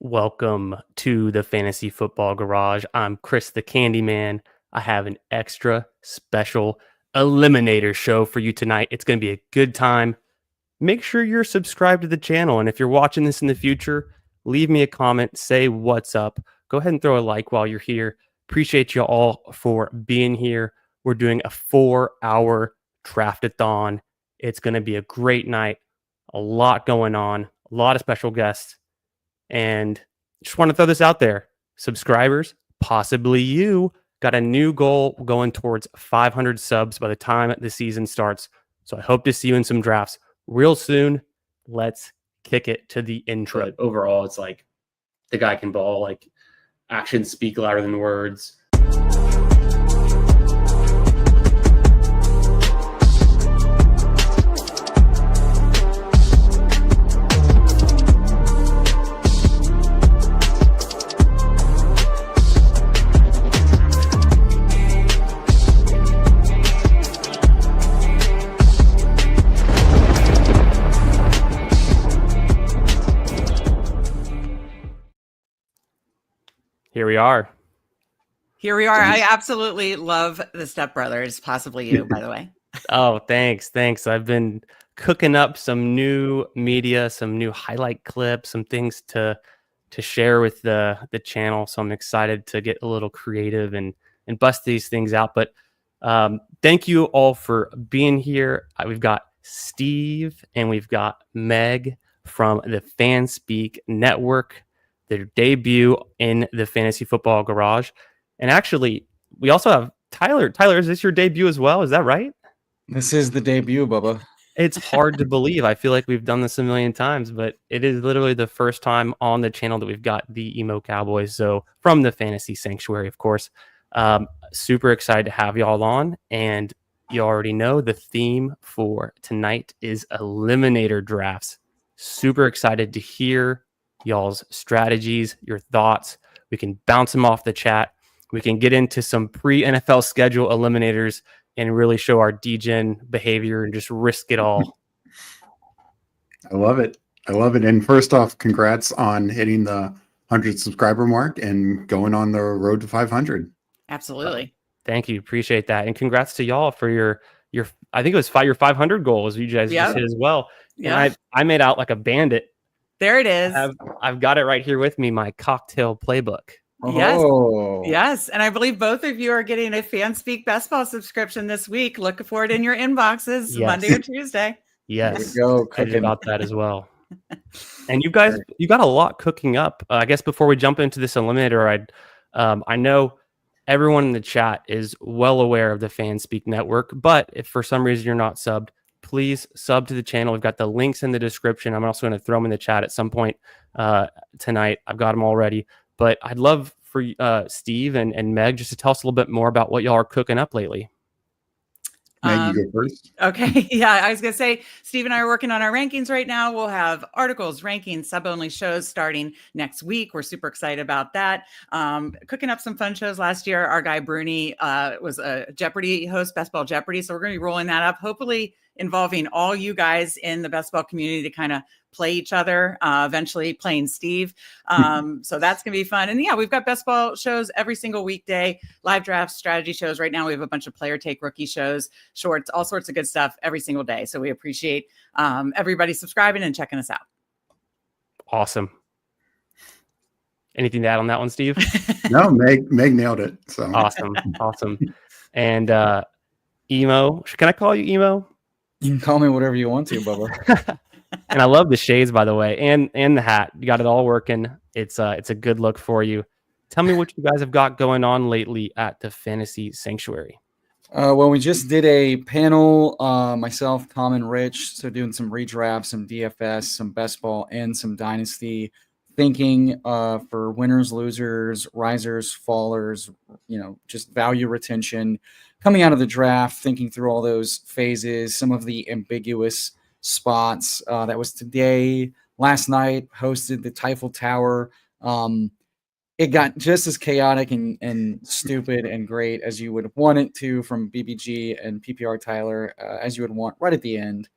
Welcome to the Fantasy Football Garage. I'm Chris the Candyman. I have an extra special Eliminator show for you tonight. It's going to be a good time. Make sure you're subscribed to the channel. And if you're watching this in the future, leave me a comment, say what's up. Go ahead and throw a like while you're here. Appreciate you all for being here. We're doing a 4-hour draftathon. It's going to be a great night. A lot going on, a lot of special guests. And just want to throw this out there. Subscribers, possibly you, got a new goal going towards 500 subs by the time the season starts. So I hope to see you in some drafts real soon. Let's kick it to the intro. But overall, it's like the guy can ball, like actions speak louder than words. Here we are. I absolutely love the stepbrothers, possibly you, by the way. Oh, thanks. I've been cooking up some new media, some new highlight clips, some things to share with the channel. So I'm excited to get a little creative and bust these things out. But thank you all for being here. We've got Steve and we've got Meg from the Fanspeak Network. Their debut in the Fantasy Football Garage. And actually, we also have Tyler. Tyler, is this your debut as well? Is that right? This is the debut, Bubba. It's hard to believe. I feel like we've done this a million times, but it is literally the first time on the channel that we've got the EMO COWBOYs. So from the Fantasy Sanctuary, of course. Super excited to have y'all on. And you already know the theme for tonight is Eliminator drafts. Super excited to hear y'all's strategies, your thoughts. We can bounce them off the chat. We can get into some pre-NFL schedule eliminators and really show our degen behavior and just risk it all. I love it. And first off, congrats on hitting the 100 subscriber mark and going on the road to 500. Absolutely. Thank you. Appreciate that. And congrats to y'all for your I think it was your 500 goals you guys just hit as well. Yeah. And I made out like a bandit. There it is. I've got it right here with me, my cocktail playbook. Yes. And I believe both of you are getting a Fanspeak Best Ball subscription this week. Look for it in your inboxes Monday or Tuesday. Yes. There we go. Excited about that as well. And you guys, you got a lot cooking up. I guess before we jump into this eliminator, I know everyone in the chat is well aware of the Fanspeak Network, but if for some reason you're not subbed, please sub to the channel. We've got the links in the description. I'm also going to throw them in the chat at some point tonight. I've got them already. But I'd love for Steve and Meg just to tell us a little bit more about what y'all are cooking up lately. Meg, you go first. Okay. Yeah, I was going to say, Steve and I are working on our rankings right now. We'll have articles, rankings, sub-only shows starting next week. We're super excited about that. Cooking up some fun shows last year. Our guy Bruni was a Jeopardy host, Best Ball Jeopardy. So we're going to be rolling that up, hopefully involving all you guys in the best ball community to kind of play each other, eventually playing Steve. So that's going to be fun. And yeah, we've got best ball shows every single weekday, live drafts, strategy shows. Right now we have a bunch of player take rookie shows, shorts, all sorts of good stuff every single day. So we appreciate everybody subscribing and checking us out. Awesome. Anything to add on that one, Steve? No, Meg nailed it. So Awesome. And Emo, can I call you Emo? You can call me whatever you want to, Bubba. And I love the shades, by the way, and the hat. You got it all working. It's a good look for you. Tell me what you guys have got going on lately at the Fantasy Sanctuary. Well, we just did a panel, myself, Tom, and Rich. So doing some redrafts, some DFS, some best ball, and some dynasty thinking for winners, losers, risers, fallers, just value retention. Coming out of the draft, thinking through all those phases, some of the ambiguous spots. That was today. Last night, hosted the Typhel Tower. It got just as chaotic and stupid and great as you would want it to from BBG and PPRTYLER, as you would want right at the end.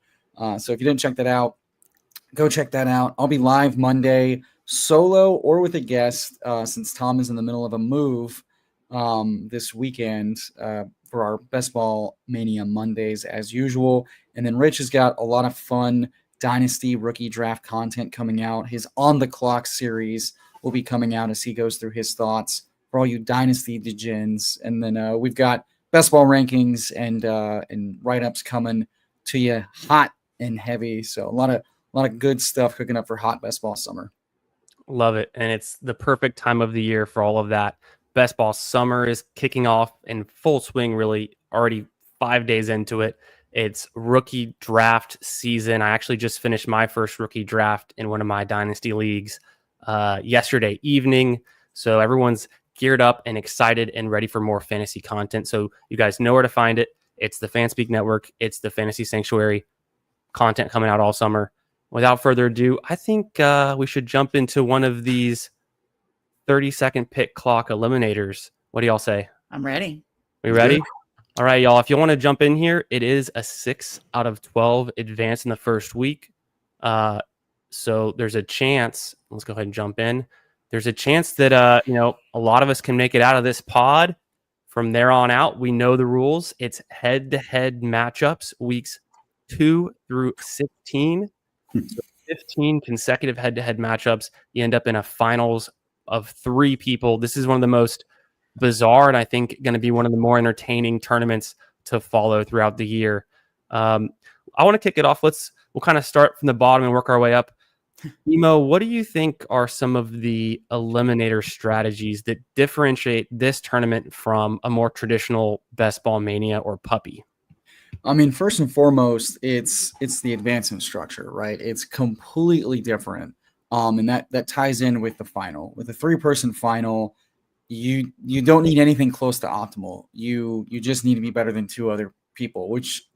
So if you didn't check that out, go check that out. I'll be live Monday solo or with a guest, since Tom is in the middle of a move this weekend for our Best Ball Mania Mondays as usual. And then Rich has got a lot of fun Dynasty rookie draft content coming out. His On the Clock series will be coming out as he goes through his thoughts for all you Dynasty degens. And then we've got Best Ball rankings and write-ups coming to you hot and heavy. So a lot of good stuff cooking up for hot Best Ball summer. Love it. And it's the perfect time of the year for all of that. Best Ball summer is kicking off in full swing, really already 5 days into it. It's rookie draft season. I actually just finished my first rookie draft in one of my dynasty leagues yesterday evening. So everyone's geared up and excited and ready for more fantasy content. So you guys know where to find it. It's the Fanspeak Network. It's the Fantasy Sanctuary content coming out all summer. Without further ado, I think we should jump into one of these 30-second pick clock eliminators. What do y'all say? I'm ready. We ready? Good. All right, y'all. If you want to jump in here, it is a 6 out of 12 advance in the first week. So there's a chance. Let's go ahead and jump in. There's a chance that a lot of us can make it out of this pod. From there on out, we know the rules. It's head-to-head matchups, weeks 2 through 16. So 15 consecutive head-to-head matchups. You end up in a finals of 3 people. This is one of the most bizarre and I think going to be one of the more entertaining tournaments to follow throughout the year. I want to kick it off. We'll kind of start from the bottom and work our way up. Emo, what do you think are some of the eliminator strategies that differentiate this tournament from a more traditional Best Ball Mania or Puppy? I mean, first and foremost, it's the advancement structure, right? It's completely different. And that ties in with the final. With a 3-person final, you don't need anything close to optimal. You just need to be better than 2 other people, which,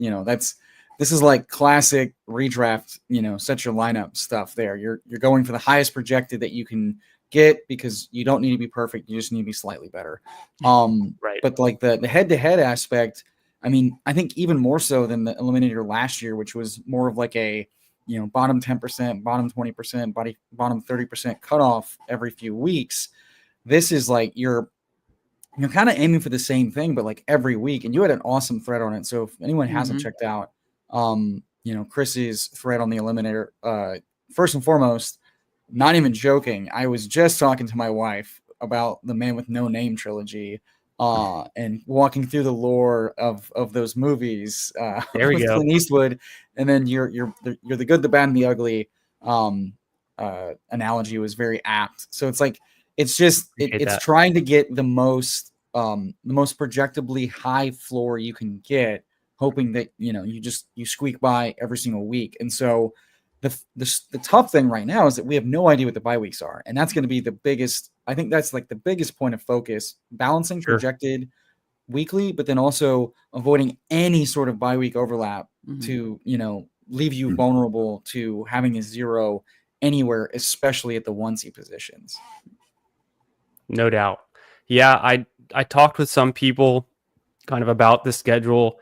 this is like classic redraft, set your lineup stuff there. You're going for the highest projected that you can get because you don't need to be perfect. You just need to be slightly better. Right. But like the head-to-head aspect, I mean, I think even more so than the Eliminator last year, which was more of like a, bottom 10%, bottom 20%, bottom 30% cutoff every few weeks. This is like you're kind of aiming for the same thing, but like every week. And you had an awesome thread on it. So if anyone hasn't checked out, Chris's thread on the Eliminator, first and foremost, not even joking, I was just talking to my wife about the Man with No Name trilogy. And walking through the lore of those movies there we with go. Clint Eastwood, and then you're the good, the bad, and the ugly analogy was very apt. So it's like it's trying to get the most projectably high floor you can get, hoping that you squeak by every single week. And so the tough thing right now is that we have no idea what the bye weeks are, and that's going to be the biggest. I think that's like the biggest point of focus, balancing projected weekly, but then also avoiding any sort of bye week overlap to, leave you vulnerable to having a 0 anywhere, especially at the onesie positions. No doubt. Yeah. I talked with some people kind of about the schedule.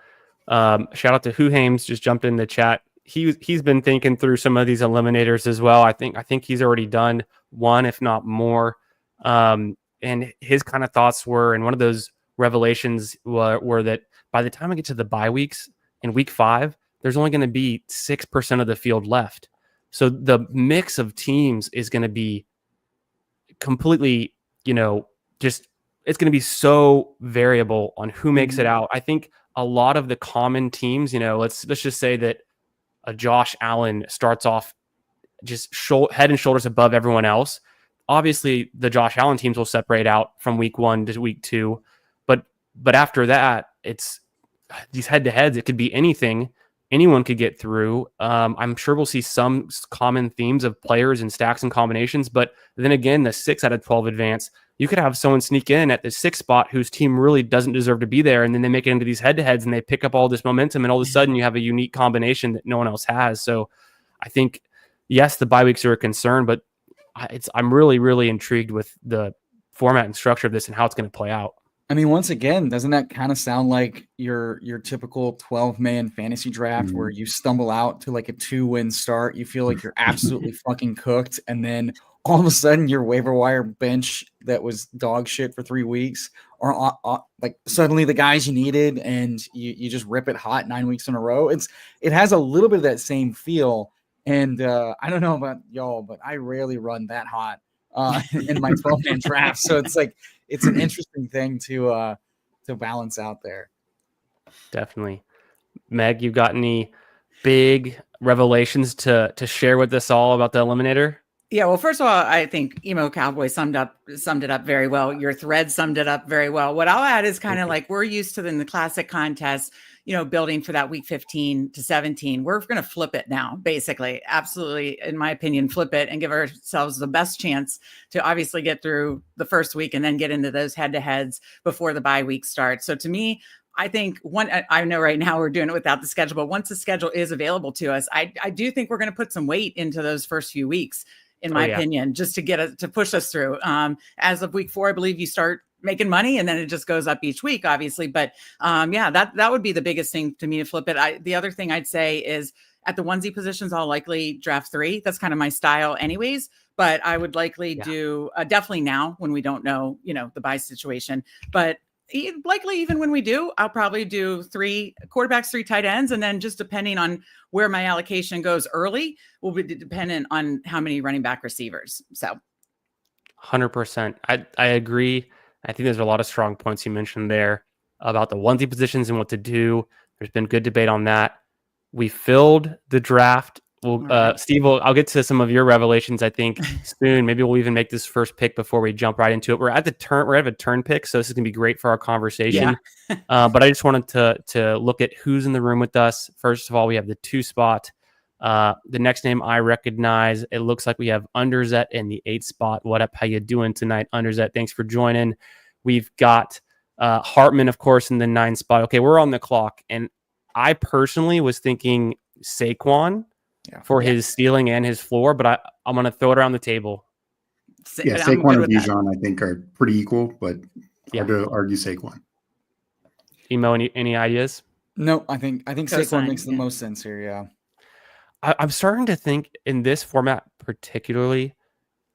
Shout out to Who Hames, just jumped in the chat. He's been thinking through some of these eliminators as well. I think he's already done one, if not more. And his kind of thoughts were, and one of those revelations were that by the time I get to the bye weeks in week 5, there's only going to be 6% of the field left. So the mix of teams is going to be completely, it's going to be so variable on who makes it out. I think a lot of the common teams, let's just say that a Josh Allen starts off just head and shoulders above everyone else. Obviously, the Josh Allen teams will separate out from week 1 to week 2, but after that, it's these head-to-heads. It could be anything. Anyone could get through. I'm sure we'll see some common themes of players and stacks and combinations, but then again, the 6 out of 12 advance, you could have someone sneak in at the 6th spot whose team really doesn't deserve to be there, and then they make it into these head-to-heads and they pick up all this momentum, and all of a sudden you have a unique combination that no one else has. So I think, yes, the bye weeks are a concern, but I'm really, really intrigued with the format and structure of this and how it's going to play out. I mean, once again, doesn't that kind of sound like your typical 12-man fantasy draft where you stumble out to like a 2-win start? You feel like you're absolutely fucking cooked. And then all of a sudden your waiver wire bench that was dog shit for 3 weeks are like suddenly the guys you needed, and you just rip it hot 9 weeks in a row. It has a little bit of that same feel. And I don't know about y'all, but I rarely run that hot in my 12-man draft. So it's like it's an interesting thing to balance out there. Definitely. Meg, you got any big revelations to share with us all about the Eliminator? Yeah, well, first of all, I think Emo Cowboy summed it up very well. Your thread summed it up very well. What I'll add is kind of like we're used to in the classic contest, building for that week 15 to 17. We're going to flip it now, basically. Absolutely, in my opinion, flip it and give ourselves the best chance to obviously get through the first week and then get into those head-to-heads before the bye week starts. So to me, I think I know right now we're doing it without the schedule, but once the schedule is available to us, I do think we're going to put some weight into those first few weeks, in my opinion, just to to push us through. As of week 4, I believe you start making money and then it just goes up each week, obviously. But that would be the biggest thing to me to flip it. The other thing I'd say is at the onesie positions, I'll likely draft 3. That's kind of my style anyways, but I would likely do definitely now when we don't know, the bye situation, but likely even when we do, I'll probably do 3 quarterbacks, 3 tight ends. And then just depending on where my allocation goes early will be dependent on how many running back receivers. So 100%. I agree. I think there's a lot of strong points you mentioned there about the onesie positions and what to do. There's been good debate on that. We filled the draft. Well, Steve, I'll get to some of your revelations, I think, soon. Maybe we'll even make this first pick before we jump right into it. We're at a turn pick, so this is going to be great for our conversation. Yeah. But I just wanted to look at who's in the room with us. First of all, we have the 2 spot. The next name I recognize, it looks like we have Underzet in the 8 spot. What up? How you doing tonight, Underzet? Thanks for joining. We've got Hartman, of course, in the 9 spot. Okay, we're on the clock. And I personally was thinking Saquon for his ceiling and his floor, but I'm going to throw it around the table. Yeah, Saquon and Bijan, I think, are pretty equal, but hard to argue Saquon. Emo, any ideas? No, I think Saquon makes the most sense here, yeah. I'm starting to think in this format particularly,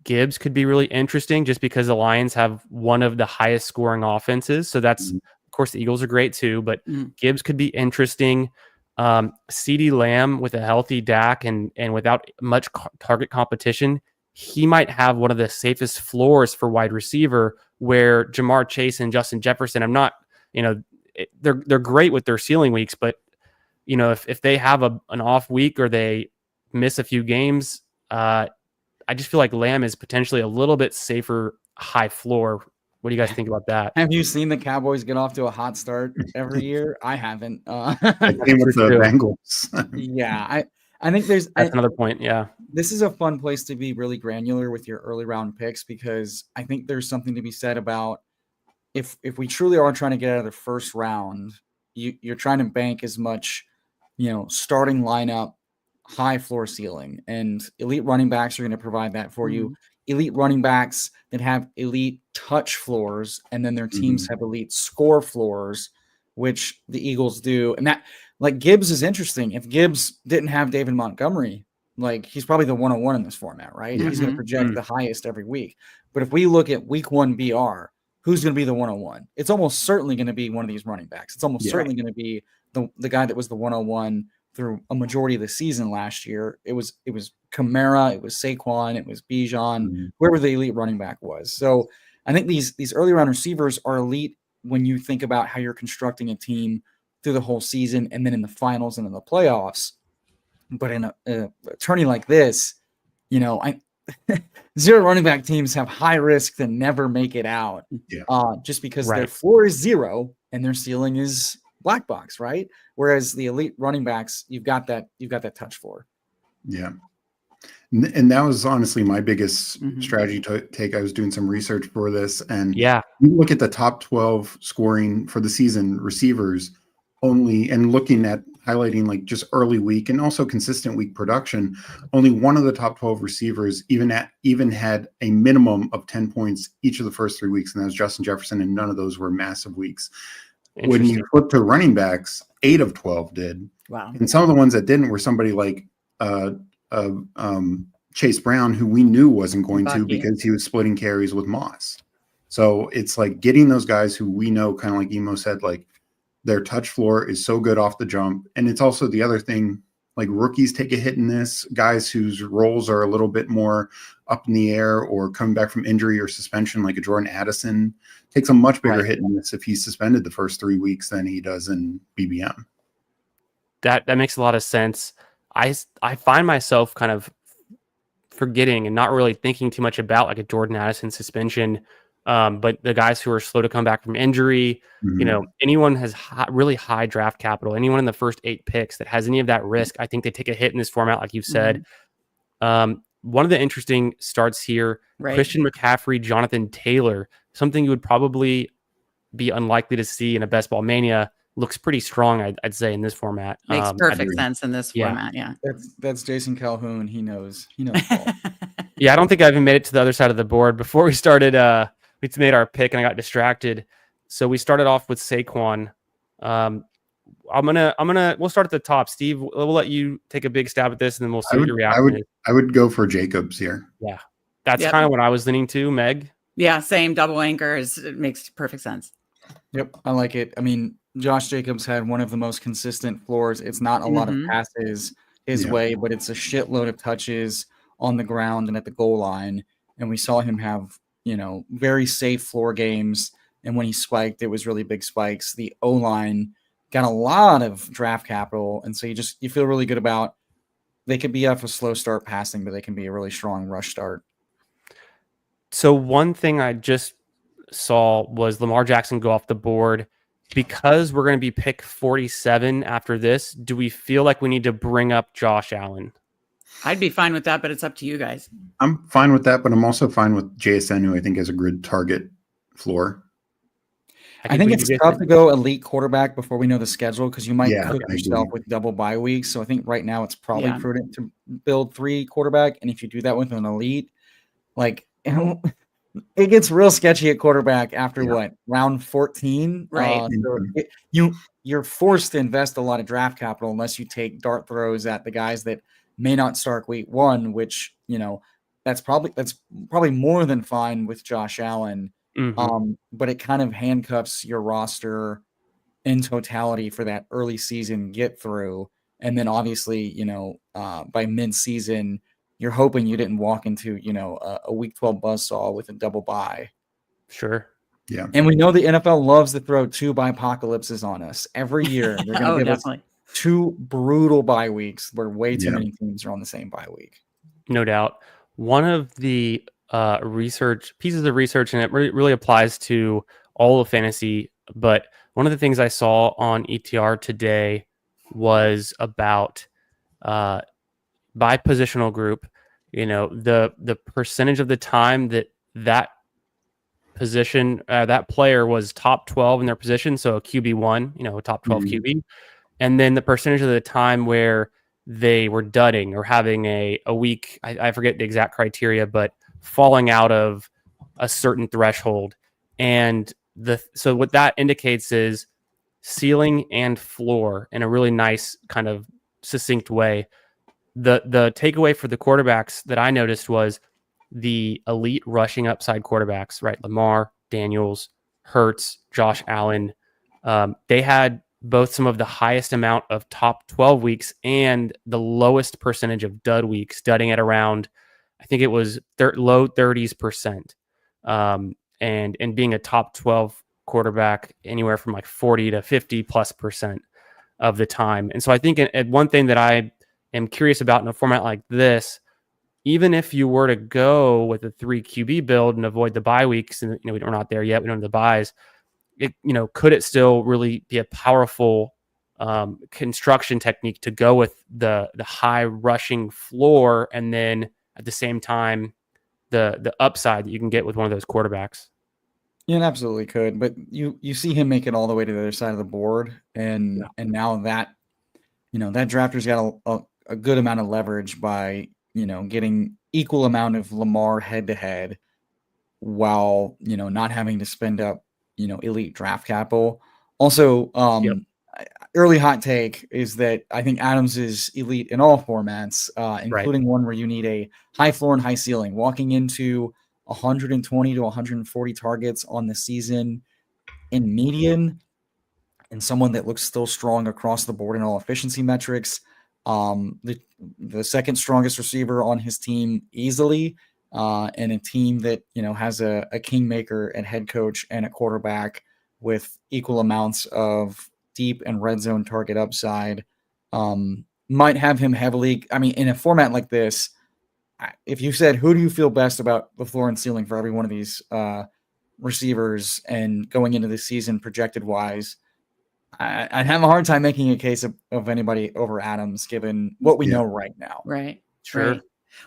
Gibbs could be really interesting just because the Lions have one of the highest scoring offenses. So that's, of course, the Eagles are great too, but Gibbs could be interesting. CeeDee Lamb with a healthy Dak and without much target competition, he might have one of the safest floors for wide receiver, where Jamar Chase and Justin Jefferson, I'm not, they're great with their ceiling weeks, but if they have an off week or they miss a few games, I just feel like Lamb is potentially a little bit safer high floor. What do you guys think about that? Have you seen the Cowboys get off to a hot start every year? I haven't. I think with the Bengals. Yeah, I think that's another point. Yeah, this is a fun place to be really granular with your early round picks, because I think there's something to be said about if we truly are trying to get out of the first round, you're trying to bank as much, starting lineup, high floor ceiling, and elite running backs are going to provide that for you. Elite running backs that have elite touch floors, and then their teams have elite score floors, which the Eagles do. And that, like, Gibbs is interesting. If Gibbs didn't have David Montgomery, like, he's probably the 101 in this format, right? He's going to project the highest every week. But if we look at week 1 BR, who's going to be the 101? It's almost certainly going to be one of these running backs. It's almost certainly going to be the guy that was the 101 through a majority of the season last year. It was Kamara, it was Saquon, it was Bijan, whoever the elite running back was. So I think these early round receivers are elite when you think about how you're constructing a team through the whole season and then in the finals and in the playoffs. But in a tourney like this, zero running back teams have high risk to never make it out, just because their floor is 0 and their ceiling is black box, right? Whereas the elite running backs, you've got that touch floor. Yeah. And that was honestly my biggest strategy to take. I was doing some research for this, and you look at the top 12 scoring for the season receivers only, and looking at highlighting like just early week and also consistent week production, only one of the top 12 receivers even had a minimum of 10 points each of the first 3 weeks, and that was Justin Jefferson, and none of those were massive weeks. When you flip to running backs, 8 of 12 did. Wow. And some of the ones that didn't were somebody like Chase Brown, who we knew wasn't going to Bucky. because he was splitting carries with Moss. So it's like getting those guys who we know, kind of like Emo said, like their touch floor is so good off the jump. And it's also the other thing, like rookies take a hit in this, guys whose roles are a little bit more up in the air or coming back from injury or suspension, like a Jordan Addison, takes a much bigger hit in this if he's suspended the first 3 weeks than he does in BBM. That makes a lot of sense. I find myself kind of forgetting and not really thinking too much about like a Jordan Addison suspension. But the guys who are slow to come back from injury, anyone has really high draft capital, anyone in the first 8 picks that has any of that risk, I think they take a hit in this format, like you've said. One of the interesting starts here, Christian McCaffrey, Jonathan Taylor, something you would probably be unlikely to see in a Best Ball Mania, looks pretty strong, I'd say, in this format. Makes perfect sense in this format. Yeah. That's Jason Calhoun. He knows ball. Yeah, I don't think I even made it to the other side of the board before we started. We made our pick and I got distracted. So we started off with Saquon. We'll start at the top. Steve, we'll let you take a big stab at this and then we'll see what your reaction is. I would go for Jacobs here. Yeah. That's kind of what I was leaning to. Meg? Yeah, same. Double anchors. It makes perfect sense. Yep, I like it. I mean, Josh Jacobs had one of the most consistent floors. It's not a lot of passes his way, but it's a shitload of touches on the ground and at the goal line. And we saw him have, very safe floor games. And when he spiked, it was really big spikes. The O-line got a lot of draft capital. And so you feel really good about they could be off a slow start passing, but they can be a really strong rush start. So one thing I just saw was Lamar Jackson go off the board. Because we're going to be pick 47 after this, do we feel like we need to bring up Josh Allen? I'd be fine with that, but it's up to you guys. I'm fine with that, but I'm also fine with JSN, who I think has a good target floor. I think it's tough to go elite quarterback before we know the schedule because you might cook yourself with double bye weeks. So I think right now it's probably prudent to build 3 quarterback. And if you do that with an elite, it gets real sketchy at quarterback after round 14, right? You're forced to invest a lot of draft capital unless you take dart throws at the guys that may not start week 1, which that's probably more than fine with Josh Allen. But it kind of handcuffs your roster in totality for that early season get through, and then obviously by mid season. You're hoping you didn't walk into, a week 12 buzzsaw with a double bye. Sure. Yeah. And we know the NFL loves to throw 2 bye apocalypses on us every year. They're going to give us 2 brutal bye weeks where way too many teams are on the same bye week. No doubt. One of the pieces of research, and it really applies to all of fantasy, but one of the things I saw on ETR today was about by positional group, the percentage of the time that position, that player was top 12 in their position. So a QB1, a top 12 QB. And then the percentage of the time where they were dudding or having a week, I forget the exact criteria, but falling out of a certain threshold. And so what that indicates is ceiling and floor in a really nice kind of succinct way. The takeaway for the quarterbacks that I noticed was the elite rushing upside quarterbacks, right? Lamar, Daniels, Hurts, Josh Allen. They had both some of the highest amount of top 12 weeks and the lowest percentage of dud weeks, dudding at around, I think it was low 30%. And being a top 12 quarterback anywhere from like 40 to 50+% of the time. And so I think one thing that I am curious about in a format like this, even if you were to go with a 3 QB build and avoid the bye weeks, and we're not there yet, we don't have the byes, could it still really be a powerful construction technique to go with the high rushing floor and then at the same time the upside that you can get with one of those quarterbacks? Yeah, it absolutely could, but you see him make it all the way to the other side of the board, and now that that drafter's got a good amount of leverage by getting equal amount of Lamar head to head while not having to spend up elite draft capital. Also, early hot take is that I think Adams is elite in all formats, including one where you need a high floor and high ceiling. Walking into 120 to 140 targets on the season in median, and someone that looks still strong across the board in all efficiency metrics. The second strongest receiver on his team easily, and a team that has a kingmaker and head coach and a quarterback with equal amounts of deep and red zone target upside. Might have him heavily. I mean, in a format like this, if you said who do you feel best about the floor and ceiling for every one of these receivers and going into the season projected wise, I'd have a hard time making a case of anybody over Adams, given what we know right now. Right. Sure. Right.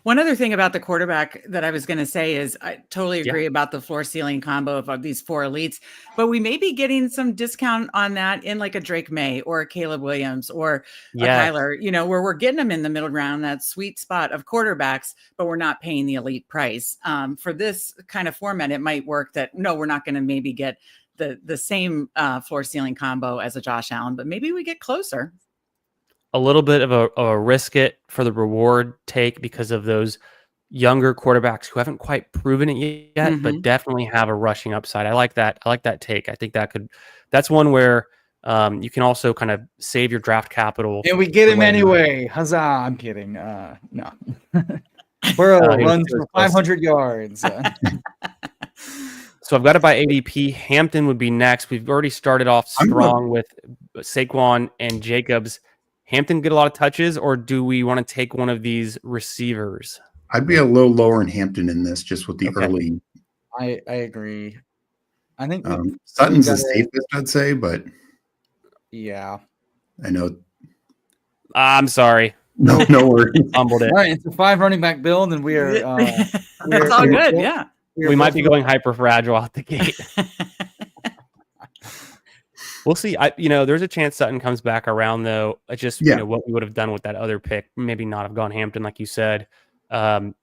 One other thing about the quarterback that I was going to say is I totally agree about the floor ceiling combo of these 4 elites, but we may be getting some discount on that in like a Drake May or a Caleb Williams or a Kyler, where we're getting them in the middle ground, that sweet spot of quarterbacks, but we're not paying the elite price. For this kind of format, it might work that, no, we're not going to maybe get the same floor ceiling combo as a Josh Allen, but maybe we get closer. A little bit of a risk it for the reward take because of those younger quarterbacks who haven't quite proven it yet, but definitely have a rushing upside. I like that. I like that take. I think that's one where you can also kind of save your draft capital. And we get him anyway. Huzzah. I'm kidding. No. Burrow runs for 500 yards. So I've got to buy ADP. Hampton would be next. We've already started off strong with Saquon and Jacobs. Hampton get a lot of touches, or do we want to take one of these receivers? I'd be a little lower in Hampton in this, just with the early. I agree. I think Sutton's the safest, I'd say, but yeah, I know. I'm sorry. No worries. Fumbled it. All right, it's a 5 running back build, and we are. That's all good. Yeah, we might be going hyper fragile out the gate. We'll see. There's a chance Sutton comes back around, though. It's just what we would have done with that other pick. Maybe not have gone Hampton, like you said. I'm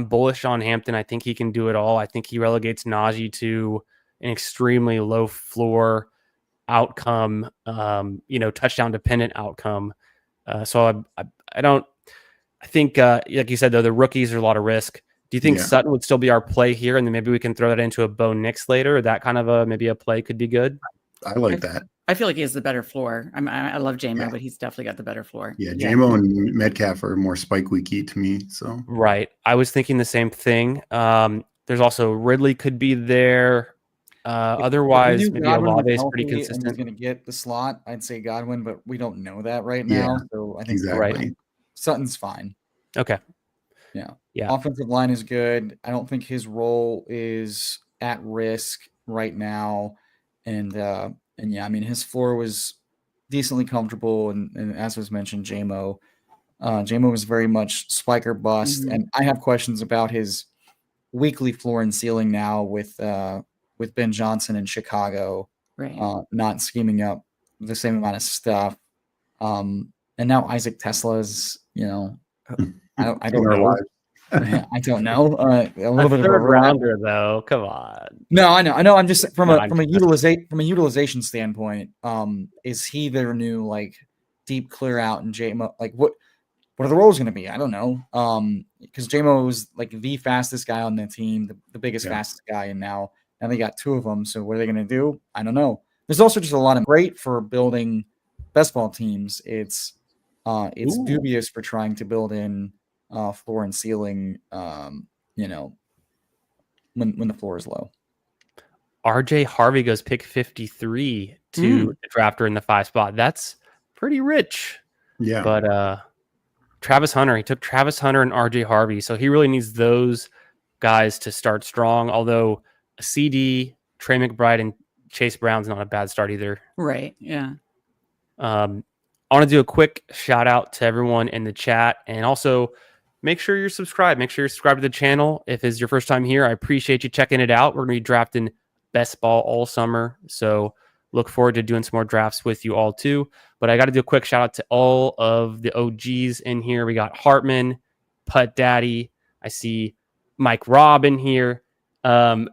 bullish on Hampton. I think he can do it all. I think he relegates Najee to an extremely low floor outcome. Touchdown dependent outcome. So I think, like you said, though, the rookies are a lot of risk. Do you think Sutton would still be our play here, and then maybe we can throw that into a Bo Nix later? Or that kind of maybe a play could be good? I like that. I feel like he has the better floor. I love JMO, but he's definitely got the better floor. Yeah, JMO and Metcalf are more spike weeky to me. So right, I was thinking the same thing. There's also Ridley could be there. Otherwise, maybe Olave is pretty consistent. He's going to get the slot. I'd say Godwin, but we don't know that right now. So I think Sutton's fine. Okay. Yeah. Offensive line is good. I don't think his role is at risk right now. And his floor was decently comfortable. And as was mentioned, JMO was very much spike or bust. And I have questions about his weekly floor and ceiling now with Ben Johnson in Chicago, not scheming up the same amount of stuff. And now Isaac Tesla's, I don't know. I don't know. A little bit of a rounder, though. Come on. No, I know. I'm just from a utilization standpoint. Is he their new deep clear out and JMO? What are the roles going to be? I don't know. Because JMO was the fastest guy on the team, the biggest fastest guy, and now they got 2 of them. So what are they going to do? I don't know. There's also just a lot of great for building best ball teams. It's dubious for trying to build in floor and ceiling, when the floor is low. RJ Harvey goes pick 53 to the drafter in the 5 spot. That's pretty rich. Yeah. But Travis Hunter, he took Travis Hunter and RJ Harvey. So he really needs those guys to start strong. Although a CD, Trey McBride, and Chase Brown's not a bad start either. Right. Yeah. I want to do a quick shout out to everyone in the chat, and also make sure you're subscribed. Make sure you're subscribed to the channel. If it's your first time here, I appreciate you checking it out. We're going to be drafting best ball all summer, so look forward to doing some more drafts with you all too. But I got to do a quick shout out to all of the OGs in here. We got Hartman, Putt Daddy. I see Mike Robb in here.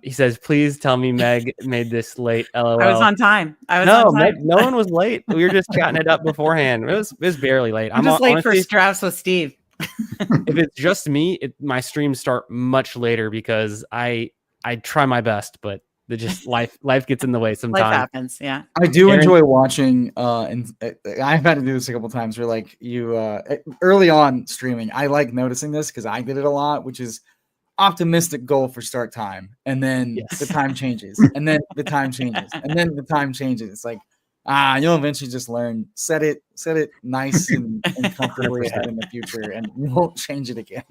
He says, please tell me Meg made this late. LOL. I was on time. No, Meg, no one was late. We were just chatting it up beforehand. It was barely late. I'm just late honestly, for drafts with Steve. If it's just me, my streams start much later because I try my best, but just life gets in the way sometimes. Life happens, yeah. I do enjoy watching, and I've had to do this a couple times where like you early on streaming, I like noticing this because I did it a lot, which is optimistic goal for start time, and then the time changes, and then the time changes, and then the time changes. It's like you'll eventually just learn. Set it nice and comfortably ahead in the future, and you won't change it again.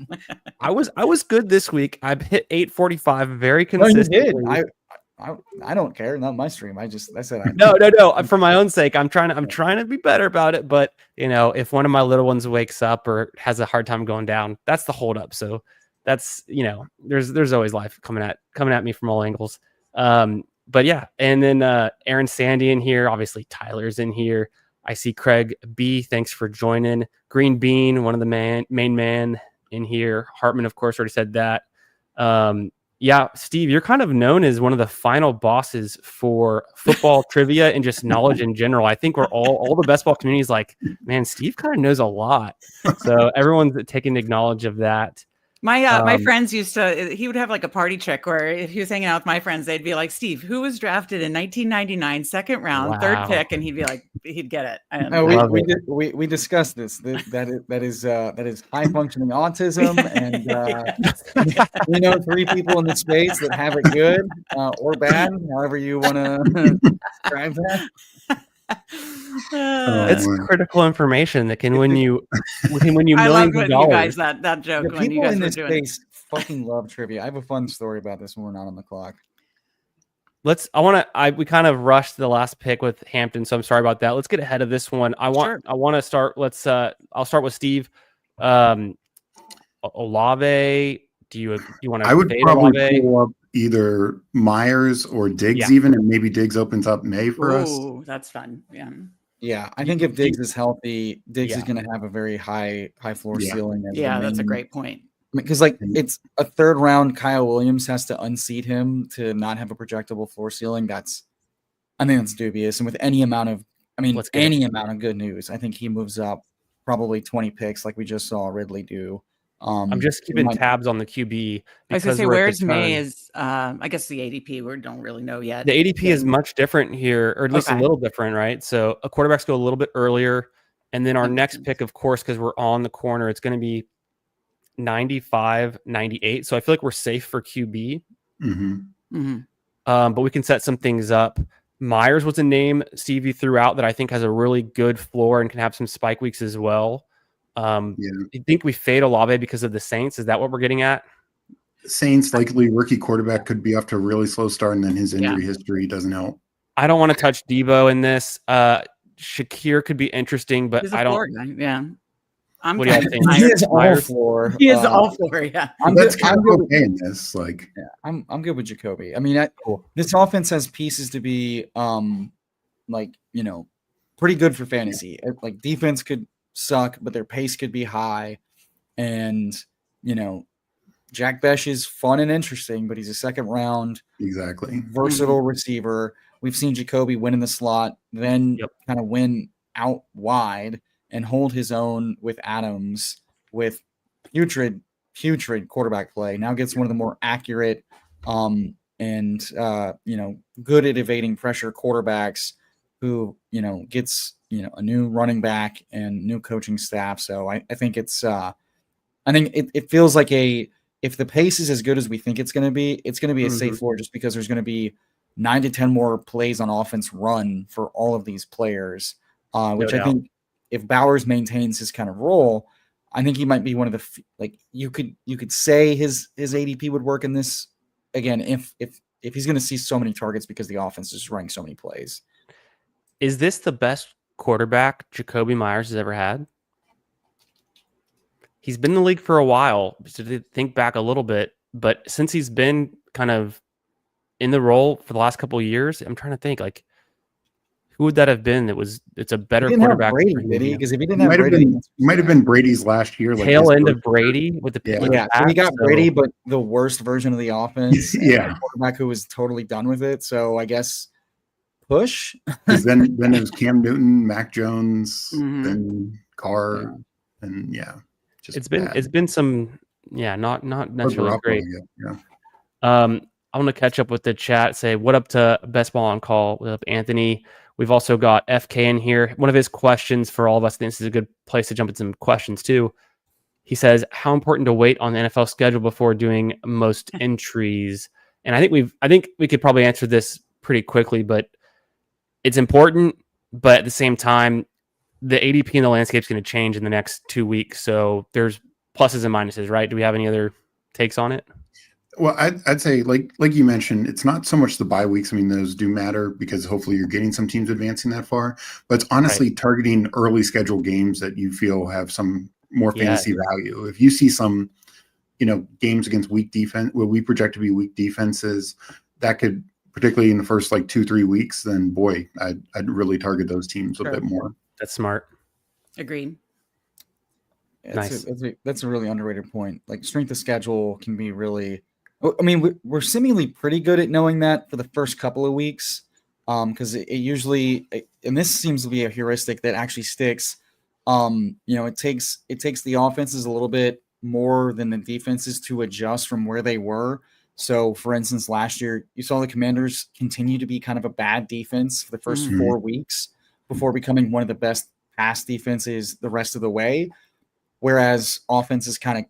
I was good this week. I hit 8:45 very consistently. No, you did. I don't care. Not my stream. I said I no. For my own sake, I'm trying to be better about it. But if one of my little ones wakes up or has a hard time going down, that's the hold up. So that's there's always life coming at me from all angles. But yeah, and then Aaron Sandy in here, obviously Tyler's in here. I see Craig B. Thanks for joining. Green Bean, one of the main man in here. Hartman, of course, already said that. Yeah, Steve, you're kind of known as one of the final bosses for football trivia and just knowledge in general. I think we're all the best ball community is like, man, Steve kind of knows a lot. So everyone's taking acknowledge of that. My friends used to, he would have like a party trick where if he was hanging out with my friends, they'd be like, Steve, who was drafted in 1999, second round, third pick? And he'd be like, he'd get it. We discussed this. That is high functioning autism. And we know 3 people in the space that have it good or bad, however you want to describe that. It's critical information that can win you millions I love of dollars. You guys that joke. The people in this space fucking love trivia. I have a fun story about this when we're not on the clock. We kind of rushed the last pick with Hampton, so I'm sorry about that. Let's get ahead of this one. I want to start. I'll start with Steve. Olave. Do you want to? I would probably pull up either Myers or Diggs even, and maybe Diggs opens up May for us. Oh, that's fun. Yeah. I think if Diggs is healthy, Diggs is going to have a very high floor ceiling. That's a great point. Because it's a 3rd round. Kyle Williams has to unseat him to not have a projectable floor ceiling. I think that's dubious. And with any amount of good news, I think he moves up probably 20 picks, like we just saw Ridley do. I'm just keeping tabs on the QB. I was going to say, where's May is, I guess the ADP, we don't really know yet. The ADP is much different here, or at least a little different, right? So quarterbacks go a little bit earlier. And then our next pick, of course, because we're on the corner, it's going to be 95, 98. So I feel like we're safe for QB. But we can set some things up. Myers was a name Stevie threw out that I think has a really good floor and can have some spike weeks as well. You think we fade Olave because of the Saints? Is that what we're getting at? Saints, likely rookie quarterback, could be off to a really slow start, and then his injury history doesn't help. I don't want to touch Debo in this. Shakir could be interesting, but I don't. I'm what do you think? He is all floor. He is all floor. Yeah, I'm good in this. I'm good with Jacoby. I mean, this offense has pieces to be, pretty good for fantasy. Like defense could suck, but their pace could be high, and Jack Besh is fun and interesting, but he's a 2nd round versatile receiver. We've seen Jacoby win in the slot, then kind of win out wide and hold his own with Adams with putrid quarterback play. Now gets one of the more accurate and good at evading pressure quarterbacks who gets a new running back and new coaching staff. So I think it feels like if the pace is as good as we think it's going to be a safe floor, just because there's going to be 9 to 10 more plays on offense run for all of these players, which I think if Bowers maintains his kind of role, I think he might be one of the you could say his ADP would work in this again if he's going to see so many targets because the offense is running so many plays. Is this the best quarterback Jacoby Myers has ever had? He's been in the league for a while, to think back a little bit, but since he's been kind of in the role for the last couple of years, I'm trying to think Who would that have been? It's a better quarterback. Brady, did he? Because if he didn't have Might have Brady, been might have been Brady's last year. Like tail his end of first Brady with the yeah. So we got Brady, but the worst version of the offense. Yeah. And a quarterback who was totally done with it. So I guess push. Because then it was Cam Newton, Mac Jones, Mhm. then Carr, and just it's been some not necessarily Garoppolo, great. Yeah. I want to catch up with the chat. Say what up to Best Ball on Call. What up, Anthony? We've also got FK in here. One of his questions for all of us. I think this is a good place to jump into some questions too. He says, "How important to wait on the NFL schedule before doing most entries?" And I think we could probably answer this pretty quickly, but it's important. But at the same time, the ADP in the landscape is going to change in the next 2 weeks. So there's pluses and minuses, right? Do we have any other takes on it? Well, I'd say like you mentioned, it's not so much the bye weeks. I mean, those do matter because hopefully you're getting some teams advancing that far. But it's honestly targeting early scheduled games that you feel have some more fantasy value. If you see some, games against weak defense, what we project to be weak defenses, that could, particularly in the first like 2-3 weeks, then boy, I'd really target those teams a bit more. That's smart. Agreed. Nice. That's a really underrated point. Like strength of schedule can be really. I mean, we're seemingly pretty good at knowing that for the first couple of weeks, because it usually, and this seems to be a heuristic that actually sticks. It takes the offenses a little bit more than the defenses to adjust from where they were. So, for instance, last year you saw the Commanders continue to be kind of a bad defense for the first 4 weeks before becoming one of the best pass defenses the rest of the way. Whereas offenses kind of,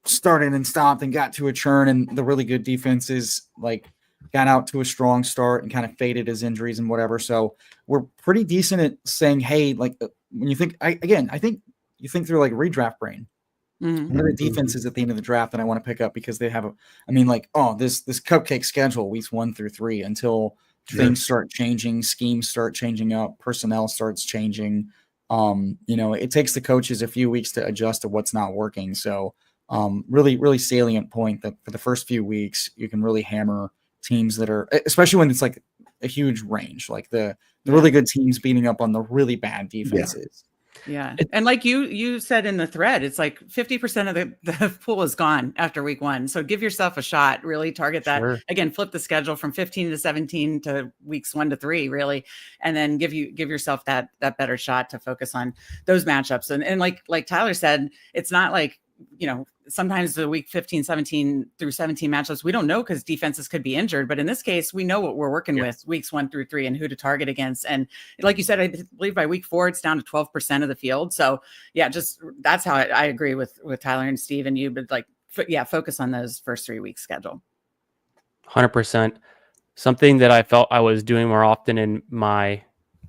started and stopped and got to a churn, and the really good defenses like got out to a strong start and kind of faded as injuries and whatever. So we're pretty decent at saying, hey, like when you think, I think you think through like redraft brain. Mm-hmm. What are the defenses at the end of the draft that I want to pick up because they have this cupcake schedule weeks 1 through 3 until things start changing, schemes start changing up, personnel starts changing. It takes the coaches a few weeks to adjust to what's not working. So really, really salient point that for the first few weeks, you can really hammer teams that are, especially when it's like a huge range, like the really good teams beating up on the really bad defenses. Yeah. And like you said in the thread, it's like 50% of the pool is gone after week 1. So give yourself a shot, really target that. Again, flip the schedule from 15 to 17 to weeks 1 to 3, really. And then give yourself that better shot to focus on those matchups. And like Tyler said, it's not like, sometimes the week 15, 17 through 17 matchups, we don't know because defenses could be injured. But in this case, we know what we're working with weeks 1 through 3 and who to target against. And like you said, I believe by week 4, it's down to 12% of the field. So just that's how I agree with Tyler and Steve and you, but focus on those first 3 weeks schedule. 100%. Something that I felt I was doing more often in my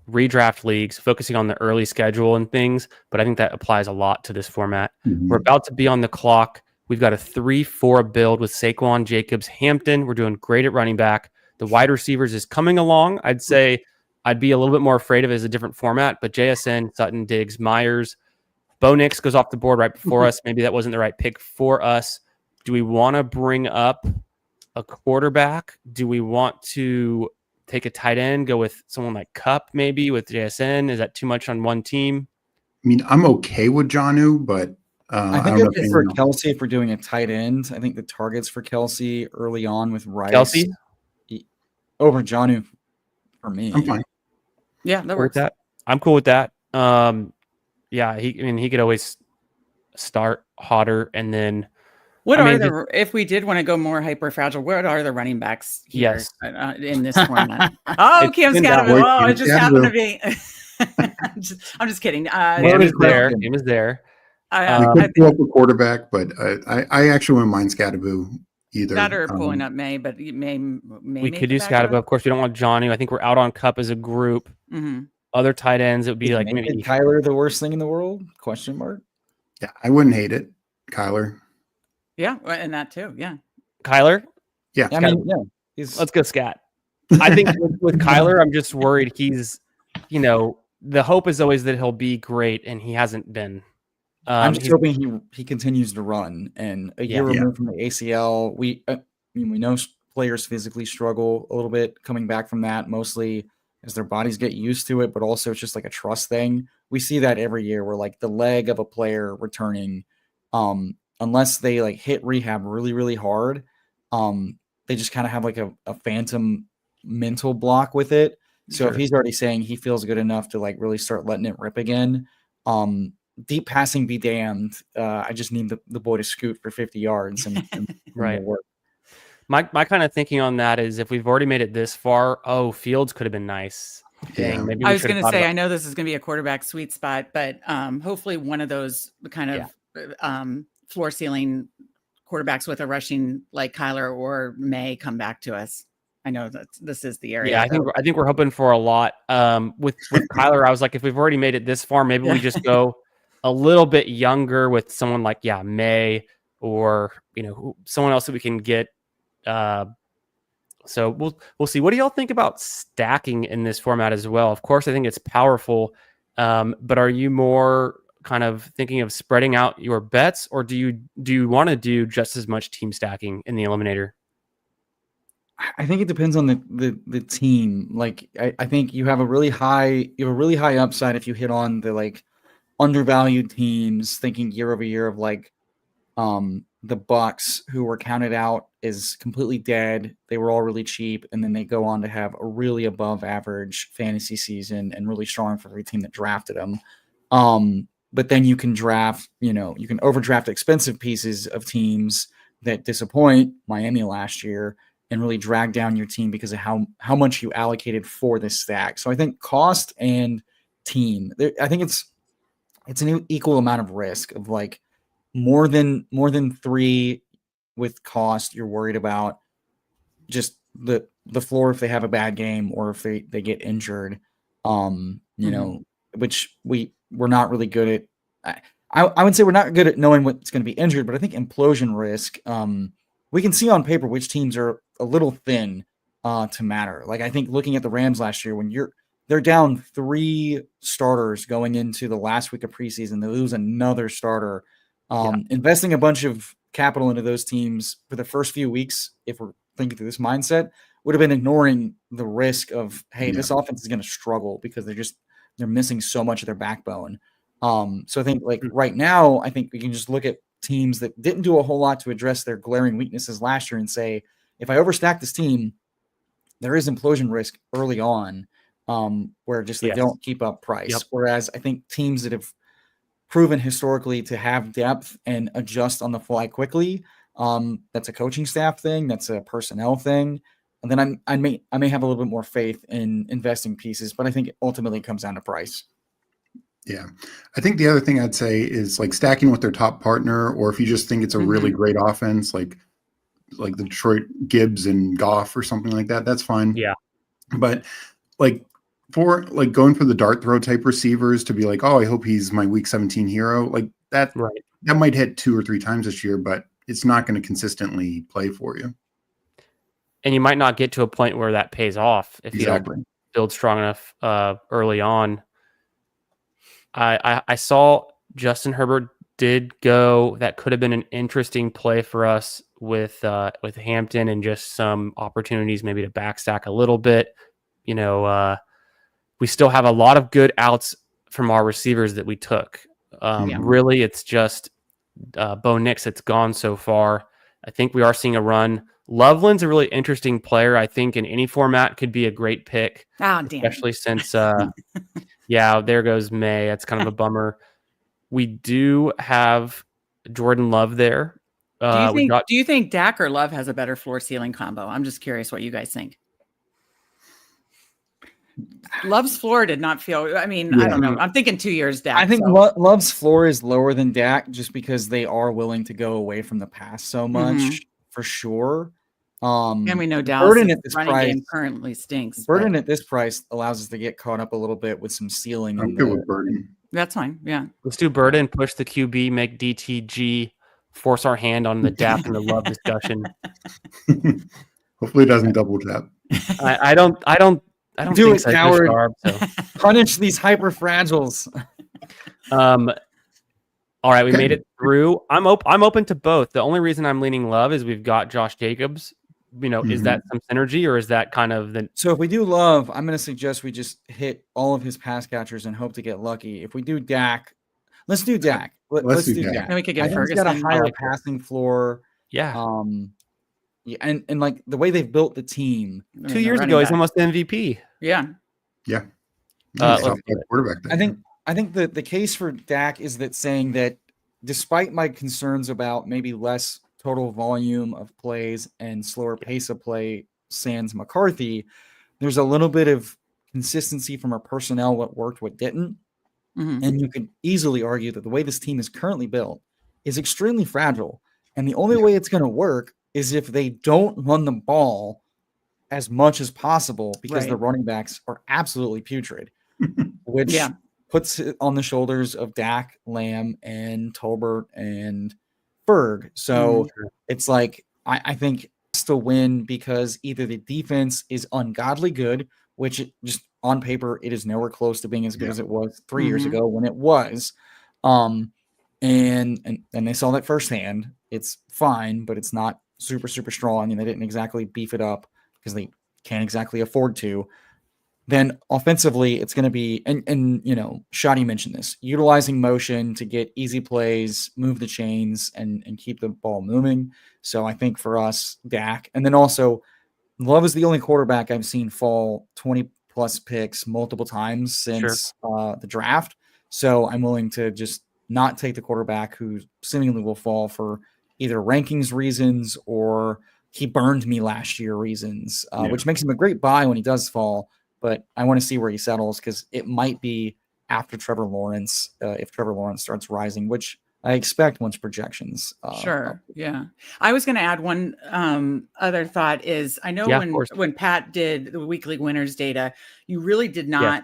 redraft leagues, focusing on the early schedule and things, but I think that applies a lot to this format. We're about to be on the clock. We've got a 3-4 build with Saquon, Jacobs, Hampton. We're doing great at running back. The wide receivers is coming along. I'd say I'd be a little bit more afraid of it as a different format, but JSN, Sutton, Diggs, Myers, Bo Nix goes off the board right before us. Maybe that wasn't the right pick for us. Do we want to bring up a quarterback? Do we want to take a tight end, go with someone like Cup, maybe with JSN? Is that too much on one team? I mean, I'm okay with Jonnu, but I think for Kelsey, if we're doing a tight end, I think the targets for Kelsey early on with Rice Kelsey over Jonnu for me. I'm fine. Yeah, that works. I'm cool with that. He could always start hotter and then. If we did want to go more hyper fragile, what are the running backs here in this format? Cam Scatterbo. Oh, it just happened to be. I'm just kidding. Cam is there. Cam is there. We could pull up a quarterback, but I actually wouldn't mind Scatterbo either. That or pulling up May, but May we could do Scatterbo. Of course, we don't want Johnny. I think we're out on Cup as a group. Other tight ends, it would be like maybe Kyler the worst thing in the world? Question mark. Yeah, I wouldn't hate it, Kyler. Yeah, and that too. Yeah, Kyler. Yeah, let's go Scat. I think with Kyler, I'm just worried he's, the hope is always that he'll be great, and he hasn't been. I'm just hoping he continues to run. And a year removed from the ACL, we know players physically struggle a little bit coming back from that. Mostly as their bodies get used to it, but also it's just like a trust thing. We see that every year where like the leg of a player returning, unless they like hit rehab really, really hard, they just kind of have like a phantom mental block with it. So if he's already saying he feels good enough to like really start letting it rip again, deep passing be damned. I just need the boy to scoot for 50 yards and right. work. My kind of thinking on that is if we've already made it this far, Fields could have been nice. Dang, maybe I was going to say, I know this is going to be a quarterback sweet spot, but hopefully one of those kind of floor ceiling quarterbacks with a rushing like Kyler or May come back to us. I know that this is the area. Yeah, I think we're hoping for a lot. With Kyler, I was like, if we've already made it this far, maybe we just go a little bit younger with someone like May or someone else that we can get. So we'll see. What do y'all think about stacking in this format as well? Of course, I think it's powerful, but are you more kind of thinking of spreading out your bets, or do you want to do just as much team stacking in the Eliminator? I think it depends on the team. Like I think you have a really high upside if you hit on the like undervalued teams, thinking year over year of like the Bucks, who were counted out as completely dead. They were all really cheap, and then they go on to have a really above average fantasy season and really strong for every team that drafted them. But then you can draft, you can overdraft expensive pieces of teams that disappoint, Miami last year, and really drag down your team because of how much you allocated for this stack. So I think cost and team, I think it's an equal amount of risk of like more than 3 with cost. You're worried about just the floor if they have a bad game or if they get injured, which we're not really good at. I would say we're not good at knowing what's going to be injured, but I think implosion risk, we can see on paper which teams are a little thin to matter. Like I think looking at the Rams last year, when they're down 3 starters going into the last week of preseason, they lose another starter. Investing a bunch of capital into those teams for the first few weeks, if we're thinking through this mindset, would have been ignoring the risk of, hey, this offense is going to struggle because they're missing so much of their backbone. So I think like right now, I think we can just look at teams that didn't do a whole lot to address their glaring weaknesses last year and say, if I overstack this team, there is implosion risk early on, where just they don't keep up price. Yep. Whereas I think teams that have proven historically to have depth and adjust on the fly quickly, that's a coaching staff thing, that's a personnel thing. And then I may have a little bit more faith in investing pieces, but I think it ultimately comes down to price. Yeah. I think the other thing I'd say is like stacking with their top partner, or if you just think it's a really great offense, like the Detroit Gibbs and Goff or something like that, that's fine. Yeah. But like for like going for the dart throw type receivers to be like, I hope he's my week 17 hero, like that, that might hit 2 or 3 times this year, but it's not going to consistently play for you. And you might not get to a point where that pays off if you don't build strong enough early on. I saw Justin Herbert did go. That could have been an interesting play for us with Hampton and just some opportunities maybe to backstack a little bit. We still have a lot of good outs from our receivers that we took. Really, it's just Bo Nix that's gone so far. I think we are seeing a run. Loveland's a really interesting player. I think in any format could be a great pick. Oh, damn. Especially since, there goes May. That's kind of a bummer. We do have Jordan Love there. Do you think Dak or Love has a better floor ceiling combo? I'm just curious what you guys think. Love's floor did not feel. I mean, I don't know. I'm thinking 2 years Dak. I think Love's floor is lower than Dak just because they are willing to go away from the pass so much, for sure. And we know Dallas' running game currently stinks. Burden at this price allows us to get caught up a little bit with some ceiling. I'm good with Burden. That's fine. Yeah. Let's do Burden, push the QB, make DTG, force our hand on the Dak and the Love discussion. Hopefully it doesn't double tap. I don't do think it, so. Howard. So. Punish these hyper fragiles. All right, we made it through. I'm open to both. The only reason I'm leaning Love is we've got Josh Jacobs is that some synergy, or is that kind of the? So if we do Love, I'm going to suggest we just hit all of his pass catchers and hope to get lucky. If we do Dak, let's do Dak. Let's do Dak. And we could get I think Ferguson. he's got a higher passing floor. Yeah. Yeah, and like the way they've built the team. 2 years ago, he's almost MVP. Yeah. Yeah. Quarterback. I think the case for Dak is that saying that despite my concerns about maybe less total volume of plays and slower pace of play sans McCarthy, there's a little bit of consistency from our personnel, what worked, what didn't. And you could easily argue that the way this team is currently built is extremely fragile. And the only way it's going to work is if they don't run the ball as much as possible, because the running backs are absolutely putrid, which puts it on the shoulders of Dak, Lamb, and Tolbert and Berg. So it's like, I think it's to win because either the defense is ungodly good, which just on paper, it is nowhere close to being as good as it was 3 years ago when it was. And they saw that firsthand. It's fine, but it's not super, super strong. I mean, they didn't exactly beef it up because they can't exactly afford to. Then offensively, it's going to be, and Shadi mentioned this, utilizing motion to get easy plays, move the chains, and keep the ball moving. So I think for us, Dak, and then also Love is the only quarterback I've seen fall 20 plus picks multiple times since the draft. So I'm willing to just not take the quarterback who seemingly will fall for either rankings reasons or he burned me last year reasons, which makes him a great buy when he does fall. But I want to see where he settles because it might be after Trevor Lawrence, if Trevor Lawrence starts rising, which I expect once projections. Yeah. I was going to add one other thought is I know when Pat did the weekly winners data, you really did not,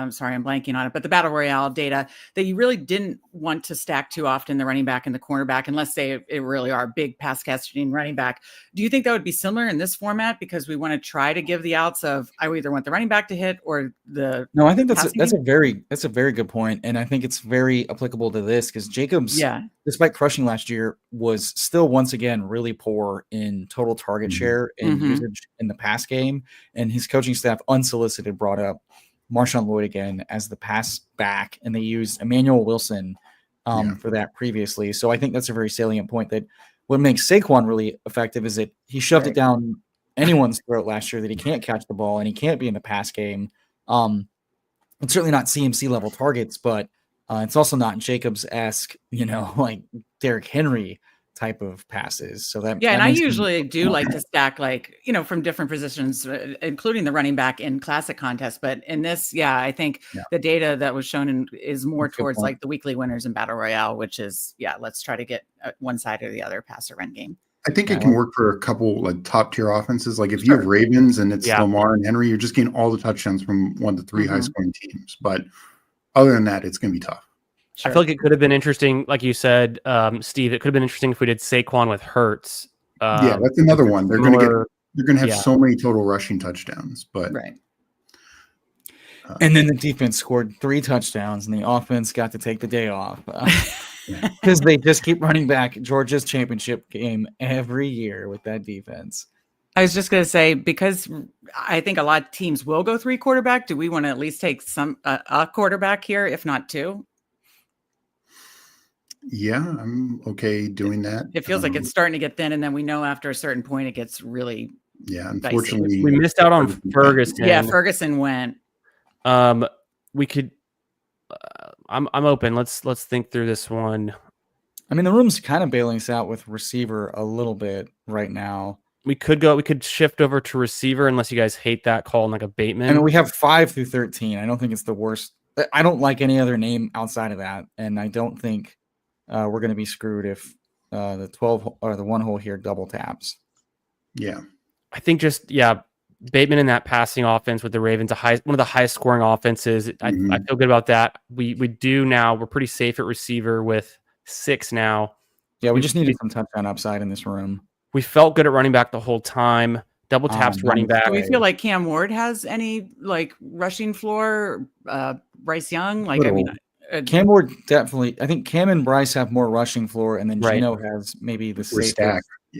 sorry, I'm blanking on it, but the battle royale data that you really didn't want to stack too often the running back and the cornerback, unless they really are big pass catching running back. Do you think that would be similar in this format? Because we want to try to give the outs of, I either want the running back to hit or the. No, I think that's a very good point. And I think it's very applicable to this because Jacobs, despite crushing last year, was still once again really poor in total target share and usage in the pass game. And his coaching staff unsolicited brought up Marshawn Lloyd again as the pass back, and they used Emmanuel Wilson for that previously. So I think that's a very salient point that what makes Saquon really effective is that he shoved it down anyone's throat last year that he can't catch the ball and he can't be in the pass game. It's certainly not CMC level targets, but it's also not Jacobs-esque, like Derrick Henry type of passes. So that and I usually do like to stack from different positions, including the running back in classic contests. But in this, I think the data that was shown is more towards like the weekly winners in battle royale, which is let's try to get one side or the other pass or run game. I think it can work for a couple like top tier offenses. Like if you have Ravens and it's Lamar and Henry, you're just getting all the touchdowns from 1 to 3 high scoring teams. But other than that, it's going to be tough. I feel like it could have been interesting, like you said, Steve. It could have been interesting if we did Saquon with Hurts. That's another one. They're going to have so many total rushing touchdowns, but and then the defense scored 3 touchdowns, and the offense got to take the day off because they just keep running back Georgia's championship game every year with that defense. I was just going to say, because I think a lot of teams will go 3 quarterback. Do we want to at least take a quarterback here, if not 2? Yeah, I'm okay doing that. It feels like it's starting to get thin, and then we know after a certain point it gets really unfortunately we missed out on Ferguson. Yeah, Ferguson went. We could. I'm open. Let's think through this one. I mean, the room's kind of bailing us out with receiver a little bit right now. We could shift over to receiver unless you guys hate that call in like a Bateman. I mean, we have 5 through 13. I don't think it's the worst. I don't like any other name outside of that, and I don't think we're going to be screwed if the 12 or the 1 hole here double taps. Yeah. I think Bateman in that passing offense with the Ravens, one of the highest scoring offenses. I feel good about that. We do now. We're pretty safe at receiver with 6 now. Yeah, we just needed some touchdown upside in this room. We felt good at running back the whole time. Double taps running back. Do we feel like Cam Ward has any like rushing floor? Bryce Young, Cam Ward definitely. I think Cam and Bryce have more rushing floor, and then Gino has maybe the safest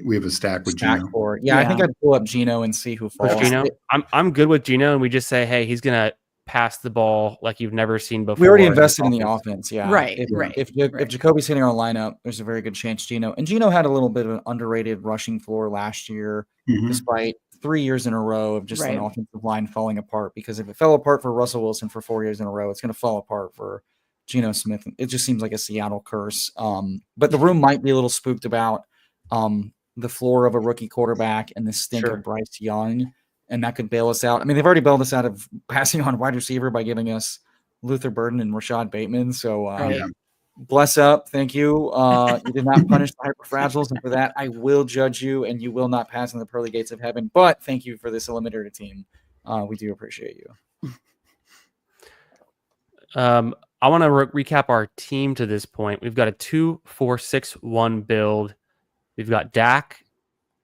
We have a stack with stack Gino. for. Yeah, I think I'd pull up Gino and see who falls. Gino? I'm good with Gino, and we just say, hey, he's gonna pass the ball like you've never seen before. We already invested in the offense, yeah. Right, If Jacoby's hitting our lineup, there's a very good chance Gino. And Gino had a little bit of an underrated rushing floor last year, despite 3 years in a row of just an offensive line falling apart. Because if it fell apart for Russell Wilson for 4 years in a row, it's going to fall apart for Geno Smith. It just seems like a Seattle curse. But the room might be a little spooked about the floor of a rookie quarterback and the stink of Bryce Young, and that could bail us out. I mean, they've already bailed us out of passing on wide receiver by giving us Luther Burden and Rashad Bateman. So bless up. Thank you. You did not punish the hyperfragiles, and for that, I will judge you, and you will not pass in the pearly gates of heaven. But thank you for this Eliminator team. We do appreciate you. I want to recap our team to this point. We've got a 2-4-6-1 build. We've got Dak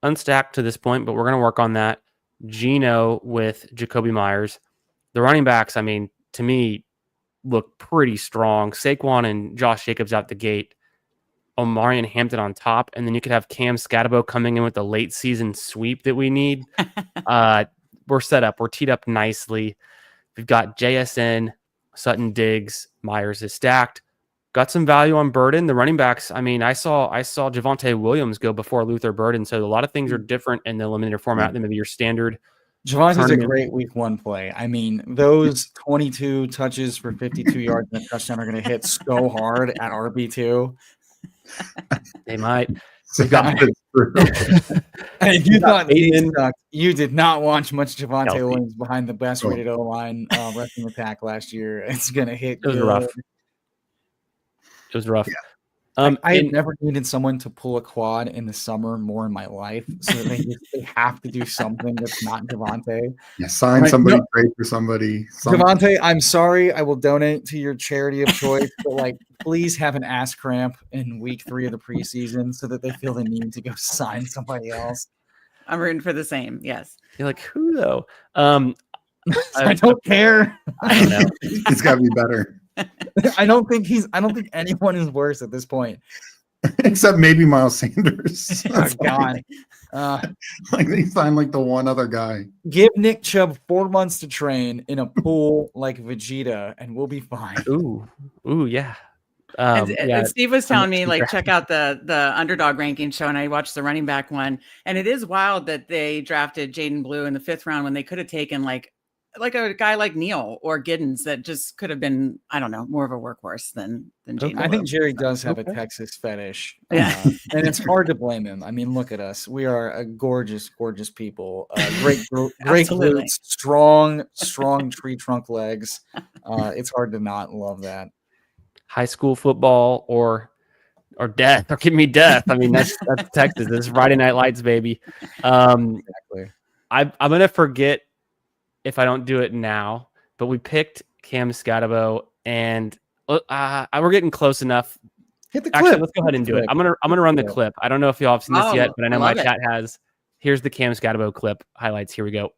unstacked to this point, but we're going to work on that. Gino with Jacoby Myers. The running backs, I mean, to me, look pretty strong. Saquon and Josh Jacobs out the gate. Omari and Hampton on top. And then you could have Cam Scatabo coming in with the late season sweep that we need. We're set up. We're teed up nicely. We've got JSN, Sutton, Diggs, Myers is stacked. Got some value on Burden. The running backs, I mean, I saw Javonte Williams go before Luther Burden. So a lot of things are different in the Eliminator format than maybe your standard. Javonte's a great week one play. I mean, those 22 touches for 52 yards and a touchdown are going to hit so hard at RB2. They might. And you thought you did not watch much Javonte Williams behind the best rated O-line rushing attack last year. It's going to hit. It was rough. It was rough. Yeah. I had never needed someone to pull a quad in the summer more in my life, so they have to do something that's not Javonte. Yeah, sign somebody, trade for somebody. Javonte, I'm sorry, I will donate to your charity of choice, but please have an ass cramp in week 3 of the preseason so that they feel the need to go sign somebody else. I'm rooting for the same. Yes. You're like, who though? I don't care. I don't know. It's got to be better. I don't think anyone is worse at this point. Except maybe Miles Sanders. Oh, God. They signed the one other guy. Give Nick Chubb 4 months to train in a pool like Vegeta, and we'll be fine. Ooh, yeah. And Steve was telling me, check out the underdog ranking show, and I watched the running back one. And it is wild that they drafted Jaden Blue in the 5th round when they could have taken like a guy like Neal or Giddens that just could have been, I don't know, more of a workhorse than Jaden Blue. I think Jerry does have a Texas fetish. And it's hard to blame him. I mean, look at us. We are a gorgeous, gorgeous people. Great glutes, strong tree trunk legs. It's hard to not love that. High school football or death, or give me death. I mean, that's Texas. This is Friday Night Lights, baby. Exactly. I'm gonna forget if I don't do it now, but we picked Cam Scatabo, and we're getting close enough. Hit the clip. Actually, let's go ahead and do it. I'm gonna run the clip. I don't know if y'all have seen this yet, but I know my chat has. Here's the Cam Scatabo clip highlights. Here we go.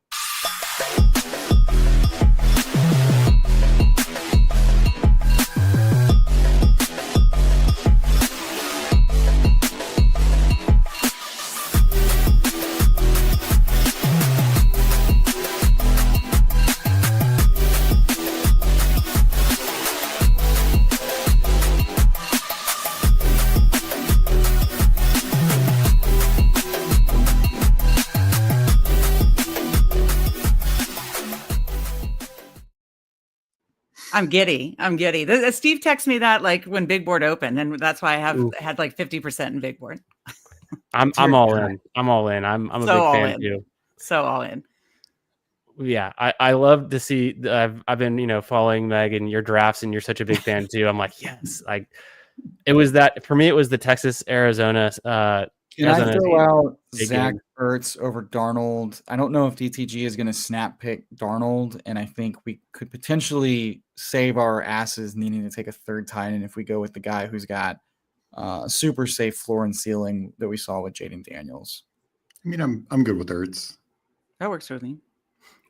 I'm giddy. Steve texted me that when Big Board opened, and that's why I had 50% in Big Board. I'm all in. I'm a big fan too. So all in. Yeah, I love to see. I've been following Meg and your drafts, and you're such a big fan too. I'm like, yes, it was that for me. It was the Texas Arizona. Can I throw out Zach Ertz over Darnold? I don't know if DTG is going to snap pick Darnold, and I think we could potentially save our asses needing to take a third tight end if we go with the guy who's got super safe floor and ceiling that we saw with Jaden Daniels. I mean, I'm good with Ertz. That works with me.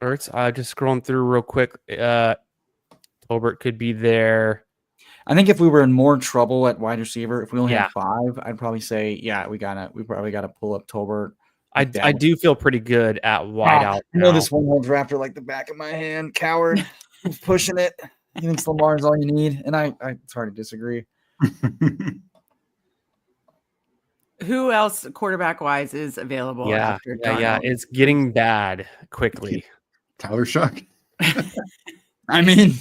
Ertz, just scrolling through real quick. Tolbert could be there. I think if we were in more trouble at wide receiver, if we only Yeah. had 5, I'd probably say, yeah, we probably gotta pull up Tolbert. I do feel pretty good at wide out. I know this one holds drafter like the back of my hand. Coward, who's pushing it. He thinks Lamar is all you need, and I it's hard to disagree. Who else, quarterback wise, is available? Yeah, after yeah. It's getting bad quickly. Tyler Shuck. I mean,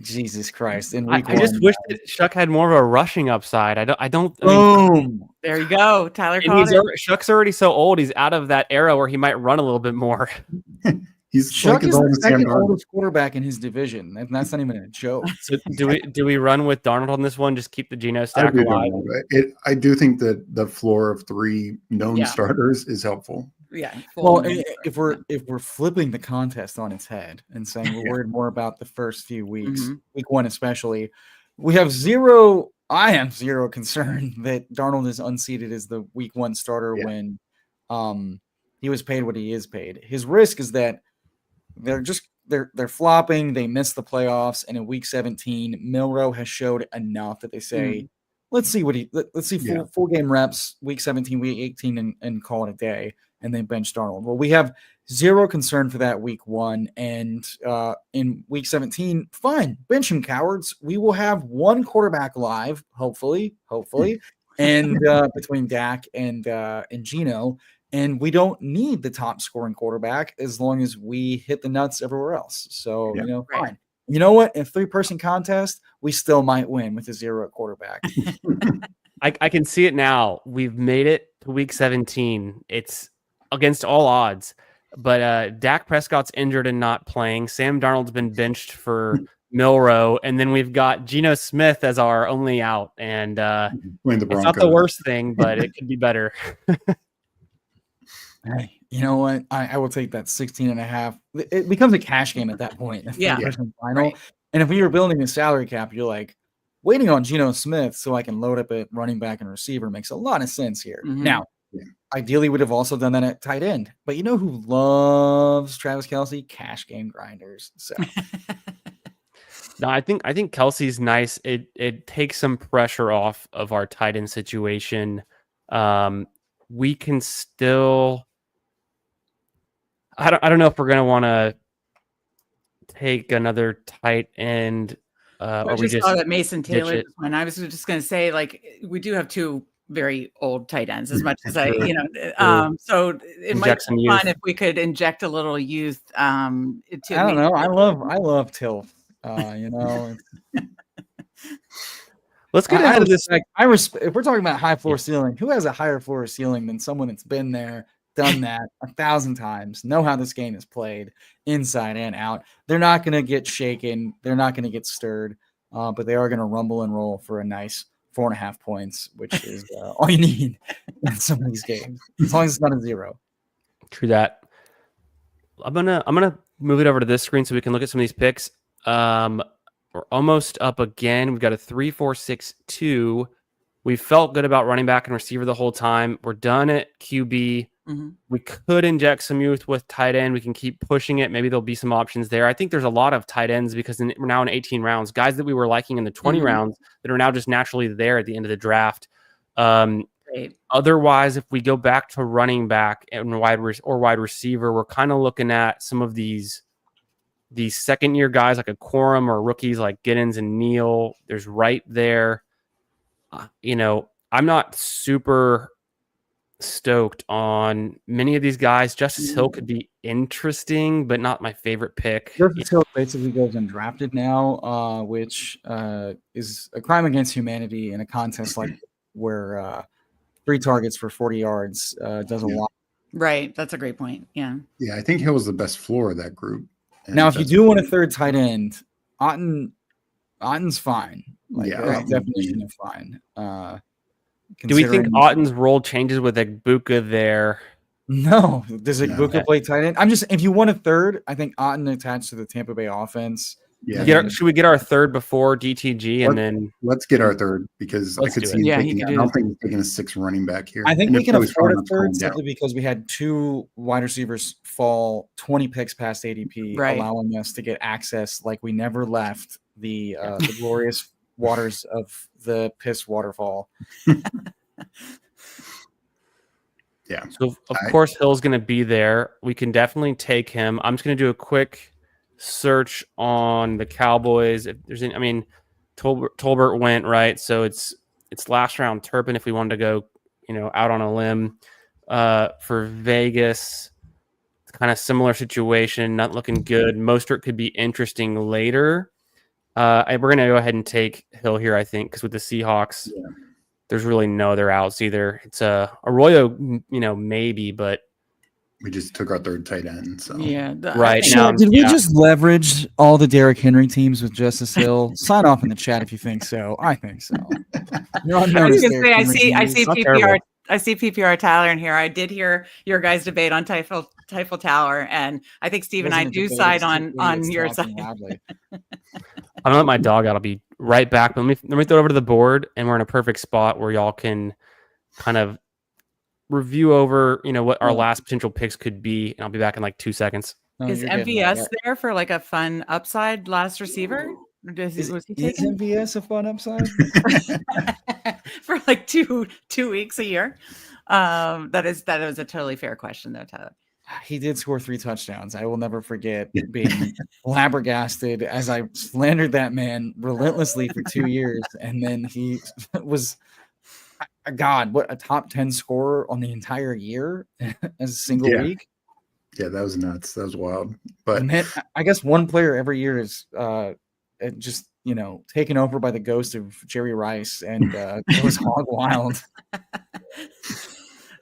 Jesus Christ! In week I just wish that Shuck had more of a rushing upside. I don't. Boom! There you go, Tyler. Shuck's already so old. He's out of that era where he might run a little bit more. He's Shuck like is the second oldest quarterback in his division, and that's not even a joke. So do we run with Darnold on this one? Just keep the Geno stack alive. I do think that the floor of 3 known starters is helpful. Yeah. Well, if we're flipping the contest on its head and saying we're worried more about the first few weeks, week 1 especially, we have zero. I have zero concern that Darnold is unseated as the week 1 starter when he was paid what he is paid. His risk is that they're flopping. They miss the playoffs, and in week 17, Milroe has showed enough that they say, let's see full game reps week 17, week 18, and call it a day. And they bench Darnold. Well, we have zero concern for that week 1, and in week 17, fine, bench him, cowards. We will have 1 quarterback live, hopefully, and between Dak and Geno. And we don't need the top scoring quarterback as long as we hit the nuts everywhere else. So, fine. You know what? In a 3-person contest, we still might win with a 0 at quarterback. I can see it now. We've made it to week 17. It's against all odds. But Dak Prescott's injured and not playing. Sam Darnold's been benched for Milroe. And then we've got Geno Smith as our only out. And it's not the worst thing, but it could be better. Hey, you know what? I will take that 16.5. It becomes a cash game at that point. Final. Right. And if we were building a salary cap, you're like, waiting on Geno Smith so I can load up at running back and receiver makes a lot of sense here. Now, ideally would have also done that at tight end. But you know who loves Travis Kelce? Cash game grinders. So no, I think Kelsey's nice. It takes some pressure off of our tight end situation. We can still. I don't know if we're gonna want to take another tight end. I just saw that Mason Taylor. And I was just going to say, like, we do have 2 very old tight ends. As much as so it might be fun if we could inject a little youth. I don't know. I love Till. Let's get into this. If we're talking about high floor ceiling, who has a higher floor ceiling than someone that's been there, done that 1,000 times, know how this game is played inside and out? They're not going to get shaken. They're not going to get stirred, but they are going to rumble and roll for a nice 4.5 points, which is all you need in some of these games, as long as it's not a 0. True that. I'm gonna move it over to this screen so we can look at some of these picks. We're almost up again. We've got a 3-4-6-2. We felt good about running back and receiver the whole time. We're done at QB. We could inject some youth with tight end. We can keep pushing it. Maybe there'll be some options there. I think there's a lot of tight ends because we're now in 18 rounds. Guys that we were liking in the 20 rounds that are now just naturally there at the end of the draft. Otherwise, if we go back to running back and wide receiver, we're kind of looking at some of these second-year guys like a Quorum or rookies like Giddens and Neal. There's Wright there. I'm not super stoked on many of these guys. Justice Hill could be interesting, but not my favorite pick. Justice Hill basically goes undrafted now, which is a crime against humanity in a contest like where 3 targets for 40 yards does a lot. Right. That's a great point. Yeah. Yeah, I think Hill was the best floor of that group. Now, if you do want a 3rd tight end, Otten's fine. Definition of fine. Do we think Otten's role changes with Egbuka there? No. Does Egbuka play tight end? If you want a 3rd, I think Otten attached to the Tampa Bay offense. Yeah. Should we get our 3rd before DTG and then let's get our 3rd because I could see I don't think he's taking a 6 running back here. I think we can afford a 3rd simply because we had 2 wide receivers fall 20 picks past ADP, allowing us to get access like we never left the glorious waters of the piss waterfall. Yeah. So of course Hill's going to be there. We can definitely take him. I'm just going to do a quick search on the Cowboys. If there's any, I mean, Tolbert went, right? So it's last round Turpin if we wanted to go, out on a limb. For Vegas, kind of similar situation, not looking good. Mostert could be interesting later. We're going to go ahead and take Hill here, I think, because with the Seahawks, there's really no other outs either. It's Arroyo, maybe, but we just took our third tight end. So right so now, did we just leverage all the Derrick Henry teams with Justice Hill? Sign off in the chat if you think so. I think so. I see PPR Tyler in here. I did hear your guys' debate on Typhel Tower, and I think Steve and I do side on your side. I'm gonna let my dog out. I'll be right back. Let me throw it over to the board, and we're in a perfect spot where y'all can kind of review over, what our last potential picks could be, and I'll be back in like 2 seconds. Is MVS there for like a fun upside last receiver? Was he taken? Is MVS a fun upside? For like two weeks a year? That is a totally fair question though, Tyler. He did score 3 touchdowns. I will never forget being flabbergasted as I slandered that man relentlessly for 2 years. And then he was, God, what a top 10 scorer on the entire year as a single week. Yeah, that was nuts. That was wild. But man, I guess one player every year is just, taken over by the ghost of Jerry Rice. And it was hog wild.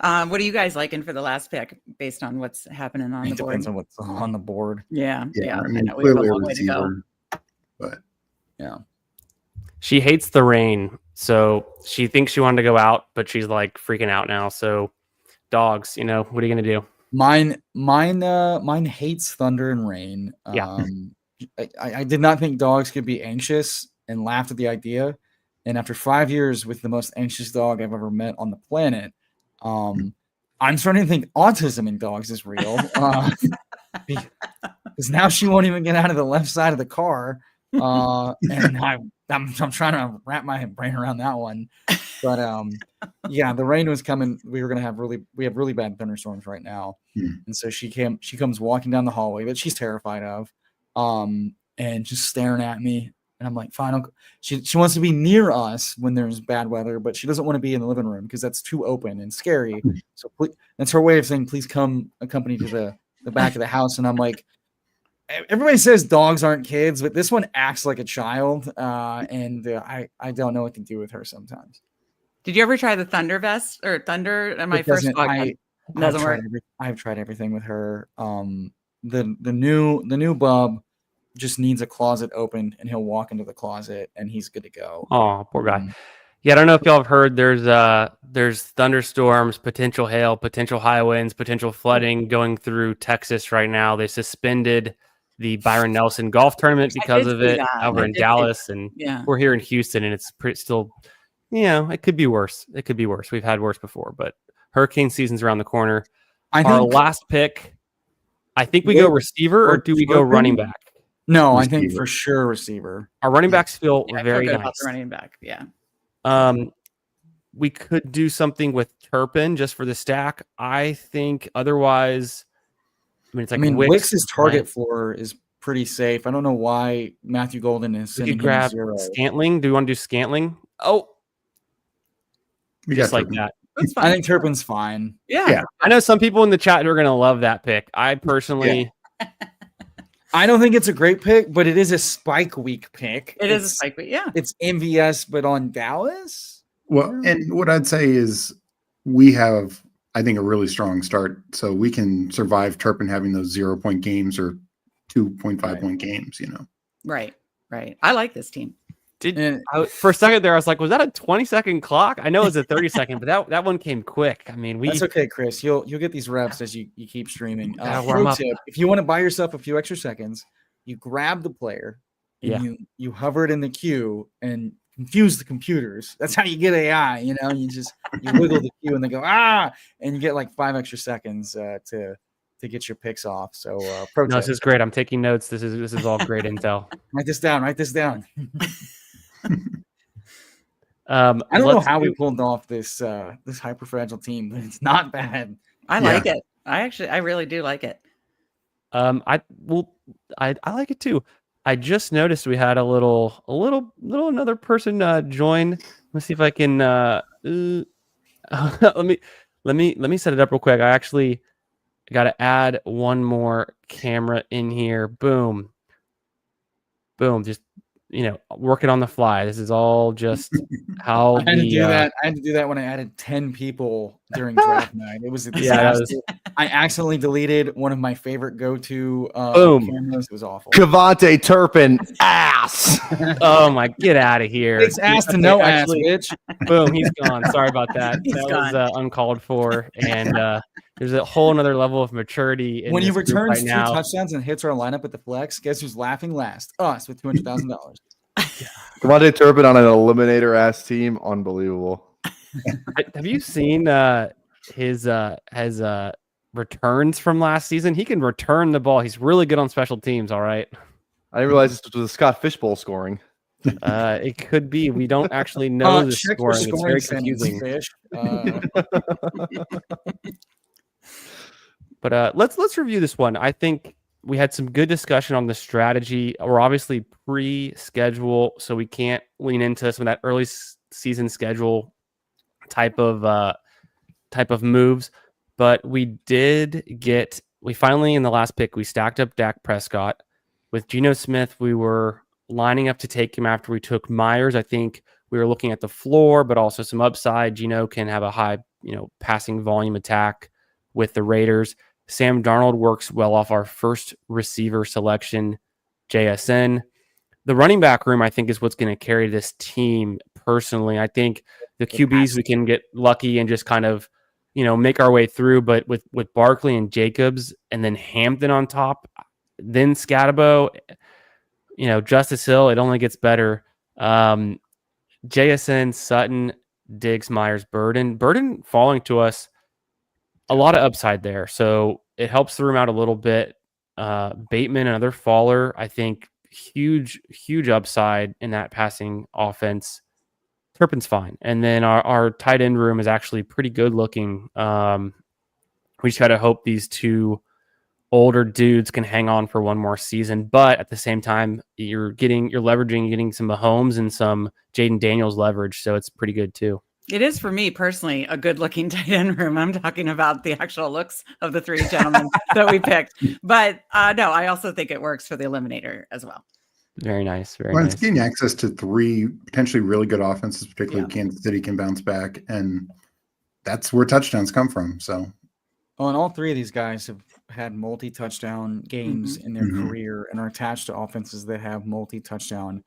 What are you guys liking for the last pick based on what's happening on the board? Depends on what's on the board. Yeah. I mean, we clearly have a a long way to go. receiver, but she hates the rain, so she thinks she wanted to go out, but she's like freaking out now. So dogs, what are you gonna do? Mine hates thunder and rain. I did not think dogs could be anxious and laughed at the idea. And after 5 years with the most anxious dog I've ever met on the planet, I'm starting to think autism in dogs is real. Because now she won't even get out of the left side of the car. And I'm trying to wrap my brain around that one. But the rain was coming. We have really bad thunderstorms right now. And so she comes walking down the hallway that she's terrified of, and just staring at me. And I'm like, fine. She wants to be near us when there's bad weather, but she doesn't want to be in the living room because that's too open and scary. So that's her way of saying, please come accompany to the back of the house. And I'm like, everybody says dogs aren't kids, but this one acts like a child. And I don't know what to do with her sometimes. Did you ever try the Thunder vest or Thunder? My first dog doesn't work. I've tried everything with her. The new bub just needs a closet opened, and he'll walk into the closet and he's good to go. Oh, poor guy. Yeah, I don't know if y'all have heard there's thunderstorms, potential hail, potential high winds, potential flooding going through Texas right now. They suspended the Byron Nelson golf tournament because of it over in Dallas, and we're here in Houston, and it's still, it could be worse. It could be worse. We've had worse before, but hurricane season's around the corner. Our last pick, I think we go receiver, or do we go running back? No, Receiver. I think for sure receiver. Our running backs feel very nice. About the running back, we could do something with Turpin just for the stack. I think otherwise, it's like Wicks's target floor is pretty safe. I don't know why Matthew Golden is sending him grab 0. Scantling. Do you want to do Scantling? Oh, we just got like Turpin. that. I think Turpin's fine. Yeah. I know some people in the chat are going to love that pick. I personally... I don't think it's a great pick, but it is a spike week pick. It is a spike week, It's MVS, but on Dallas. Well, and what I'd say is we have, I think, a really strong start, so we can survive Turpin having those 0-point games or 2.5 point games. Right. I like this team. For a second there, I was like, was that a 20-second clock? I know it's a 30-second, but that one came quick. That's okay, Chris. You'll get these reps as you keep streaming. Pro tip: if you want to buy yourself a few extra seconds, you grab the player, and you hover it in the queue and confuse the computers. That's how you get AI. You wiggle the queue and they go and you get like 5 extra seconds to get your picks off. So no, this is great. I'm taking notes. This is all great intel. Write this down. I don't know how we pulled off this hyper fragile team, but it's not bad. I like it. I really do like it. I like it too. I just noticed we had a little another person join. Let's see if I can let me set it up real quick. I actually got to add one more camera in here. Boom. Just working on the fly. This is all just how I had to do that. I had to do that when I added 10 people during draft night. It was a disaster. I accidentally deleted one of my favorite go-to cameras. It was awful. Cavante Turpin ass. Oh my, get out of here. It's ass to no ass, bitch. Boom, he's gone. Sorry about that. That was uncalled for. And there's a whole nother level of maturity in when he returns right 2 now. touchdowns and hits our lineup at the flex, guess who's laughing last? Us with $200,000. Cavante Turpin on an eliminator ass team, unbelievable. Have you seen his returns from last season? He can return the ball. He's really good on special teams. All right. I didn't realize this was a Scott Fishbowl scoring. It could be. We don't actually know the scoring. It's very confusing. But let's review this one. I think we had some good discussion on the strategy. We're obviously pre-schedule, so we can't lean into some of that early season schedule type of moves. But we finally in the last pick, we stacked up Dak Prescott. With Geno Smith, we were lining up to take him after we took Myers. I think we were looking at the floor, but also some upside. Geno can have a high, passing volume attack with the Raiders. Sam Darnold works well off our first receiver selection, JSN. The running back room, I think, is what's going to carry this team personally. I think the QBs, we can get lucky and just kind of, make our way through. But with Barkley and Jacobs and then Hampton on top, then Scatabo, Justice Hill, it only gets better. JSN, Sutton, Diggs, Myers, Burden falling to us. A lot of upside there. So it helps the room out a little bit. Bateman, another faller, I think huge upside in that passing offense. Turpin's fine. And then our tight end room is actually pretty good looking. We just got to hope these two older dudes can hang on for one more season. But at the same time, you're getting some Mahomes and some Jaden Daniels leverage. So it's pretty good too. It is for me personally a good looking tight end room. I'm talking about the actual looks of the 3 gentlemen that we picked. But no, I also think it works for the Eliminator as well. Very nice. It's getting access to 3 potentially really good offenses, particularly Kansas City can bounce back. And that's where touchdowns come from. So, and all 3 of these guys have had multi-touchdown games in their career and are attached to offenses that have multi-touchdown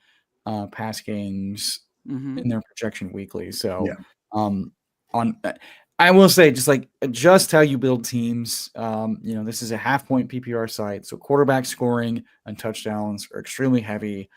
pass games in their projection weekly. So I will say, just how you build teams. This is a half-point PPR site, so quarterback scoring and touchdowns are extremely heavy,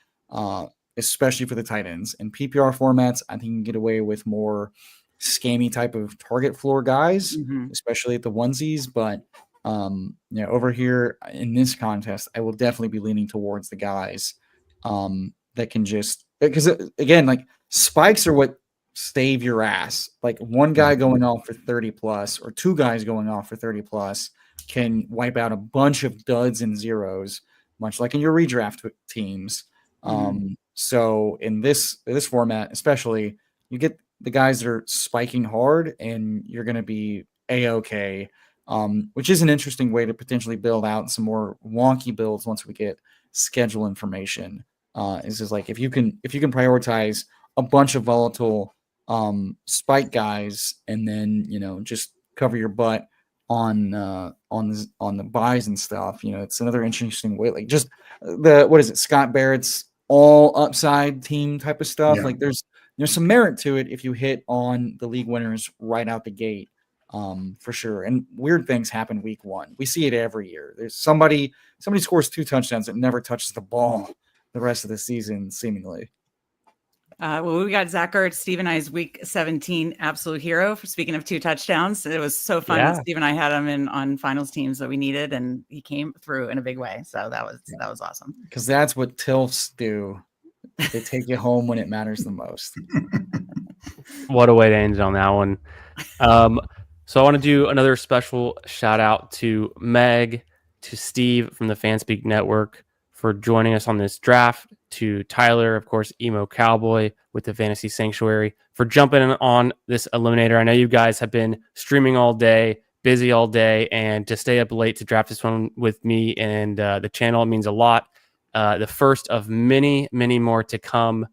especially for the tight ends. In PPR formats, I think you can get away with more scammy type of target floor guys, especially at the onesies. But over here in this contest, I will definitely be leaning towards the guys that can just, because again, spikes are what save your ass. One guy going off for 30 plus or 2 guys going off for 30 plus can wipe out a bunch of duds and zeros, much like in your redraft teams. So in this format, especially, you get the guys that are spiking hard and you're going to be A-okay, which is an interesting way to potentially build out some more wonky builds once we get schedule information. Is just if you can prioritize a bunch of volatile spike guys and then just cover your butt on the buys and stuff. It's another interesting way. Just Scott Barrett's all upside team type of stuff. There's some merit to it if you hit on the league winners right out the gate, for sure. And weird things happen week 1. We see it every year. There's somebody scores 2 touchdowns that never touches the ball the rest of the season, seemingly. Well, we got Zach Ertz, Steve and I's Week 17 absolute hero. For speaking of 2 touchdowns, it was so fun. Yeah. Steve and I had him on finals teams that we needed, and he came through in a big way. So that was awesome. Because that's what TILFs do. They take you home when it matters the most. What a way to end it on that one. So I want to do another special shout out to Meg, to Steve from the Fanspeak Network for joining us on this draft, to Tyler, of course, EMO Cowboy with the Fantasy Sanctuary, for jumping in on this Eliminator. I know you guys have been streaming all day, busy all day, and to stay up late to draft this one with me and the channel, it means a lot. The first of many, many more to come.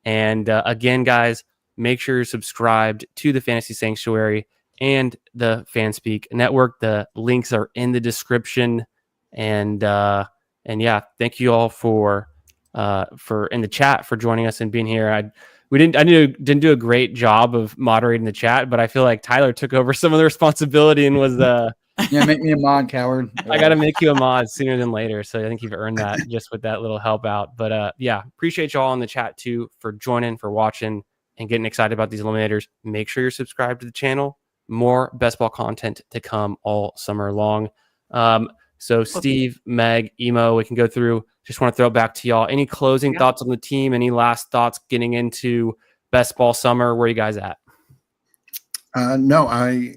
And again, guys, make sure you're subscribed to the Fantasy Sanctuary and the Fanspeak Network. The links are in the description. And yeah, thank you all for in the chat for joining us and being here. I didn't do a great job of moderating the chat, but I feel like Tyler took over some of the responsibility and was yeah, make me a mod, coward. I got to make you a mod sooner than later. So I think you've earned that just with that little help out. But yeah, appreciate y'all in the chat too for joining, for watching, and getting excited about these Eliminators. Make sure you're subscribed to the channel. More best ball content to come all summer long. So Steve, Meg, Emo, we can go through. Just want to throw it back to y'all. Any closing thoughts on the team? Any last thoughts getting into best ball summer? Where are you guys at? No, I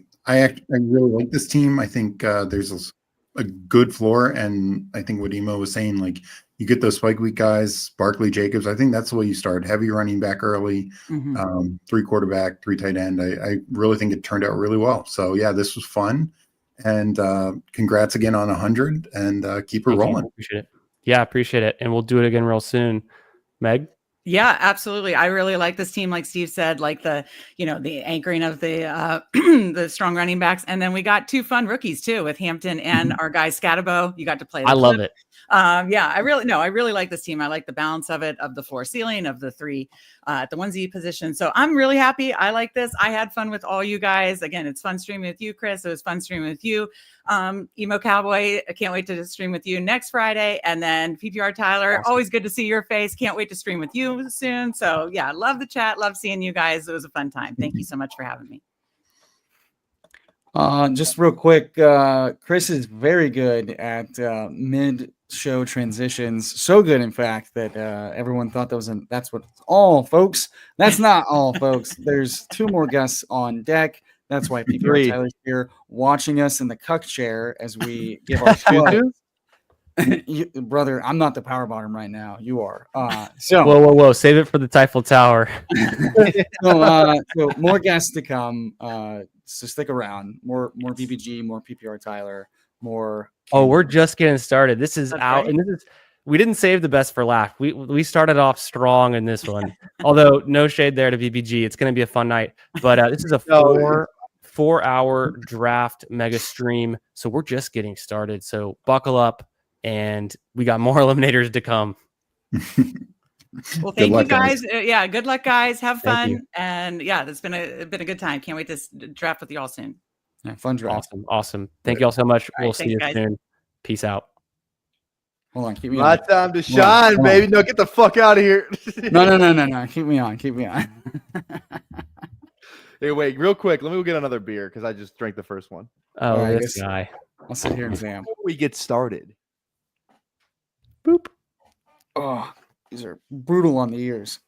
really like this team. I think there's a good floor, and I think what Emo was saying, like you get those spike week guys, Barkley, Jacobs. I think that's the way you start. Heavy running back early, 3 quarterback, 3 tight end. I really think it turned out really well. So yeah, this was fun, and congrats again on 100, and keep it rolling. Appreciate it. Yeah, appreciate it, and we'll do it again real soon. Meg. Yeah, absolutely. I really like this team. Like Steve said, like the anchoring of the the strong running backs. And then we got 2 fun rookies too with Hampton and our guy Scatabo. You got to play. I love it. Yeah, I really like this team. I like the balance of it, of the floor ceiling, of the 3 at the 1Z position. So I'm really happy. I like this. I had fun with all you guys. Again, it's fun streaming with you, Chris. It was fun streaming with you. Emo Cowboy, I can't wait to stream with you next Friday. And then PPR Tyler, awesome. Always good to see your face. Can't wait to stream with you soon. So yeah, love the chat. Love seeing you guys. It was a fun time. Thank you so much for having me. Just real quick, Chris is very good at mid-show transitions. So good, in fact, that everyone thought that's what all, folks. That's not all, folks. There's 2 more guests on deck. That's why PPR Tyler's here watching us in the cuck chair as we give our brother, I'm not the power bottom right now. You are. So whoa. Save it for the Typhel Tower. So more guests to come. So stick around. More BBG, more PPR Tyler, more. Oh, we're just getting started. This is out, and we didn't save the best for last. We started off strong in this one. Although no shade there to BBG, it's going to be a fun night. But this is a 4-hour draft mega stream, so we're just getting started. So buckle up, and we got more Eliminators to come. Well, thank you guys. Yeah, good luck, guys. Have fun, and yeah, it's been a good time. Can't wait to draft with you all soon. Yeah, fun draft. Awesome. Thank you all so much. All we'll see you soon. Peace out. Hold on, keep me My on. time to shine, baby. No, get the fuck out of here. No. Keep me on. Hey, wait, real quick. Let me go get another beer because I just drank the first one. Oh, right, this guy. I'll sit here and jam. Before we get started. Boop. Oh, these are brutal on the ears.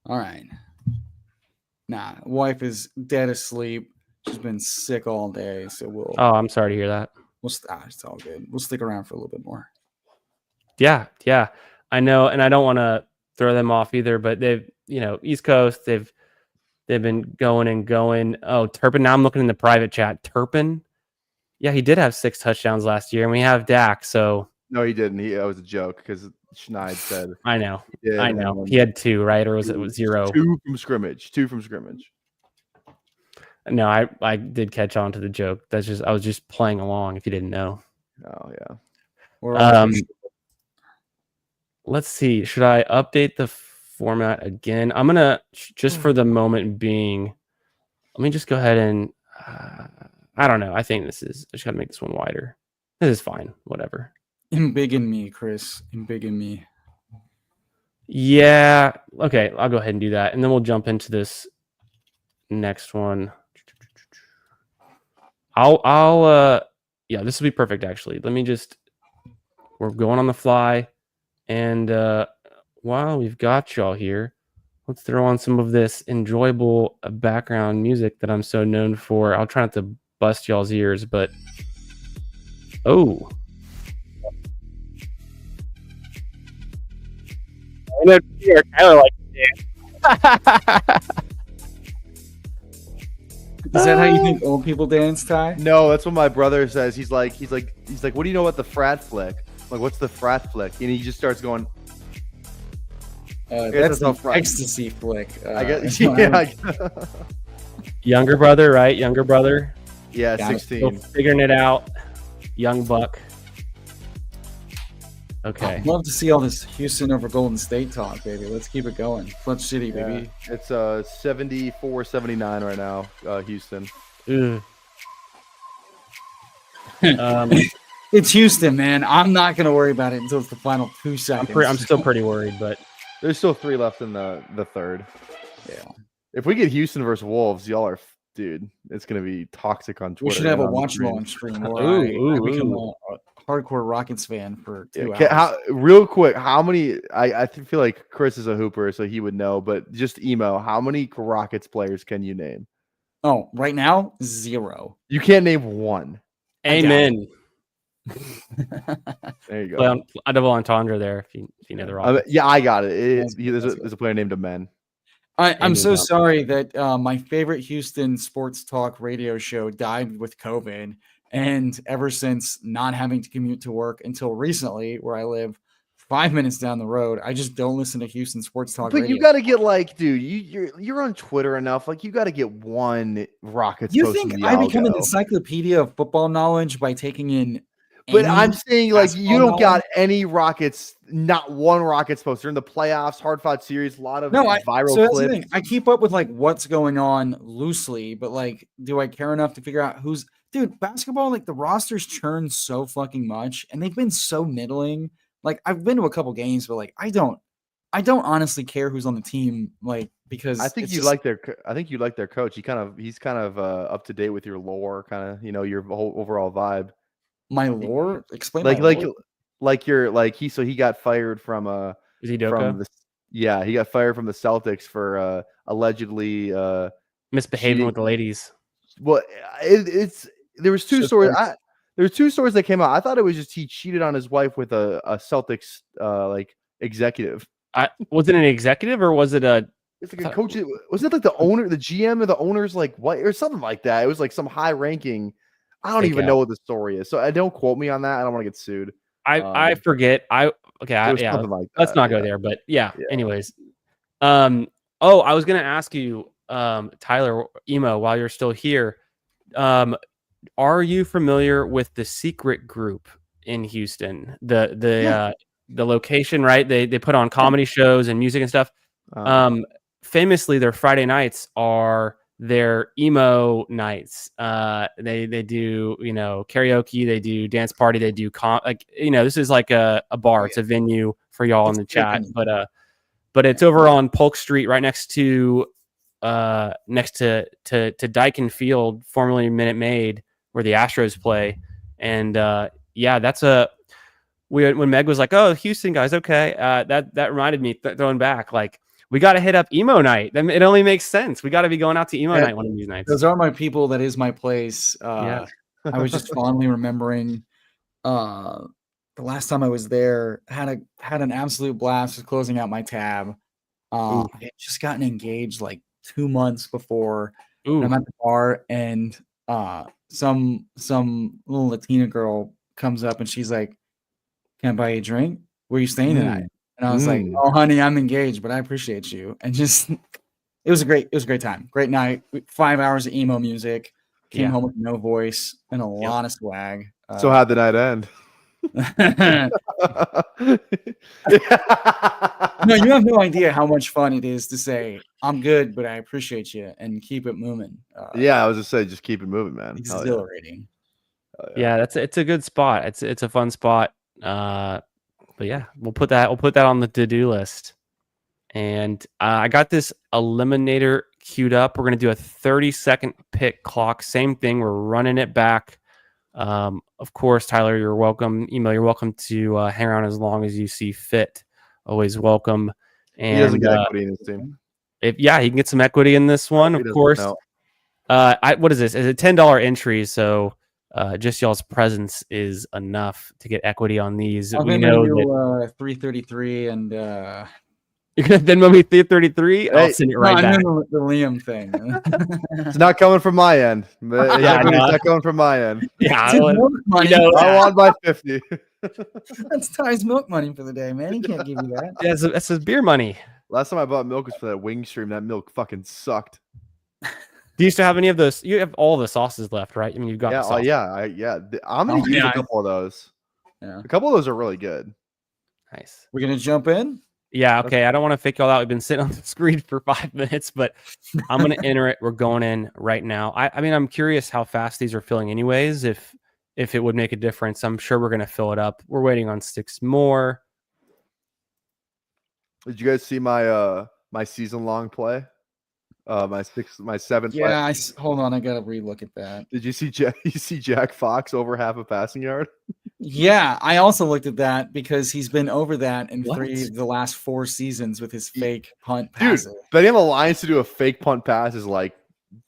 All right. Nah, wife is dead asleep. She's been sick all day, so we'll. Oh, I'm sorry to hear that. It's all good. We'll stick around for a little bit more. Yeah. I know, and I don't want to throw them off either, but they've, East Coast, they've been going and going. Oh, Turpin. Now I'm looking in the private chat. Turpin. Yeah, he did have 6 touchdowns last year, and we have Dak. So no, he didn't. That was a joke because Schneid said. I know. He had 2, right? Or was it 0? 2 from scrimmage. No, I did catch on to the joke. I was just playing along. If you didn't know. Oh yeah. Let's see. Should I update the format again? I'm gonna just for the moment being. Let me just go ahead and. I don't know. I think I just gotta make this one wider. This is fine. Whatever. Embiggen me, Chris. Embiggen me. Yeah. Okay, I'll go ahead and do that, and then we'll jump into this next one. Yeah, this will be perfect actually. We're going on the fly, and while we've got y'all here, let's throw on some of this enjoyable background music that I'm so known for. I'll try not to bust y'all's ears, but oh. I know Tyler likes to dance. Is that how you think old people dance, Ty? No, that's what my brother says. He's like, what do you know about the frat flick? I'm like, what's the frat flick? And he just starts going. That's the ecstasy flick. I guess, yeah. Younger brother, right? Younger brother. Yeah, 16. Still figuring it out. Young buck. Okay. I'd love to see all this Houston over Golden State talk, baby. Let's keep it going. Clutch City, baby. It's 74-79 right now, Houston. It's Houston, man. I'm not going to worry about it until it's the final 2 seconds. I'm still pretty worried, but there's still 3 left in the third. Yeah. If we get Houston versus Wolves, y'all are, dude, it's going to be toxic on Twitter. We should have a watch along stream where I become a hardcore Rockets fan for 2 hours. Real quick, how many? I feel like Chris is a hooper, so he would know. But just emo, how many Rockets players can you name? Oh, right now, 0. You can't name one. Amen. There you go. A double entendre there. If you know the Rockets. Yeah, I got it. There's a player named Amen. I'm so sorry that my favorite Houston sports talk radio show died with COVID. And ever since not having to commute to work until recently, where I live 5 minutes down the road, I just don't listen to Houston sports talk radio. But you got to get like, dude, you're on Twitter enough. Like, you got to get one Rockets. You think I become an encyclopedia of football knowledge by taking in? But I'm saying, like, you don't got any Rockets, not one Rockets poster in the playoffs, hard-fought series, a lot of viral so that's clips. The thing. I keep up with, like, what's going on loosely, but, like, do I care enough to figure out who's – dude, basketball, like, the rosters churn so fucking much, and they've been so middling. Like, I've been to a couple games, but, like, I don't honestly care who's on the team, like, because I think you like their coach. He's kind of up to date with your lore, kind of, your whole overall vibe. My lore? Explain he got fired from Is he Doka? He got fired from the Celtics for allegedly misbehaving cheating with the ladies. Well, there was 2 stories. There were 2 stories that came out. I thought it was just he cheated on his wife with a Celtics like executive. Was it an executive or was it a? It's like a coach. Was it like the owner, the GM, or the owner's like what or something like that? It was like some high ranking. I don't even know what the story is, so I don't quote me on that. I don't want to get sued. I forget. Let's not go there. But yeah. Anyways, I was gonna ask you, Tyler Emo, while you're still here, are you familiar with the Secret Group in Houston? The location, right? They put on comedy shows and music and stuff. Famously, their Friday nights are their emo nights. They do, karaoke, they do dance party, they do this is like a bar. It's a venue for y'all in the chat, but it's over on Polk Street, right next to Dyken Field, formerly Minute Maid, where the Astros play. And that's when Meg was like, "Oh, Houston guys, okay." That reminded me, throwing back, like, we got to hit up emo night. It only makes sense. We got to be going out to emo night one of these nights. Those are my people. That is my place. I was just fondly remembering the last time I was there. Had an absolute blast. Was closing out my tab. I had just gotten engaged like 2 months before. I'm at the bar, and some little Latina girl comes up and she's like, "Can I buy you a drink? Where are you staying tonight?" And I was like, "Oh, honey, I'm engaged, but I appreciate you." And just, it was a great time. Great night. 5 hours of emo music. Came home with no voice and a lot of swag. So how'd the night end? No, you have no idea how much fun it is to say, "I'm good, but I appreciate you," and keep it moving. I was just saying, just keep it moving, man. Exhilarating. It's a good spot. It's a fun spot. But yeah, we'll put that on the to-do list. And I got this Eliminator queued up. We're going to do a 30-second pick clock. Same thing. We're running it back. Of course, Tyler, you're welcome. Email, you're welcome to hang around as long as you see fit. Always welcome. And he doesn't get equity in his team. He can get some equity in this one, of course. No. What is this? It's a $10 entry, so just y'all's presence is enough to get equity on these. We know that 333 and you're gonna Venmo me 333. I'll send it right back. No, the Liam thing. It's not coming from my end. It's not coming from my end. Yeah, I want my 50. That's Ty's milk money for the day, man. He can't give you that. Yeah, that's his beer money. Last time I bought milk was for that wing stream. That milk fucking sucked. Do you still have any of those? You have all the sauces left, right? I mean, you've got the sauce. I'm gonna use a couple of those. Yeah, a couple of those are really good. Nice. We're gonna jump in. Yeah, okay. I don't want to fake y'all out. We've been sitting on the screen for 5 minutes, but I'm gonna enter it. We're going in right now. I mean, I'm curious how fast these are filling, anyways. If it would make a difference, I'm sure we're gonna fill it up. We're waiting on 6 more. Did you guys see my my season-long play? My 7th. Yeah, hold on. I gotta relook at that. Did you see Jack Fox over half a passing yard? Yeah, I also looked at that because he's been over that in 3 of the last 4 seasons with his fake punt passes. Dude, betting on the Lions to do a fake punt pass is like.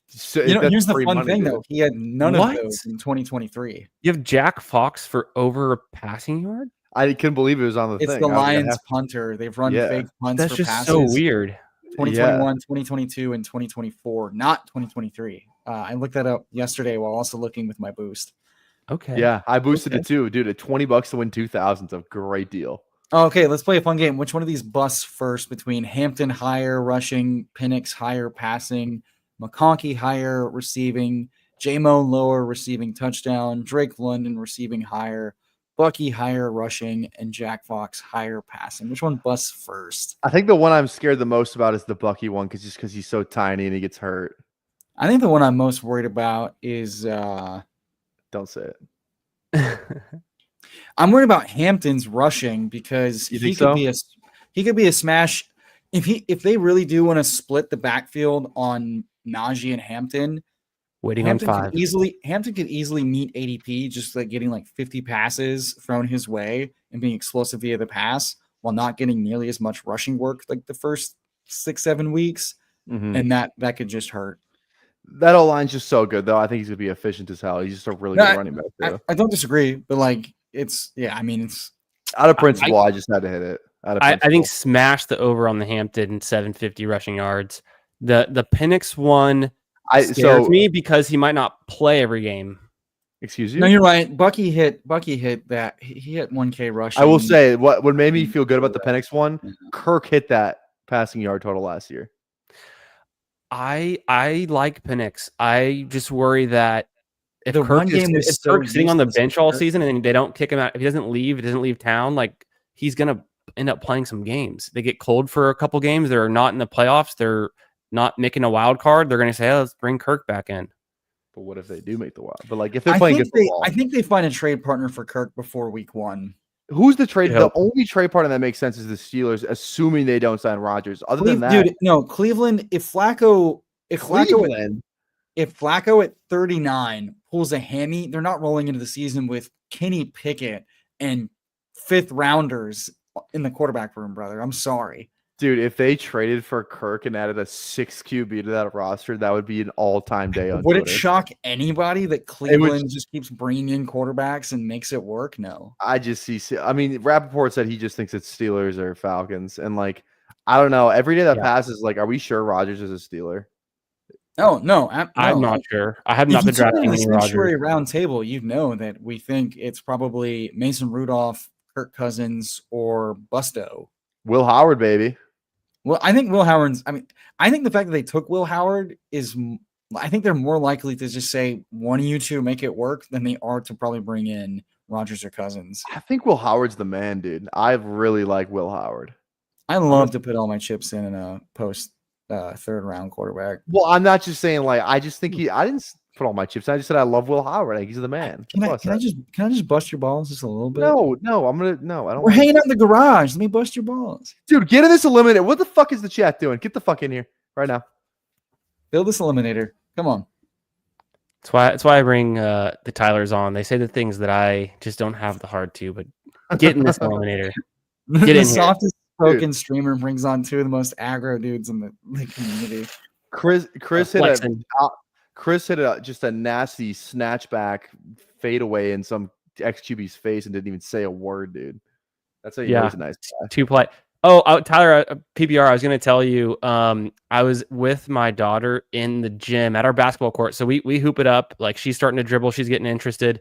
Here's the fun thing though. He had none of those in 2023. You have Jack Fox for over a passing yard? I couldn't believe it was on the thing. It's the Lions punter. They've run fake punts That's for just passes. so weird. 2021, 2022, and 2024, not 2023. I looked that up yesterday while also looking with my boost. Okay. Yeah, I boosted it too, dude. At $20 to win 2,000 is a great deal. Okay, let's play a fun game. Which one of these busts first between Hampton higher rushing, Penix higher passing, McConkey higher receiving, J-Mo lower receiving touchdown, Drake London receiving higher, Bucky higher rushing, and Jack Fox higher passing? Which one busts first? I think the one I'm scared the most about is the Bucky one, because he's so tiny and he gets hurt. I think the one I'm most worried about is don't say it. I'm worried about Hampton's rushing because he could be a smash. If they really do want to split the backfield on Najee and Hampton, Hampton could easily meet ADP, just like getting like 50 passes thrown his way and being explosive via the pass while not getting nearly as much rushing work like the first 6-7 weeks. And that could just hurt. That O-line's just so good, though. I think he's gonna be efficient as hell. He's just a really good running back. I don't disagree, but like it's out of principle. I just had to hit it. I think smash the over on the Hampton 750 rushing yards. The Penix one scares me because he might not play every game. Excuse you? No, you're right. Bucky hit that. He hit 1K rushing. I will say what made me feel good about the Penix one. Kirk hit that passing yard total last year. I like Penix. I just worry that if Kirk is sitting on the bench all season and they don't kick him out, if he doesn't leave town, like he's gonna end up playing some games. They get cold for a couple games. They're not in the playoffs. They're not making a wild card. They're gonna say, "Oh, let's bring Kirk back in." But what if they do make the wild? But like if they're playing good football, I think they find a trade partner for Kirk before week 1. Who's the trade? The only trade partner that makes sense is the Steelers, assuming they don't sign Rodgers. Other than that, dude, no, Cleveland. If Flacco at 39 pulls a hammy, they're not rolling into the season with Kenny Pickett and 5th rounders in the quarterback room, brother. I'm sorry. Dude, if they traded for Kirk and added a 6 QB to that roster, that would be an all-time day on Would Twitter. It shock anybody that Cleveland just keeps bringing in quarterbacks and makes it work? No. I just see – I mean, Rappaport said he just thinks it's Steelers or Falcons. And, like, I don't know. Every day that passes, like, are we sure Rodgers is a Steeler? Oh, no. I'm not sure. I have not been drafting any Rodgers. Round table, you know that we think it's probably Mason Rudolph, Kirk Cousins, or Busto. Will Howard, baby. Well, I think I think the fact that they took Will Howard I think they're more likely to just say one of you two make it work than they are to probably bring in Rodgers or Cousins. I think Will Howard's the man, dude. I really like Will Howard. I love to put all my chips in a post 3rd round quarterback. Well, I'm not just saying like I just think put all my chips. I just said I love Will Howard. Like, he's the man. Can I just bust your balls just a little bit? No, I don't. We're hanging out in the garage. Let me bust your balls, dude. Get in this eliminator. What the fuck is the chat doing? Get the fuck in here right now. Build this eliminator. Come on. That's why I bring the Tylers on. They say the things that I just don't have the heart to, but get in this eliminator. Get the in softest spoken streamer brings on two of the most aggro dudes in the community. Chris hit just a nasty snatchback fadeaway in some XQB's face and didn't even say a word, dude. That's how you know he's a nice guy. Two play. Oh, Tyler, PBR, I was going to tell you, I was with my daughter in the gym at our basketball court. So we hoop it up. Like, she's starting to dribble. She's getting interested.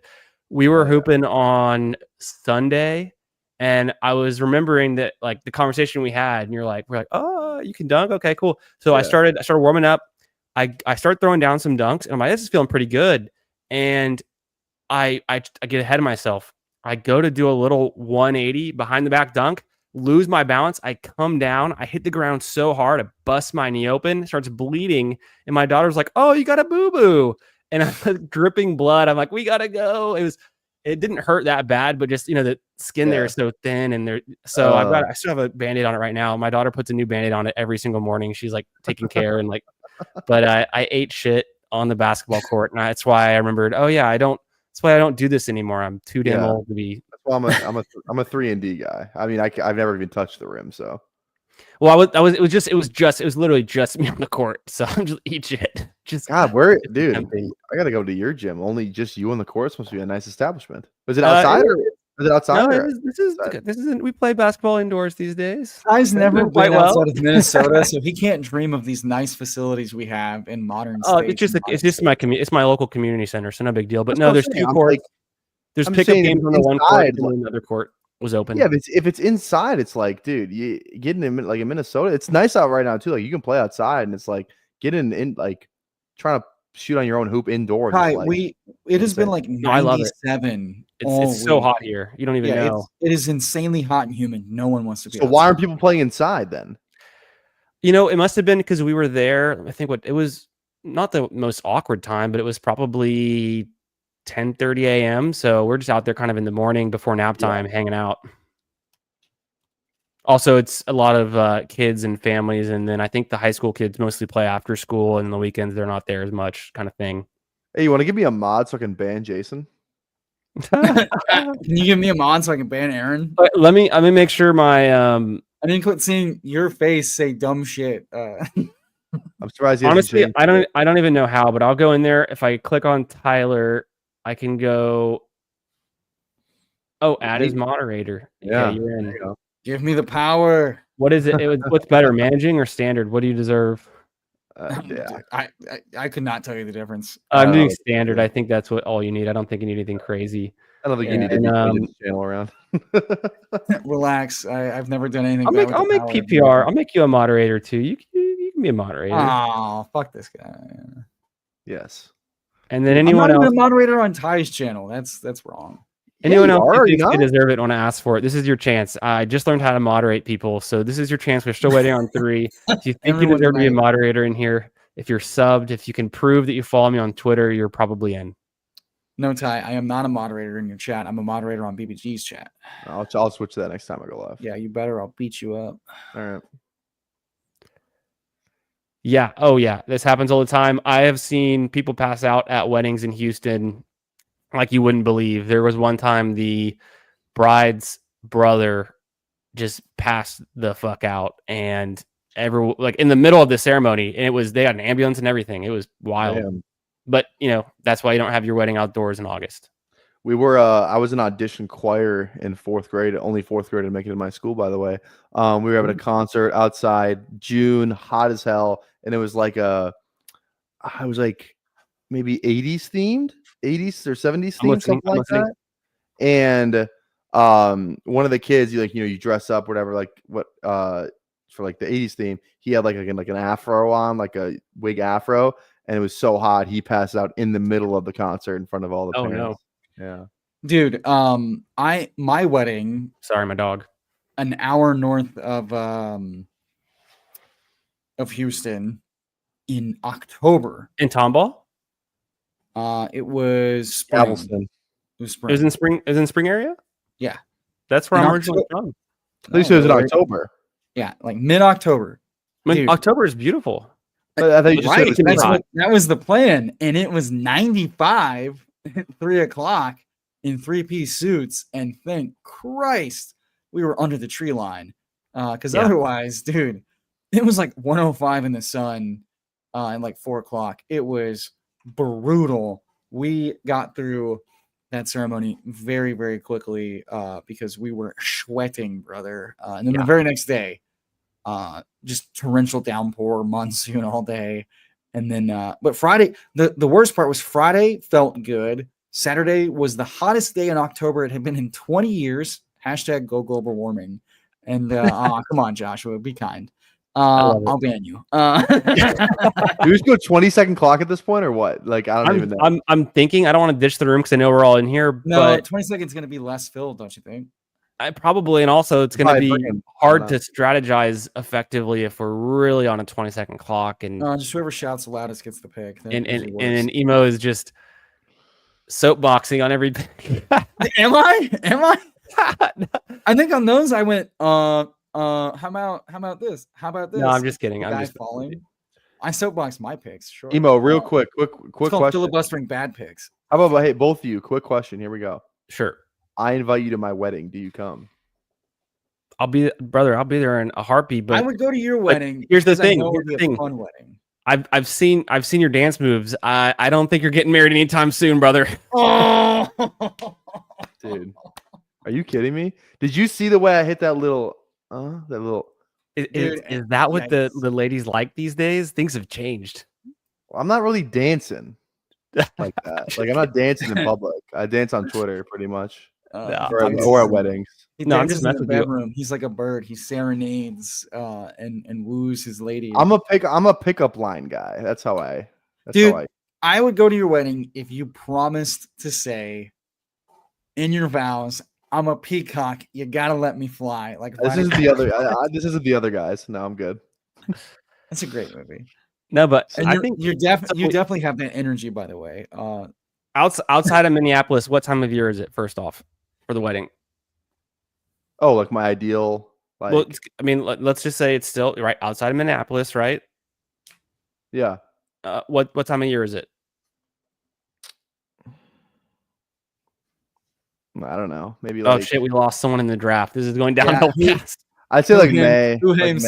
We were hooping on Sunday, and I was remembering that, like, the conversation we had, and we're like, oh, you can dunk? Okay, cool. So I started warming up. I start throwing down some dunks, and I'm like, this is feeling pretty good. And I get ahead of myself. I go to do a little 180 behind the back dunk, lose my balance. I come down. I hit the ground so hard. I bust my knee open. It starts bleeding. And my daughter's like, oh, you got a boo-boo. And I'm dripping blood. I'm like, we got to go. It didn't hurt that bad, but just, the skin there is so thin. And I still have a Band-Aid on it right now. My daughter puts a new Band-Aid on it every single morning. She's like taking care and like, but I ate shit on the basketball court. And that's why I remembered, that's why I don't do this anymore. I'm too damn old to be. Well, I'm a 3-and-D guy. I mean, I've never even touched the rim, so. Well, it was literally just me on the court. So I'm just eat shit. Just God, where, dude? I gotta go to your gym. Only just you on the court. It's supposed to be a nice establishment. Was it outside or is it outside? No, this isn't. We play basketball indoors these days. Ty's never been outside of Minnesota, so he can't dream of these nice facilities we have in modern. It's just my community. It's my local community center, so no big deal. But no, there's two courts. There's pickup games on the one court, and then the other court was open. Yeah, if it's inside, it's like, dude, you getting in like in Minnesota, it's nice out right now too. Like, you can play outside, and it's like getting in like trying to shoot on your own hoop indoors. Right, it has been like 97. It's so hot here. You don't even know. It is insanely hot and humid. No one wants to be. So why aren't people playing inside then? It must have been because we were there. I think it was not the most awkward time, but it was probably 10:30 a.m. So we're just out there kind of in the morning before nap time, hanging out. Also, it's a lot of kids and families, and then I think the high school kids mostly play after school, and on the weekends they're not there as much, kind of thing. Hey, you want to give me a mod so I can ban Jason? Can you give me a mod so I can ban Aaron? Let me make sure my I didn't quit seeing your face say dumb shit. I'm surprised. Honestly, I don't even know how, but I'll go in there. If I click on Tyler, I can go. Oh, add as moderator. Yeah, you're in. Give me the power. What is it? What's better, managing or standard? What do you deserve? I could not tell you the difference. I'm doing standard. I think that's all you need. I don't think you need anything crazy. I don't think you need to this channel around. Relax. I've never done anything. I'll make PPR. I'll make you a moderator too. You can be a moderator. Oh, fuck this guy. Yes. And then anyone else? I'm not a moderator on Ty's channel. That's wrong. Anyone else who thinks they deserve it want to ask for it? This is your chance. I just learned how to moderate people, so this is your chance. We're still waiting on 3. If you think you deserve to be a moderator in here, if you're subbed, if you can prove that you follow me on Twitter, you're probably in. No, Ty, I am not a moderator in your chat. I'm a moderator on BBG's chat. I'll switch to that next time I go live. Yeah, you better. I'll beat you up. All right. Yeah. Oh, yeah. This happens all the time. I have seen people pass out at weddings in Houston like you wouldn't believe. There was one time the bride's brother just passed the fuck out, and like in the middle of the ceremony, and they had an ambulance and everything. It was wild. Damn. But that's why you don't have your wedding outdoors in August. We were I was in audition choir in 4th grade, only 4th grade to make it in my school, by the way. We were having a concert outside, June, hot as hell, and it was like I was like maybe 80s themed, 80s or 70s themed, something like that. And one of the kids, you dress up, whatever, like what for like the 80s theme. He had like an afro on, like a wig afro, and it was so hot he passed out in the middle of the concert in front of all the parents. No. Yeah. Dude, my wedding. Sorry, my dog. An hour north of Houston in October. In Tomball? It was spring. Galveston. It was It spring. was in spring. It was in spring area. Yeah, That's where In I'm originally from. At least it was in October. Yeah, like mid-October. I mean, Dude. October is beautiful. I thought you just said it was hot. That was the plan, and it was 95 at 3 o'clock in 3-piece suits, and thank Christ we were under the tree line, because otherwise, dude, it was like 105 in the sun, and like 4 o'clock. It was brutal. We got through that ceremony very, very quickly because we were sweating, brother. And then the very next day, just torrential downpour, monsoon all day. And then, but Friday, the worst part was Friday felt good. Saturday was the hottest day in October it had been in 20 years. Hashtag go global warming. And come on, Joshua, be kind. I'll ban you. Do we just go 20-second clock at this point or what? Like, I don't even know. I'm thinking I don't want to ditch the room because I know we're all in here. No, but 20 seconds is going to be less filled, don't you think? I probably, and also it's going to be hard to strategize effectively if we're really on a 20-second clock. And just whoever shouts the loudest gets the pick. And an emo is just soapboxing on every pick. Am I? I think on those I went. How about this? How about this? No, I'm just kidding. I'm just falling. I soapbox my picks. Sure. Emo, real quick question. Filibustering bad picks. How about hey, both of you? Quick question. Here we go. Sure. I invite you to my wedding. Do you come? I'll be there in a heartbeat. But I would go to your wedding. Here's the thing. Fun wedding. I've seen your dance moves. I don't think you're getting married anytime soon, brother. Oh, dude, are you kidding me? Did you see the way I hit that little? Is that what the ladies like these days? Things have changed. I'm not really dancing like that. Like I'm not dancing in public. I dance on Twitter pretty much. Or at weddings. I'm just in the bedroom. He's like a bird. He serenades and woos his lady. I'm a pickup line guy. That's how I. I would go to your wedding if you promised to say in your vows, I'm a peacock. You gotta let me fly. Like this isn't the other. This isn't the other guys. No, I'm good. That's a great movie. No, but I think you definitely have that energy. By the way, outside of Minneapolis, what time of year is it? First off, for the wedding. Oh, like my ideal. Like, well, I mean, let's just say it's still right outside of Minneapolis, right? Yeah. What time of year is it? I don't know. Maybe. Oh shit, we lost someone in the draft. This is going downhill fast. I'd say like May. Like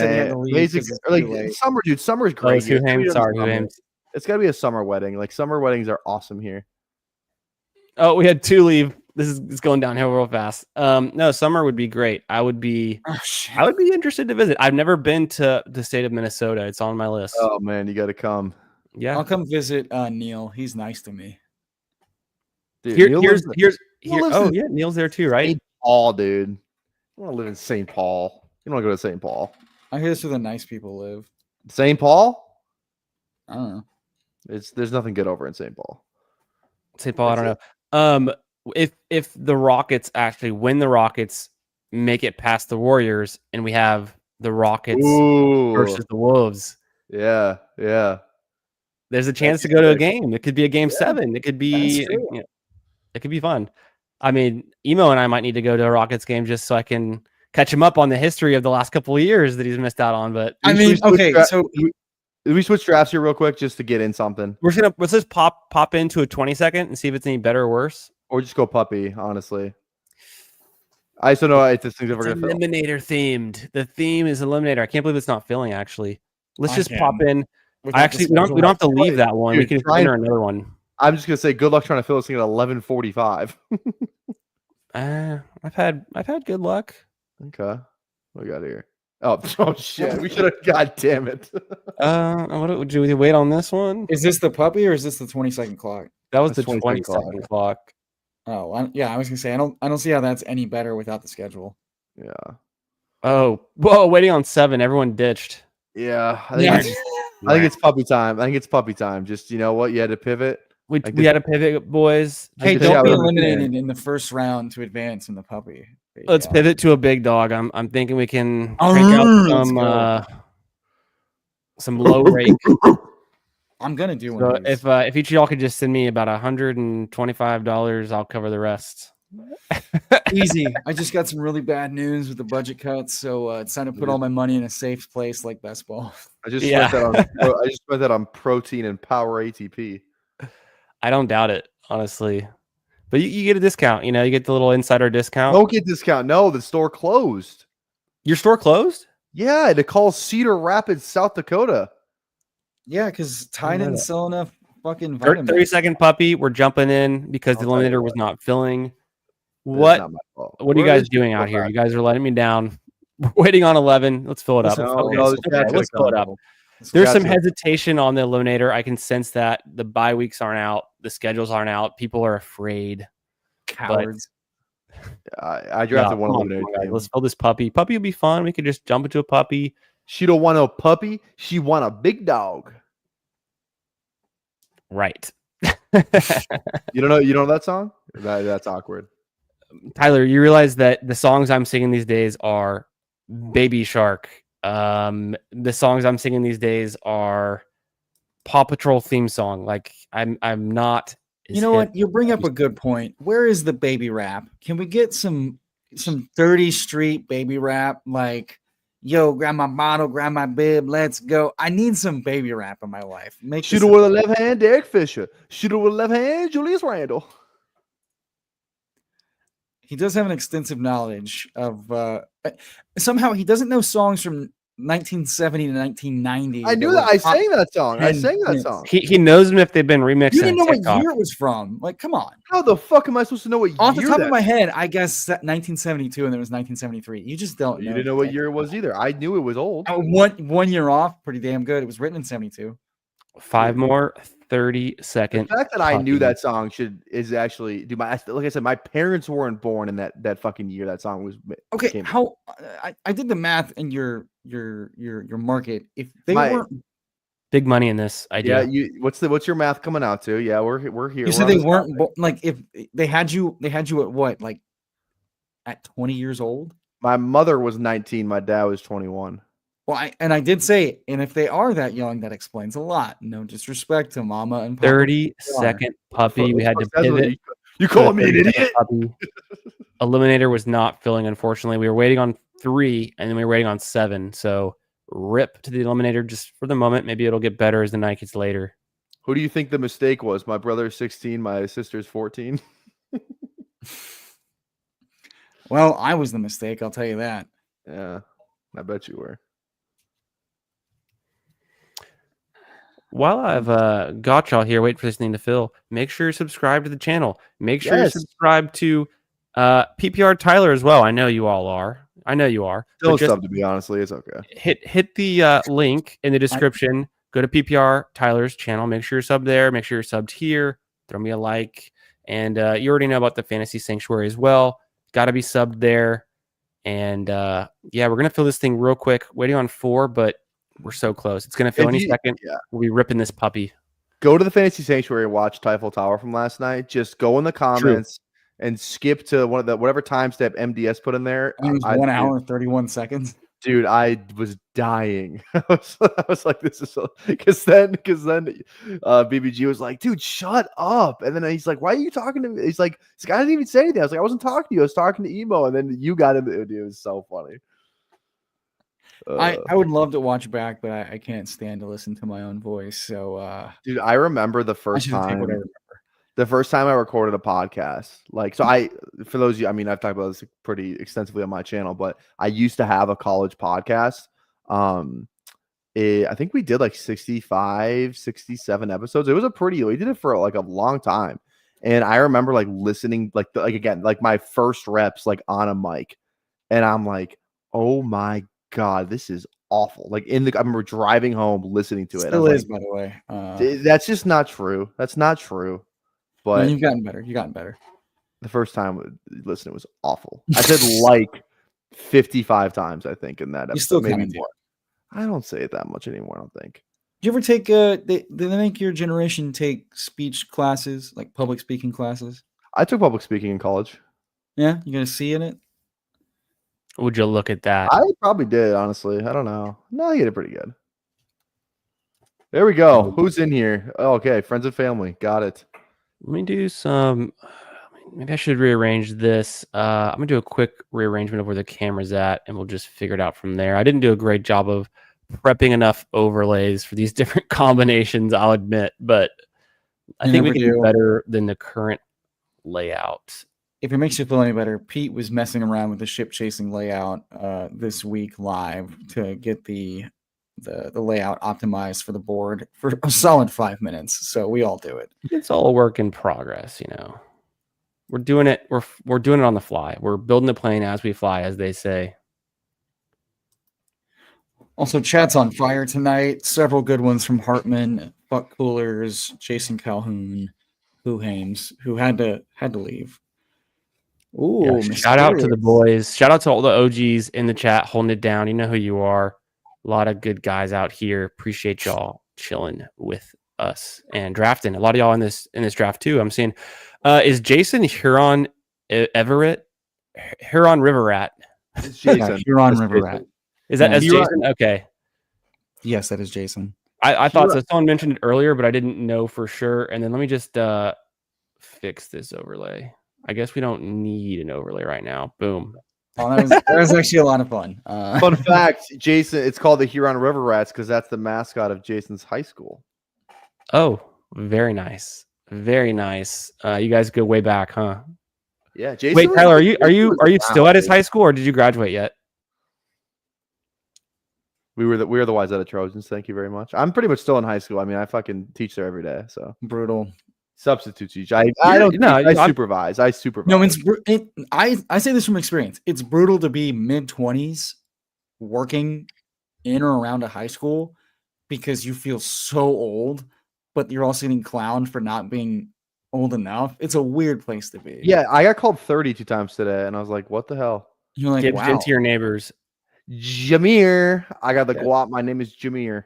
summer, dude. Summer is great. Sorry, it's got to be a summer wedding. Like summer weddings are awesome here. Oh, we had 2 leave. This is going downhill real fast. No, summer would be great. I would be interested to visit. I've never been to the state of Minnesota. It's on my list. Oh man, you got to come. Yeah, I'll come visit Neil. He's nice to me. Dude, oh yeah, Neil's there too, right? St. Paul, dude. You want to live in St. Paul? You don't want to go to St. Paul. I hear that's where the nice people live. St. Paul? I don't know. There's nothing good over in St. Paul. St. Paul, I don't know. If the Rockets actually win, the Rockets make it past the Warriors, and we have the Rockets versus the Wolves. Yeah. There's a chance to go to a game. It could be a game 7. It could be. It could be fun. I mean, Emo and I might need to go to a Rockets game just so I can catch him up on the history of the last couple of years that he's missed out on. But so we switch drafts here real quick just to get in something. Let's just pop into a 20-second and see if it's any better or worse, or just go puppy. Honestly, I still know it's Eliminator themed. The theme is Eliminator. I can't believe it's not filling. Actually, let's just pop in. We don't have to leave that one. We can enter another one. I'm just gonna say good luck trying to fill this thing at 11:45. I've had good luck. Okay, what we got here? Oh shit! We should have. God damn it! What do we wait on this one? Is this the puppy or is this the 20-second clock? That was the 20-second clock. Oh, I was gonna say I don't see how that's any better without the schedule. Yeah. Oh, whoa! Waiting on 7. Everyone ditched. Yeah. I think it's puppy time. Just you know what? You had to pivot. We had to pivot, boys. Hey, don't be eliminated in the first round to advance in the puppy. Let's pivot to a big dog. I'm thinking we can crank out some low rate. I'm gonna do one So of these. if each of y'all could just send me about $125, I'll cover the rest. Easy. I just got some really bad news with the budget cuts, so it's time to put all my money in a safe place like best ball. I just spent that on protein and power ATP. I don't doubt it, honestly. But you get a discount. You get the little insider discount. Don't get discount. No, the store closed. Your store closed? Yeah, I had to call Cedar Rapids, South Dakota. Yeah, because Ty didn't sell enough fucking 30-second puppy. We're jumping in because the Eliminator was not filling. What are you guys doing out here? You guys are letting me down. We're waiting on 11. Let's fill it up. Let's fill it up. There's some hesitation on the Eliminator. I can sense that the bye weeks aren't out. The schedules aren't out. People are afraid. Cowards. I drafted one Eliminator. Let's fill this puppy. Puppy will be fun. We could just jump into a puppy. She don't want a puppy. She want a big dog. Right. You don't know that song? That's awkward. Tyler, you realize that the songs I'm singing these days are Baby Shark. The songs I'm singing these days are Paw Patrol theme song. Like I'm not. You know what? You bring up a good point. Where is the baby rap? Can we get some 30 Street baby rap? Like, yo, grab my bottle, grab my bib, let's go. I need some baby rap in my life. Shoot her with a left hand, Derek Fisher. Shoot her with a left hand, Julius Randle. He does have an extensive knowledge of. Somehow he doesn't know songs from 1970 to 1990. I knew that. I sang that song. He knows them if they've been remixed. You didn't know what year it was from. Like, come on. How the fuck am I supposed to know what year? Off the top of my head, I guess 1972, and then it was 1973. You just don't know. You didn't know what year it was either. I knew it was old. One year off, pretty damn good. It was written in 72. 5 more 30-second. The fact that I knew that song is actually like I said, my parents weren't born in that fucking year that song was. Okay, how I did the math in your market. If they weren't big money in this idea, what's your math coming out to? Yeah, we're here. You said they weren't like if they had you at what, like at 20 years old? My mother was 19. My dad was 21. Well, I did say, and if they are that young, that explains a lot. No disrespect to Mama and Papa. 30-second puppy. We had to pivot. You call me an idiot? Eliminator was not filling, unfortunately. We were waiting on 3, and then we were waiting on 7. So rip to the Eliminator just for the moment. Maybe it'll get better as the night gets later. Who do you think the mistake was? My brother's 16. My sister's 14. Well, I was the mistake. I'll tell you that. Yeah, I bet you were. While I've got y'all here, wait for this thing to fill. Make sure you subscribe to the channel. Make sure you subscribe to PPRTYLER as well. I know you all are. Don't sub, to be honestly, it's okay. Hit the link in the description. Go to PPRTYLER's channel. Make sure you're subbed there. Make sure you're subbed here. Throw me a like. And you already know about the Fantasy Sanctuary as well. Got to be subbed there. And yeah, we're gonna fill this thing real quick. Waiting on 4, but we're so close. It's going to fill any second. Yeah. We'll be ripping this puppy. Go to the Fantasy Sanctuary and watch Typhoon Tower from last night. Just go in the comments and skip to one of the whatever timestamp MDS put in there. It was 1 hour and 31 seconds. Dude, I was dying. I was like, this is so because then BBG was like, dude, shut up. And then he's like, why are you talking to me? He's like, this guy didn't even say anything. I was like, I wasn't talking to you. I was talking to Emo. And then you got him. Dude, it was so funny. I would love to watch back, but I can't stand to listen to my own voice. So, dude, I remember the first time. The first time I recorded a podcast, for those of you, I mean, I've talked about this pretty extensively on my channel, but I used to have a college podcast. I think we did like 65, 67 episodes. It was we did it for like a long time. And I remember like listening, again, my first reps, like on a mic. And I'm like, oh my God, this is awful. I remember driving home listening to it. Still is, by the way. That's just not true. That's not true. But no, you've gotten better. The first time listening was awful. I said like 55 times, I think, in that episode. You still maybe more. I don't say it that much anymore, I don't think. Do you ever take did they make your generation take speech classes, like public speaking classes? I took public speaking in college. Yeah, you gonna C in it? Would you look at that? I probably did, honestly. I don't know. No, I get it pretty good. There we go. Who's in here? Oh, okay, friends and family. Got it. Let me do some. Maybe I should rearrange this. I'm gonna do a quick rearrangement of where the camera's at, and we'll just figure it out from there. I didn't do a great job of prepping enough overlays for these different combinations, I'll admit, but I think we can do better than the current layout. If it makes you feel any better, Pete was messing around with the ship chasing layout this week live to get the layout optimized for the board for a solid 5 minutes. So we all do it. It's all a work in progress, you know. We're doing it. We're doing it on the fly. We're building the plane as we fly, as they say. Also, chat's on fire tonight. Several good ones from Hartman, Buck Coolers, Jason Calhoun, Who Hames, who had to leave. Ooh, yeah, shout out to the boys. Shout out to all the OGs in the chat holding it down. You know who you are. A lot of good guys out here. Appreciate y'all chilling with us and drafting. A lot of y'all in this draft too. I'm seeing. Is Jason Huron Everett? Huron River Rat. It's Jason. Yeah, Huron River Rat. Is that Jason? Okay. Yes, that is Jason. I thought so. Someone mentioned it earlier, but I didn't know for sure. And then let me just fix this overlay. I guess we don't need an overlay right now. Boom. Oh, that was actually a lot of fun. Fun fact, Jason, it's called the Huron River Rats because that's the mascot of Jason's high school. Oh, very nice. Very nice. You guys go way back, huh? Yeah, Jason. Wait, Tyler, are you still at his high school or did you graduate yet? We were the wise out of Trojans. Thank you very much. I'm pretty much still in high school. I mean, I fucking teach there every day. So brutal. Substitute teach. I don't know. I supervise. No, I say this from experience. It's brutal to be mid-20s working in or around a high school because you feel so old, but you're also getting clowned for not being old enough. It's a weird place to be. Yeah, I got called 32 times today, and I was like, "What the hell?" You're like, wow. Into your neighbors. Jameer. I got the guap. My name is Jameer.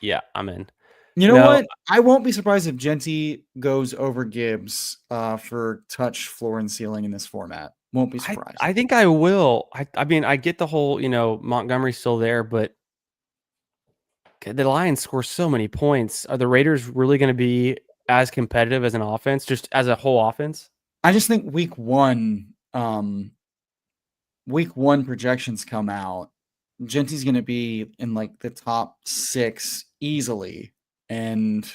Yeah, I'm in. You know what? I won't be surprised if Genty goes over Gibbs for touch, floor, and ceiling in this format. Won't be surprised. I think I will. I mean, I get the whole, Montgomery's still there, but the Lions score so many points. Are the Raiders really going to be as competitive as an offense, just as a whole offense? I just think week one projections come out. Genty's going to be in like the top 6 easily. And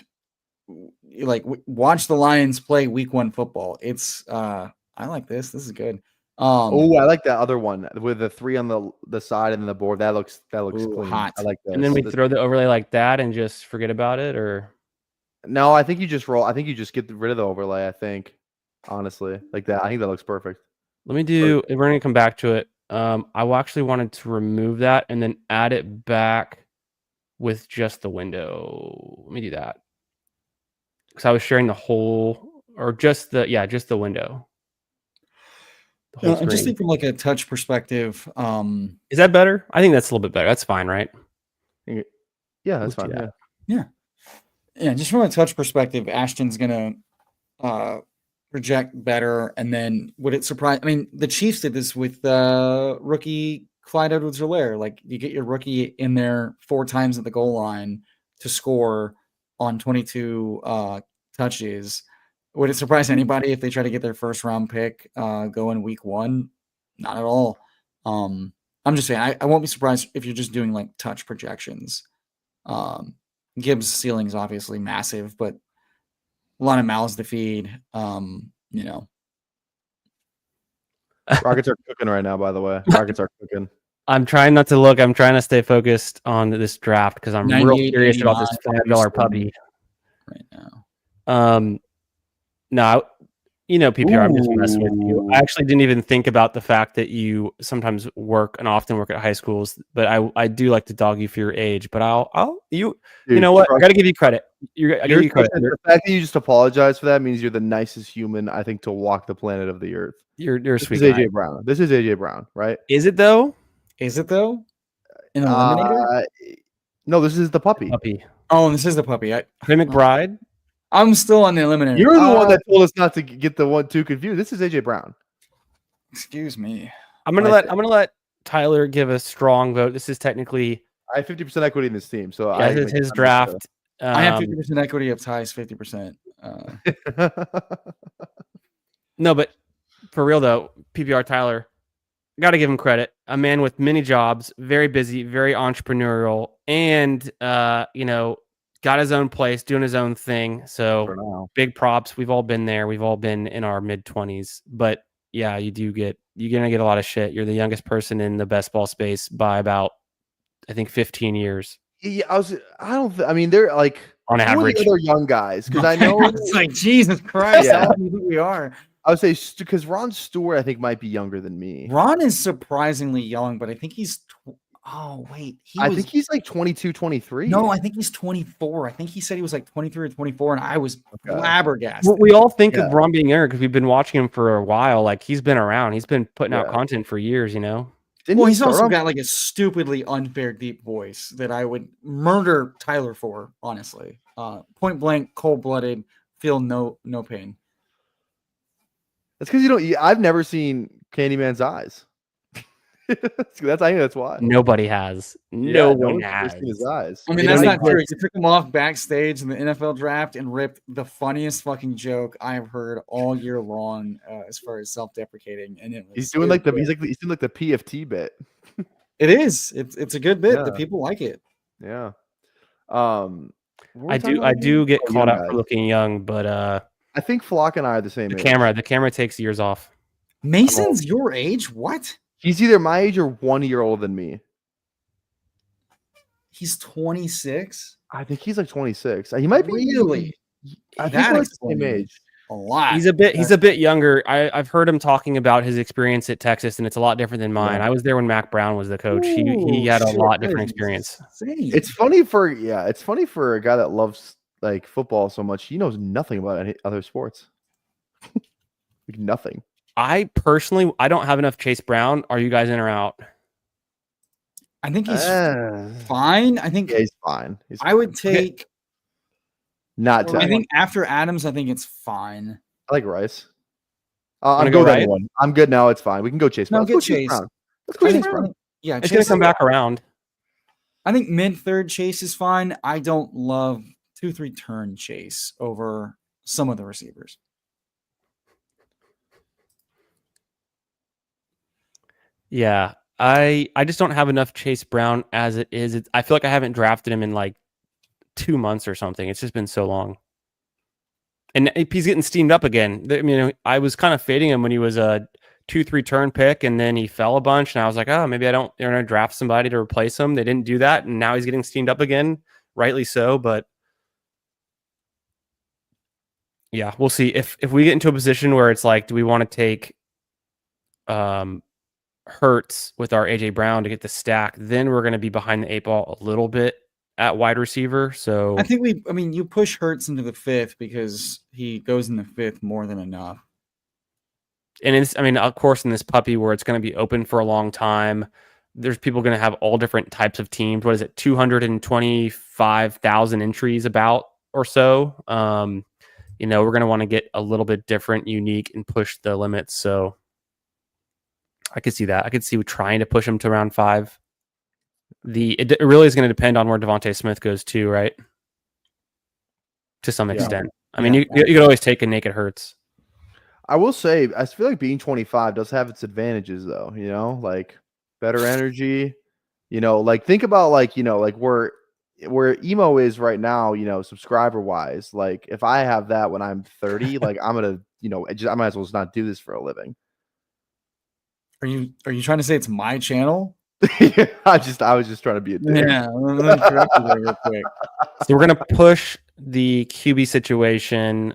like watch the Lions play week 1 football. It's I like this. This is good. I like that other one with the 3 on the side and the board. That looks clean. Hot. I like that. And then we throw the overlay like that and just forget about it, or no? I think you just roll. I think you just get rid of the overlay. I think honestly, like that. I think that looks perfect. Let me do. We're gonna come back to it. I actually wanted to remove that and then add it back with just the window. Let me do that because I was sharing the whole, or just the window. I just think from like a touch perspective, is that better? I think that's a little bit better. That's fine, right? Yeah, that's fine. Yeah. Just from a touch perspective, Ashton's gonna project better, and then would it surprise? I mean, the Chiefs did this with rookie Clyde Edwards-Helaire. Like you get your rookie in there 4 times at the goal line to score on 22 touches. Would it surprise anybody if they try to get their first round pick going week 1? Not at all. I'm just saying I won't be surprised if you're just doing like touch projections. Gibbs' ceiling is obviously massive, but a lot of mouths to feed. Rockets are cooking right now, by the way. Rockets are cooking. I'm trying not to look. I'm trying to stay focused on this draft because I'm real curious about this $5 puppy right now. No, PPR, I'm just messing with you. I actually didn't even think about the fact that you sometimes work and often work at high schools, but I do like to dog you for your age. But you know what? I got to give you credit. I give you credit. The fact that you just apologize for that means you're the nicest human, I think, to walk the planet of the earth. You're a sweet guy. AJ Brown. This is AJ Brown, right? Is it though? In Eliminator? No, this is the puppy. Oh, this is the puppy. Hey, McBride. I'm still on the Eliminator. You're the one that told us not to get the 1-2 confused. This is AJ Brown. Excuse me. I'm gonna let Tyler give a strong vote. This is technically I have 50% equity in this team, so this is his draft. I have 50% equity of Ty's 50%. No, but for real though, PPRTYLER, got to give him credit. A man with many jobs, very busy, very entrepreneurial, and you know, got his own place, doing his own thing. So big props. We've all been there. We've all been in our mid-20s. But yeah, you're gonna get a lot of shit. You're the youngest person in the best ball space by about, I think, 15 years. Yeah, I mean, they're like on average. Who are the other young guys? Because I know it's like Jesus Christ. How old do you think we are? I would say because Ron Stewart, I think, might be younger than me. Ron is surprisingly young, but I think he's. Oh wait, I think he's like 22, 23. No, I think he's 24. I think he said he was like 23 or 24, and I was flabbergasted. Well, we all think of Ron being younger because we've been watching him for a while. Like he's been around. He's been putting out content for years. You know. He's also got like a stupidly unfair deep voice that I would murder Tyler for. Honestly, point blank, cold blooded, feel no pain. That's because you don't. I've never seen Candyman's eyes. I think that's why. Nobody has. No one has seen his eyes. I mean, that's not true. You took him off backstage in the NFL draft and ripped the funniest fucking joke I've heard all year long, as far as self-deprecating. And he's doing like he's doing like the PFT bit. It is. It's a good bit. The people like it. Yeah. I do get caught up for looking young, but I think Flock and I are the same age. The camera takes years off. Mason's your age? What? He's either my age or 1 year older than me. He's 26. I think he's like 26. He might be really. I think we're like the same age. A lot. He's a bit younger. I've heard him talking about his experience at Texas, and it's a lot different than mine. I was there when Mac Brown was the coach. He had a lot different experience. It's funny for a guy that loves like football so much. He knows nothing about any other sports. Like nothing. I personally, I don't have enough Chase Brown. Are you guys in or out? I think he's fine. I think he's fine. I would take not. I think after Adams, I think it's fine. I like Rice. I'm good with one. I'm good now. It's fine. We can go Chase Brown. Let's go Chase Brown. Let's go Chase Brown. Yeah, it's gonna come back around. I think mid-third Chase is fine. I don't love 2-3 turn Chase over some of the receivers. Yeah, I just don't have enough Chase Brown as it is. I feel like I haven't drafted him in like 2 months or something. It's just been so long. And he's getting steamed up again. I mean, I was kind of fading him when he was a 2-3 turn pick, and then he fell a bunch. And I was like, oh, maybe they're going to draft somebody to replace him. They didn't do that, and now he's getting steamed up again. Rightly so, but yeah, we'll see. If we get into a position where it's like, do we want to take Hurts with our AJ Brown to get the stack, then we're going to be behind the 8 ball a little bit at wide receiver. So I think you push Hurts into the 5th because he goes in the 5th more than enough. And of course, in this puppy where it's going to be open for a long time, there's people going to have all different types of teams. What is it? 225,000 entries about or so. We're going to want to get a little bit different, unique, and push the limits. So I could see that. I could see trying to push him to round 5. It really is going to depend on where Devontae Smith goes too, right? To some extent. I mean, you could always take a naked Hurts. I will say, I feel like being 25 does have its advantages, though. Like better energy. Like think about like where emo is right now. Subscriber wise, like if I have that when I'm 30, like I'm gonna, I might as well just not do this for a living. Are you trying to say it's my channel? I was just trying to be a dick. Yeah, let me correct you there real quick. So we're gonna push the QB situation.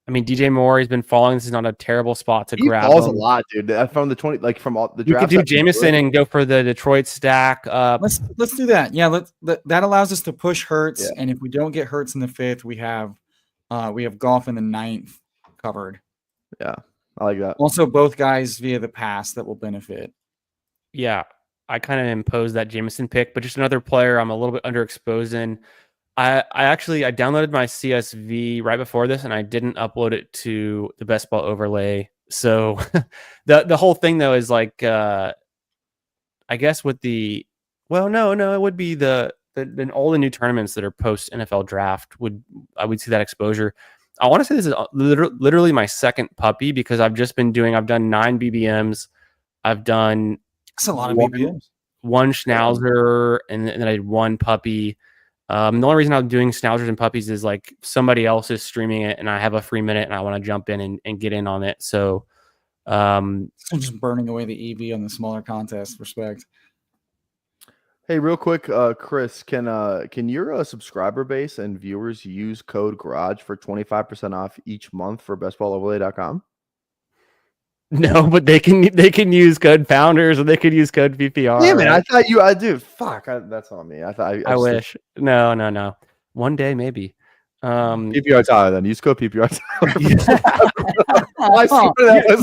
DJ Moore, he's been falling. This is not a terrible spot to grab. He falls a lot, dude. From the 20, like from all the drafts. You could do Jameson and go for the Detroit stack. Let's do that. Yeah, that allows us to push Hurts, and if we don't get Hurts in the 5th, we have Goff in the 9th covered. Yeah. I like that. Also, both guys via the pass that will benefit. Yeah, I kind of imposed that Jameson pick, but just another player I'm a little bit underexposed in. I downloaded my CSV right before this, and I didn't upload it to the Best Ball overlay. So the whole thing though is like, I guess with it would be the then all the new tournaments that are post NFL draft I would see that exposure. I want to say this is literally my second puppy because I've done 9 BBMs. I've done That's a lot of BBMs. One Schnauzer and then I did one puppy. The only reason I'm doing Schnauzers and puppies is like somebody else is streaming it and I have a free minute and I want to jump in and get in on it. So I'm just burning away the EV on the smaller contest. Respect. Hey, real quick, Chris, can your subscriber base and viewers use code GARAGE for 25% off each month for bestballoverlay.com? No, but they can use code Founders or they could use code PPR. Damn it! I thought I do. Fuck, that's on me. I wish. No. One day maybe. PPR Tyler, then use code PPR Tyler. I tried. That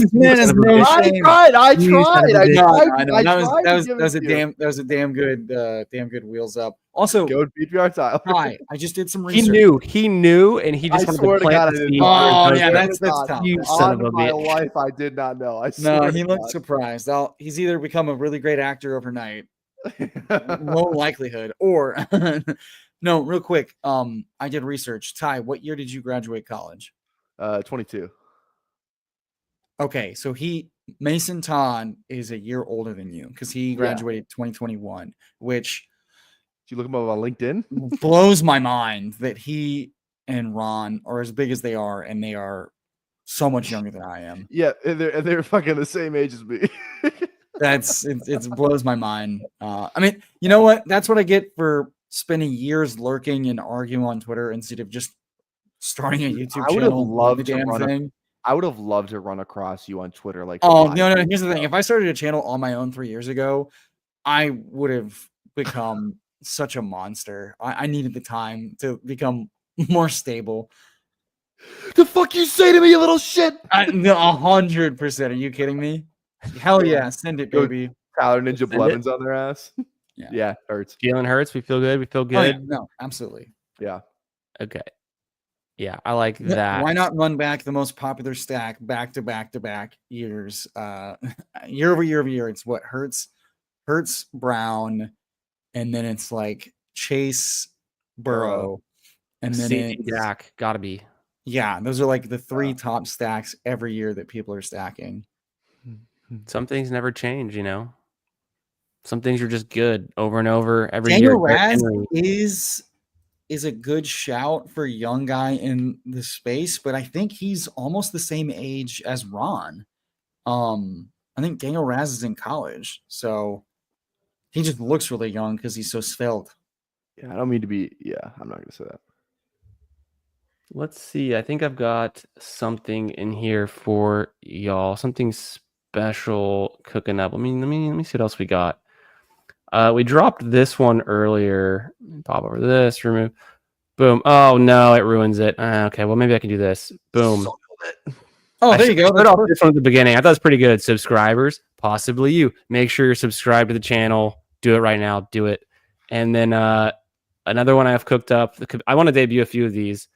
was a damn good wheels up. Also, code PPR Tyler. Hi, I just did some research. He knew, and he just wanted to plant the seed. Oh yeah, that's tough. You son of a my bitch. life, I did not know. No, he looked surprised. He's either become a really great actor overnight, low likelihood, or no. Real quick, I did research. Ty, what year did you graduate college? 22. Okay, so Mason Todd is a year older than you because he graduated 2021, which Did you look him up on LinkedIn? blows my mind that he and Ron are as big as they are, and they are so much younger than I am. Yeah, and they're fucking the same age as me. It blows my mind. I mean, you know what? That's what I get for spending years lurking and arguing on Twitter instead of just starting a YouTube channel. I would have loved to run across you on Twitter. Like, no. Here's the thing: if I started a channel on my own 3 years ago, I would have become such a monster. I needed the time to become more stable. The fuck you say to me, you little shit? 100%. Are you kidding me? Hell yeah, send it, baby. Tyler Ninja Blevins on their ass. Yeah, hurts. Jalen Hurts. We feel good. Oh, yeah. No, absolutely. Yeah. Okay. Yeah, I like that. Why not run back the most popular stack back to back to back years? Year over year. It's what Hurts, Brown, and then it's like Chase, Burrow, and then it's Dak. Gotta be. Yeah, those are like the 3 top stacks every year that people are stacking. Some things never change, you know. Some things are just good over and over every Daniel year. Raz is a good shout for a young guy in the space, but I think he's almost the same age as Ron. I think Daniel Raz is in college, so he just looks really young because he's so svelte. Yeah, I don't mean to be. Yeah, I'm not gonna say that. Let's see. I think I've got something in here for y'all. Something special cooking up. Let me see what else we got. We dropped this one earlier. Pop over this, remove. Boom. Oh no, it ruins it. Okay, well maybe I can do this. Boom. Oh, there you go. Put off this one at the beginning. I thought it was pretty good. Subscribers, possibly you. Make sure you're subscribed to the channel. Do it right now. Do it. And then another one I've cooked up. I want to debut a few of these.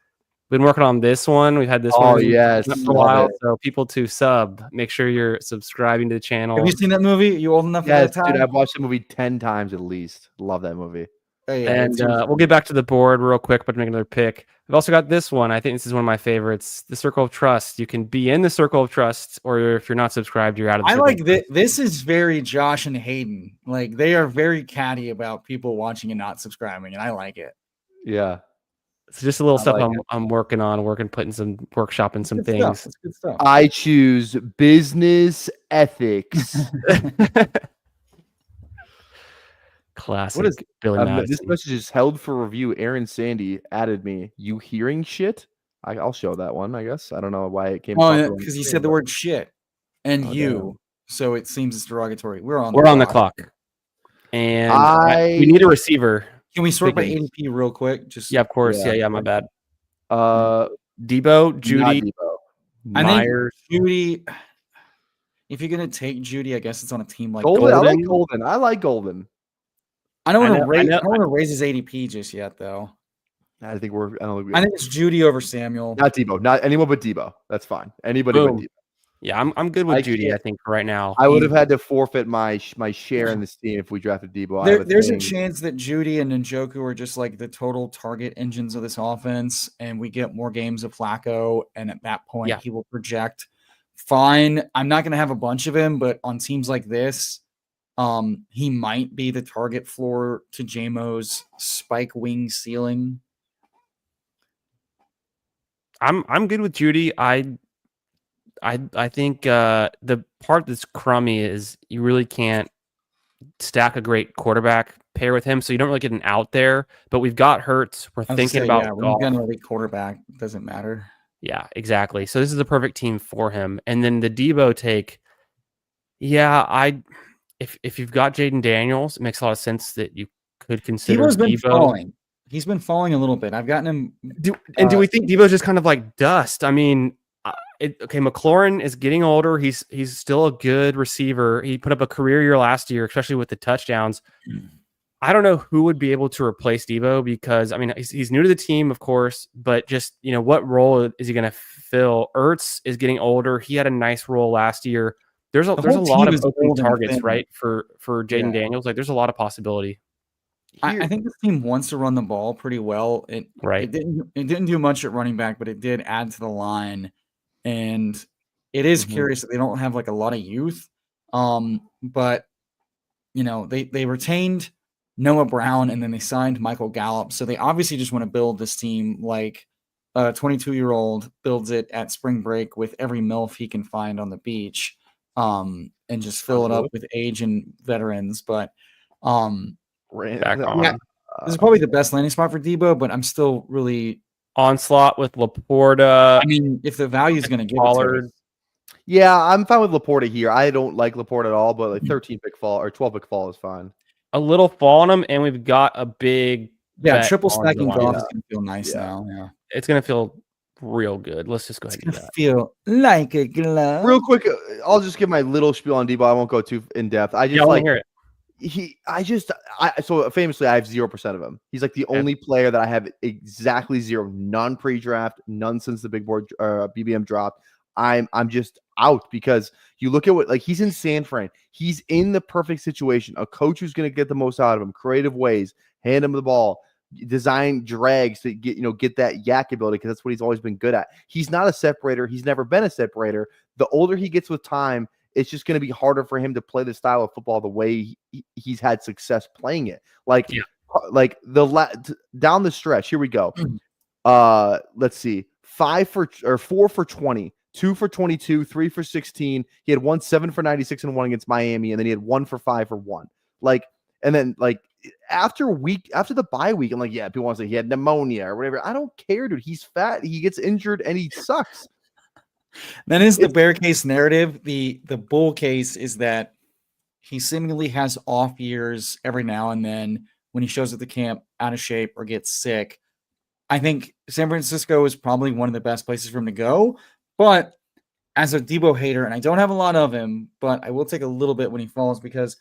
Been working on this one. We've had this one for a while. So people to sub, make sure you're subscribing to the channel. Have you seen that movie? You old enough for that time? Dude, I've watched the movie 10 times at least. Love that movie. And we'll get back to the board real quick, but make another pick. I've also got this one. I think this is one of my favorites. The Circle of Trust. You can be in the Circle of Trust, or if you're not subscribed, you're out of the Circle. I like this. This is very Josh and Hayden. Like, they are very catty about people watching and not subscribing, and I like it. Yeah. It's just a little stuff I'm working on, putting some workshopping some things. It's good stuff. I choose business ethics. Classic. What is Billy Madison. This message is held for review. Aaron Sandy added me. You hearing shit? I'll show that one, I guess. I don't know why it came. Oh, because he said the word shit and so it seems it's derogatory. We're on the clock. And we need a receiver. Can we sort by ADP real quick? Just of course. Yeah, my bad. Debo, Judy, Myers, Judy. If you're gonna take Judy, I guess it's on a team like Golden. I like Golden. I don't want to raise his ADP just yet, though. I think I think it's Judy over Samuel. Not Debo. Not anyone but Debo. That's fine. Anybody but Debo. Yeah, I'm good with Judy. I think right now I would have had to forfeit my share in this team if we drafted Debo. There's a chance that Judy and Njoku are just like the total target engines of this offense, and we get more games of Flacco, and at that point he will project fine. I'm not going to have a bunch of him, but on teams like this, he might be the target floor to JMO's spike wing ceiling. I'm good with Judy. I think the part that's crummy is you really can't stack a great quarterback pair with him, so you don't really get an out there. But we've got Hurts. We're thinking about when you've got an elite quarterback, it doesn't matter. Yeah, exactly. So this is the perfect team for him. And then the Debo take, if you've got Jaden Daniels, it makes a lot of sense that you could consider Debo's been Debo. falling. He's been falling a little bit. I've gotten him. Do we think Debo's just kind of like dust? I mean, McLaurin is getting older. He's still a good receiver. He put up a career year last year, especially with the touchdowns. I don't know who would be able to replace Debo because, I mean, he's new to the team, of course, but just, what role is he going to fill? Ertz is getting older. He had a nice role last year. There's a lot of open targets, right, for Jaden Daniels. Like, there's a lot of possibility. I think this team wants to run the ball pretty well. It didn't do much at running back, but it did add to the line. And it is curious that they don't have like a lot of youth. But they retained Noah Brown and then they signed Michael Gallup. So they obviously just want to build this team like a 22-year-old builds it at spring break with every MILF he can find on the beach, and just fill it up with age and veterans. But this is probably the best landing spot for Debo, but I'm still really Onslaught with Laporta. I mean, if the value is going to give it to us. Yeah, I'm fine with Laporta here. I don't like Laporta at all, but like 13 pick fall or 12 pick fall is fine. A little fall on him, and we've got a big triple stacking Goff is going to feel nice now. Yeah, it's going to feel real good. Let's just go ahead and do that. Feel like a glove. Real quick, I'll just give my little spiel on Debo. I won't go too in depth. I just hear it. So famously, I have 0% of him. He's like the only player that I have exactly zero, none pre-draft, none since the big board BBM dropped. I'm just out because you look at what he's in San Fran. He's in the perfect situation. A coach who's going to get the most out of him, creative ways, hand him the ball, design drags to get that yak ability because that's what he's always been good at. He's not a separator. He's never been a separator. The older he gets with time, it's just going to be harder for him to play the style of football the way he's had success playing it. Down the stretch. Here we go. Let's see. 4 for 20, 2 for 22, 3 for 16. He had 7 for 96 and 1 against Miami, and then he had 1 for 5 for 1. And then after the bye week, I'm like, yeah, people want to say he had pneumonia or whatever. I don't care, dude. He's fat. He gets injured and he sucks. That is the bear case narrative. The bull case is that he seemingly has off years every now and then when he shows at the camp out of shape or gets sick. I think San Francisco is probably one of the best places for him to go. But as a Debo hater, and I don't have a lot of him, but I will take a little bit when he falls because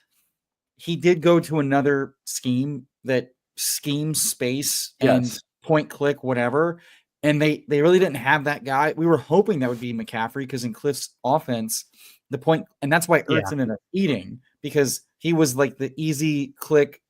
he did go to another scheme that schemes space and point click, whatever. And they really didn't have that guy. We were hoping that would be McCaffrey because in Cliff's offense, the point, and that's why Ertz ended up eating because he was like the easy click,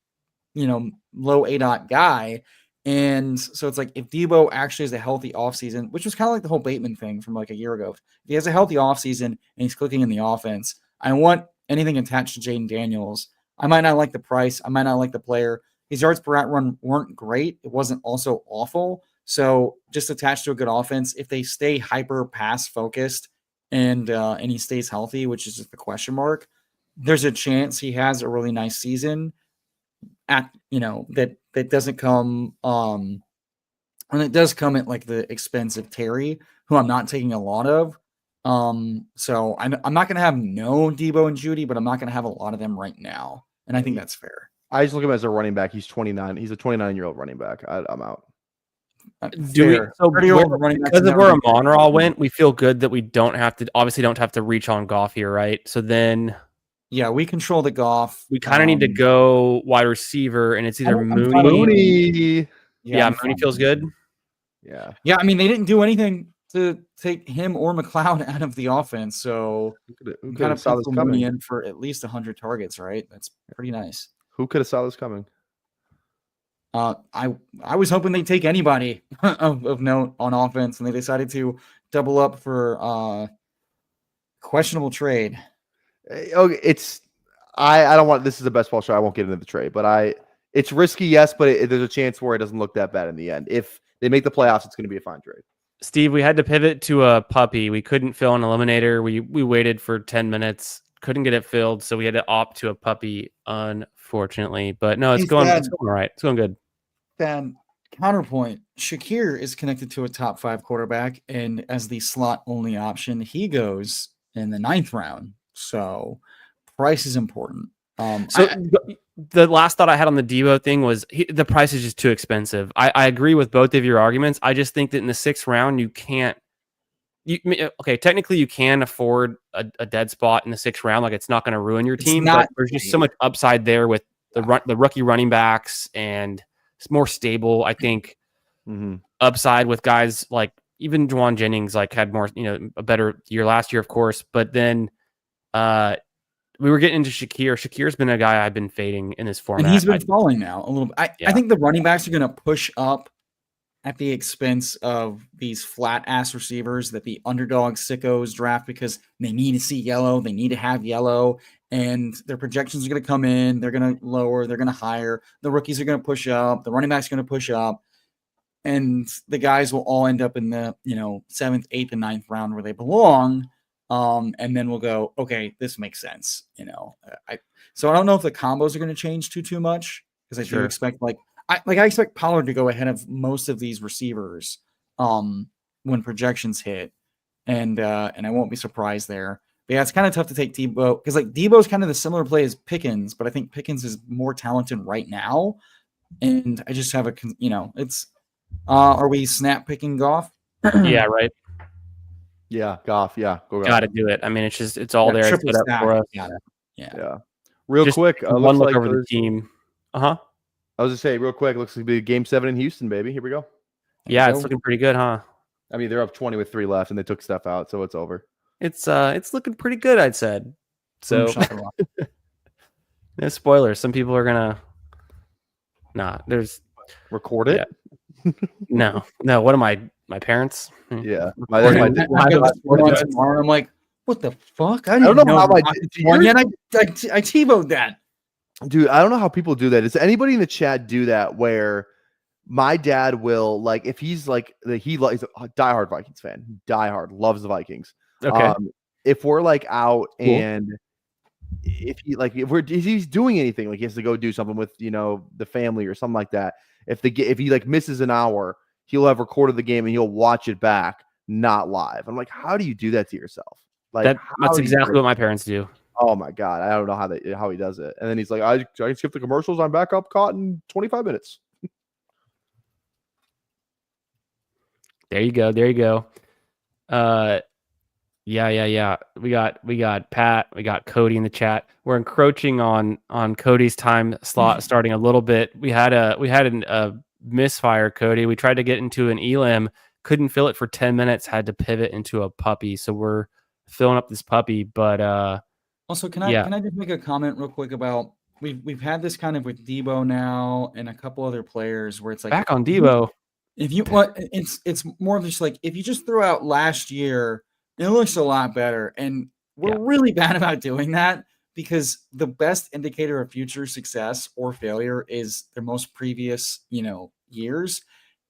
low ADOT guy. And so it's like if Debo actually has a healthy offseason, which was kind of like the whole Bateman thing from like a year ago. If he has a healthy offseason and he's clicking in the offense, I want anything attached to Jaden Daniels. I might not like the price. I might not like the player. His yards per route run weren't great. It wasn't also awful. So just attached to a good offense, if they stay hyper pass focused and he stays healthy, which is just the question mark, there's a chance he has a really nice season that doesn't come and it does come at like the expense of Terry, who I'm not taking a lot of. So I'm not going to have no Debo and Judy, but I'm not going to have a lot of them right now. And I think that's fair. I just look at him as a running back. He's 29. He's a 29-year-old running back. I'm out. Because of where Amon-Ra went, we feel good that we don't have to reach on Goff here, right? So then we control the Goff. We kind of need to go wide receiver, and it's either Mooney. Mooney Mooney feels good. Yeah. I mean, they didn't do anything to take him or McLeod out of the offense. So who kind of saw this coming? in for at least 100 targets, right? That's pretty nice. Who could have saw this coming? I was hoping they'd take anybody of note on offense, and they decided to double up for questionable trade. Okay, I don't want, this is a best ball show. I won't get into the trade, but it's risky, yes, but there's a chance where it doesn't look that bad in the end. If they make the playoffs, it's going to be a fine trade. Steve, we had to pivot to a puppy. We couldn't fill an eliminator. We waited for 10 minutes, couldn't get it filled, so we had to opt to a puppy, unfortunately. But no, it's going all right. It's going good. Then counterpoint, Shakir is connected to a top 5 quarterback, and as the slot only option, he goes in the 9th round. So price is important. The last thought I had on the Debo thing was the price is just too expensive. I agree with both of your arguments. I just think that in the 6th round, you can't. Technically you can afford a dead spot in the 6th round. Like, it's not going to ruin your team, but there's just so much upside there with the rookie running backs, and it's more stable. I think upside with guys like even Juwan Jennings, like, had more, a better year last year, of course, but then we were getting into Shakir. Shakir's been a guy I've been fading in this format. And he's been falling now a little bit. I think the running backs are going to push up at the expense of these flat-ass receivers that the underdog sickos draft because they need to see yellow. They need to have yellow. And their projections are going to come in. They're going to lower. They're going to higher. The rookies are going to push up. The running backs are going to push up. And the guys will all end up in the 7th, 8th, and 9th round where they belong. And then we'll go, okay, this makes sense. So I don't know if the combos are going to change too much, because I do expect I expect Pollard to go ahead of most of these receivers when projections hit, and I won't be surprised there. But yeah, it's kind of tough to take Debo because Debo's kind of the similar play as Pickens, but I think Pickens is more talented right now, and I just have it's are we snap picking Goff? Yeah, right. Yeah, Goff. Yeah, go. Got to do it. I mean, it's all there. It's set up for us. Yeah. Real just quick, one look over the team. I was just saying, real quick, looks like the game 7 in Houston, baby. Here we go. Yeah, it's looking pretty good, huh? I mean, they're up 20 with 3 left, and they took stuff out, so it's over. It's looking pretty good, I'd said. So, no spoilers. Some people are gonna. There's record it. Yeah. No. What am I? My parents? Yeah. I'm like, what the fuck? I don't know how I TiVoed that. Dude, I don't know how people do that. Does anybody in the chat do that where my dad will, like, if he's like, he's a diehard Vikings fan, loves the Vikings. Okay. If we're like out and if he's doing anything, like he has to go do something with, the family or something like that. If he like misses an hour, he'll have recorded the game and he'll watch it back, not live. I'm like, how do you do that to yourself? Like that's exactly what my parents do. Oh my God. I don't know how he does it. And then he's like, I can skip the commercials. I'm back up caught in 25 minutes. There you go. Yeah. We got Pat, we got Cody in the chat. We're encroaching on Cody's time slot starting a little bit. We had a misfire, Cody. We tried to get into an elim, couldn't fill it for 10 minutes, had to pivot into a puppy. So we're filling up this puppy, but also, can I just make a comment real quick about we've had this kind of with Debo now and a couple other players where it's like back on Debo. It's more of just like if you just throw out last year, it looks a lot better, and we're really bad about doing that because the best indicator of future success or failure is the most previous years,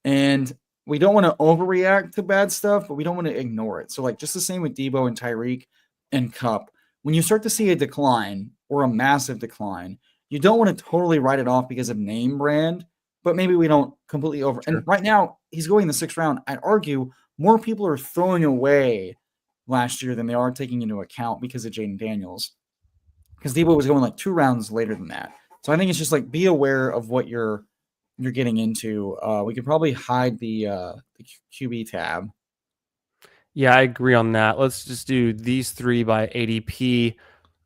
and we don't want to overreact to bad stuff, but we don't want to ignore it. So like just the same with Debo and Tyreek and Kupp. When you start to see a decline or a massive decline, you don't want to totally write it off because of name brand, but maybe we don't completely over. Sure. And right now, he's going in the 6th round. I'd argue more people are throwing away last year than they are taking into account because of Jaden Daniels. Because Debo was going like 2 rounds later than that. So I think it's just like be aware of what you're getting into. We could probably hide the QB tab. Yeah, I agree on that. Let's just do these 3 by ADP.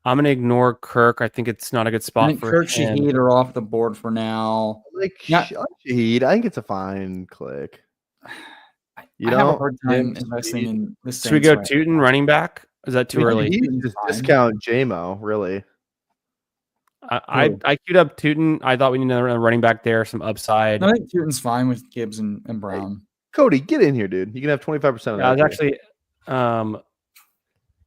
I'm going to ignore Kirk. I think it's not a good spot for Kirk him. Shaheed are off the board for now. Shaheed, I think it's a fine click. You I know, have a hard time him, investing Speed. in the Should we Saints go right Tootin running back? Is that too We can early? do- He's just fine. discount JMO, really. I queued up Tootin. I thought we needed a running back there, some upside. I think Tootin's fine with Gibbs and Brown. Cody, get in here, dude. You can have 25% of that. I was too. actually Because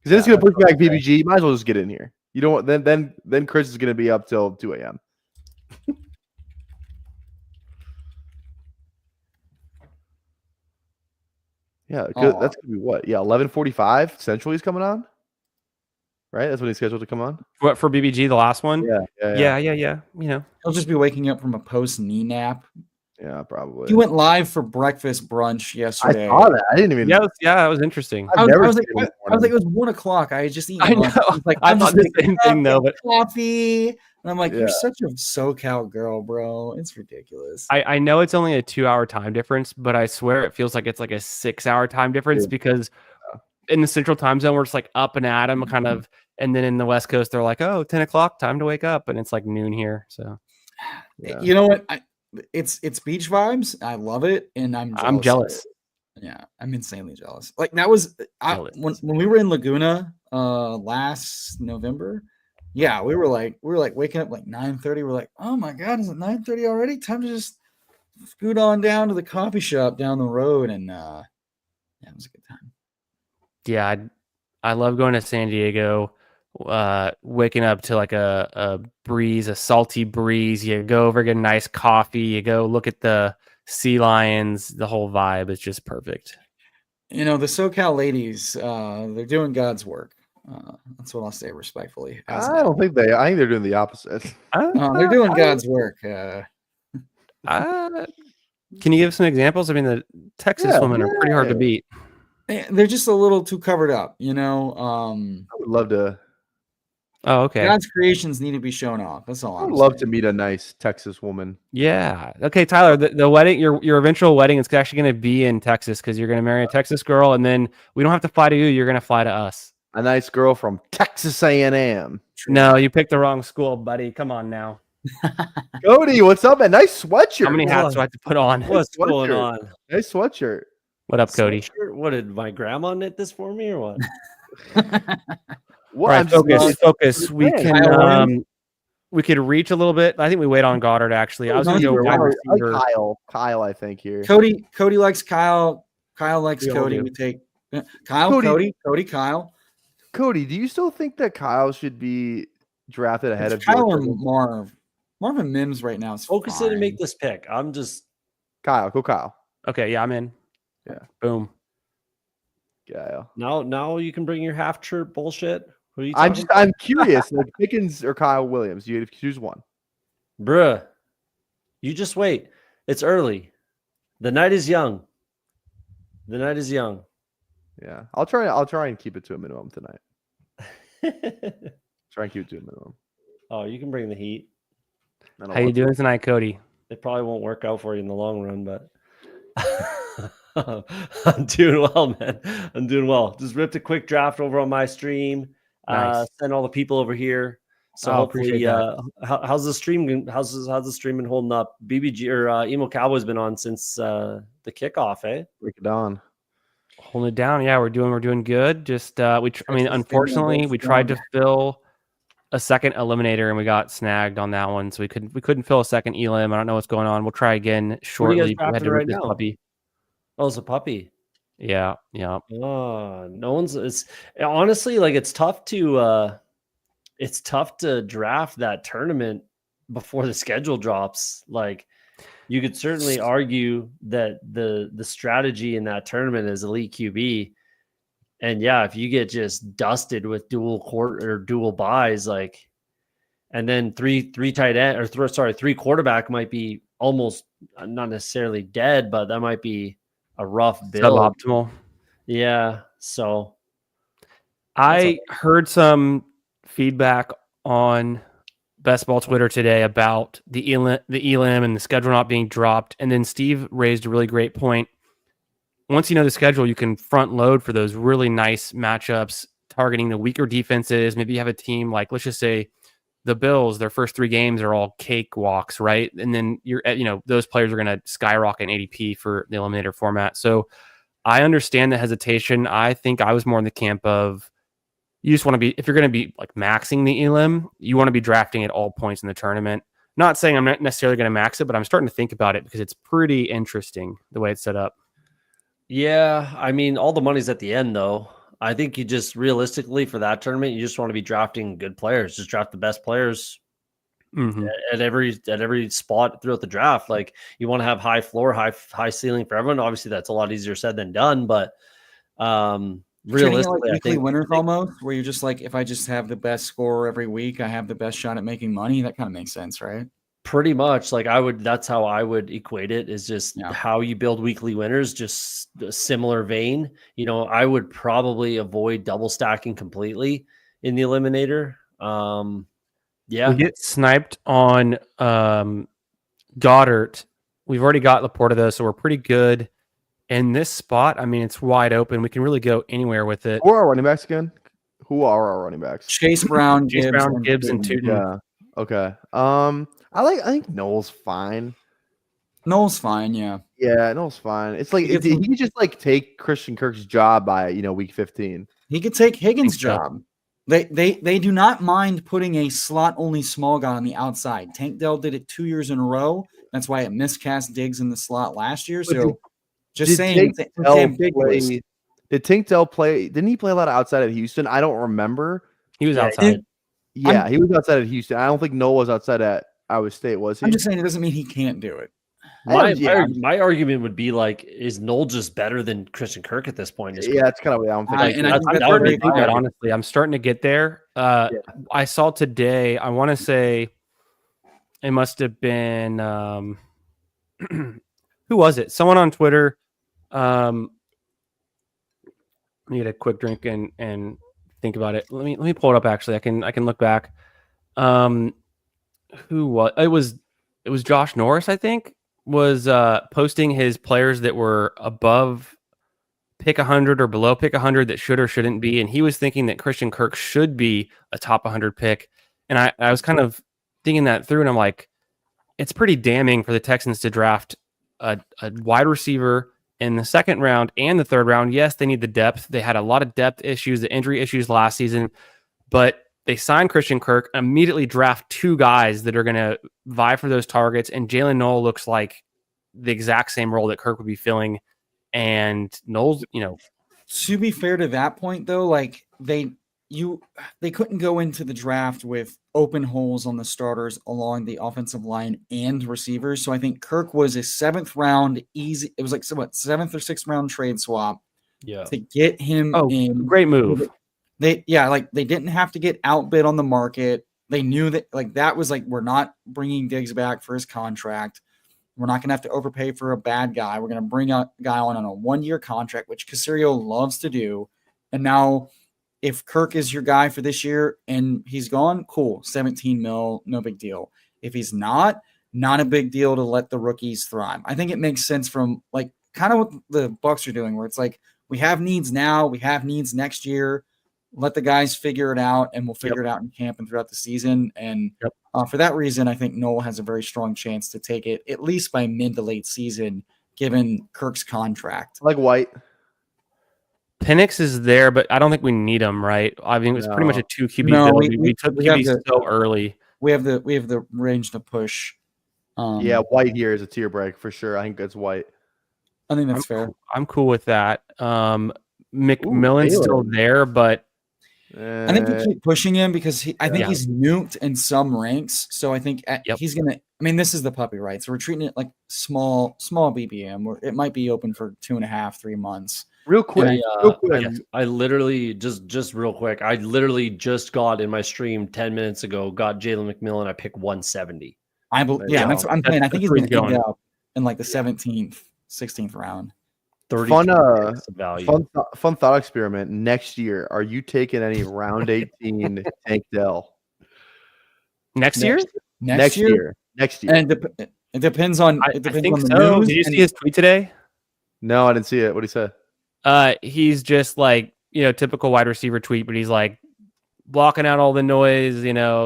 then it's gonna push back BBG. Might as well just get in here. You don't. Then Chris is gonna be up till 2 a.m. Yeah, that's gonna be what? Yeah, 11:45 Central. He's coming on, right? That's when he's scheduled to come on. what for BBG, the last one? Yeah. You know, He'll just be waking up from a post knee nap. Yeah, probably. He went live for breakfast brunch I yesterday. saw that. I didn't even. yeah, that was interesting. I never was like, seen him I was like, it was 1 o'clock. I had just eaten I lunch. know. I was like, I I'm thought just the waking same thing, up, though, getting coffee. And I'm like, Yeah. you're such a SoCal girl, bro. It's ridiculous. I know it's only a 2-hour time difference, but I swear it feels like it's like a 6-hour time difference because in the central time zone, we're just like up and at 'em kind of. And then in the West Coast, they're like, oh, 10 o'clock, time to wake up. And it's like noon here. So, You know what? It's beach vibes. I love it. And I'm jealous. Yeah, I'm insanely jealous. Like that was when we were in Laguna last November. Yeah, we were like waking up like 9:30. We're like, oh my god, is it 9:30 already? Time to just scoot on down to the coffee shop down the road, and yeah, it was a good time. Yeah, I love going to San Diego. Waking up to like a breeze, a salty breeze. You go over, get a nice coffee. You go look at the sea lions. The whole vibe is just perfect. You know, the SoCal ladies, they're doing God's work. That's what I'll say respectfully. I don't think they. I think they're doing the opposite. They're doing God's work. Can you give some examples? I mean, the Texas women are pretty hard to beat. They're just a little too covered up, you know. I would love to. Oh, okay. God's creations need to be shown off. That's all. I would love to meet a nice Texas woman. Yeah. Okay, Tyler. The wedding, your eventual wedding, is actually going to be in Texas because you're going to marry a Texas girl, and then we don't have to fly to you. You're going to fly to us. A nice girl from Texas A&M. No, you picked the wrong school, buddy. Come on now. Cody, what's up, man? Nice sweatshirt. How many hats do I have to put on? What's going on? Nice sweatshirt. What up, Cody? What did my grandma knit this for me or what? All right, focus. We can we could reach a little bit. I think we wait on Goddard actually. I was going to go wide receiver. Kyle, I think here. Cody likes Kyle. Kyle likes Cody. We take Kyle, Cody, Kyle. Cody, do you still think that Kyle should be drafted ahead of Kyle or Marv? Marvin Mims right now is focus in and make this pick. I'm just Kyle. Go Kyle. Okay, yeah, I'm in. Yeah. Boom. Kyle. Now you can bring your half shirt bullshit. What are you I'm curious. Like Pickens or Kyle Williams. You have to choose one. Bruh. You just wait. It's early. The night is young. The night is young. Yeah. I'll try and keep it to a minimum tonight. Try and keep it to a minimum. Oh, you can bring the heat. How you doing tonight, Cody? It probably won't work out for you in the long run, but I'm doing well, man. I'm doing well. Just ripped a quick draft over on my stream. Nice. Send all the people over here. So hopefully, how's the stream? How's the stream been holding up? BBG or Emo Cowboy's been on since the kickoff, eh? Break it down. Holding it down. Yeah, we're doing good. Just unfortunately, we tried to fill a second eliminator and we got snagged on that one, so we couldn't fill a second elim. I don't know what's going on. We'll try again shortly. We had to rip this puppy. Oh, it's a puppy. Yeah. Oh, no one's. It's honestly like it's tough to draft that tournament before the schedule drops. Like you could certainly argue that the strategy in that tournament is elite QB. And yeah, if you get just dusted with dual buys, like, and then three quarterback might be almost not necessarily dead, but that might be a rough build. Suboptimal. Yeah. So I heard some feedback on Best Ball Twitter today about the elim and the schedule not being dropped. And then Steve raised a really great point. Once you know the schedule, you can front load for those really nice matchups, targeting the weaker defenses. Maybe you have a team like, let's just say the Bills, their first 3 games are all cakewalks, right? And then those players are going to skyrocket in ADP for the eliminator format. So I understand the hesitation. I think I was more in the camp of you just want to be, if you're going to be like maxing the elim, you want to be drafting at all points in the tournament. Not saying I'm not necessarily going to max it, but I'm starting to think about it because it's pretty interesting the way it's set up. Yeah, I mean, all the money's at the end, though. I think you just realistically for that tournament, you just want to be drafting good players. Just draft the best players at every spot throughout the draft. Like you want to have high floor, high ceiling for everyone. Obviously, that's a lot easier said than done, but realistically, like weekly I think winners almost, where you're just like, if I just have the best scorer every week, I have the best shot at making money. That kind of makes sense, right? pretty much like that's how I would equate it, is just how you build weekly winners, just a similar vein. You know, I would probably avoid double stacking completely in the eliminator. We get sniped on Goddard. We've already got Laporta though, so we're pretty good in this spot. I mean, it's wide open. We can really go anywhere with it. Who are our running backs again? Who are our running backs? Chase Brown, Gibbs, and Tootin. Yeah. Okay. I think Noel's fine. Noel's fine, yeah. Yeah, Noel's fine. It's like if he could just like take Christian Kirk's job by week 15. He could take Higgins' job. They do not mind putting a slot only small guy on the outside. Tank Dell did it 2 years in a row. That's why it miscast Diggs in the slot last year. So just saying, did Tank Dell play? Didn't he play a lot of outside at Houston? I don't remember. He was outside. Yeah, he was outside at Houston. I don't think Noel was outside at Iowa State, was he? I'm just saying it doesn't mean he can't do it. My argument would be like, is Noel just better than Christian Kirk at this point? Yeah, that's kind of what I'm thinking. Honestly, I'm starting to get there. I saw today, I want to say it must have been who was it? Someone on Twitter. Let me get a quick drink and think about it. Let me pull it up. Actually, I can look back. Who was it was Josh Norris, I think, was posting his players that were above pick 100 or below pick 100 that should or shouldn't be, and he was thinking that Christian Kirk should be a top 100 pick. And I was kind of thinking that through, and I'm like, it's pretty damning for the Texans to draft a wide receiver in the second round and the third round. Yes, they need the depth. They had a lot of depth issues, the injury issues last season, but they signed Christian Kirk, immediately draft two guys that are going to vie for those targets. And Jalen Noel looks like the exact same role that Kirk would be filling. And Noel's, to be fair to that point though, like they couldn't go into the draft with open holes on the starters along the offensive line and receivers. So I think Kirk was a 7th round easy. It was like 7th or 6th round trade swap. Yeah. To get him in. Great move. They didn't have to get outbid on the market. They knew that that was like, we're not bringing Diggs back for his contract. We're not going to have to overpay for a bad guy. We're going to bring a guy on a 1-year contract, which Caserio loves to do. And now if Kirk is your guy for this year and he's gone, cool, 17 mil, no big deal. If he's not a big deal to let the rookies thrive. I think it makes sense from like kind of what the Bucs are doing, where it's like, we have needs now, we have needs next year. Let the guys figure it out, and we'll figure it out in camp and throughout the season. And for that reason, I think Noel has a very strong chance to take it, at least by mid to late season, given Kirk's contract. Like White. Penix is there, but I don't think we need him, right? I mean, it was pretty much a 2 QB build. We took QB so early. We have the range to push. White here is a tier break for sure. I think that's White. I think that's fair. I'm cool with that. McMillan's still there, but I think we keep pushing him because I think he's nuked in some ranks. So I think he's going to, I mean, this is the puppy, right? So we're treating it like small BBM, where it might be open for 2.5-3 months. Real quick. I literally just real quick. I literally just got in my stream 10 minutes ago, got Jalen McMillan. I picked 170. That's what I'm playing. I think he's going to end up in like the 17th, 16th round. Fun thought experiment. Next year, are you taking any round 18 Tank Dell? Next year? Next year. And it depends on. I think so. Did you see his tweet today? No, I didn't see it. What did he say? He's just like typical wide receiver tweet, but he's like blocking out all the noise.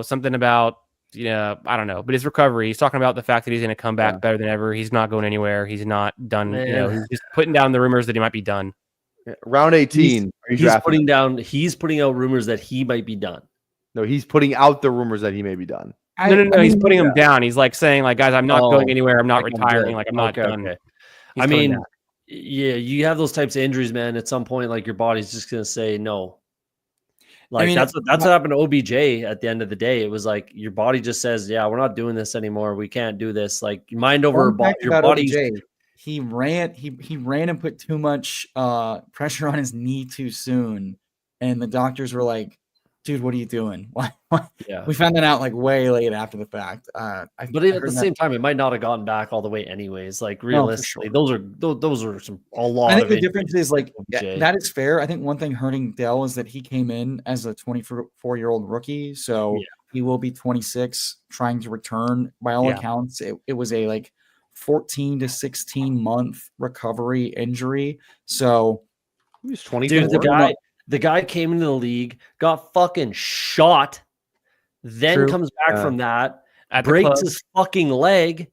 Something about I don't know, but his recovery, he's talking about the fact that he's going to come back better than ever. He's not going anywhere. He's not done. He's just putting down the rumors that he might be done. Round 18. He's putting out rumors that he might be done. No, he's putting out the rumors that he may be done. No. He's putting them down. He's like saying, like, guys, I'm not going anywhere. I'm not retiring. Like, I'm not done. Okay. I mean, yeah, you have those types of injuries, man. At some point, like your body's just gonna say no. Like that's what happened to OBJ at the end of the day. It was like your body just says, yeah, we're not doing this anymore. We can't do this. Like mind over your body. He ran and put too much pressure on his knee too soon. And the doctors were like, dude, what are you doing? Why? Yeah. We found that out like way late after the fact. But at the same time, it might not have gotten back all the way anyways. Like realistically, those are a lot. I think the difference is like that is fair. I think one thing hurting Dell is that he came in as a 24-year-old rookie. So he will be 26 trying to return. By all accounts, it was a like 14 to 16 month recovery injury. So he was 24. Dude, the guy came into the league, got fucking shot, then comes back from that, breaks his fucking leg,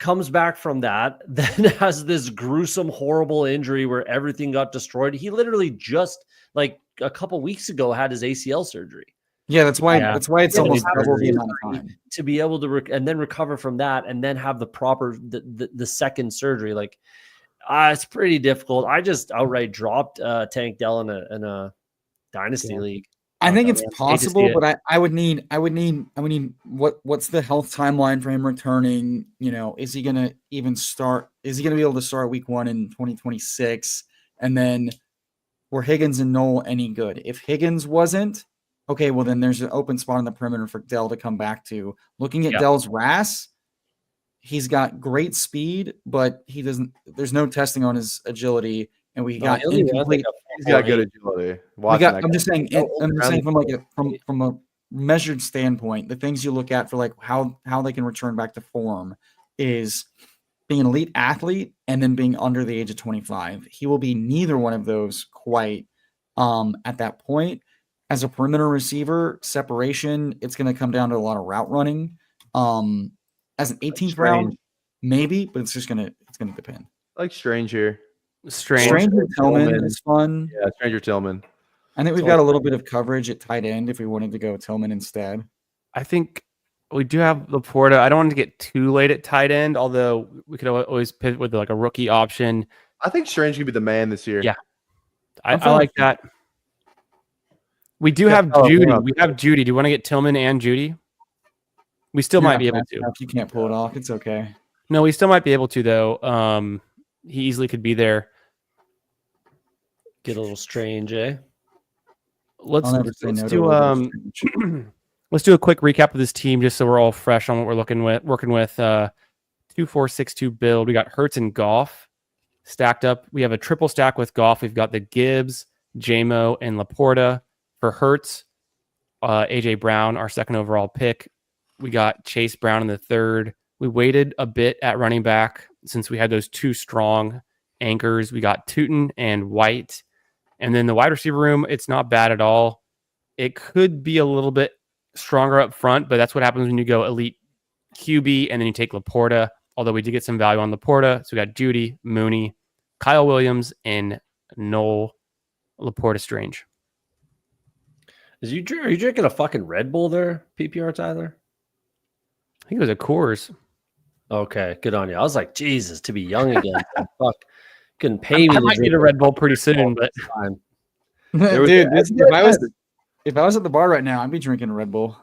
comes back from that, then has this gruesome, horrible injury where everything got destroyed. He literally just like a couple weeks ago had his ACL surgery. Yeah, that's why it's almost double the amount of time to be able to and then recover from that and then have the proper the second surgery. Like it's pretty difficult. I just outright dropped Tank Dell in a dynasty league. I think it's possible, but I would need what's the health timeline for him returning? You know, is he gonna even start? Is he gonna be able to start week 1 in 2026? And then were Higgins and Knoll any good? If Higgins wasn't, okay, well then there's an open spot on the perimeter for Dell to come back to. Looking at Dell's RAS, he's got great speed, but he doesn't. There's no testing on his agility, and we got incomplete. He's got good agility. I'm just saying from a measured standpoint, the things you look at for like how they can return back to form is being an elite athlete and then being under the age of 25. He will be neither one of those quite at that point. As a perimeter receiver, separation, it's going to come down to a lot of route running. As an 18th round, maybe, but it's going to depend. Like Strange here. Stranger Tillman is fun. Yeah, Stranger Tillman. I think we've got a little bit of coverage at tight end if we wanted to go Tillman instead. I think we do have Laporta. I don't want to get too late at tight end, although we could always pivot with like a rookie option. I think Strange could be the man this year. Yeah, I like that. We do have Judy. We have Judy. Do you want to get Tillman and Judy? We still might be able to. If you can't pull it off, it's okay. No, we still might be able to though. He easily could be there. Get a little strange, eh? Let's do a quick recap of this team just so we're all fresh on what we're working with. 2-4-6-2 build. We got Hurts and Goff stacked up. We have a triple stack with Goff. We've got the Gibbs, JMO, and Laporta. For Hurts, AJ Brown, our second overall pick. We got Chase Brown in the third. We waited a bit at running back since we had those two strong anchors. We got Tootin and White. And then the wide receiver room, it's not bad at all. It could be a little bit stronger up front, but that's what happens when you go elite QB and then you take Laporta, although we did get some value on Laporta. So we got Judy, Mooney, Kyle Williams, and Knoll, Laporta, Strange. Are you drinking a fucking Red Bull there, PPR Tyler? I think it was a Coors. Okay, good on you. I was like, Jesus, to be young again. Fuck, couldn't pay me. I might need a Red Bull pretty soon, but dude, if I was at the bar right now, I'd be drinking a Red Bull.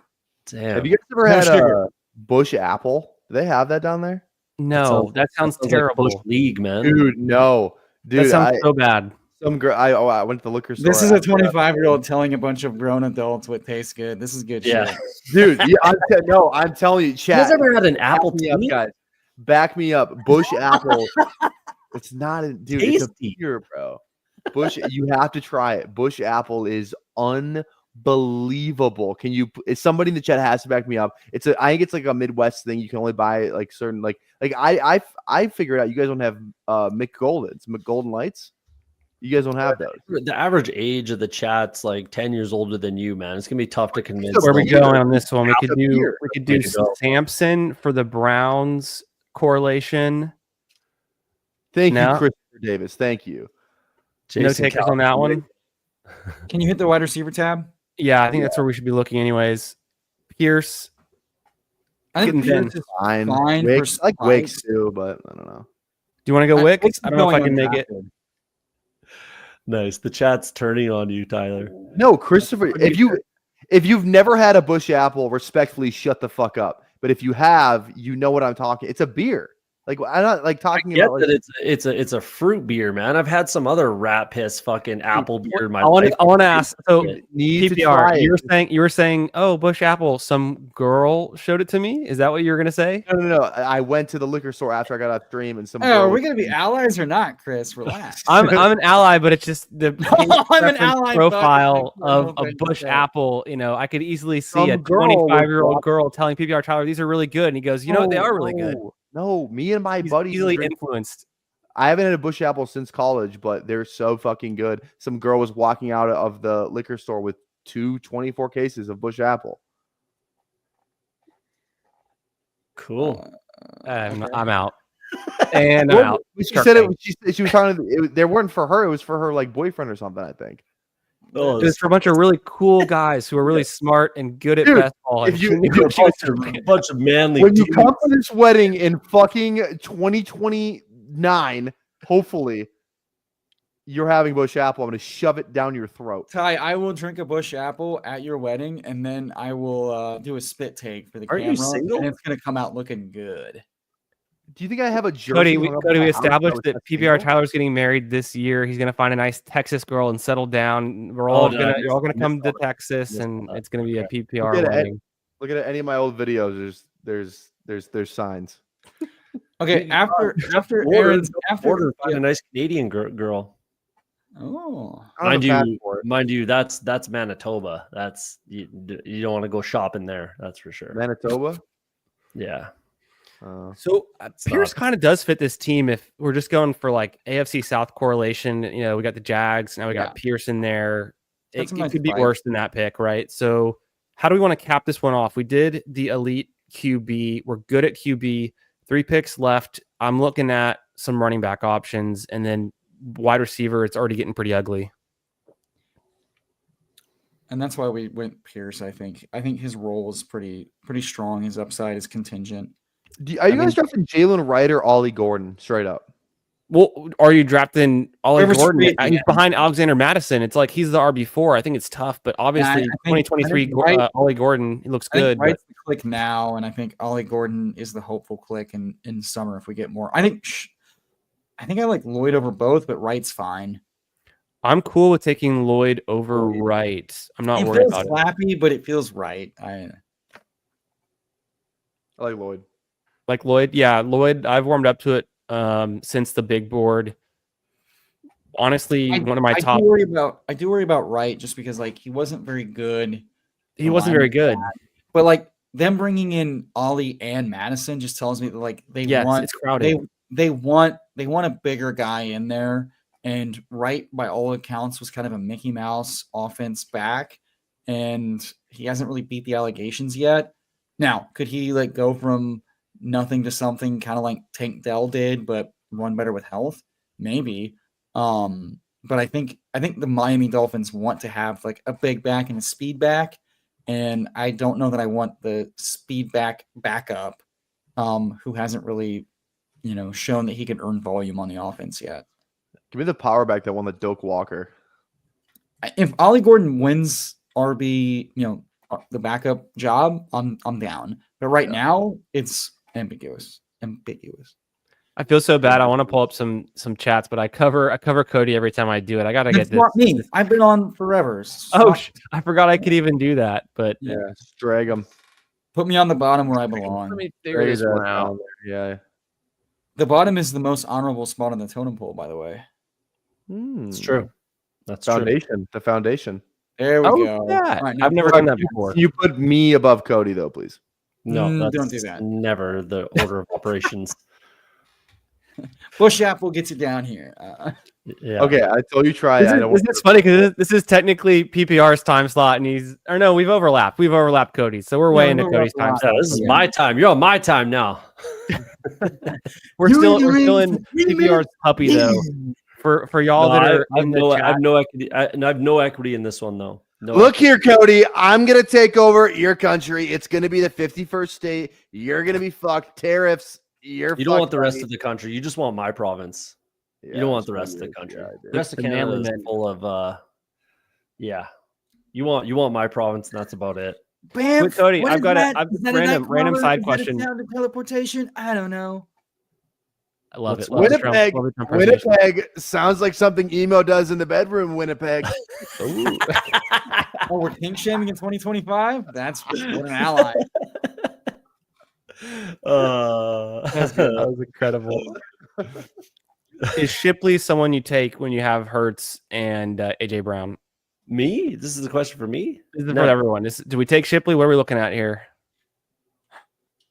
Damn. Have you guys ever had a Bush Apple? Do they have that down there? No, that sounds terrible. Like Bush League, man. Dude, no. Dude, that sounds so bad. I went to the liquor store. This is a 25-year-old telling a bunch of grown adults what tastes good. This is good shit. Dude, I'm telling you, chat. You guys ever had an apple tea? Guys, back me up. Bush Apple. It's not a dude. Tasty. It's a beer, bro. Bush, you have to try it. Bush Apple is unbelievable. If somebody in the chat has to back me up. I think it's like a Midwest thing. You can only buy like certain like I figured out you guys don't have McGolden. It's McGolden Lights. You guys don't have those. The average age of the chat's like 10 years older than you, man. It's gonna be tough to convince. Where we them. going on this one? We could do Way to go. Sampson for the Browns correlation. Thank No. you, Christopher Davis. Thank you. No takers on that one. Can you hit the wide receiver tab? Yeah, I think that's where we should be looking anyways. Pierce. I think Getting Pierce is Fine. fine. Wicks, for I like spikes. Wicks too, but I don't know. Do you want to go Wicks? Wicks I don't know if I going can make it. undrafted. Nice. The chat's turning on you, Tyler. No, Christopher. If you've never had a Bush Apple, respectfully shut the fuck up. But if you have, you know what I'm talking. It's a beer. Like I'm not like talking about. That it's a fruit beer, man. I've had some other rat piss fucking apple beer in my I want life. to ask. So Need to PPR, try it. you were saying, oh, Bush Apple. Some girl showed it to me. Is that what you were gonna say? No. I went to the liquor store after I got off stream, and some. Oh, girl are we was- gonna be allies or not, Chris? Relax. I'm an ally, but it's just the I'm an ally, but profile I of don't a think Bush so. Apple. You know, I could easily see Some a girl was 25-year-old walking- girl telling PPR Tyler these are really good, and he goes, you know what, they are really good. No, me and my He's buddies easily drink- influenced. I haven't had a Bush Apple since college, but they're so fucking good. Some girl was walking out of the liquor store with 24 cases of Bush Apple. Cool. I'm out. And I'm out. She said it. She was talking. They weren't for her. It was for her like boyfriend or something. I think. Oh, It was for a bunch of really cool guys who are really smart and good at Dude, basketball. if and you- she knew if you- what she was a doing. bunch of manly When you dudes. come to this wedding in fucking 2029, hopefully, you're having Bush Apple. I'm gonna shove it down your throat. Ty, I will drink a Bush Apple at your wedding, and then I will do a spit take for the Are you camera, single? and it's gonna come out looking good. Do you think I have a jersey? Cody, we hung up in my house established was that that PPR single? Tyler's getting married this year. He's gonna find a nice Texas girl and settle down. You're all gonna come to Texas, and it's gonna be a PPR Look at it. wedding. Look at any of my old videos. There's signs. Okay, after Order find a nice Canadian girl. Oh, I don't have a pass for it. Mind you, that's Manitoba. That's you don't want to go shopping there. That's for sure. Manitoba. Yeah. So Pierce kind of does fit this team if we're just going for like AFC South correlation. You know, we got the Jags, now we got Pierce in there. It could be worse than that pick, right? So how do we want to cap this one off? We did the elite QB. We're good at QB. 3 picks left. I'm looking at some running back options, and then wide receiver. It's already getting pretty ugly. and that's why we went Pierce. I think his role is pretty strong. His upside is contingent. Are you guys drafting Jalen Wright or Ollie Gordon straight up? Well, are you drafting Ollie Whoever's Gordon? free, He's behind Alexander Madison. It's like he's the RB4. I think it's tough, but obviously I think 2023 Wright- Ollie Gordon, he looks I think good. But Wright's the click now, and I think Ollie Gordon is the hopeful click in summer if we get more. I think I like Lloyd over both, but Wright's fine. I'm cool with taking Lloyd over Wright. I'm not It worried feels about it. slappy, but it feels right. I like Lloyd. Like Lloyd, yeah, Lloyd. I've warmed up to it since the big board. Honestly, one of my top. I do worry about Wright just because like he wasn't very good. He wasn't very good. But like them bringing in Ollie and Madison just tells me that like It's crowded. they want a bigger guy in there. And Wright, by all accounts, was kind of a Mickey Mouse offense back, and he hasn't really beat the allegations yet. Now, could he like go from nothing to something, kind of like Tank Dell did, but run better with health? Maybe. But I think the Miami Dolphins want to have like a big back and a speed back, and I don't know that I want the speed back backup, who hasn't really, shown that he can earn volume on the offense yet. Give me the power back that won the Doak Walker. If Ollie Gordon wins RB, the backup job, I'm down. But right now, it's ambiguous. I feel so bad. I want to pull up some chats, but I cover Cody every time I do it. I gotta get this. Not me. I've been on forever. I forgot I could even do that. But Yeah, just drag him. Put me on the bottom where I belong. let me figure this one out. Yeah. The bottom is the most honorable spot on the totem pole, by the way. It's true. That's true. Foundation. The foundation. There we go. Yeah. All right, now I've never done that before. Can you put me above Cody though, please? No, that's don't do that. Never the order of operations. Bush Apple gets it down here. Yeah. Okay, I told you try. This is funny because this is technically PPR's time slot, and we've overlapped. We've overlapped Cody's, so we're way into Cody's time slot. This is my time. You're on my time now. we're still in PPR's puppy though. For y'all that are in the chat, I have no equity in this one though. No. Look here, Cody. I'm gonna take over your country. It's gonna be the 51st state. You're gonna be fucked. Tariffs. You don't want the rest of the country. You just want my province. You don't want the rest of the country. The rest of Canada is full of yeah. You want my province, and that's about it. Bam, Cody, I've got a random side question. Teleportation? I don't know. I love it. Winnipeg. Winnipeg sounds like something emo does in the bedroom. Winnipeg. Oh, we're king shaming in 2025. That's what an ally. That was incredible. Is Shipley someone you take when you have Hurts and AJ Brown? Me? This is a question for me? This is for everyone. Do we take Shipley? What are we looking at here?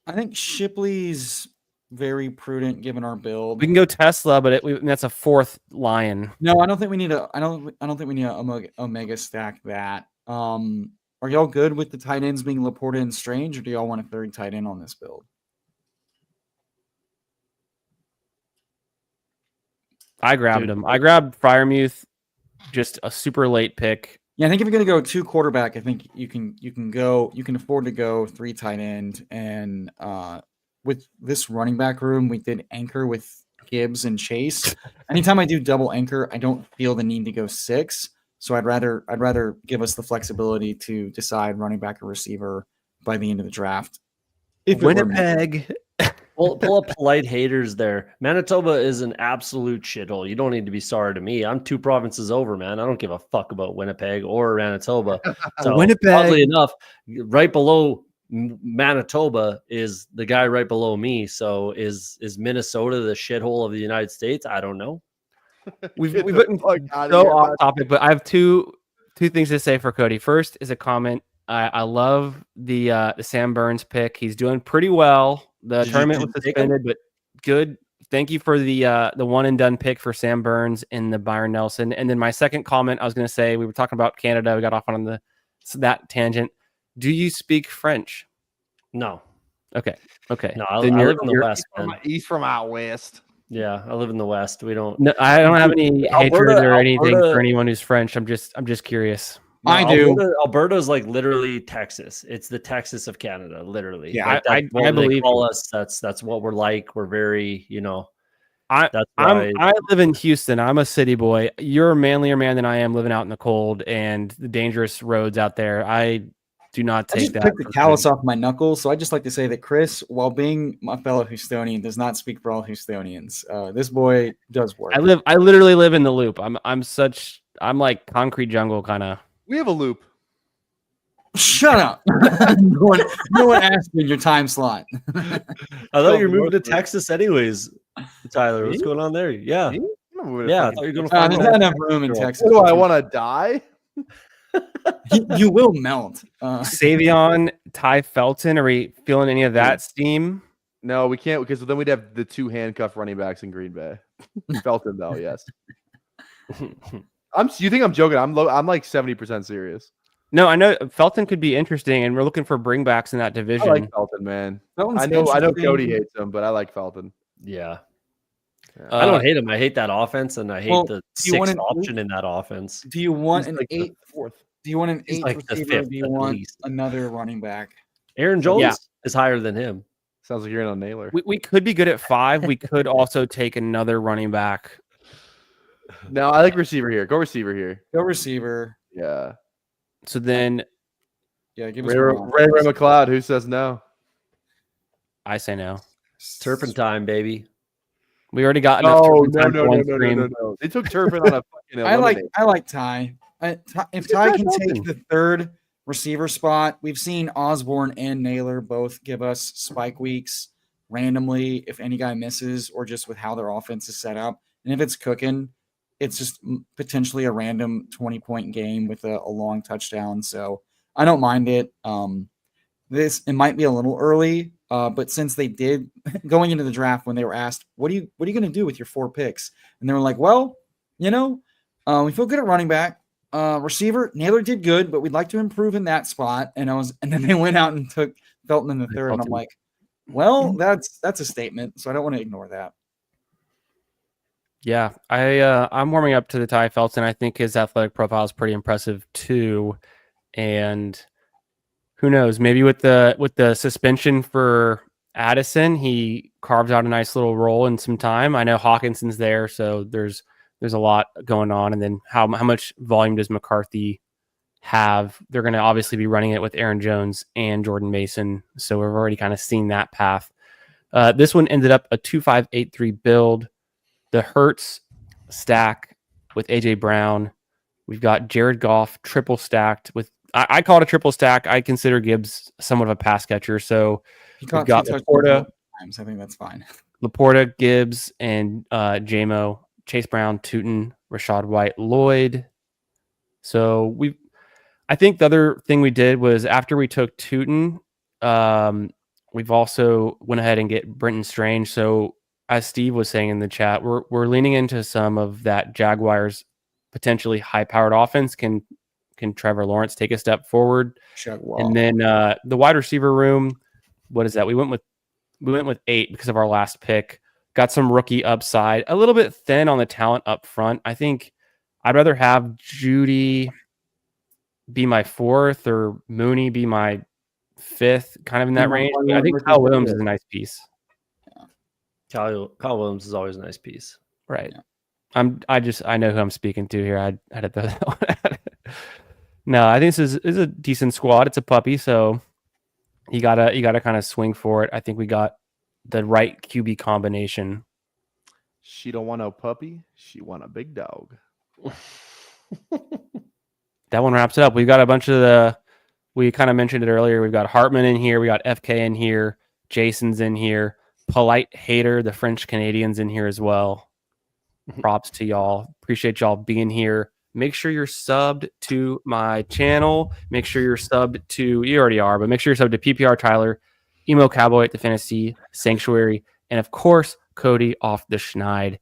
I think Shipley's very prudent given our build. We can go Tesla, but that's a fourth Lion. No, I don't think we need a. I don't think we need a Omega stack that. Are y'all good with the tight ends being Laporta and Strange, or do y'all want a third tight end on this build? I grabbed him. I grabbed Freiermuth, just a super late pick. Yeah, I think if you're going to go 2 quarterback, I think you can afford to go 3 tight end. And with this running back room, we did anchor with Gibbs and Chase. Anytime I do double anchor, I don't feel the need to go 6. So I'd rather give us the flexibility to decide running back or receiver by the end of the draft. Winnipeg. Pull up polite haters there. Manitoba is an absolute shithole. You don't need to be sorry to me. I'm 2 provinces over, man. I don't give a fuck about Winnipeg or Manitoba. So, Winnipeg. Oddly enough, right below Manitoba is the guy right below me. So is Minnesota the shithole of the United States? I don't know. We've been so off topic, but I have two things to say for Cody. First is a comment. I love the Sam Burns pick. He's doing pretty well. The tournament was suspended, but good. Thank you for the one and done pick for Sam Burns and the Byron Nelson. And then my second comment, I was going to say, we were talking about Canada. We got off on that tangent. Do you speak French? No. Okay. No, I live in the West. He's from out west. Yeah, I live in the West. We don't. No, I don't have any hatred or anything for anyone who's French. I'm just curious. No, I do. Alberta's like literally Texas. It's the Texas of Canada, literally. Yeah, like I believe call us. That's what we're like. We're very, I live in Houston. I'm a city boy. You're a manlier man than I am, living out in the cold and the dangerous roads out there. I do not take that. I just took the callus off my knuckles, so I just like to say that Chris, while being my fellow Houstonian, does not speak for all Houstonians. This boy does work. I literally live in the loop. I'm like concrete jungle kind of. We have a loop. Shut up. no one asked you in your time slot. I thought you were moving to Texas anyways, Tyler. What's going on there? Yeah. I thought you were going to find there's not enough room in Texas. Do I want to die? You will melt. Savion, Ty Felton, are we feeling any of that steam? No, we can't, because then we'd have the 2 handcuffed running backs in Green Bay. Felton, though, yes. You think I'm joking? I'm like 70% serious. No, I know Felton could be interesting, and we're looking for bringbacks in that division. I like Felton, man. I know Cody hates him, but I like Felton. Yeah. I don't hate him. I hate that offense, and I hate the 6th option in that offense. Do you want an 8th? Do you want an 8th like receiver? Or do you want another running back? Aaron Jones is higher than him. Sounds like you're in on Naylor. We could be good at 5. We could also take another running back. No, I like receiver here. Go receiver here. Go receiver. Yeah. So then, give us Ray McLeod. Who says no? I say no. Turpentine, baby. We already got enough. No. They took Turpin on a fucking. I like Ty. If Ty can take the 3rd receiver spot, we've seen Osborne and Naylor both give us spike weeks randomly if any guy misses or just with how their offense is set up. And if it's cooking, it's just potentially a random 20-point game with a long touchdown. So I don't mind it. It might be a little early, but since they did going into the draft when they were asked, what are you going to do with your 4 picks? And they were like, well, we feel good at running back. Receiver, Naylor did good, but we'd like to improve in that spot. And then they went out and took Felton in the third. And I'm like, well, that's a statement. So I don't want to ignore that. Yeah, I'm warming up to the Ty Felton. I think his athletic profile is pretty impressive too. And who knows, maybe with the suspension for Addison, he carves out a nice little role in some time. I know Hawkinson's there, so there's a lot going on. And then how much volume does McCarthy have? They're going to obviously be running it with Aaron Jones and Jordan Mason, so we've already kind of seen that path. This one ended up a 2.583 build. The Hurts stack with AJ Brown. We've got Jared Goff triple stacked with. I call it a triple stack. I consider Gibbs somewhat of a pass catcher, so we've got Laporta. I think that's fine. Laporta, Gibbs, and JMO, Chase Brown, Tootin, Rashad White, Lloyd. So I think the other thing we did was after we took Tootin, we've also went ahead and get Brenton Strange. So as Steve was saying in the chat, we're leaning into some of that Jaguars potentially high-powered offense. Can Trevor Lawrence take a step forward? And then the wide receiver room, what is that? We went with 8 because of our last pick. Got some rookie upside, a little bit thin on the talent up front. I think I'd rather have Judy be my 4th or Mooney be my 5th, kind of in that range. I think Kyle Williams is a nice piece. Kyle Williams is always a nice piece. Right. Yeah. I know who I'm speaking to here. I had to throw that one at it. No, I think this is a decent squad. It's a puppy, so you gotta kind of swing for it. I think we got the right QB combination. She don't want no puppy. She want a big dog. That one wraps it up. We've got a bunch of we kind of mentioned it earlier. We've got Hartman in here. We got FK in here. Jason's in here. Polite Hater, the French Canadians in here as well. Props to y'all. Appreciate y'all being here. Make sure you're subbed to my channel. Make sure you're subbed to, you already are, but make sure you're subbed to PPRTYLER, Emo Cowboy at the Fantasy Sanctuary, and of course, Cody off the Schneid.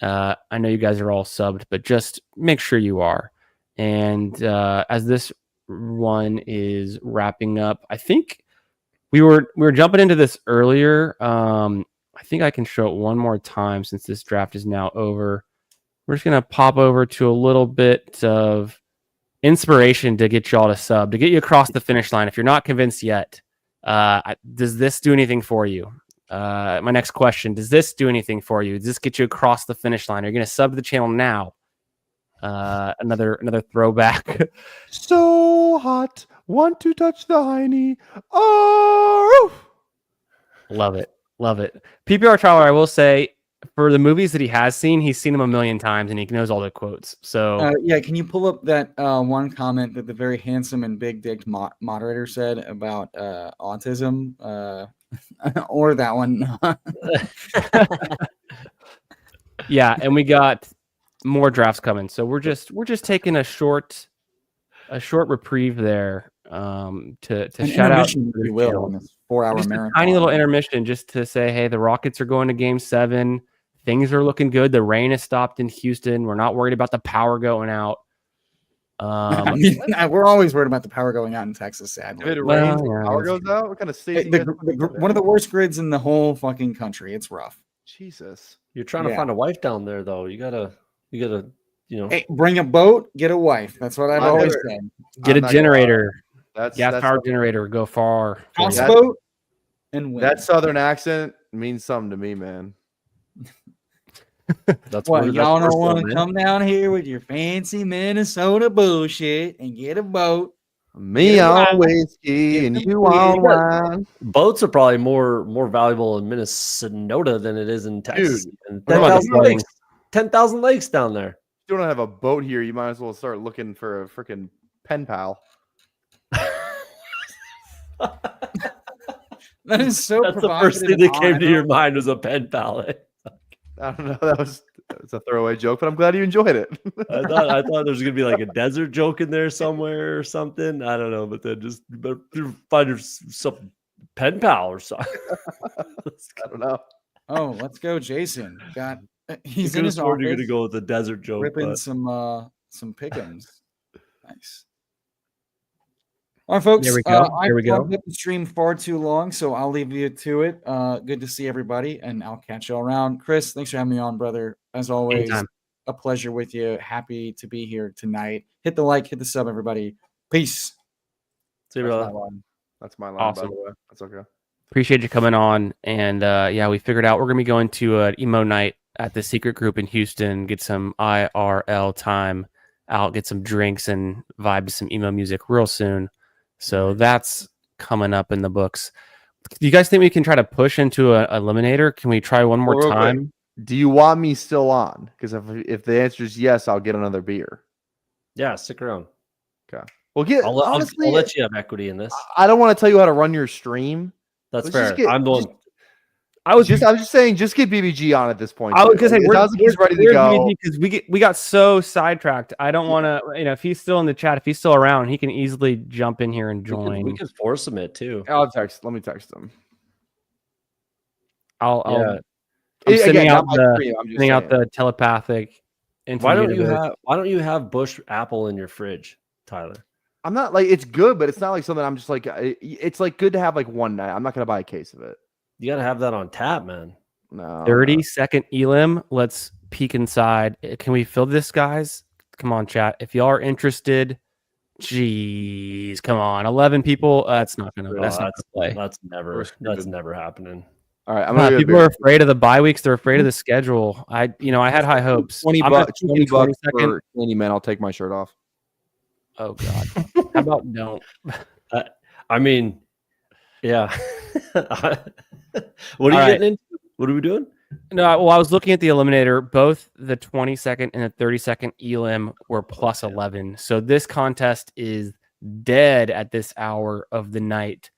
I know you guys are all subbed, but just make sure you are. And as this one is wrapping up, I think we were jumping into this earlier. I think I can show it one more time since this draft is now over. We're just going to pop over to a little bit of inspiration to get y'all to sub, to get you across the finish line. If you're not convinced yet, does this do anything for you? My next question, does this do anything for you? Does this get you across the finish line? Are you going to sub to the channel now? Another throwback. So hot. Want to touch the hiney. Oh! Love it. Love it. PPRTYLER, I will say, for the movies that he has seen, he's seen them a million times and he knows all the quotes. So yeah, can you pull up that one comment that the very handsome and big dicked moderator said about autism, or that one? Yeah, and we got more drafts coming, so we're just taking a short reprieve there to shout out, if you will, on this 4-hour marathon. A tiny little intermission just to say, hey, the Rockets are going to Game 7. Things are looking good. The rain has stopped in Houston. We're not worried about the power going out. I mean, we're always worried about the power going out in Texas, sadly. If it rains, power goes out. What kind of state? One of the worst grids in the whole fucking country. It's rough. Jesus, you're trying to find a wife down there, though. You gotta, Hey, bring a boat, get a wife. That's what I've always said. Get a generator. That's gas-powered generator. Go far. Houseboat and win. That southern accent means something to me, man. That's what y'all don't want to come down here with your fancy Minnesota bullshit and get a boat. Me on whiskey and you on wine. Boats are probably more valuable in Minnesota than it is in Texas. Dude, 10,000 lakes down there. If you don't have a boat here, you might as well start looking for a freaking pen pal. That is so. That's the first thing that came to your mind was a pen pal. I don't know. That was a throwaway joke, but I'm glad you enjoyed it. I thought there was gonna be like a desert joke in there somewhere or something. I don't know, but then just find yourself pen pal or something. I don't know. Oh, let's go, Jason. Got He's in his office. You're gonna go with the desert joke, ripping some pick'ems. Nice. All right, folks. There we go. There we go. I've been the stream far too long, so I'll leave you to it. Good to see everybody, and I'll catch you all around. Chris, thanks for having me on, brother. As always, Anytime. a pleasure with you. Happy to be here tonight. Hit the like, hit the sub, everybody. Peace. See you, brother. That's my line, Awesome. by the way. That's okay. Appreciate you coming on. And yeah, we figured out we're going to be going to an emo night at the secret group in Houston, get some IRL time out, get some drinks and vibe to some emo music real soon. So that's coming up in the books. Do you guys think we can try to push into an Eliminator? Can we try one more time? Do you want me still on? Because if the answer is yes, I'll get another beer. Yeah, stick around. Okay. Well, honestly, I'll let you have equity in this. I don't want to tell you how to run your stream. That's fair. I'm the one. I was just saying, just get BBG on at this point. I was gonna say he's ready to go because we got so sidetracked. I don't want to, if he's still in the chat, if he's still around, he can easily jump in here and join. We can force him it too. Let me text him. I'm sending out the telepathic. Why don't you have Bush apple in your fridge, Tyler? I'm not like, it's good, but it's not like something I'm just like, it's like good to have like one night. I'm not gonna buy a case of it. You got to have that on tap, man. No. 30-second elim. Let's peek inside. Can we fill this, guys? Come on, chat. If y'all are interested, jeez, come on. 11 people. That's not gonna. That's not gonna play. That's never happening. All right, people are afraid of the bye weeks. They're afraid of the schedule. I had high hopes. $20 for Candyman. I'll take my shirt off. Oh God. How about don't? I mean, yeah. What are you getting into? What are we doing? No, well, I was looking at the Eliminator. Both the 20-second and the 30-second elim were plus 11. So this contest is dead at this hour of the night.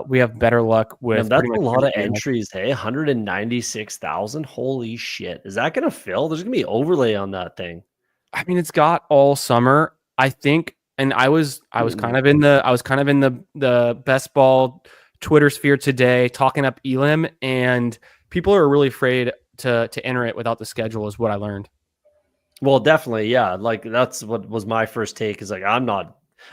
We have better luck with. That's a lot of entries. Hey, 196,000. Holy shit! Is that gonna fill? There's gonna be overlay on that thing. I mean, it's got all summer, I think. And I was kind of in the best ball Twitter sphere today, talking up elim, and people are really afraid to enter it without the schedule, is what I learned. Well, definitely, yeah. Like that's what was my first take. Is like I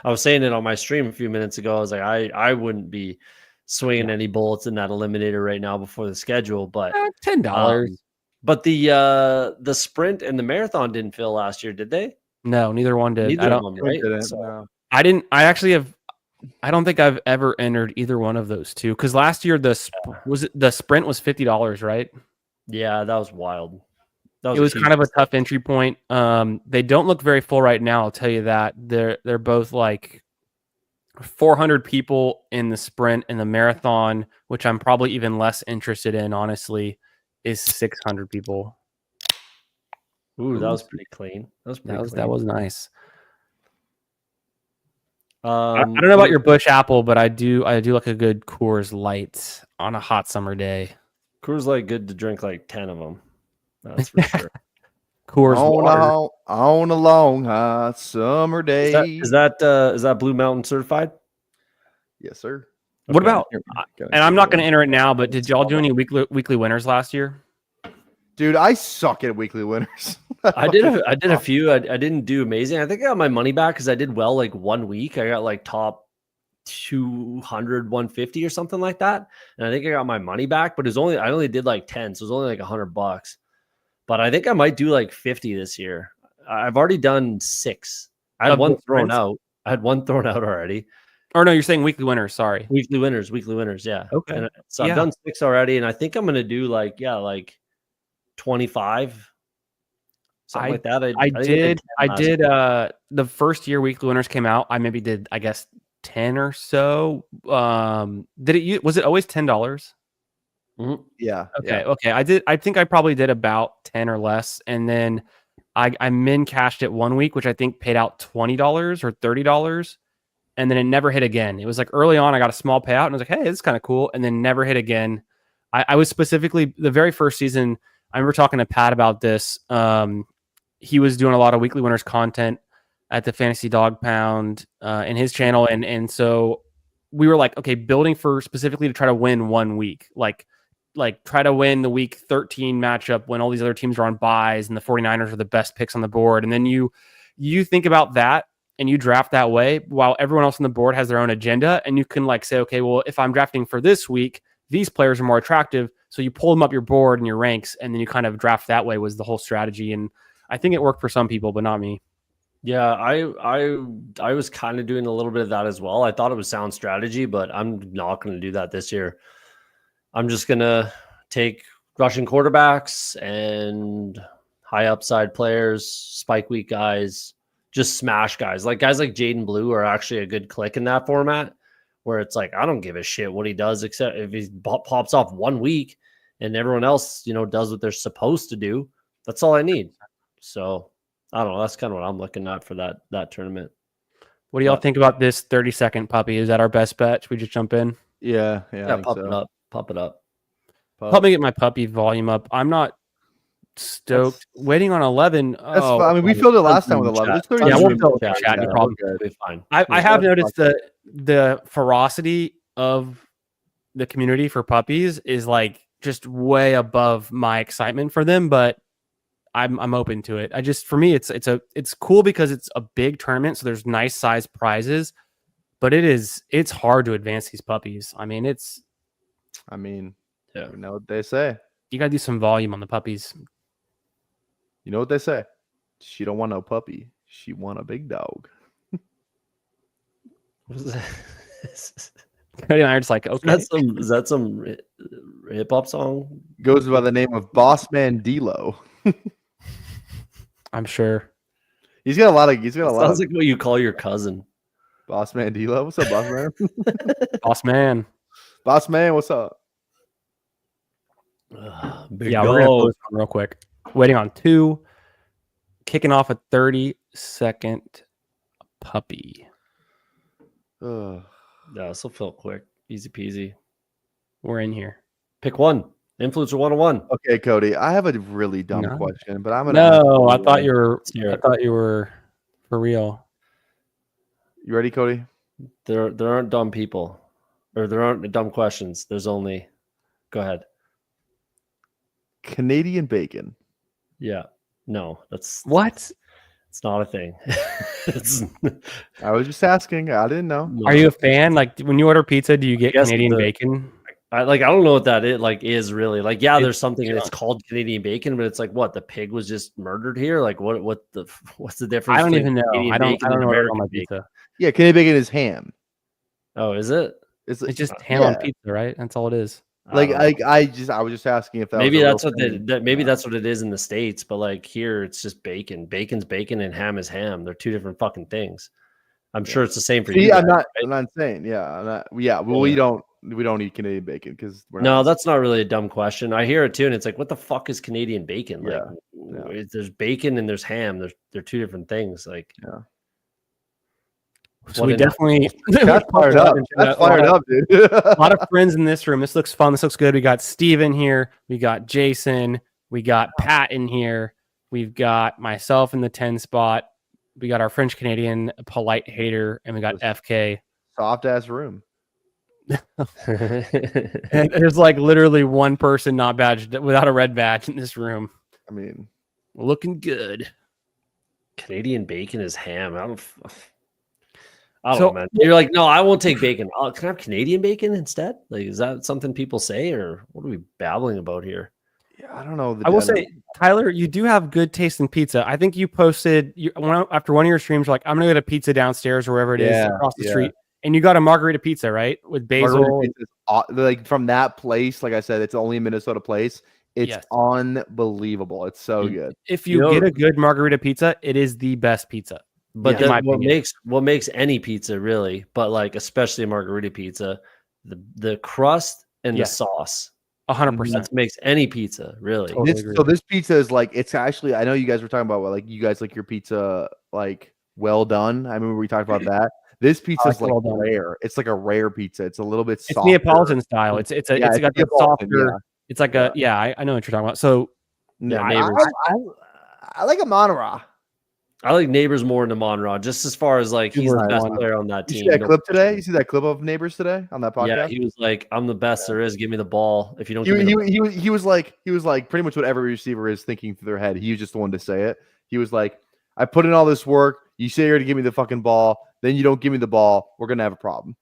was saying it on my stream a few minutes ago. I was like, I wouldn't be swinging any bullets in that Eliminator right now before the schedule, but $10. But the sprint and the marathon didn't fill last year, did they? No, neither one did. Neither of them, right? So, I didn't. I actually have. I don't think I've ever entered either one of those two, because last year the sprint was $50, right? Yeah, that was wild. It was kind of a tough entry point. They don't look very full right now, I'll tell you that. They're both like 400 people in the sprint, and the marathon, which I'm probably even less interested in, honestly, is 600 people. Ooh, that was pretty clean. That was nice. I don't know about your Bush Apple, but I do like a good Coors Light on a hot summer day. Coors Light, good to drink like 10 of them. That's for sure. Coors on a long hot summer day. Is that Blue Mountain certified? Yes, sir. What about? And I'm not going to enter it now, but did y'all do any weekly winners last year? Dude, I suck at weekly winners. I did a few. I didn't do amazing. I think I got my money back because I did well like 1 week. I got like top 200, 150 or something like that. And I think I got my money back, but I only did like 10. So it was only like $100. But I think I might do like 50 this year. I've already done 6. I had one thrown out. Already. Or no, you're saying weekly winners. Sorry. Weekly winners. Yeah. Okay. And so I've done 6 already. And I think I'm going to do like 25. Something like that. I did the first year weekly winners came out. I maybe did, I guess, 10 or so. Was it always $10? Mm-hmm. Yeah. Okay. I think I probably did about 10 or less. And then I min cashed it 1 week, which I think paid out $20 or $30. And then it never hit again. It was like early on, I got a small payout and I was like, hey, this is kind of cool. And then never hit again. I was specifically the very first season. I remember talking to Pat about this. He was doing a lot of weekly winners content at the Fantasy Dog Pound in his channel. And so we were like, okay, building for specifically to try to win 1 week. Like like try to win the week 13 matchup when all these other teams are on buys and the 49ers are the best picks on the board. And then you think about that and you draft that way while everyone else on the board has their own agenda. And you can like say, okay, well, if I'm drafting for this week, these players are more attractive. So you pull them up your board and your ranks, and then you kind of draft that way was the whole strategy. And I think it worked for some people, but not me. Yeah, I was kind of doing a little bit of that as well. I thought it was sound strategy, but I'm not going to do that this year. I'm just going to take rushing quarterbacks and high upside players, spike week guys, just smash guys. Like guys like Jaden Blue are actually a good click in that format, where it's like, I don't give a shit what he does, except if he pops off 1 week and everyone else, does what they're supposed to do. That's all I need. So I don't know. That's kind of what I'm looking at for that tournament. What do y'all think about this 30-second puppy? Is that our best bet? Should we just jump in? Yeah. Pop it up. Pop it up. Help me get my puppy volume up. I'm not stoked. Waiting on 11. I mean, we filled it last time with 11. Yeah, we'll fill it in chat. No problem. It's fine. I have noticed the ferocity of the community for puppies is like just way above my excitement for them, but I'm open to it. For me, it's cool because it's a big tournament, so there's nice size prizes, but it's hard to advance these puppies. I mean, yeah. You know what they say. You gotta do some volume on the puppies. You know what they say. She don't want no puppy. She want a big dog. What is that? I'm just like, okay. Is that some hip hop song? Goes by the name of Bossman D-Lo. I'm sure. He's got a lot. Sounds like what you call your cousin. Bossman D-Lo. What's up, Bossman? Bossman. Bossman, what's up? We're gonna close real quick. Waiting on 2. Kicking off a 30-second puppy. Yeah, this will fill quick. Easy peasy. We're in here. Pick one. Influencer 101. Okay, Cody. I have a really dumb question, but I'm gonna. No, I thought you were for real. You ready, Cody? There aren't dumb people, or there aren't dumb questions. There's only. Go ahead. Canadian bacon. Yeah. No, that's what? It's not a thing. I was just asking. I didn't know. Are you a fan? Like when you order pizza, do you get Canadian bacon? I don't know what that is really. Like, yeah, there's something that's called Canadian bacon, but it's like what, the pig was just murdered here? Like what's the difference? I don't even know. I don't know what on my bacon? pizza. Yeah, Canadian bacon is ham. Oh, is it? It's just ham on pizza, right? That's all it is. I was just asking if that maybe that's what that's what it is in the States, but like here it's just bacon. Bacon's bacon and ham is ham. They're two different fucking things. I'm sure it's the same for you. I'm not saying. We don't eat Canadian bacon because that's not really a dumb question. I hear it too, and it's like, what the fuck is Canadian bacon? Like, there's bacon and there's ham. They're two different things. Like, yeah. So we definitely that's fired up. That's fired up, dude. A lot of friends in this room. This looks fun. This looks good. We got Steven here. We got Jason. We got Pat in here. We've got myself in the 10 spot. We got our French Canadian polite hater, and we got FK. Soft ass room. And there's like literally one person not badged without a red badge in this room. I mean, looking good. Canadian bacon is ham. I don't know, man. You're like, no, I won't take bacon. Can I have Canadian bacon instead? Like, is that something people say, or what are we babbling about here? Yeah, I don't know. I will say, Tyler, you do have good taste in pizza. I think you posted after one of your streams, you're like, I'm gonna get a pizza downstairs or wherever it is across the street, and you got a margarita pizza, right, with basil. Like from that place, like I said, it's only a Minnesota place. It's unbelievable. It's so good. If you get a good margarita pizza, it is the best pizza. But what makes any pizza really, but like especially a margarita pizza, the crust and the sauce. 100%. That makes any pizza really. So this pizza is like, it's actually, I know you guys were talking about like you guys like your pizza like well done. I remember we talked about that. This pizza is like rare. It's like a rare pizza. It's a little bit softer. It's Neapolitan style. It's got the softer. It's like I know what you're talking about. So I like a Monterey. I like Neighbors more than Monrod, just as far as like he's the best player on that team. You see that clip today? You see that clip of Neighbors today on that podcast? Yeah, he was like, "I'm the best there is. Give me the ball. If you don't, he was like pretty much what every receiver is thinking through their head. He was just the one to say it. He was like, I put in all this work. You say you're going to give me the fucking ball, then you don't give me the ball. We're going to have a problem.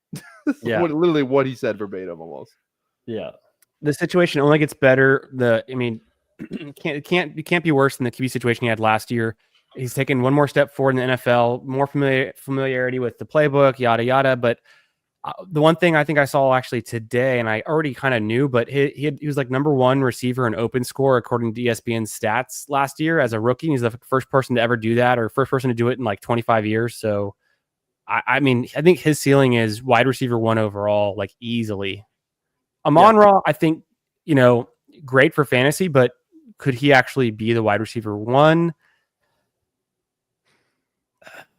Yeah, literally what he said verbatim almost. Yeah, the situation only gets better. It can't be worse than the QB situation he had last year. He's taken one more step forward in the NFL, more familiarity with the playbook, yada yada. But the one thing I think I saw actually today, and I already kind of knew, but he was like number one receiver in open score according to ESPN's stats last year as a rookie. He's the first person to ever do that, or first person to do it in like 25 years. So, I think his ceiling is wide receiver 1 overall, like easily. Amon-Ra, I think, great for fantasy, but could he actually be the wide receiver 1?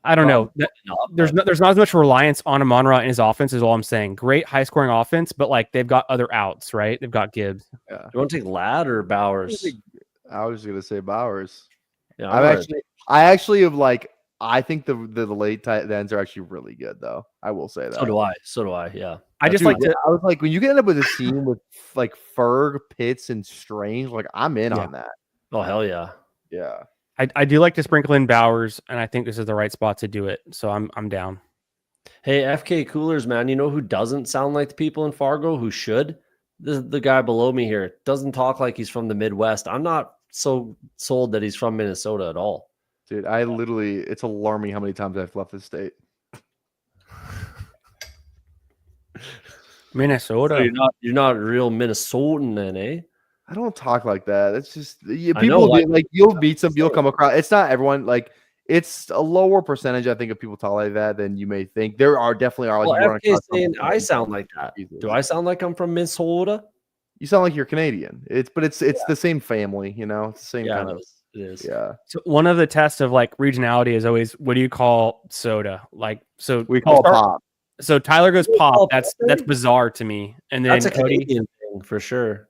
I don't know. There's not as much reliance on Amon-Ra in his offense is all I'm saying. Great high scoring offense, but like they've got other outs, right? They've got Gibbs. Yeah. You want to take Ladd or Bowers? I was going to say Bowers. Yeah, I actually have like, I think the late tight ends are actually really good though. I will say that. So do I. Yeah. I was like, when you get up with a team with like Ferg, Pitts, and Strange, like I'm in on that. Oh hell yeah. Yeah. I do like to sprinkle in Bowers, and I think this is the right spot to do it. So I'm down. Hey, FK Coolers, man, you know who doesn't sound like the people in Fargo who should? The guy below me here doesn't talk like he's from the Midwest. I'm not so sold that he's from Minnesota at all. Dude, it's alarming how many times I've left the state. Minnesota. So you're not a real Minnesotan then, eh? I don't talk like that. It's just people like you'll meet some, you'll come across. It's not everyone. Like it's a lower percentage, I think, of people talk like that than you may think. There are definitely are. Well, FK saying I sound like that. Do I sound like I'm from Minnesota? You sound like you're Canadian. It's the same family. It's the same kind of. It is. Yeah. So one of the tests of like regionality is always, what do you call soda? Like, so we call pop. So Tyler goes pop. That's bizarre to me. And then that's a Cody, Canadian thing for sure.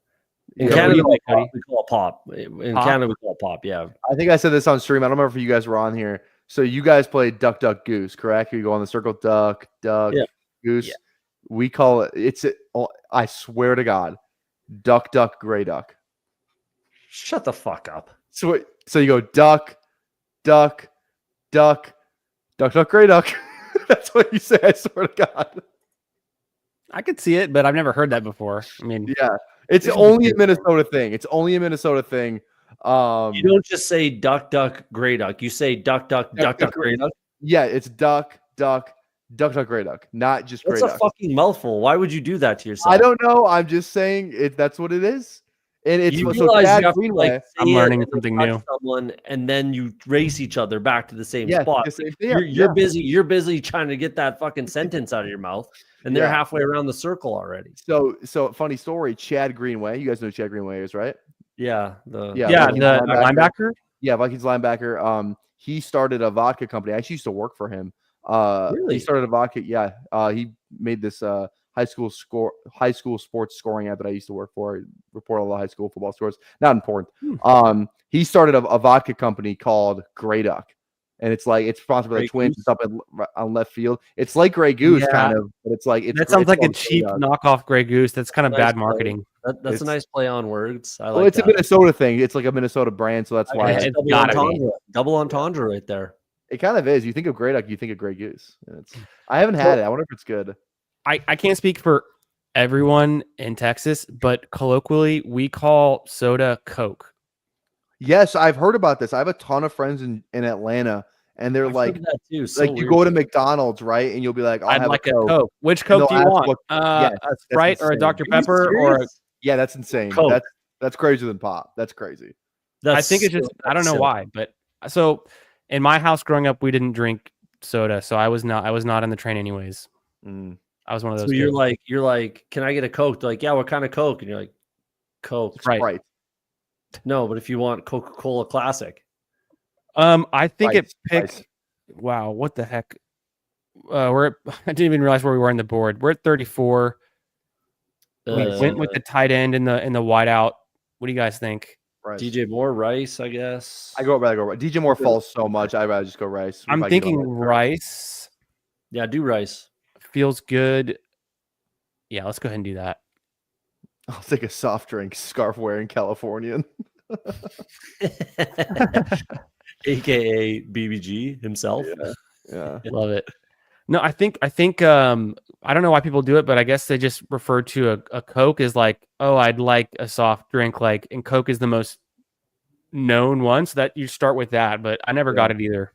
In Canada, we call it pop. Canada, we call it pop. Yeah. I think I said this on stream. I don't remember if you guys were on here. So you guys play duck, duck, goose, correct? You go on the circle, duck, duck, goose. Yeah. We call it. I swear to God, duck, duck, gray duck. Shut the fuck up. So you go duck, duck, duck, duck, duck, gray duck. That's what you say. I swear to God. I could see it, but I've never heard that before. I mean, yeah. It's only a Minnesota thing. You don't just say duck, duck, gray duck. You say duck, duck, duck, duck, gray duck. Yeah, it's duck, duck, duck, duck, gray duck, not just gray duck. That's a fucking mouthful. Why would you do that to yourself? I don't know. I'm just saying that's what it is. And it's you so realize you have to, like, I'm learning something new. Someone, and then you race each other back to the same spot. Yeah, you're busy. You're busy trying to get that fucking sentence out of your mouth, and they're halfway around the circle already. So funny story. Chad Greenway. You guys know who Chad Greenway is, right? Yeah. The linebacker. Yeah, Vikings linebacker. He started a vodka company. I actually used to work for him. Really? He started a vodka. Yeah. He made this high school sports scoring app that I used to work for. I report all the high school football scores. Not important. He started a vodka company called Grey Duck, and it's sponsored by the Twins. It's up on left field. It's like Grey Goose kind of, but that sounds like a cheap knockoff Grey Goose. That's kind of bad marketing. That's a nice play on words. I like. Well, it's a Minnesota thing. It's like a Minnesota brand, so that's why it's double entendre right there. It kind of is. You think of Grey Duck, you think of Grey Goose. I haven't had it. I wonder if it's good. I can't speak for everyone in Texas, but colloquially, we call soda Coke. Yes, I've heard about this. I have a ton of friends in Atlanta, and they're like, that too. You go to McDonald's, right? And you'll be like, I'd like a Coke. Which Coke do you want? A Sprite or a Dr. Pepper? Yeah, that's insane. Coke. That's crazier than pop. That's crazy. I think it's just, I don't know why, but so in my house growing up, we didn't drink soda, so I was not on the train anyways. I was one of those. So you're like, can I get a Coke? They're like, yeah, what kind of Coke? And you're like, Coke. Right. No, but if you want Coca-Cola Classic. I think it picked. Wow, what the heck? I didn't even realize where we were on the board. We're at 34. We went with the tight end in the wideout. What do you guys think? Rice. DJ Moore, rice, I guess. I go rather go rice. DJ Moore falls so much. I'd rather just go rice. I'm thinking rice. Yeah, do rice. Feels good. Yeah, let's go ahead and do that. I'll take a soft drink, scarf wearing Californian. AKA BBG himself. Yeah. Love it. No, I think I don't know why people do it, but I guess they just refer to a Coke as like, oh, I'd like a soft drink, like, and Coke is the most known one, so that you start with that. But I never got it either.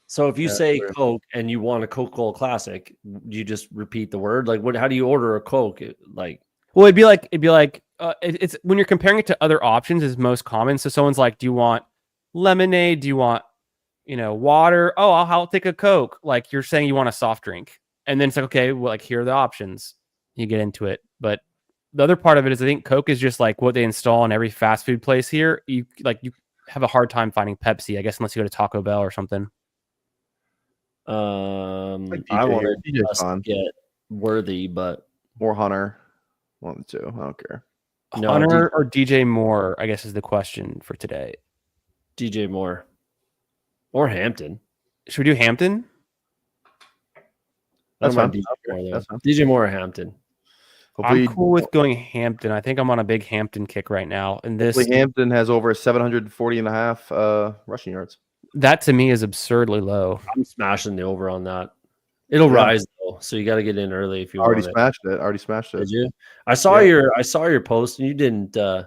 So if you say Coke and you want a Coca-Cola Classic, you just repeat the word. Like, what? How do you order a Coke? Well, it'd be like it's when you're comparing it to other options is most common. So someone's like, do you want lemonade? Do you want water? Oh, I'll take a Coke. Like, you're saying you want a soft drink, and then it's like, okay, well, like, here are the options. You get into it, but the other part of it is I think Coke is just like what they install in every fast food place here. You have a hard time finding Pepsi, I guess, unless you go to Taco Bell or something. I wanted to get Worthy, but or Hunter. One of the two. I don't care. No, Hunter or DJ Moore, I guess, is the question for today. DJ Moore or Hampton. Should we do Hampton? That's fine. DJ Moore or Hampton. Hopefully, I'm cool with going Hampton. I think I'm on a big Hampton kick right now. And this Hampton has over 740.5 rushing yards. That to me is absurdly low. I'm smashing the over on that. It'll rise though, so you got to get in early if you already smashed it. Already smashed it. Did you? I saw your post and you didn't. I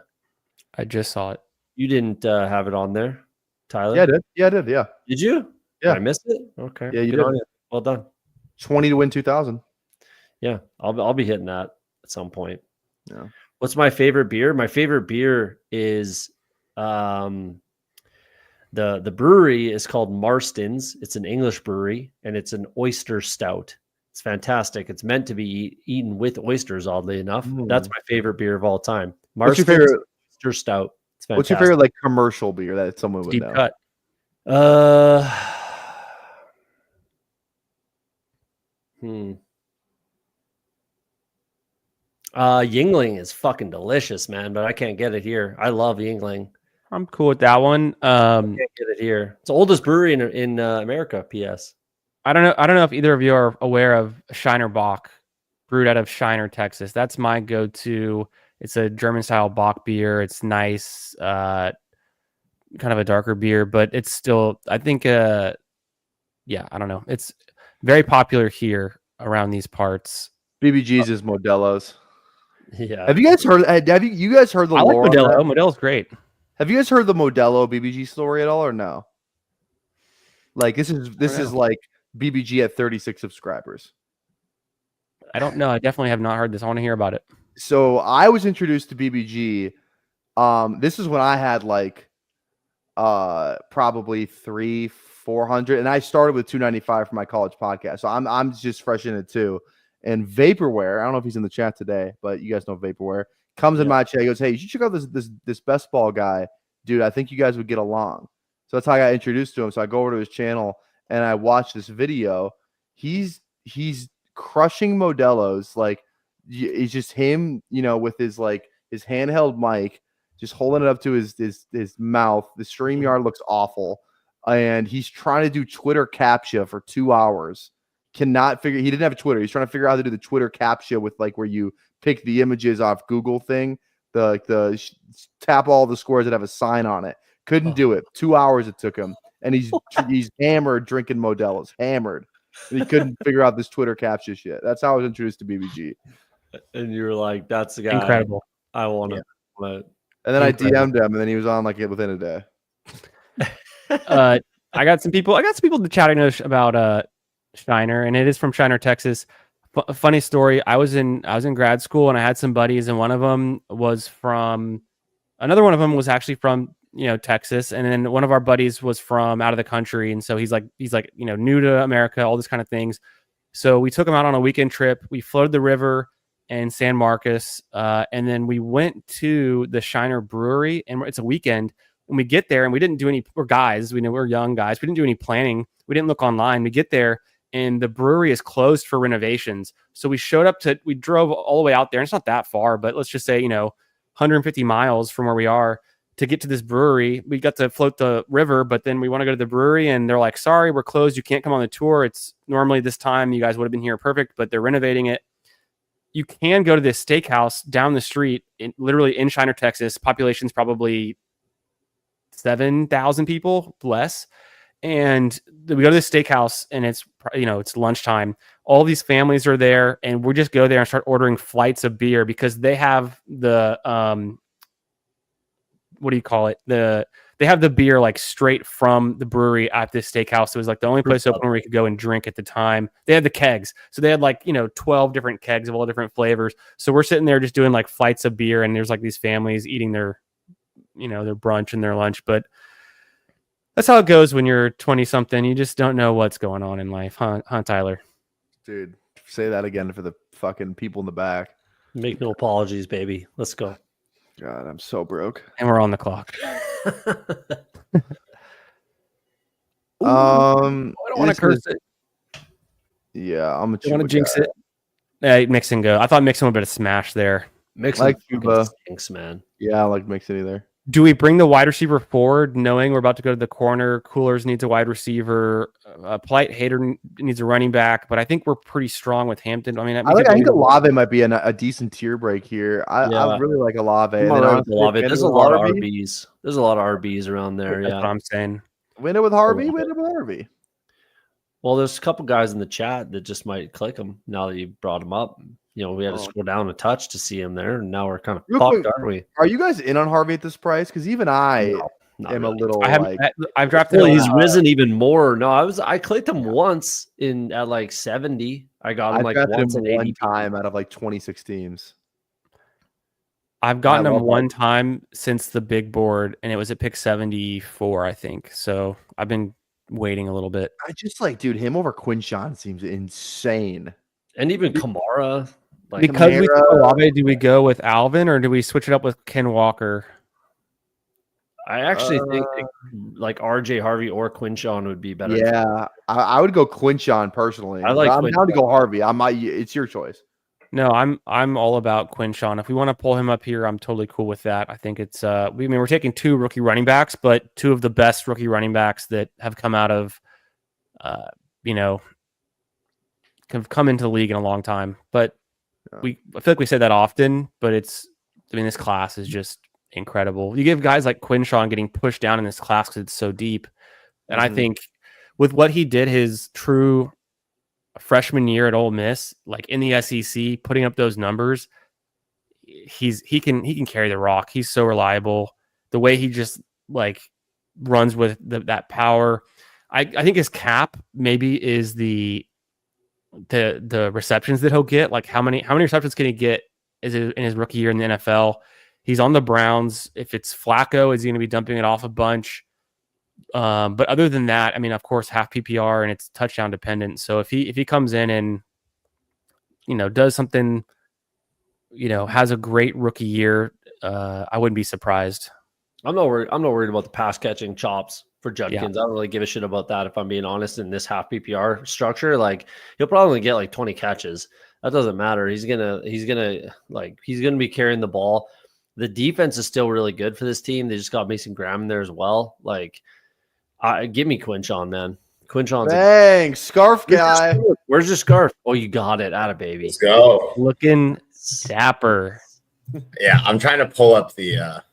just saw it. You didn't have it on there, Tyler. Yeah, I did. Yeah, I did. Yeah. Did you? Yeah. Did I missed it. Okay. Yeah, you did. Well done. 20 to win 2,000. Yeah, I'll be hitting that at some point. Yeah. What's my favorite beer? My favorite beer is the brewery is called Marston's. It's an English brewery and it's an oyster stout. It's fantastic. It's meant to be eaten with oysters, oddly enough. That's my favorite beer of all time. Marston's what's your favorite oyster stout? It's fantastic. What's your favorite like commercial beer that someone would deep know? Cut. Yingling is fucking delicious, man, but I can't get it here. I love Yingling. I'm cool with that one. I can't get it here. It's the oldest brewery in America. P.S. I don't know if either of you are aware of Shiner Bock, brewed out of Shiner, Texas. That's my go-to. It's a German style Bock beer. It's nice, kind of a darker beer, but it's still, I think, I don't know. It's very popular here around these parts. BBG's is Modelo's. Yeah. Have you guys heard? You guys heard the I like lore? Modelo. Modelo's great. Have you guys heard the Modelo BBG story at all, or no? Like this is like BBG at 36 subscribers. I don't know. I definitely have not heard this. I want to hear about it. So I was introduced to BBG. This is when I had like probably 300-400, and I started with 295 for my college podcast. So I'm just fresh in it too. And Vaporware, I don't know if he's in the chat today, but you guys know Vaporware, comes in my chat. He goes, "Hey, you should check out this best ball guy, dude. I think you guys would get along." So that's how I got introduced to him. So I go over to his channel and I watch this video. He's crushing Modelo's. Like it's just him, with his handheld mic, just holding it up to his mouth. The StreamYard looks awful, and he's trying to do Twitter CAPTCHA for 2 hours. He didn't have Twitter. He's trying to figure out how to do the Twitter CAPTCHA with like where you pick the images off Google thing, the tap all the squares that have a sign on it. Couldn't do it. 2 hours it took him, and he's hammered drinking Modelo's, hammered, and he couldn't figure out this Twitter CAPTCHA shit. That's how I was introduced to BBG. And you were like, "That's the guy. Incredible. I want to." And then I DM'd him, and then he was on like within a day. I got some people chatting about Shiner, and it is from Shiner, Texas. Funny story. I was in grad school, and I had some buddies, and another one of them was actually from Texas, and then one of our buddies was from out of the country, and so he's like new to America, all this kind of things. So we took him out on a weekend trip. We floated the river in San Marcos, and then we went to the Shiner Brewery, and it's a weekend. When we get there, and we didn't do any. We're guys. We're young guys. We didn't do any planning. We didn't look online. We get there, and the brewery is closed for renovations. So we drove all the way out there. And it's not that far, but let's just say, 150 miles from where we are. to get to this brewery. We got to float the river, but then we want to go to the brewery, and they're like, sorry, we're closed. You can't come on the tour. It's normally this time. You guys would have been here perfect, but they're renovating it. You can go to this steakhouse down the street, literally in Shiner, Texas. Population's probably 7,000 people, less. And we go to this steakhouse, and it's lunchtime. All these families are there, and we just go there and start ordering flights of beer because they have the what do you call it? They have the beer like straight from the brewery at this steakhouse. It was like the only place open where we could go and drink at the time. They had the kegs. So they had like, 12 different kegs of all different flavors. So we're sitting there just doing like flights of beer, and there's like these families eating their brunch and their lunch. But that's how it goes when you're 20 something. You just don't know what's going on in life. Huh, Tyler? Dude, say that again for the fucking people in the back. Make no apologies, baby. Let's go. God, I'm so broke. And we're on the clock. I don't want to curse it. Yeah, I'm a You want to jinx it? Yeah, Mixon go. I thought Mixon would have been a smash there. Mixon like Cuba. stinks, man. Yeah, I like Mixon either. Do we bring the wide receiver forward, knowing we're about to go to the corner? Coolers needs a wide receiver. Polite Hater needs a running back, but I think we're pretty strong with Hampton. I mean, I think Olave might be a decent tier break here. I really like Olave. There's a lot of RBs. There's a lot of RBs around there. That's what I'm saying. Win it with Harvey. Win it with Harvey. Well, there's a couple guys in the chat that just might click him now that you brought him up. We had to scroll down a touch to see him there, and now we're kind of fucked, aren't we? Are you guys in on Harvey at this price? Because even I am a little. I've drafted. Well, he's risen even more. No, I clicked him once at like 70. I got him like once in 80 time out of like 26 teams. I've gotten him one time since the big board, and it was at pick 74, I think. So I've been waiting a little bit. I just dude, him over Quinshawn seems insane. And even Kamara. Because we throw Olave, do we go with Alvin or do we switch it up with Ken Walker? I actually think like RJ Harvey or Quinshawn would be better. Yeah, I would go Quinshawn personally. I'm down to go Harvey. It's your choice. No, I'm all about Quinshawn. If we want to pull him up here, I'm totally cool with that. I think it's we're taking 2 rookie running backs, but 2 of the best rookie running backs that have come out of have come into the league in a long time. But I feel like we say that often, but this class is just incredible. You give guys like Quinshawn getting pushed down in this class because it's so deep. And I think with what he did his true freshman year at Ole Miss, like in the SEC, putting up those numbers, he can carry the rock. He's so reliable. The way he just runs with that power. I think his cap maybe is the receptions that he'll get. Like how many receptions can he get in his rookie year in the NFL? He's on the Browns. If it's Flacco, is he going to be dumping it off a bunch? But other than that, I mean, of course, half PPR and it's touchdown dependent. So if he comes in and does something, has a great rookie year, I wouldn't be surprised. I'm not worried about the pass catching chops for Judkins. I don't really give a shit about that, if I'm being honest. In this half PPR structure, he'll probably get 20 catches. That doesn't matter. He's gonna be carrying the ball. The defense is still really good for this team. They just got Mason Graham in there as well. Give me Quinshawn, man. Quinshawn's scarf guy. Where's your scarf? Oh, you got it. Atta baby. Let's go. Looking dapper. Yeah, I'm trying to pull up the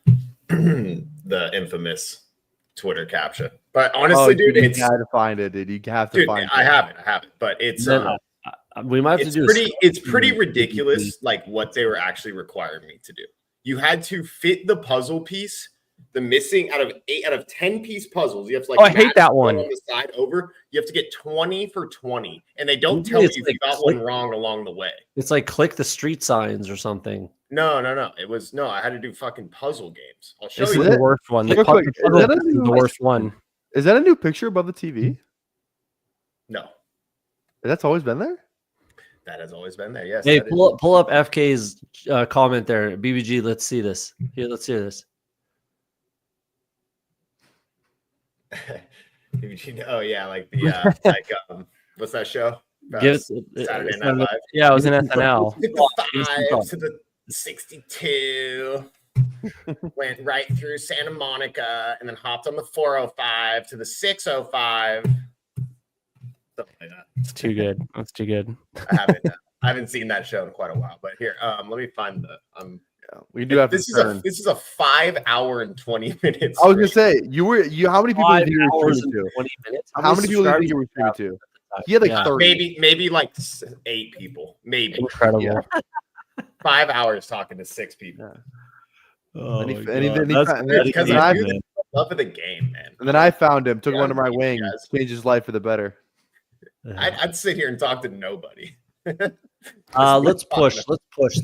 the infamous Twitter caption. But honestly, dude, you have to find it, dude. You have to find it. I have it. But it's we might have to do it's pretty ridiculous, what they were actually requiring me to do. You had to fit the puzzle piece, the missing out of 10 piece puzzles. You have to I hate that one on the side over. You have to get 20 for 20, and they don't tell you if you got one wrong along the way. It's click the street signs or something. No. It was I had to do fucking puzzle games. I'll show you. This is the worst one. The worst one. Is that a new picture above the TV? No. That's always been there? That has always been there, yes. Hey, pull up FK's comment there. BBG, let's see this. Here, let's hear this. Oh, yeah, what's that show? Saturday Night Live. Yeah, it was an SNL. The 5 to the 62. went right through Santa Monica, and then hopped on the 405 to the 605. Something like that. It's too good. That's too good. I haven't seen that show in quite a while. But here, let me find the. We do have this is a 5 hour and 20 minutes. I was gonna say how many people did you were streaming to? 20 minutes. How many people do you think you were streaming to? He had like 30. Maybe like 8 people. Maybe. Incredible. Yeah. 5 hours talking to 6 people. Yeah. Because I love of the game, man. And then I found him, took him under my wing, changed his life for the better. I'd sit here and talk to nobody. Let's push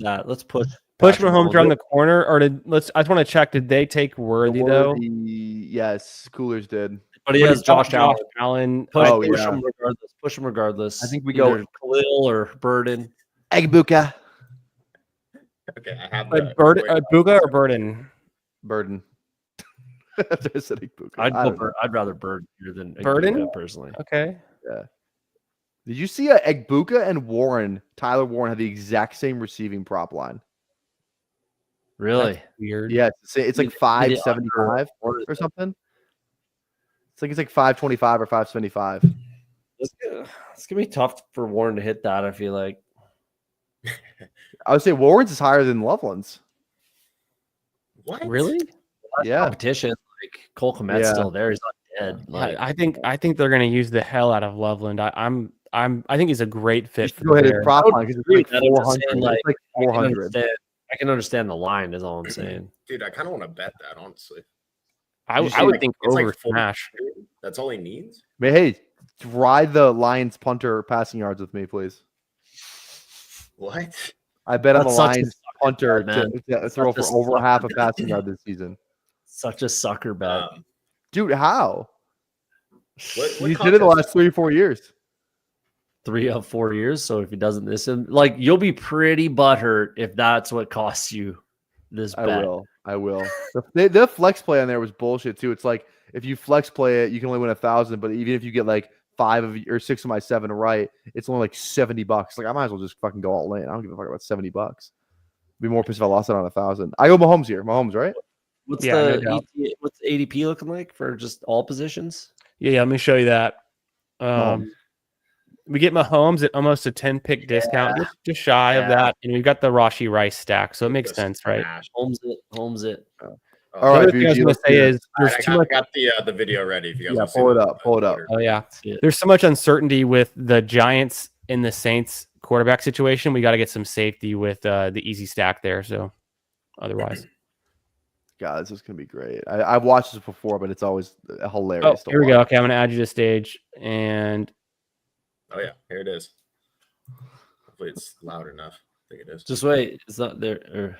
that. Let's push Mahomes around the corner, or I just want to check. Did they take Worthy though? Yes, Coolers did. But he has Josh Allen. Push him regardless. Push him regardless. I think we go Khalil or Burden. Egbuka. Okay, I have Buka or Burden? Burden. I'd rather Burden here than Burden personally. Okay. Yeah. Did you see Egbuka and Tyler Warren have the exact same receiving prop line? Really? That's weird. Yeah, it's like 575 or something. It's like 525 or 575. It's gonna be tough for Warren to hit that. I feel like. I would say Warren's is higher than Loveland's. What? Really? Yeah. Competition. Like Cole Kmet's still there. He's not dead. Like, I think they're gonna use the hell out of Loveland. I think he's a great fit for go ahead and Bears. prop line because it's like 400. It's like 400. I can understand the line. Is all I'm saying. Dude, I kind of want to bet that, honestly. I would think over smash. That's all he needs. But hey, ride the Lions punter passing yards with me, please. What? I bet on the That's such a Lions sucker punter bet, to throw for over half a passing yard this season. Such a sucker bet. Dude, how? What You did it the last 3 or 4 years. 3 of 4 years. So if he doesn't miss him, like you'll be pretty butthurt if that's what costs you this bet. I will. The flex play on there was bullshit too. It's like if you flex play it, you can only win 1,000, but even if you get like 5 or 6 of my 7 right, it's only like $70. Like I might as well just fucking go all in. I don't give a fuck about $70. Be more pissed if I lost it on 1,000. I go Mahomes here. Mahomes, right? What's what's ADP looking like for just all positions? Yeah, let me show you that. We get Mahomes at almost a 10-pick discount, just shy of that, and we've got the Rashi Rice stack, so it makes sense, right? Holmes it. All right, thing I was going to say is there's too much. I got the video ready. If you guys pull it up. Oh yeah, there's so much uncertainty with the Giants and the Saints quarterback situation. We got to get some safety with the easy stack there. So otherwise, God, this is going to be great. I've watched this before, but it's always hilarious. Here we go. Okay, I'm going to add you to stage and. Oh yeah, here it is. Hopefully it's loud enough. I think it is. Just wait, it's not there.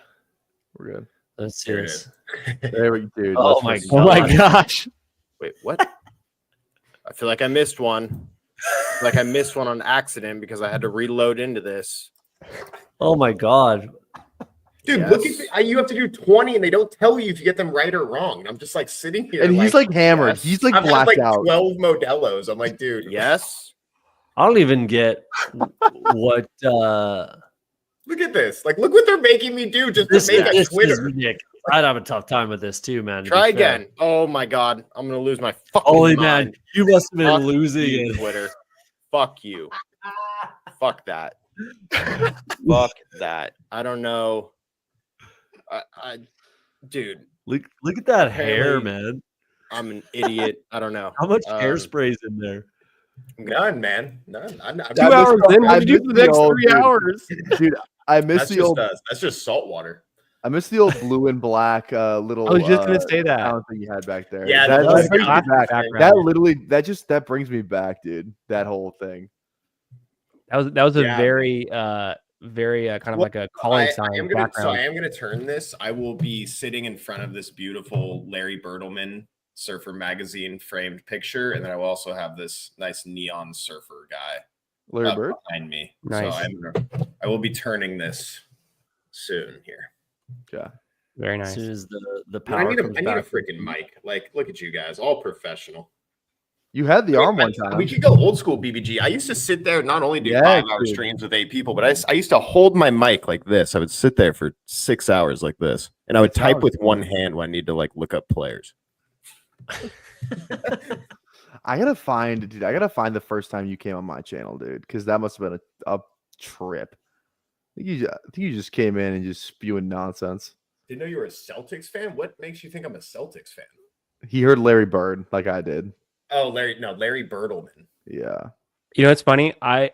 We're good. Let's see this. There we go. Oh my gosh! Wait, what? I feel like I missed one. Like I missed one on accident because I had to reload into this. Oh my god, dude! Look at you have to do 20, and they don't tell you if you get them right or wrong. And I'm just like sitting here, and he's like hammered. Yes. He's like I've blacked had, like, out. 12 Modelos. I'm like, dude, yes. I don't even get what. Look at this. Like, look what they're making me do just to make a Twitter. I'd have a tough time with this too, man. Try again. Oh my god, I'm gonna lose my fucking Holy mind. Man, you must have been Fuck losing you, it. Twitter. Fuck you. Fuck that. Fuck that. I don't know. Dude. Look at that hair, man. I'm an idiot. I don't know. How much hairspray is in there? None, man. None. 2 hours in. What did you do for the next 3 hours? Dude, I miss the old. That's just salt water. I miss the old blue and black little. I was just gonna say that. I don't think you had back there. Yeah, that brings me back. That literally that brings me back, dude. That whole thing. That was a very kind of like a calling sign. So I am gonna turn this. I will be sitting in front of this beautiful Larry Bertelman Surfer magazine framed picture, and then I will also have this nice neon surfer guy Larry Bird behind me. Nice. So I will be turning this soon here. Yeah, very nice. As soon as the power I need a comes back. freaking mic. Like, look at you guys, all professional. You had the arm one time. We could go old school BBG. I used to sit there, not only do 5-hour dude. streams with 8 people, but I used to hold my mic like this. I would sit there for 6 hours like this, and I would type with one hand when I need to like look up players. I gotta find the first time you came on my channel, dude, because that must have been a trip. I think you just came in and just spewing nonsense. Didn't know you were a Celtics fan. What makes you think I'm a Celtics fan? He heard Larry Bird like I did. Oh, Larry Birdelman. Yeah. You know, it's funny. I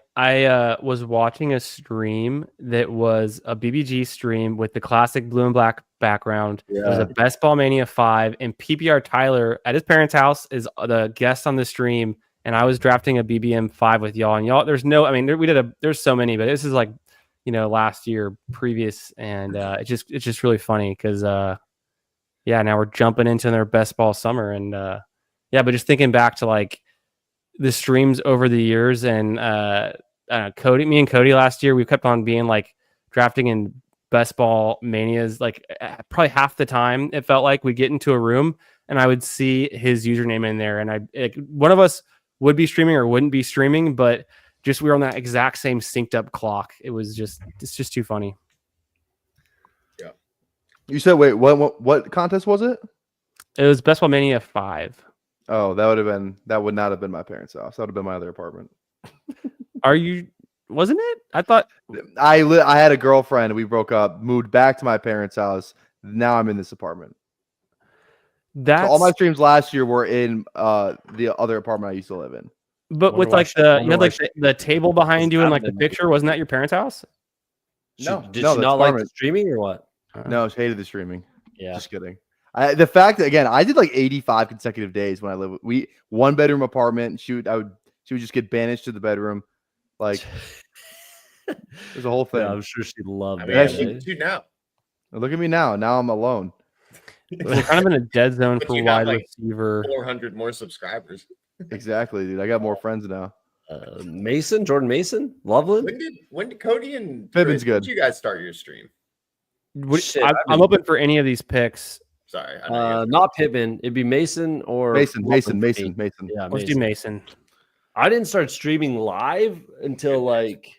was watching a stream that was a BBG stream with the classic blue and black background. Yeah. It was a Best Ball Mania 5, and PPRTYLER at his parents' house is the guest on the stream, and I was drafting a BBM 5 with y'all. And y'all, there's so many, but this is like, you know, last year previous, and it's just really funny because now we're jumping into their Best Ball summer, and but just thinking back to like the streams over the years, and me and Cody last year, we kept on being like drafting in Best Ball Manias, like probably half the time it felt like we'd get into a room and I would see his username in there, and one of us would be streaming or wouldn't be streaming, but just we were on that exact same synced up clock. It's just too funny. Yeah. You said, wait, what contest was it? It was Best Ball Mania 5. Oh, that would not have been my parents' house. That would have been my other apartment. Wasn't it? I thought I had a girlfriend. We broke up, moved back to my parents' house. Now I'm in this apartment. So all my streams last year were in the other apartment I used to live in. But with like you had like the table behind you and like the picture, wasn't that your parents' house? No, did you not like the streaming or what? No, she hated the streaming. Yeah, just kidding. The fact that, again, I did like 85 consecutive days when I lived. We 1-bedroom apartment. She would just get banished to the bedroom. Like there's a whole thing. Yeah, I'm sure she loved it. Yeah, she too now. Look at me now. Now I'm alone. We're kind of in a dead zone for wide receiver. 400 more subscribers. Exactly, dude. I got more friends now. Jordan Mason, Loveland. When did Cody and Pittman's good? When did you guys start your stream? I'm open for any of these picks. Sorry, not Pittman. It'd be Mason or Mason. Yeah, let's do Mason. I didn't start streaming live until like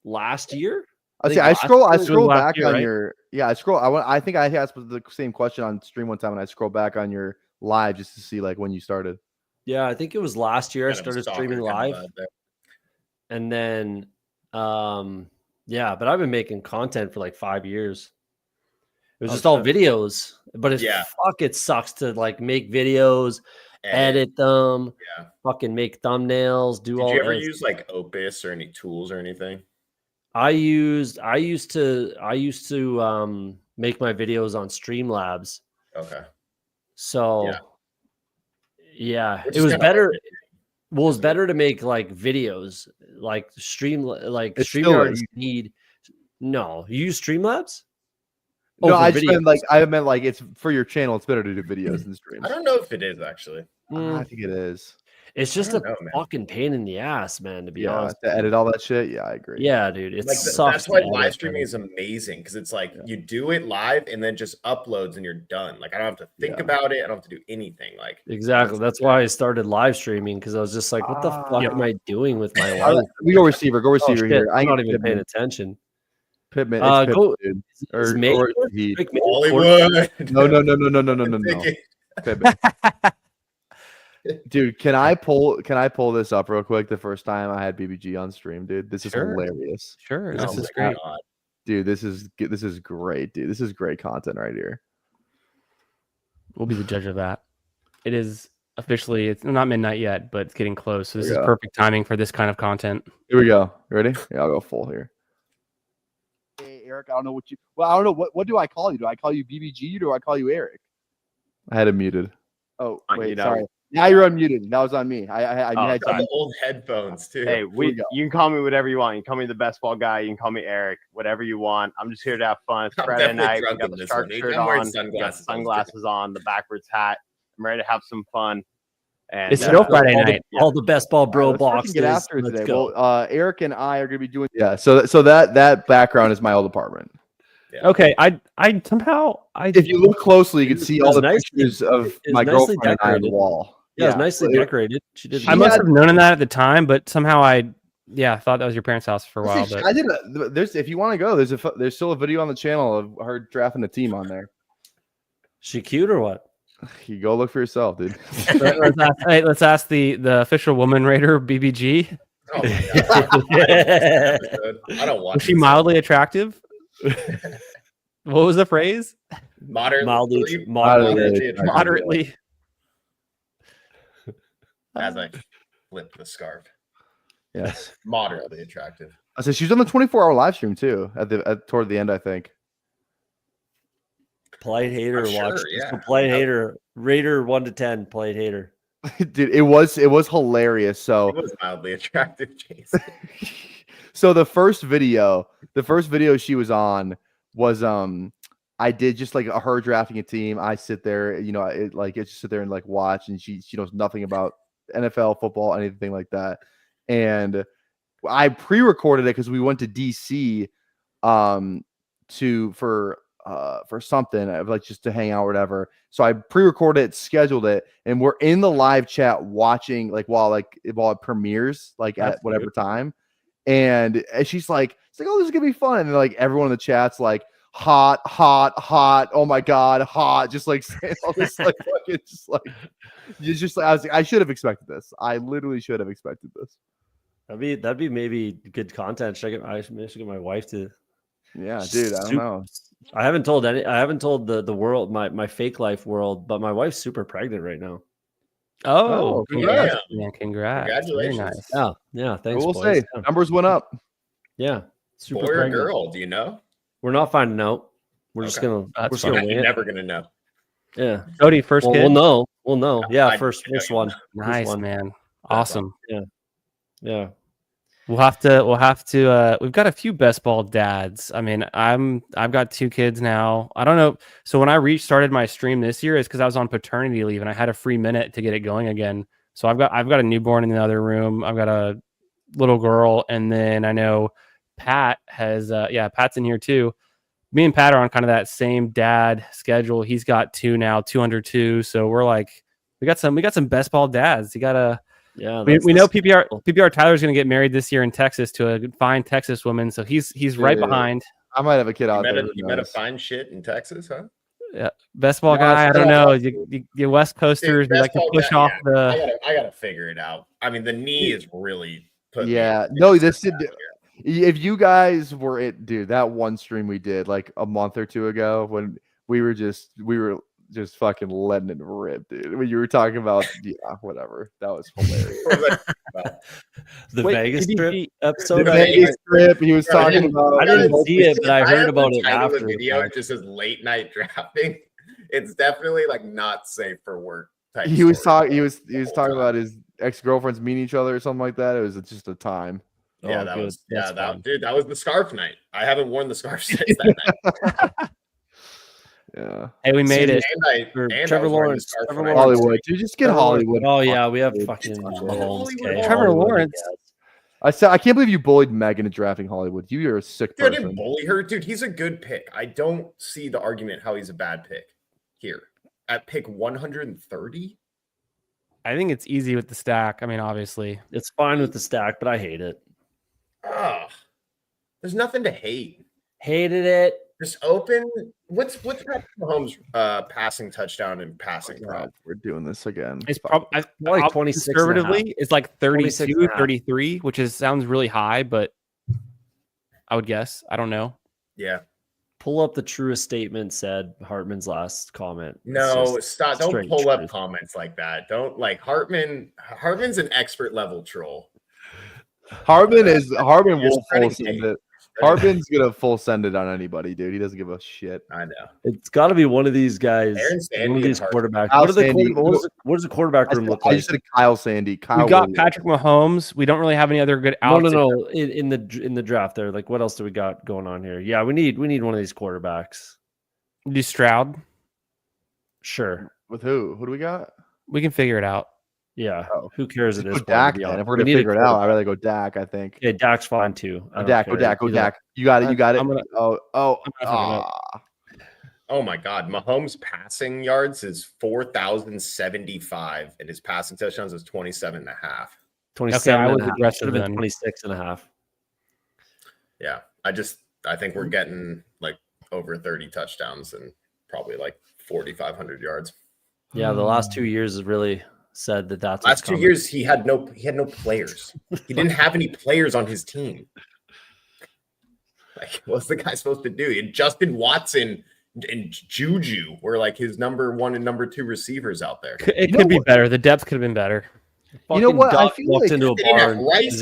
last year. I scroll back on your. Yeah, I think I asked the same question on stream one time, and I scroll back on your live just to see like when you started. Yeah, I think it was last year I started streaming live. And then but I've been making content for like 5 years. It was just all videos, but it sucks to like make videos, edit them, fucking make thumbnails, do all. Did you ever use like Opus or any tools or anything? I used to make my videos on Streamlabs. Okay. So it was better. Well, it's better to make like videos, like StreamYard need. No, you use Streamlabs? No, I meant like it's for your channel. It's better to do videos than streams. I don't know if it is actually. I think it is. It's just fucking pain in the ass, man. To be honest, to edit all that shit. Yeah, I agree. Yeah, dude, it sucks. That's why live streaming is amazing because it's like you do it live and then just uploads and you're done. Like I don't have to think about it. I don't have to do anything. Like exactly. That's why I started live streaming because I was just like, what the fuck am I doing with my life? We go receiver. Go receiver here. I'm not even paying attention. Pittman. Dude. Or Hollywood. No. Pittman. Dude, can I pull this up real quick? The first time I had BBG on stream, dude. This is hilarious. Sure. This is great. Dude, this is great, dude. This is great content right here. We'll be the judge of that. It is officially, it's not midnight yet, but it's getting close. So this is perfect timing for this kind of content. Here we go. Ready? Yeah, I'll go full here. Hey, Eric, I don't know I don't know. What do I call you? Do I call you BBG or do I call you Eric? I had him muted. Oh, wait, sorry. Now you're unmuted. That was on me. I had the old headphones too. Hey, you can call me whatever you want. You can call me the best ball guy. You can call me Eric. Whatever you want. I'm just here to have fun. It's Friday night. We got the shark shirt on. Sunglasses on. The backwards hat. I'm ready to have some fun. And it's no Friday night. All the best ball bro boxes. Get after it today. Well, Eric and I are going to be doing. Yeah. So that background is my old apartment. Yeah. Okay, I somehow if you look closely, you can see all the pictures of my girlfriend and I on the wall. Yeah, it was nicely decorated. She did. I must have known that at the time, but somehow I thought that was your parents' house for a while. But I did. There's if you want to go, there's still a video on the channel of her drafting a team on there. She cute or what? You go look for yourself, dude. let's ask the official woman raider, BBG. Oh my God. I don't want. Was she mildly attractive? What was the phrase? Moderately. As I flip the scarf. Yes. Moderately attractive. I said she's on the 24-hour live stream too. Toward the end, I think. Polite hater, watch. Yeah. Polite hater. Raider 1 to 10. Polite hater. Dude, it was hilarious. So it was mildly attractive, Jason. So the first video she was on was I did just like her drafting a team. I sit there, I just sit there and like watch, and she knows nothing about NFL, football, anything like that. And I pre-recorded it because we went to DC for something, like just to hang out or whatever. So I pre-recorded it, scheduled it, and we're in the live chat watching while it premieres at whatever time. And she's like, oh, this is gonna be fun. And then like everyone in the chat's like, hot, oh my God, hot, just like saying all this like fucking I was like, I should have expected this. I literally should have expected this. That'd be maybe good content. I should get my wife to. Yeah, dude, I don't know. I haven't told the world, my fake life world, but my wife's super pregnant right now. Oh, congrats. Yeah, congrats. Congratulations. Nice. Yeah, thanks. We'll say numbers went up. Yeah. Super boy or pregnant. girl, do you know? We're not finding out. We're just gonna wing You're it. never gonna know. Yeah. Cody, first kid? We'll know. Yeah, first one. Nice, man. Awesome. Yeah. We'll have to we've got a few best ball dads. I mean, I've got 2 kids now. I don't know. So when I restarted my stream this year, it's because I was on paternity leave and I had a free minute to get it going again. So I've got a newborn in the other room. I've got a little girl, and then I know Pat has Pat's in here too. Me and Pat are on kind of that same dad schedule. He's got 2 now, 2 under 2. So we're like, we got some best ball dads. You gotta. Yeah, we know PPR Tyler's going to get married this year in Texas to a fine Texas woman, so he's right behind. I might have a kid out there. You met a fine shit in Texas, huh? Yeah, best ball guy. I don't know. You West Coasters, you like to push off the. I gotta figure it out. I mean, the knee is really. If you guys were it, dude, that one stream we did like a month or 2 ago when we were just fucking letting it rip, dude. When you were talking about whatever, that was hilarious. Vegas trip episode. The Vegas trip. He was talking about. I didn't see it, but I heard about it after. The video it just says late night drafting. It's definitely like not safe for work. He was talking about his ex-girlfriends meeting each other or something like that. It was just a time. Yeah, that was the scarf night. I haven't worn the scarf since that night. Yeah. Hey, we made it. Trevor Lawrence. Hollywood. Dude, just get Hollywood. Oh yeah, we have fucking Mahomes. Trevor Lawrence. I can't believe you bullied Meg into drafting Hollywood. You're a sick person. I didn't bully her, dude. He's a good pick. I don't see the argument how he's a bad pick here at pick 130. I think it's easy with the stack. I mean, obviously, it's fine with the stack, but I hate it. There's nothing to hate. Hated it. Just open. What's Patrick Mahomes' passing touchdown and passing prop? We're doing this again. It's probably like 26. Conservatively, it's like 32, 33, which sounds really high, but I would guess. I don't know. Yeah. Pull up the truest statement said Hartman's last comment. No, stop. Don't pull up comments like that. Don't like Hartman's an expert level troll. Hartman will full send it. Hartman's gonna full send it on anybody, dude. He doesn't give a shit. I know. It's got to be one of these guys. One of these quarterbacks. What does the quarterback room look like? I just said Kyle Sandy. We got Patrick Mahomes. We don't really have any other good outs. No. In the draft there, like what else do we got going on here? Yeah, we need one of these quarterbacks. Do Stroud? Sure. With who? Who do we got? We can figure it out. Yeah, who cares? It is Dak. If we're gonna figure it out, I'd rather go Dak. I think. Yeah, Dak's fine too. Go Dak. You got it. You got it. Oh my God. Mahomes' passing yards is 4,075, and his passing touchdowns is 27.5. 27 I was and a half. aggressive Should have been then. 26 and a half. Yeah. I think we're getting like over 30 touchdowns and probably like 4,500 yards. Yeah, the last 2 years has really said that that's last 2 years he had no players. He didn't have any players on his team. Like, what's the guy supposed to do? And Justin Watson and Juju were like his number 1 and number 2 receivers out there. It could be better. The depth could have been better. You know what? I feel like into a barn. Rice,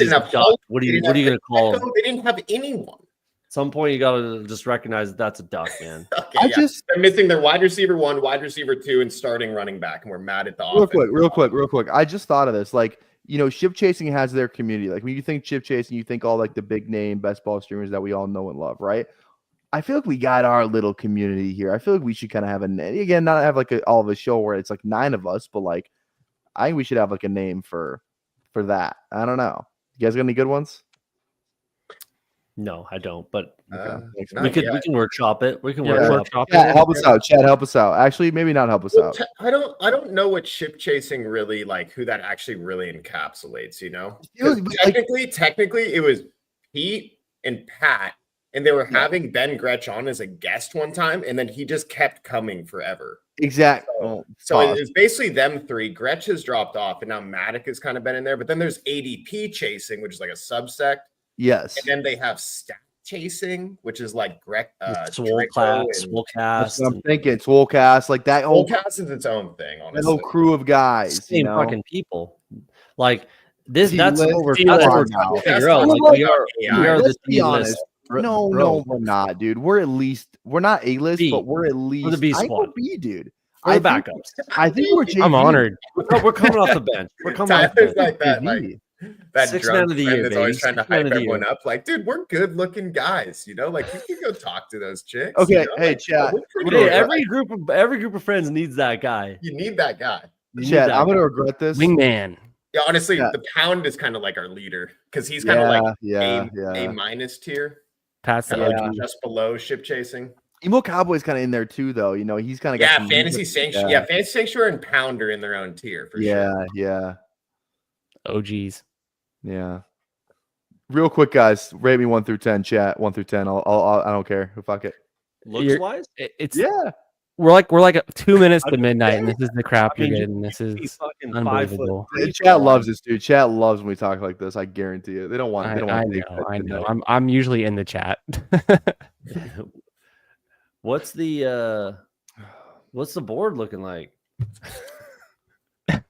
what are you going to call him? They didn't have anyone. At some point, you got to just recognize that's a duck, man. Okay, they're missing their wide receiver 1, wide receiver 2, and starting running back, and we're mad at the offense. Real quick. I just thought of this. Like, you know, ship chasing has their community. Like, when you think ship chasing, you think all like the big name best ball streamers that we all know and love, right? I feel like we got our little community here. I feel like we should kind of have not have like all of a show where it's like 9 of us, but like I think we should have like a name for that. I don't know. You guys got any good ones? No, I don't. But we can workshop it. We can workshop it. Help us out. Chad, help us out. Actually, maybe not help us out. I don't know what ship chasing really like. Who that actually really encapsulates. You know, technically, it was Pete and Pat, and they were having Ben Gretsch on as a guest one time, and then he just kept coming forever. Exactly. So it's basically them 3. Gretsch has dropped off, and now Matic has kind of been in there. But then there's ADP chasing, which is like a subsect. Yes. And then they have stack chasing, which is like Swolecast. That's what I'm thinking. Swolecast, like that whole Swolecast is its own thing, honestly. That whole crew of guys. Same fucking people. Like this, that's what we're figure out. Like we are the D-list. No, we're not, dude. We're not A-list, but we're at least the B squad. B, dude. We're backups. I think we're JV. I'm honored. We're coming off the bench. We're coming off the bench. Like that, like that 6 man of the year, that's always trying to hype everyone up. Like, dude, we're good looking guys, you know. Like, you can go talk to those chicks. Okay, you know? hey, like, chat. Every group of friends needs that guy. You need that guy. Chat, I'm gonna regret this. Wingman. Yeah, honestly, the Pound is kind of like our leader because he's kind of like A minus tier. Pass just below ship chasing. Emo Cowboy's kind of in there too, though. You know, he's kind of Fantasy Sanctuary. Yeah, Fantasy Sanctuary and Pound are in their own tier for sure. Yeah. OGs. Yeah. Real quick, guys, rate me 1 through 10. Chat 1 through 10. I don't care. Fuck it. Looks wise, it's We're like 2 minutes to midnight, and this is the crap you're getting. This is unbelievable. Chat loves this, dude. Chat loves when we talk like this. I guarantee you. They don't want. I know. I'm usually in the chat. What's the board looking like?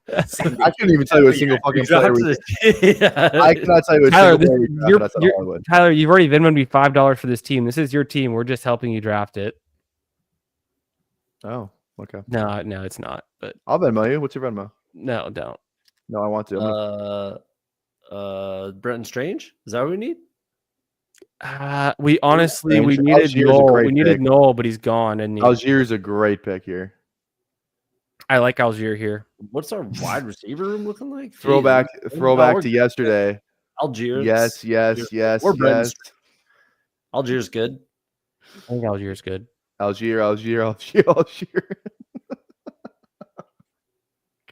I couldn't even tell you a single fucking player. I cannot tell you a single player. Tyler, you've already Venmoed me $5 for this team. This is your team. We're just helping you draft it. Oh, okay. No, it's not. But I'll Venmo you. What's your Venmo? No, don't. No, I want to. Brenton Strange. Is that what we need? We honestly we needed Noel. We needed Noel, but he's gone. And Algier's a great pick here. I like Algier here. What's our wide receiver room looking like? Throwback to yesterday. Algier. Yes. Algier's good. I think Algier's good. Algier. God,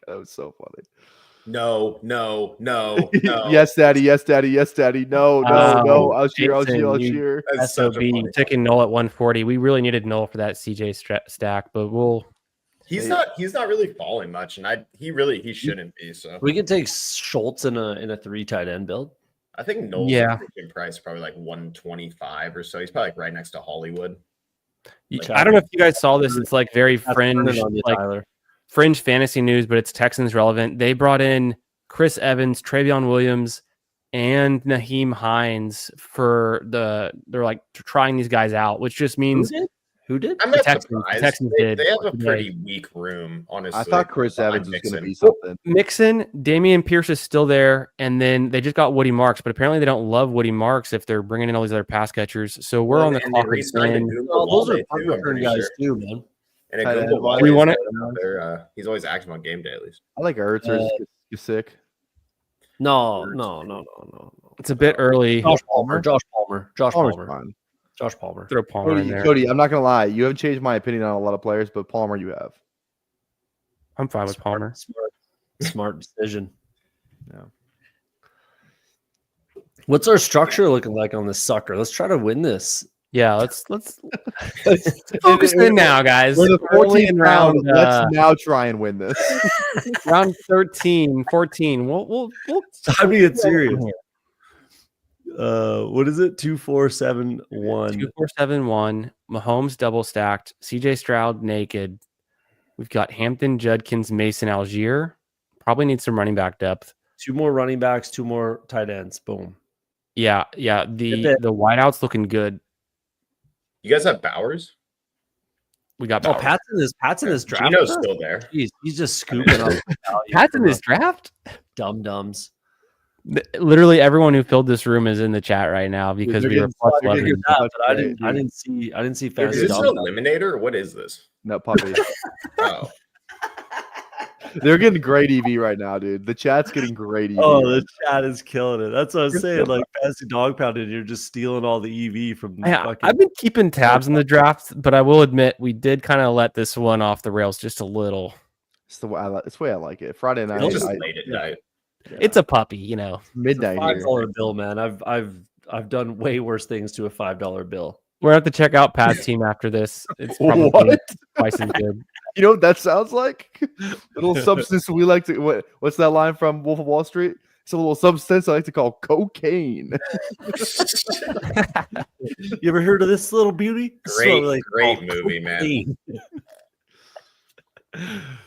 that was so funny. No. Yes, daddy. No. Algier. SOB taking Noel at 140. We really needed Noel for that CJ stack, but he's not really falling much, and he shouldn't be. So we could take Schultz in a 3 tight end build. I think Noel's price probably like 125 or so. He's probably like right next to Hollywood. I don't know if you guys saw this. It's like very fringe, fringe fantasy news, but it's Texans relevant. They brought in Chris Evans, Travion Williams, and Naheem Hines they're like trying these guys out, which just means who did? I'm not surprised. They have a pretty weak room, honestly. I thought Chris Evans was going to be something. Mixon, Damian Pierce is still there, and then they just got Woody Marks, but apparently they don't love Woody Marks if they're bringing in all these other pass catchers. So we're on the clock again. Those are return guys too, man. And we want it. He's always active on game day at least. I like Ertz. You're sick. No. It's a bit early. Josh Palmer. Palmer's fine. Josh Palmer. Throw Palmer in there. Cody, I'm not gonna lie. You haven't changed my opinion on a lot of players, but Palmer, you have. I'm fine with Palmer. Smart decision. Yeah. What's our structure looking like on this sucker? Let's try to win this. Yeah, let's focus in now, guys. We're the Early 14th round. Let's now try and win this. Round 13, 14. We'll time to get serious. What is it? 2-4-7-1. 2-4-7-1. Mahomes double stacked. CJ Stroud naked. We've got Hampton, Judkins, Mason, Algier. Probably need some running back depth. 2 more running backs, 2 more tight ends. Boom. Yeah. The wideouts looking good. You guys have Bowers? We got Bowers. Pat's in his draft. Gino's still there. He's just scooping up. Pat's in his draft? Dum-dums. Literally everyone who filled this room is in the chat right now because we were plus 11. I didn't see fantasy. Is this an eliminator or what is this? No, puppy. Oh. They're getting great EV right now, dude. The chat's getting great EV. Oh, the chat is killing it. That's what I'm saying. Like fantasy dog pounded, you're just stealing all the EV from. I've been keeping tabs in the draft, but I will admit we did kind of let this one off the rails just a little. It's the way I like it. Friday night. It's just late at night. Yeah. It's a puppy, you know. Midnight. $5 bill, man. I've done way worse things to a $5 bill. We're gonna have to check out Pat's team after this. It's probably twice as good. You know what that sounds like? A little substance we like to. What's that line from Wolf of Wall Street? It's a little substance I like to call cocaine. You ever heard of this little beauty? Great movie, man.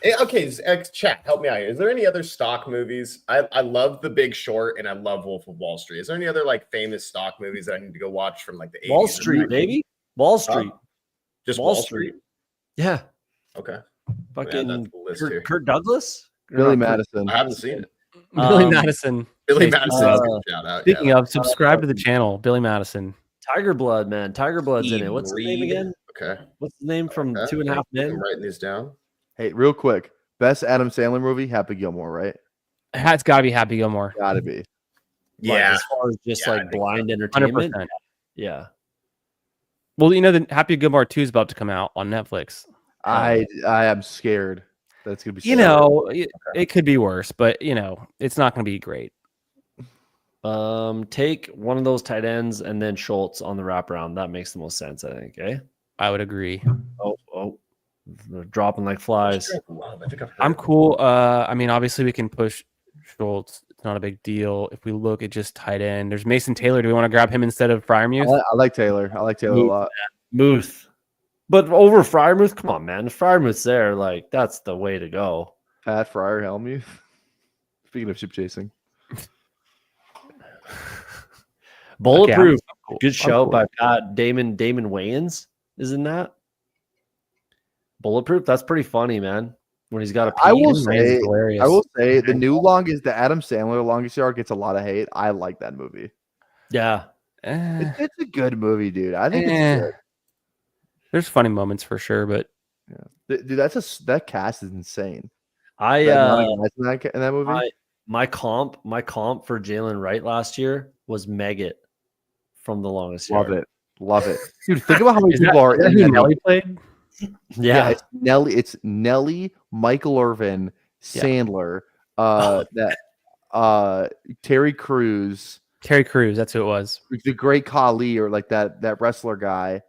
Okay, chat, help me out here. Is there any other stock movies? I love The Big Short and I love Wolf of Wall Street. Is there any other like famous stock movies that I need to go watch from like the 80s? Wall Street, baby. Wall Street. Just Wall Street? Yeah. Okay. Fucking Kurt Douglas? Billy Madison. I haven't seen it. Billy Madison. Billy Madison. Shout out. Speaking of, subscribe to the channel. Billy Madison. Tiger Blood, man. Tiger Blood's in it. What's the name again? Okay. What's the name from 2.5 Men? I'm writing these down. Hey, real quick. Best Adam Sandler movie, Happy Gilmore, right? It's got to be Happy Gilmore. Got to be. Yeah. As far as just like blind entertainment. 100%. Yeah. Well, you know, the Happy Gilmore 2 is about to come out on Netflix. I am scared. That's going to be it could be worse, but, you know, it's not going to be great. Take one of those tight ends and then Schultz on the wraparound. That makes the most sense, I think. I would agree. Oh. They're dropping like flies. I'm cool. I mean, obviously we can push Schultz. It's not a big deal. If we look at just tight end, there's Mason Taylor. Do we want to grab him instead of Freiermuth? I like Taylor. I like Taylor a lot. Muth. But over Freiermuth, come on, man. If Freiermuth's there, like that's the way to go. Pat Fryer Helmuth. Speaking of ship chasing. Bulletproof. Okay, good show by Pat. Damon Wayans is in that. Bulletproof. That's pretty funny, man. When he's got a I will say the the Adam Sandler longest yard gets a lot of hate. I like that movie. Yeah. It's a good movie, dude. I think it's good. There's funny moments for sure, but dude, that cast is insane. In that movie. My comp for Jalen Wright last year was MEG from The Longest Yard. Love it, dude. Think about how many people are in that. Nelly played. Yeah, it's Nelly, Michael Irvin, Sandler, Terry Crews. That's who it was. The Great Khali, or like that wrestler guy.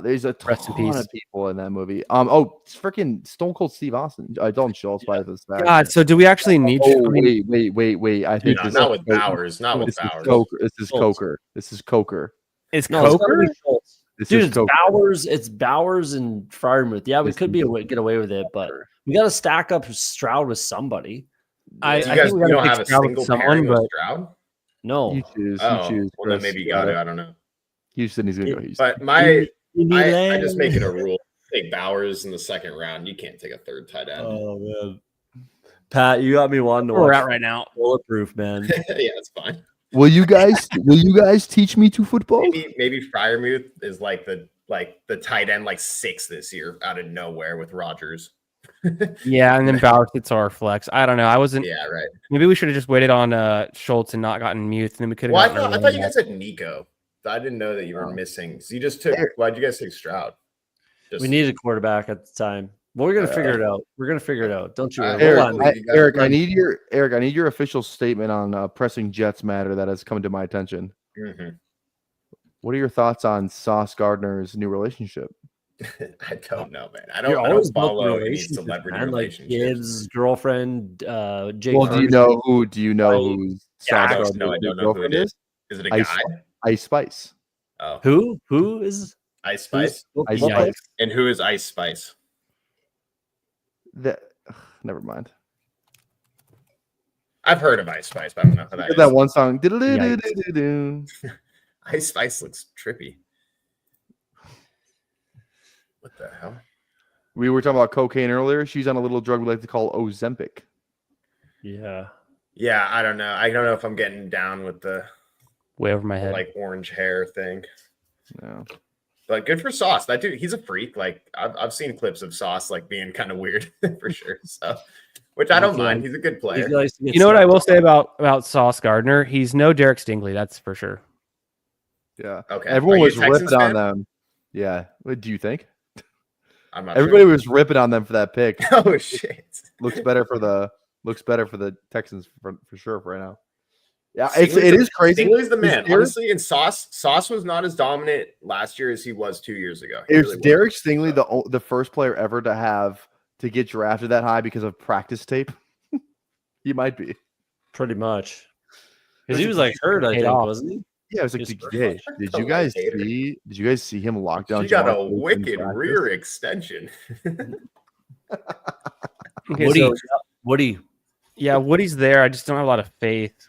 There's a ton of people in that movie. It's freaking Stone Cold Steve Austin. Dalton Schultz by this fact. God, so do we actually need? Wait. I think not with Bowers. Not with Bowers. This is Coker. It's Coker. Dude, it's Bowers and Freiermuth. Yeah, we could get away with it, but we got to stack up Stroud with somebody. I think we don't have a single pairing with Stroud. No, you choose. Well, then maybe you got it. I don't know. Houston, he's gonna go Houston. But I just make it a rule. Take Bowers in the second round. You can't take a third tight end. Oh man, Pat, you got me wanting to. We're out right now. Bulletproof, man. Yeah, that's fine. Will you guys teach me to football? Maybe Freiermuth is like the tight end 6 this year out of nowhere with Rodgers. Yeah, and then Bowers hits our flex. I don't know. I wasn't. Yeah, right. Maybe we should have just waited on Schultz and not gotten Muth, and then we could have. Well, I thought you guys said Nico. I didn't know that you were missing. So you just took. Why'd you guys take Stroud? We needed a quarterback at the time. But we're gonna figure it out. We're gonna figure it out. Don't you worry. Eric, I need your official statement on pressing Jets matter that has come to my attention. Mm-hmm. What are your thoughts on Sauce Gardner's new relationship? I don't know, man. I don't follow any celebrity relationships. Like kids, girlfriend, Jake. Well, do you know who Sauce Gardner's I don't know who it is. Is it a guy? Ice Spice. Oh, who is Ice Spice? Ice Spice. And who is Ice Spice? Never mind. I've heard of Ice Spice, but I don't know who that is. That one song. Ice Spice looks trippy. What the hell? We were talking about cocaine earlier. She's on a little drug we like to call Ozempic. Yeah. Yeah, I don't know. I don't know if I'm getting down with the way over my head, like orange hair thing. No. But good for Sauce. That dude, he's a freak. Like I've seen clips of Sauce like being kind of weird for sure. So, which I don't mind. He's a good player. You know what I will say about Sauce Gardner? He's no Derek Stingley. That's for sure. Yeah. Okay. Everyone was ripping on them. Yeah. What do you think? I'm not Everybody was ripping on them for that pick. Oh shit. Looks better for the Texans for sure for right now. Yeah, it is crazy. Stingley's the man, honestly. And Sauce was not as dominant last year as he was 2 years ago. Is Derek Stingley the first player ever to get drafted that high because of practice tape? He might be. Pretty much. Because he was like hurt, I think, wasn't he? Yeah, it was like, did you guys see him lock down? He got a wicked rear extension. Okay, Woody. Yeah, Woody's there. I just don't have a lot of faith.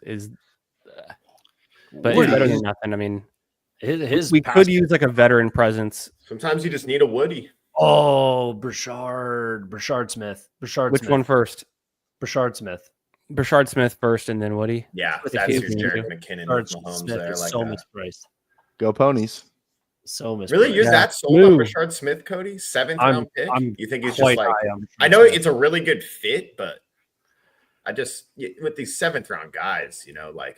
But it's better than nothing. I mean, we could use like a veteran presence. Sometimes you just need a Woody. Oh, Brashard Smith. Which one first? Brashard Smith. Brashard Smith first, and then Woody. Yeah, that's who's Jerick McKinnon. Mahomes there, like so mispriced. Go Ponies. So mispriced. Really, you're that sold on Brashard Smith, Cody? 7th round pick. You think he's just like? I know it's a really good fit, but I just with these 7th round guys, like.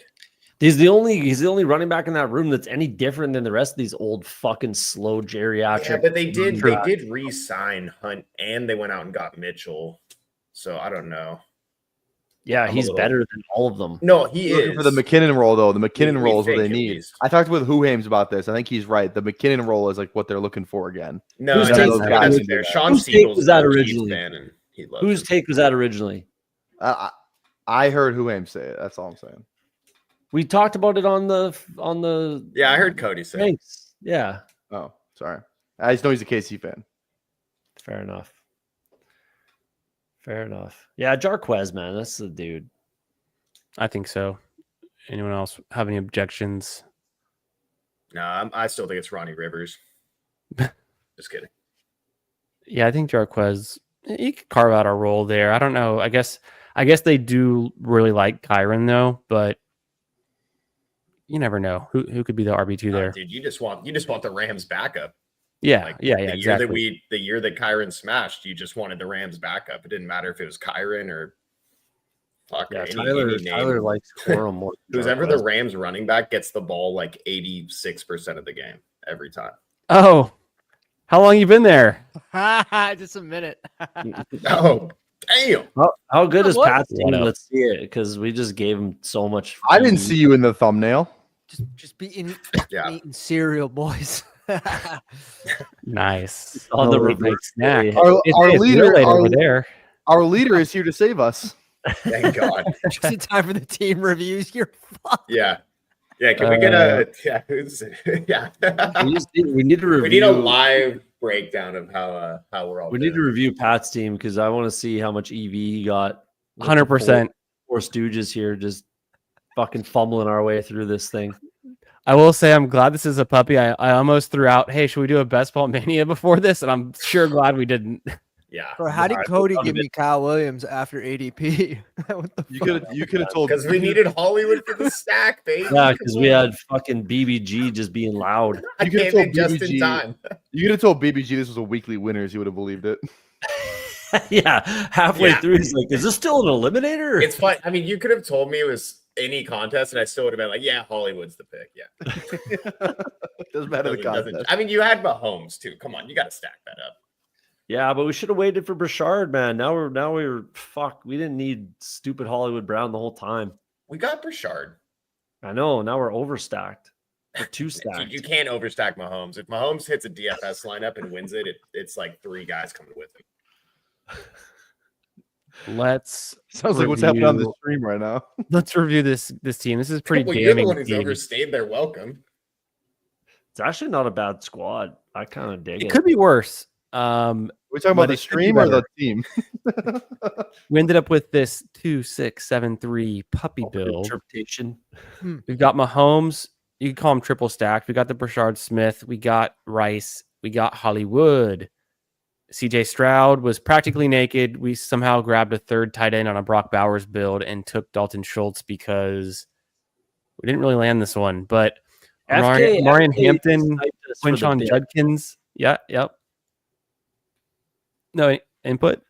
He's the only running back in that room that's any different than the rest of these old fucking slow geriatric. Yeah, but they did re-sign Hunt and they went out and got Mitchell. So I don't know. Yeah, he's better than all of them. No, he is. For the McKinnon role, though, the McKinnon role is what they need. I talked with Huhames about this. I think he's right. The McKinnon role is like what they're looking for again. No, Sean Siegel's was that originally? Whose take was that originally? I heard Huhames say it. That's all I'm saying. We talked about it on the. Yeah, I heard Cody say. Thanks. Yeah. Oh, sorry. I just know he's a KC fan. Fair enough. Yeah, Jarquez, man, that's the dude. I think so. Anyone else have any objections? No, I still think it's Ronnie Rivers. Just kidding. Yeah, I think Jarquez, he could carve out a role there. I don't know. I guess they do really like Kyron though, but you never know who could be the RB2 there. Dude, you just want the Rams backup. Yeah, exactly. The year that Kyron smashed, you just wanted the Rams backup. It didn't matter if it was Kyron or Tyler likes Corum more. Who's ever the Rams running back gets the ball like 86% of the game every time. Oh, how long you been there? Just a minute. Oh, damn. How good is Pat's team? Let's see it, because we just gave him so much. I didn't see you in the thumbnail. Just be eating cereal, boys. Nice. On the reverse snack. Our leader over there. Our leader is here to save us. Thank God. Just in time for the team reviews. You're fucked. Yeah. Yeah. Can we get a we need to review. We need a live breakdown of how we're all. We need to review Pat's team because I want to see how much EV he got. 100%. Four Stooges here, just fucking fumbling our way through this thing. I will say I'm glad this is a puppy. I almost threw out, hey, should we do a best ball mania before this? And I'm sure glad we didn't. Yeah. Bro, how did Cody give me Kyle Williams after ADP? You could have told, because we needed Hollywood for the stack, baby. Yeah, because we had fucking BBG just being loud. I came in just in time. You could have told BBG this was a weekly winners. He would have believed it. Yeah, halfway through, he's like, "Is this still an eliminator?" It's fun. I mean, you could have told me it was any contest, and I still would have been like, yeah, Hollywood's the pick. Yeah. Doesn't matter the contest. I mean, you had Mahomes too. Come on, you got to stack that up. Yeah, but we should have waited for Brashard, man. Now we're fuck. We didn't need stupid Hollywood Brown the whole time. We got Brashard. I know. Now we're overstacked. We're too stacked. You can't overstack Mahomes. If Mahomes hits a DFS lineup and wins it, it's like 3 guys coming with him. Sounds like what's happening on the stream right now. Let's review this team. This is pretty well, damning. You're the one who's overstayed their welcome. It's actually not a bad squad. I kind of dig it. It could be worse. We're talking about the stream or the team. We ended up with this 2-6-7-3 puppy build. Interpretation. We've got Mahomes. You can call him triple stacked. We got the Brashard Smith. We got Rice. We got Hollywood. CJ Stroud was practically naked. We somehow grabbed a third tight end on a Brock Bowers build and took Dalton Schultz because we didn't really land this one. But Marion Hampton, Quinshon Judkins. Yeah, yep. No input.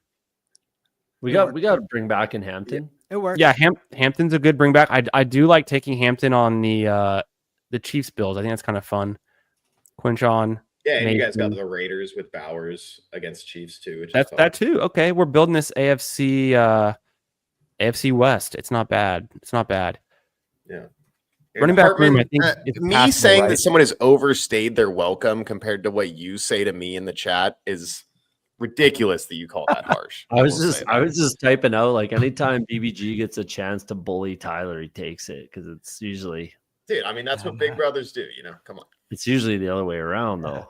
We got to bring back in Hampton. It works. Yeah, Hampton's a good bring back. I do like taking Hampton on the Chiefs builds. I think that's kind of fun. Quinshon. Yeah, and you guys got the Raiders with Bowers against Chiefs too. Which that's that too. Okay, we're building this AFC West. It's not bad. It's not bad. Yeah. Running back room, I think. Me saying that someone has overstayed their welcome compared to what you say to me in the chat is ridiculous that you call that harsh. I was just typing out like anytime BBG gets a chance to bully Tyler, he takes it because it's usually. Dude, I mean that's what big brothers do. You know, come on. It's usually the other way around though.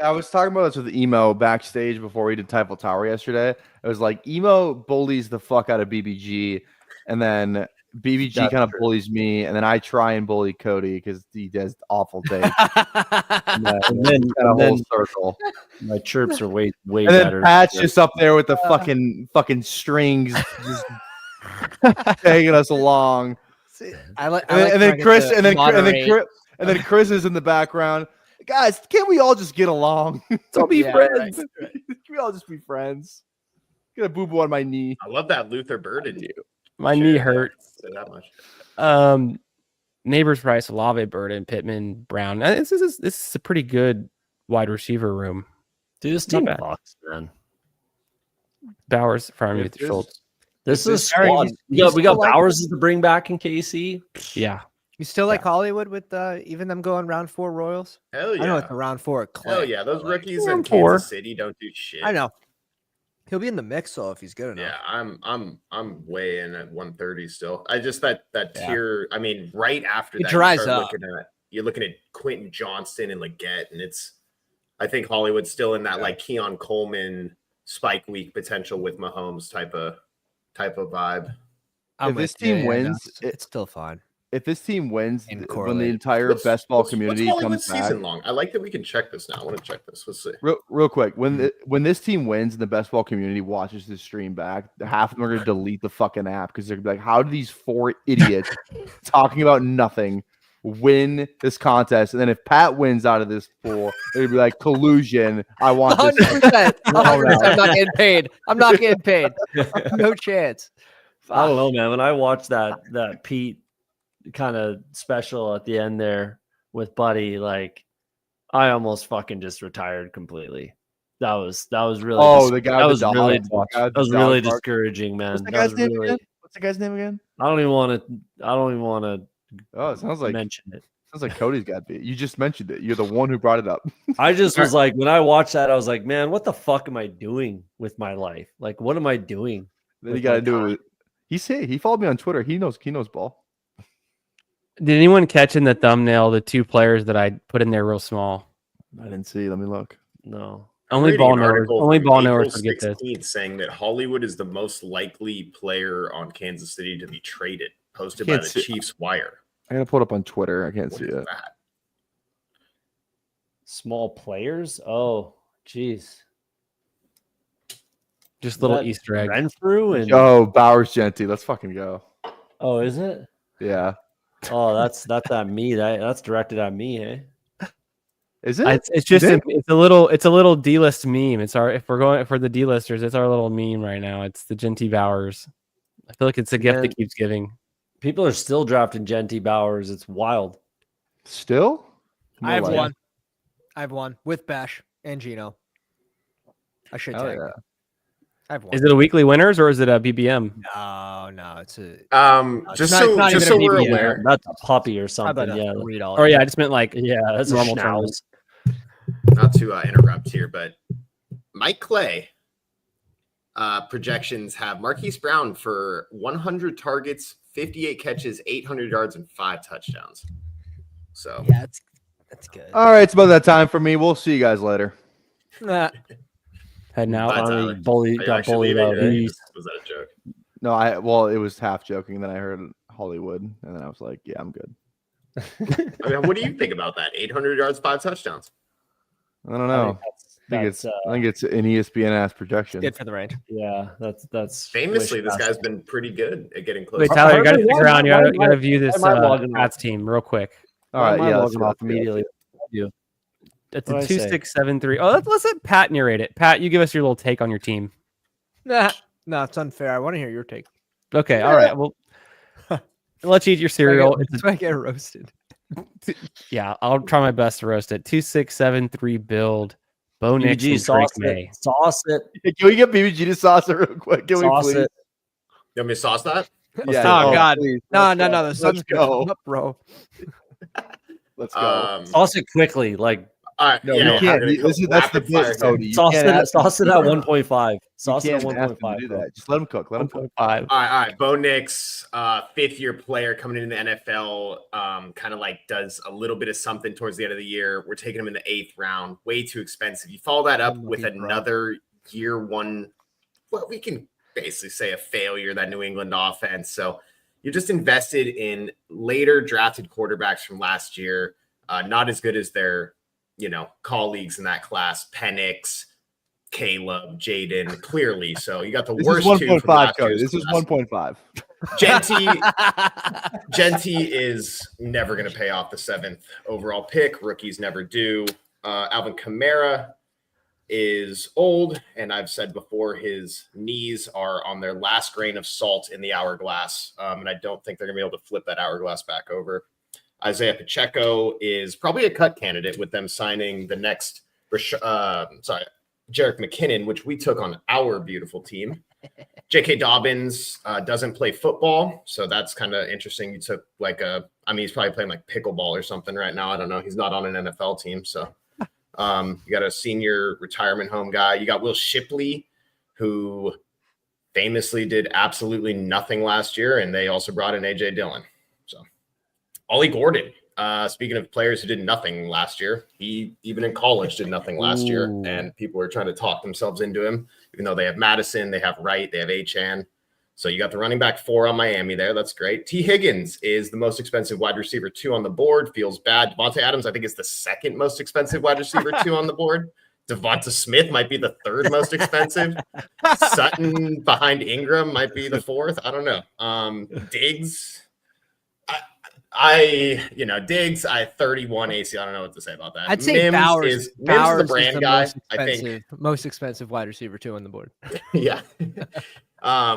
I was talking about this with Emo backstage before we did Typhel Tower yesterday. It was like Emo bullies the fuck out of BBG, and then BBG kind of bullies me, and then I try and bully Cody because he does awful things. and then a whole circle. My chirps are way and better. Then Pat's just up there with the fucking strings, just taking us along. See, and then Chris is in the background. Guys, can't we all just get along? Let's all be friends. Right. Can we all just be friends? Get a boo-boo on my knee. I love that Luther Burden. My knee hurts. Say that much. Neighbors Price, Olave, Burden, Pittman, Brown. This is a pretty good wide receiver room. Dude, this team box, man. Bowers, Farmer with Schultz. This is squad. We got Bowers to bring back in KC. Yeah. You still like Hollywood with even them going round 4 Royals? Hell yeah. I know it's a round 4. Hell yeah. Those rookies in Kansas City don't do shit. I know. He'll be in the mix though if he's good enough. Yeah, I'm way in at 130 still. I just that tier. I mean, right after that, dries up. You're looking at Quentin Johnston and Leggett, and I think Hollywood's still in that like Keon Coleman spike week potential with Mahomes type of vibe. If this team wins, it's still fine. If this team wins, when the entire best ball community comes back, season long. I like that we can check this now. I want to check this. Let's see. Real quick, when this team wins and the best ball community watches this stream back, half of them are going to delete the fucking app because they're going to be like, how do these 4 idiots talking about nothing win this contest? And then if Pat wins out of this pool, they're going to be like, collusion. I want 100%. 100%. I'm not getting paid. I'm not getting paid. No chance. I don't know, man. When I watched that Pete kind of special at the end there with Buddy, like I almost fucking just retired completely. That was really the guy that was really discouraging, man. What's the guy's name again? What's the guy's name again? I don't even want to Oh, it sounds like mention it. Sounds like Cody's got beat. You just mentioned it. You're the one who brought it up. I just was like, when I watched that, I was like, man, what the fuck am I doing with my life? Like, what am I doing? Then you got to do it. He followed me on Twitter. He knows ball. Did anyone catch in the thumbnail the 2 players that I put in there real small? I didn't see. Let me look. No. Only ball knowers would get this. Saying that Hollywood is the most likely player on Kansas City to be traded, posted by the Chiefs Wire. I'm gonna pull it up on Twitter. I can't see it. That? Small players? Oh, geez. Just little Easter egg. Renfrew and Bowers Genty. Let's fucking go. Oh, is it? Yeah. Oh, that's at me. That's directed at me, eh? Is it? It's a little D-list meme. If we're going for the D-listers, it's our little meme right now. It's the Genty Bowers. I feel like it's a gift that keeps giving. People are still drafting Genty Bowers. It's wild. Still? I have one. I have one with Bash and Gino. I should tag. Yeah. I have one. Is it a weekly winners or is it a BBM? No, it's a. Just so we're aware, that's a puppy or something. Yeah, $3. Or yeah, I just meant like that's normal a terms. Not to interrupt here, but Mike Clay projections have Marquise Brown for 100 targets, 58 catches, 800 yards, and 5 touchdowns. So yeah, that's good. All right, it's about that time for me. We'll see you guys later. Heading out. Got bullied out. Was that a joke? No, it was half joking. Then I heard Hollywood, and then I was like, yeah, I'm good. I mean, what do you think about that? 800 yards, 5 touchdowns. I don't know. I think it's an ESPN ass projection. Good for the range. Yeah, that's famously this guy's been pretty good at getting close. Wait, Tyler, you got to figure out. You got to view this Pats team real quick. All right, yeah, let's off immediately. It's a 2-6-7-3. Oh, let's let Pat narrate it. Pat, you give us your little take on your team. No, it's unfair. I want to hear your take. Okay, all right. Well, let's eat your cereal. I get roasted. Yeah, I'll try my best to roast it. 2-6-7-3 build. Bo Nix and Drake May. Sauce it. Can we get BBG to sauce it real quick? Can sauce we please? it. You want me to sauce that? Yeah, oh God, please. no. The sun's go. up, bro. Let's go. Sauce it quickly, like. All right, no, you can't. That's the bit, Cody. Sauce it at 1.5. Sauce it at 1.5. Do that. Just let them cook. Let them cook. 5. All right. Bo Nix, 5th-year player coming into the NFL, kind of like does a little bit of something towards the end of the year. We're taking him in the 8th round. Way too expensive. You follow that up with another year one, well, we can basically say a failure, that New England offense. So you're just invested in later drafted quarterbacks from last year, not as good as their colleagues in that class, Penix, Caleb, Jaden, clearly. So you got the worst 1.5, Cody. This is 1.5. Genty is never going to pay off the 7th overall pick. Rookies never do. Alvin Kamara is old, and I've said before his knees are on their last grain of salt in the hourglass, and I don't think they're going to be able to flip that hourglass back over. Isaiah Pacheco is probably a cut candidate with them signing the next Jerick McKinnon, which we took on our beautiful team. J.K. Dobbins doesn't play football, so that's kind of interesting. You took he's probably playing like pickleball or something right now. I don't know. He's not on an NFL team, so you got a senior retirement home guy. You got Will Shipley, who famously did absolutely nothing last year, and they also brought in A.J. Dillon. So Ollie Gordon, speaking of players who did nothing last year, he even in college did nothing last year, and people are trying to talk themselves into him, even though they have Madison, they have Wright, they have Achane. So you got the running back 4 on Miami there. That's great. T. Higgins is the most expensive wide receiver 2 on the board. Feels bad. Devontae Adams, I think, is the 2nd most expensive wide receiver 2 on the board. Devonta Smith might be the 3rd most expensive. Sutton behind Ingram might be the 4th. I don't know. Diggs. Diggs, 31 AC. I don't know what to say about that. I'd say Bowers is the brand guy. I think most expensive wide receiver 2 on the board. Yeah.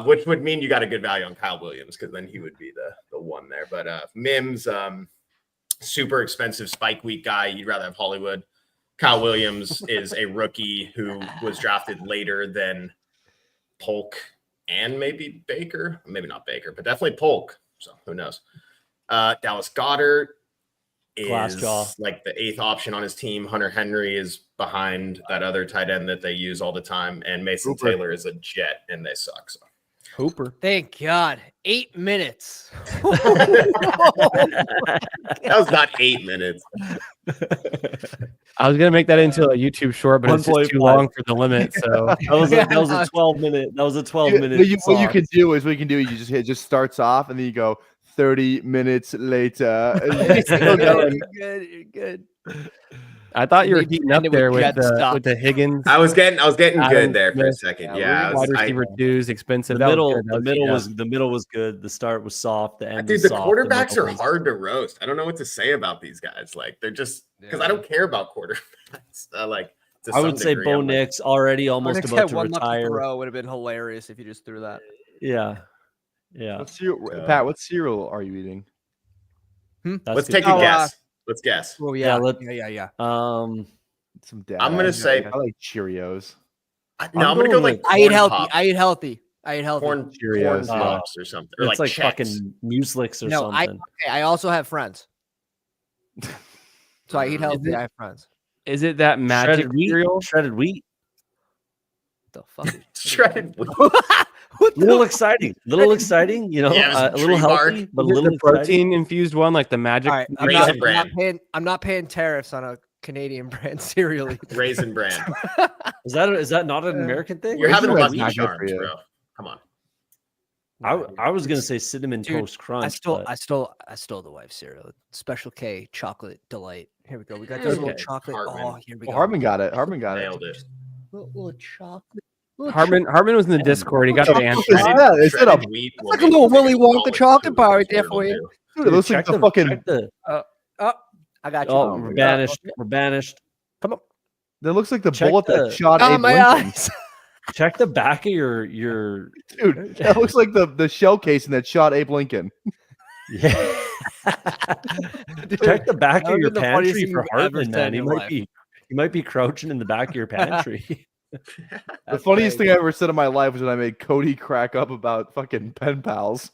Which would mean you got a good value on Kyle Williams, because then he would be the one there. But Mims, super expensive spike week guy. You'd rather have Hollywood. Kyle Williams is a rookie who was drafted later than Polk and maybe Baker. Maybe not Baker, but definitely Polk. So who knows? Dallas Goedert is like the 8th option on his team. Hunter Henry is behind that other tight end that they use all the time. And Mason Taylor is a jet, and they suck. So Hooper. Thank God. 8 minutes. That was not 8 minutes. I was gonna make that into a YouTube short, but it's just too long for the limit. So that was a 12 minute. That was a 12 minute. What you can do is you just starts off and then you go 30 minutes later. You're good. I thought you were heating up there with the Higgins. I was getting good there for a second. Yeah, wide receiver 2's expensive. The middle was good. The start was soft. The end was the soft. Quarterbacks are hard to roast. I don't know what to say about these guys. Like, they're just because I don't care about quarterbacks. I would say Bo Nix already almost about to retire. Would have been hilarious if you just threw that. Yeah. Yeah. Pat, what cereal are you eating? Let's take a guess. Let's guess. Oh Yeah, yeah. Some dad. I'm gonna say I like Cheerios. No, I'm gonna go like I eat healthy. Pops. I eat healthy. I eat healthy. Corn Cheerios, pops or something. Or It's like like Chex. fucking Mueslix or No, something. I also have friends. So I eat healthy. I have friends. Is it that magic cereal? Shredded wheat. The fuck? Shredded wheat. Little exciting. Little exciting. You know, Yeah, a little healthy, but a Is it little the protein infused one, like the magic? All right, Raisin Bran. I'm not paying tariffs on a Canadian brand cereal. Raisin Bran. Is that not an American thing? You're having Raisin Lucky Bran's not good for Charms, you. bro. Come on. I was gonna say cinnamon toast crunch. I stole the wife's cereal. Special K chocolate delight. Here we go. We got this little chocolate. Hartman. Oh, here we go. Hartman got it. Hartman got it. Nailed it. Little chocolate. Hartman was in the Discord. He got the answer. Yeah, is it a wheat? It's like a little Willy Wonka chocolate bar right there for you. dude? It looks like the fucking. I got you. Oh, we're banished. We're banished. Come on. That looks like the Check bullet the- that shot Oh, Abe my Lincoln. eyes. Check the back of your Dude, that looks like the shell casing that shot Abe Lincoln. yeah. Check the back that of your would be the funniest pantry thing for you've ever Hartman, said man. in He your might life. be crouching in the back of your pantry. The funniest thing I ever said in my life was when I made Cody crack up about fucking pen pals.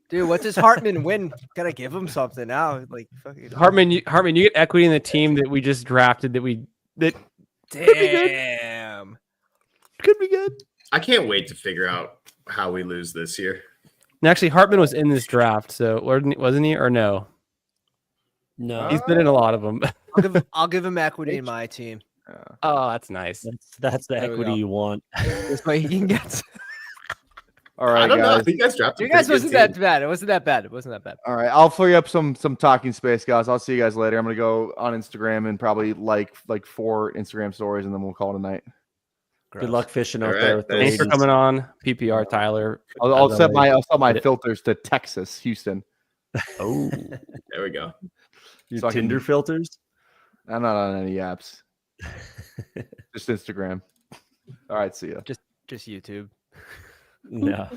Dude, what does Hartman win? Gotta give him something now. Like fucking Hartman, you get equity in the team that we just drafted. damn. Could be good. I can't wait to figure out how we lose this year. And actually, Hartman was in this draft, so wasn't he? Or no? No, He's been in a lot of them. I'll give him equity in my team. Oh, that's nice. that's the There we equity go. you want. This way he can get. All right, I don't know. I guys. think you guys drafted. You guys a pretty wasn't good that team. bad. It wasn't that bad. It wasn't that bad. All right, I'll free up some talking space, guys. I'll see you guys later. I'm gonna go on Instagram and probably like 4 Instagram stories, and then we'll call it a night. Good luck fishing out All there right, with the Thanks for ladies. coming on, PPR Tyler. I'll set my Did it. filters to Texas, Houston. Oh, There we go. your So I can- Tinder filters. I'm not on any apps. Just Instagram. All right, see ya. Just YouTube. Yeah.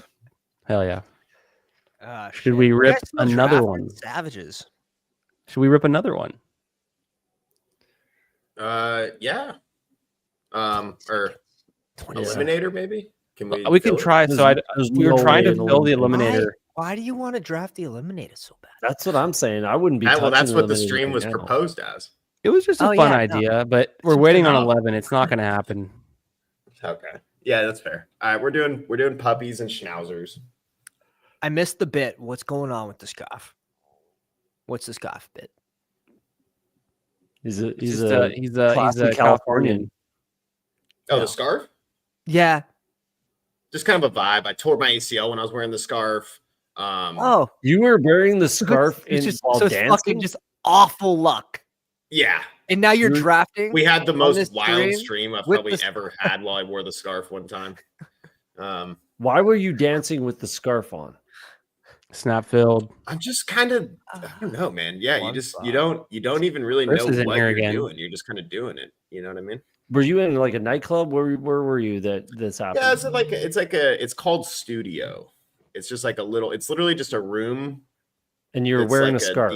Hell yeah. Should Should we rip another one? Savages. Should we rip another one? Yeah. Or 20 Eliminator, maybe. Can we? We can fill it? try. So we were no trying way to in fill the Eliminator. Eliminator. Why do you want to draft the Eliminator so bad? That's what I'm saying. I wouldn't be. Well, that's touching what the Eliminator stream was now. proposed as. It was just a Oh, fun yeah, no. idea, but we're Something waiting on up. 11. It's not going to happen. Okay. Yeah, that's fair. All right, we're doing puppies and schnauzers. I missed the bit. What's going on with the scarf? What's the scarf bit? He's a He's a Californian. Oh, No. the scarf? Yeah. Just kind of a vibe. I tore my ACL when I was wearing the scarf. Oh, You were wearing the scarf it's in just while so it's dancing. fucking just awful luck. Yeah. And now you're Dude, drafting. We had the on most this wild stream stream I've with probably the- ever had while I wore the scarf one time. Why were you dancing with the scarf on? Snap filled. I'm just kind of I don't know, man. Yeah, One you don't even really Chris know is in what here you're again. doing. You're just kind of doing it. You know what I mean? Were you in like a nightclub? Where were you that this happened? Yeah, it's called studio. It's just like it's literally just a room. And you were It's wearing like a scarf.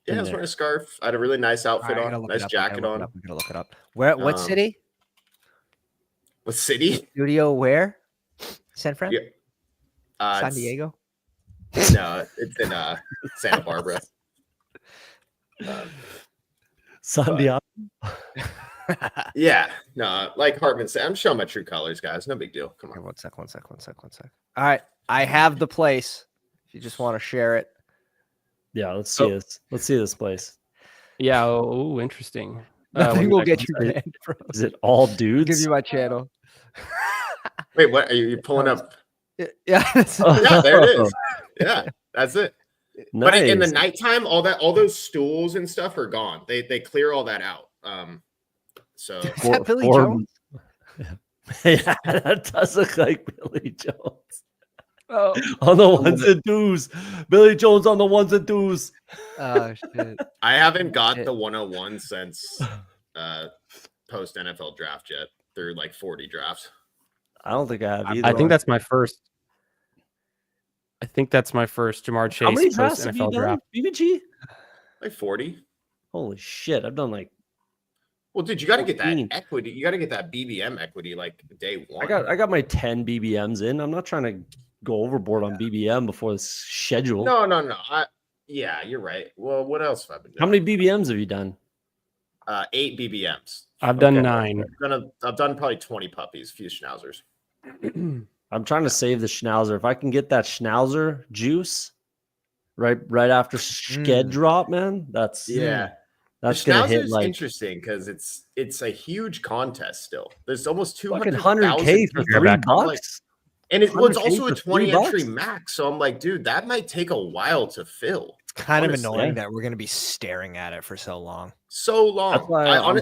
Yeah, I was wearing a scarf. I had a really nice outfit All right, I gotta on, look it nice up, I gotta jacket look it on. up, I gotta look it up. Where? What city? What city? Studio where? San Fran? Yeah. San It's- Diego? No, it's in Santa Barbara. Santiago. Yeah, no, like Hartman said, I'm showing my true colors, guys. No big deal. Come Okay, on. one sec. All right, I have the place. If you just want to share it. Yeah, let's see this. Let's see this place. Yeah. Oh, interesting. Nothing one will second. get you banned, bro. Is it all I'll dudes? give you my channel. Wait, what are you pulling up? Yeah. Yeah, there it is. Yeah, that's it. Nice. But in the nighttime, all those stools and stuff are gone. They clear all that out. So Is that Billy Or- Jones? Yeah, that does look like Billy Jones. Oh, On the ones and twos. Billy Jones on the ones and twos. oh shit. I haven't got Shit. the 101 since post NFL draft yet. Through like 40 drafts. I don't think I have either. I think that's my first. I think that's my first Jamar Chase How many post drafts have you NFL done? draft. BBG? Like 40. Holy shit! I've done like. Well, dude, you got to get that 14. equity. You got to get that BBM equity like day one. I got my 10 BBMs in. I'm not trying to go overboard on BBM before the schedule. No. Yeah, you're right. Well, what else have I been doing? How many BBMs have you done? 8 BBMs. I've done 9. I've done probably 20 puppies, a few schnauzers. I'm trying to save the schnauzer. If I can get that schnauzer juice right after sked drop, man, that's gonna hit like interesting because it's a huge contest still. There's almost 200,000 $100K for $3. Like, and it's also a 20 $3? entry max. So I'm like, dude, that might take a while to fill. It's kind of annoying that we're going to be staring at it for so long. So long. That's why I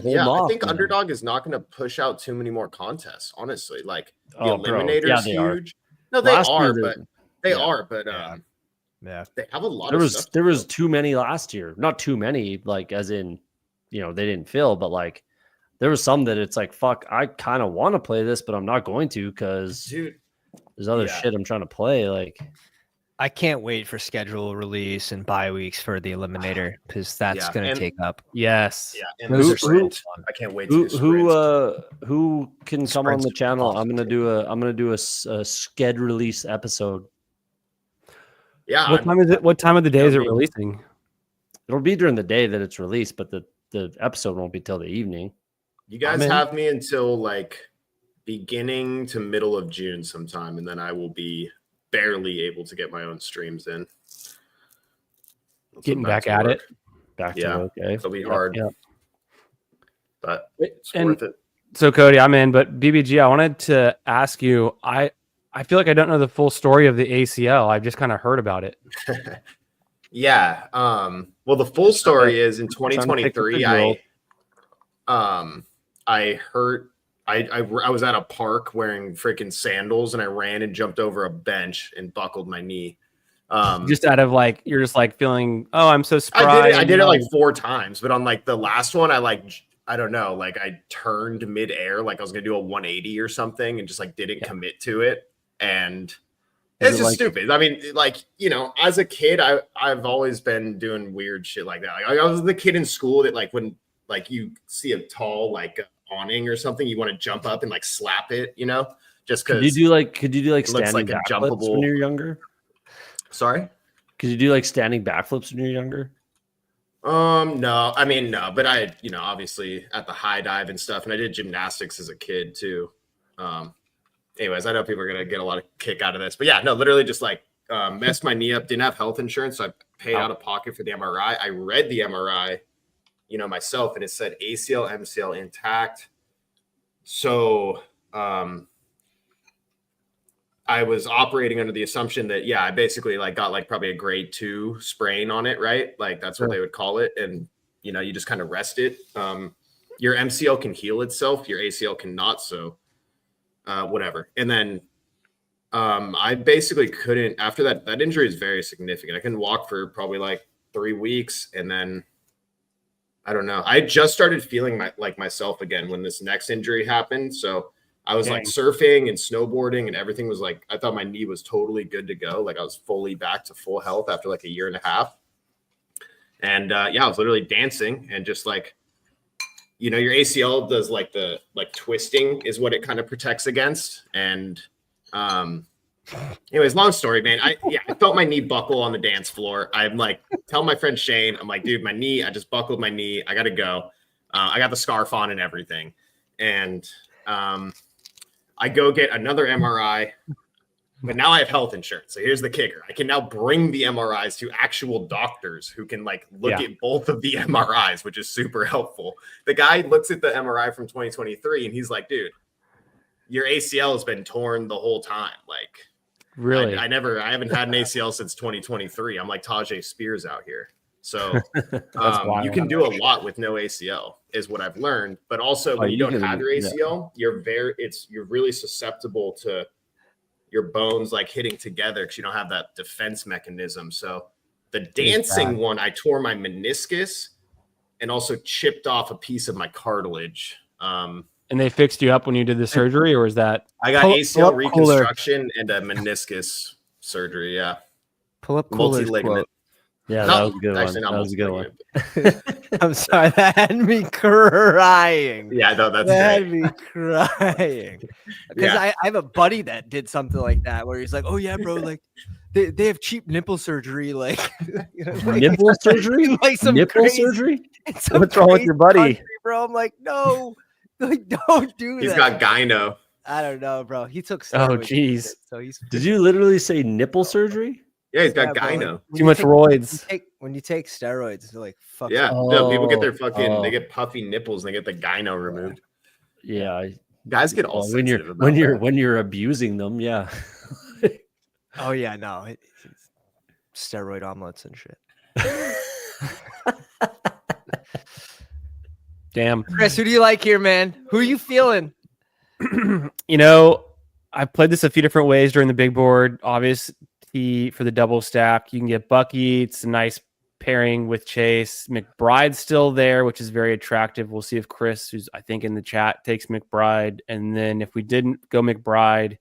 think Underdog is not going to push out too many more contests, honestly. Like the Eliminator is huge. No, they are, but they have a lot of stuff. There was too many last year. Not too many, like as in, they didn't fill, but like there was some that it's like, fuck, I kind of want to play this, but I'm not going to because there's other shit I'm trying to play. Like I can't wait for schedule release and bye weeks for the Eliminator because that's going to take up. Yes. Yeah. And those are fun. I can't wait to who can come on the channel? I'm gonna do a sked release episode. Yeah. What time of the day is it releasing? It'll be during the day that it's released, but the episode won't be till the evening. You guys have me until like beginning to middle of June sometime, and then I will be barely able to get my own streams in. Getting back at it. Back to work. Okay. It'll be hard. Yeah. But it's worth it. So Cody, I'm in, but BBG, I wanted to ask you, I feel like I don't know the full story of the ACL. I've just kind of heard about it. Yeah. Well, the full story is in 2023, I hurt. I was at a park wearing freaking sandals and I ran and jumped over a bench and buckled my knee. Just out of like, you're just like feeling, oh, I'm so spry. I did it like 4 times, but on like the last one, I don't know, like I turned midair, like I was going to do a 180 or something and just like didn't commit to it. And it's just stupid. I mean, like, as a kid, I've always been doing weird shit like that. Like, I was the kid in school that like, when like you see a tall, like awning or something, you want to jump up and like slap it, just because. Could you do like standing like a jumpable when you're younger? Sorry? Could you do like standing backflips when you're younger? No, I mean, no, but I, obviously at the high dive and stuff, and I did gymnastics as a kid too. Anyways, I know people are going to get a lot of kick out of this, but yeah, no, literally just like, messed my knee up, didn't have health insurance. So I paid out of pocket for the MRI. I read the MRI, myself, and it said ACL, MCL intact. So, I was operating under the assumption that, I basically like got like probably a grade 2 sprain on it, right? Like that's what they would call it. And, you just kind of rest it. Your MCL can heal itself. Your ACL cannot. So whatever. And then I basically couldn't, after that injury is very significant. I couldn't walk for probably like 3 weeks. And then I don't know. I just started feeling like myself again when this next injury happened. So I was like surfing and snowboarding and everything was like, I thought my knee was totally good to go. Like I was fully back to full health after like a year and a half. And I was literally dancing and just like, your ACL does like the twisting is what it kind of protects against. And anyways, long story, man. I felt my knee buckle on the dance floor. I'm like, tell my friend Shane, I'm like, dude, my knee, I just buckled my knee. I got to go. I got the scarf on and everything. And I go get another MRI, but now I have health insurance. So here's the kicker. I can now bring the MRIs to actual doctors who can like look at both of the MRIs, which is super helpful. The guy looks at the MRI from 2023 and he's like, dude, your ACL has been torn the whole time. Like, really? I haven't had an ACL since 2023. I'm like Tajay Spears out here. So you can do a lot with no ACL is what I've learned. But also when you don't have your ACL, you're really susceptible to your bones like hitting together because you don't have that defense mechanism. So the dancing one, I tore my meniscus and also chipped off a piece of my cartilage. And they fixed you up when you did the surgery, or is that? I got ACL reconstruction and a meniscus surgery. Yeah. Pull up Cooler's multi-ligament. quote. Yeah, No, that was a good one. actually not That was a good one. multi-ligament. I'm sorry, that had me crying. Yeah, no, that's That great. had me crying. Because Yeah. I have a buddy that did something like that where he's like, "Oh yeah, bro, like they have cheap nipple surgery, like, you know, like Nipple surgery? like some Nipple crazy, surgery? some What's wrong with your crazy buddy? country, bro?" I'm like, no, like don't do He's that. got gyno. I don't know, bro. He took Oh, steroids and jeez. shit, so he's Did you literally say nipple surgery? Yeah, he's got yeah, bro, like, gyno. when Too you much take- roids. when you take steroids, they're like, fuck. Yeah, no, people get their Oh, fucking, they oh. get puffy nipples and they get the gyno removed. Yeah. Guys get all Well, when sensitive you're about that. when you're abusing them, yeah. Oh yeah, no, it's steroid omelets and shit. Damn. Chris, who do you like here, man? Who are you feeling? You know, I played this a few different ways during the big board. Obviously, for the double stack, you can get Bucky. It's a nice pairing with Chase. McBride's still there, which is very attractive. We'll see if Chris, who's I think in the chat, takes McBride. And then if we didn't go McBride,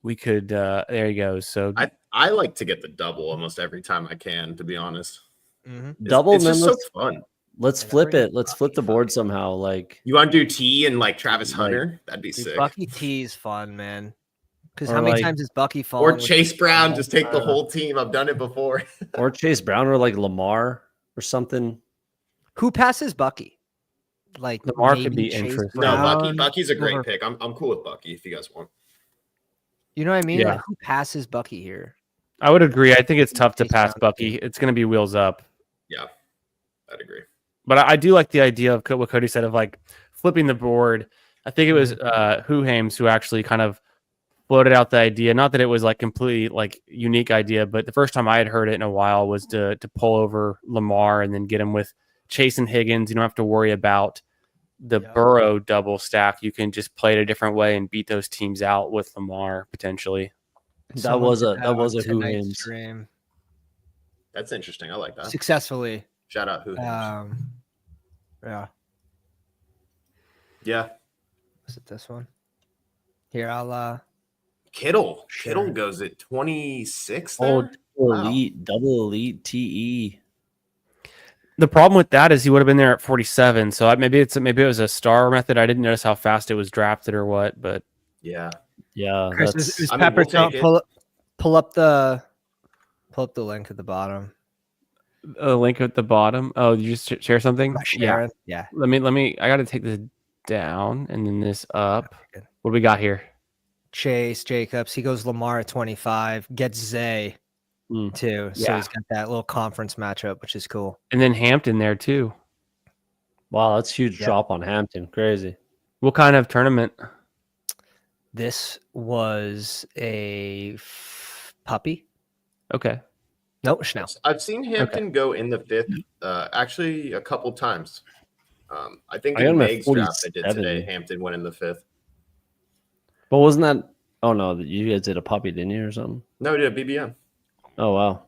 we could. There you go. So I like to get the double almost every time I can, to be honest. Double, It's and then just so let's fun. let's flip it. Let's flip the board somehow. Like, You want to do T and like Travis Like- Hunter? That'd be Dude, sick. Bucky T is fun, man. Because Or how many like- times has Bucky fallen? Or with- Chase Brown, just take the I don't know. whole team. I've done it before. or Chase Brown, or like Lamar or something. Who passes Bucky? Like Lamar could maybe be Chase interesting. No, Brown Bucky's a great over- pick. I'm cool with Bucky if you guys want. You know what I mean? Yeah. Like, who passes Bucky here? I would agree. I think it's tough to Chase pass Brown. Bucky. It's going to be wheels up. Yeah, I'd agree. But I do like the idea of what Cody said of like flipping the board. I think it was Who Hames who actually kind of floated out the idea. Not that it was like completely like unique idea, but the first time I had heard it in a while was to pull over Lamar and then get him with Chase and Higgins. You don't have to worry about the Burrow double stack. You can just play it a different way and beat those teams out with Lamar potentially. That was a Who tonight's Hames. stream That's interesting. I like that. successfully. Shout out Who Hames. Yeah. Yeah. Was it this one? Here, I'll Kittle. Sure. Kittle goes at 26 Oh, there? double elite TE. The problem with that is he would have been there at 47. So maybe it was a star method. I didn't notice how fast it was drafted or what, but Yeah. Yeah, Chris, that's is I mean, Pepper we'll take it. pull up the link at the bottom. a link at the bottom. Oh, you just share something? Yeah. Yeah. Let me. I got to take this down and then this up. Good. What do we got here? Chase Jacobs. He goes Lamar at 25. Gets Zay too. So Yeah. he's got that little conference matchup, which is cool. And then Hampton there too. wow, that's huge Yeah. drop on Hampton. Crazy. What kind of tournament? This was a puppy. Okay. No, Schnell. I've seen Hampton go in the fifth, actually a couple times. I think I got in him at Meg's draft I did 47. today, Hampton went in the fifth. But wasn't that? Oh no, you guys did a puppy, didn't you, or something? No, he did BBM. Oh wow.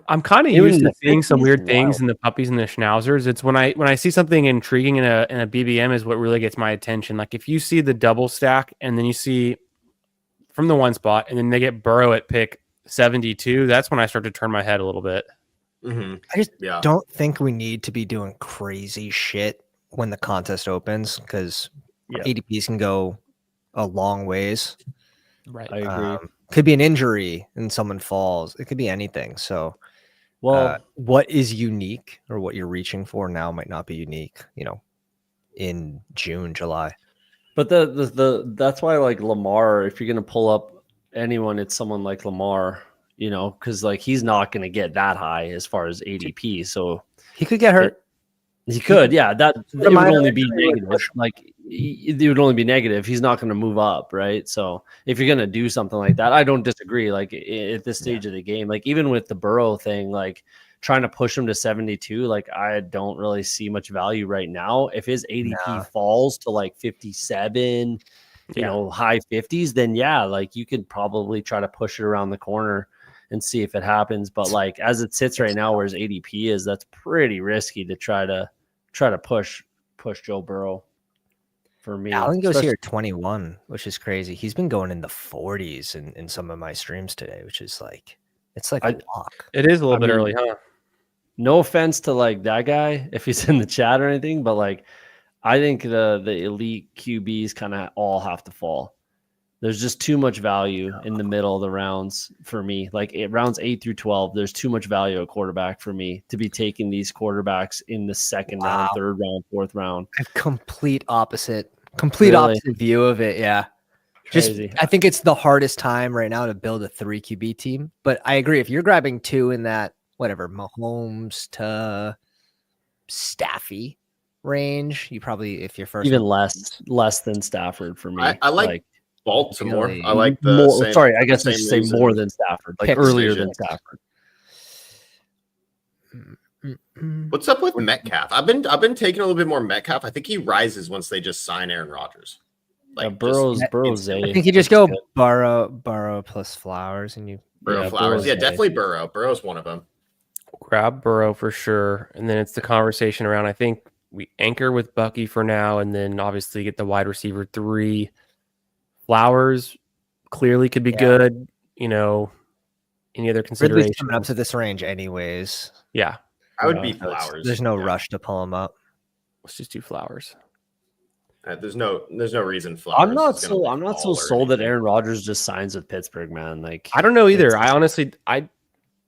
I'm kind of Even used in to the seeing some 50s? weird things Wow. in the puppies and the schnauzers. It's when I see something intriguing in a BBM is what really gets my attention. Like if you see the double stack and then you see from the one spot and then they get Burrow at pick 72, that's when I start to turn my head a little bit. Mm-hmm. I just Yeah. don't think we need to be doing crazy shit when the contest opens because Yeah. ADPs can go a long ways. Right. I agree. Could be an injury and someone falls. It could be anything. So, Well, what is unique or what you're reaching for now might not be unique, in June, July. but the that's why like Lamar, if you're gonna pull up anyone, it's someone like Lamar, because like he's not gonna get that high as far as ADP. So He could get hurt. he could, yeah. That it would minor only be injury would negative. Like it would only be negative. He's not going to move up, right? So if you're going to do something like that, I don't disagree. Like at this stage of the game, like even with the Burrow thing, like trying to push him to 72, like I don't really see much value right now. If his ADP falls to like 57, high 50s, then yeah, like you could probably try to push it around the corner and see if it happens. But like as it sits right now, where his ADP is, that's pretty risky to try to push Joe Burrow for me. Alan goes here at 21, which is crazy. He's been going in the 40s in some of my streams today, which is like, it's like a lock. It is a little bit early, huh? No offense to like that guy if he's in the chat or anything, but like I think the elite QBs kind of all have to fall. There's just too much value in the middle of the rounds for me. Like rounds 8 through 12, there's too much value at quarterback for me to be taking these quarterbacks in the second round, third round, fourth round. Complete opposite view of it. Yeah. Crazy. I think it's the hardest time right now to build a 3 QB team. But I agree. If you're grabbing 2 in that, whatever, Mahomes to Staffy range, you probably, if you're first, even less than Stafford for me. I like Baltimore. Really, I like the more, same, sorry, I guess I same should say reason. more than Stafford, like earlier than Stafford. What's up with Metcalf? I've been taking a little bit more Metcalf. I think he rises once they just sign Aaron Rodgers. Like Burrow's I think you just go Burrow plus Flowers, and you Burrow Flowers. Yeah, definitely Burrow. Burrow's one of them. Grab Burrow for sure, and then it's the conversation around. I think we anchor with Bucky for now, and then obviously get the wide receiver 3. Flowers clearly could be good. You know, any other considerations? Ridley's coming up to this range anyways. Yeah, I would be Flowers. There's no rush to pull him up. Let's just do Flowers. There's no reason Flowers. I'm not so sold that Aaron Rodgers just signs with Pittsburgh, man. Like I don't know either. I honestly,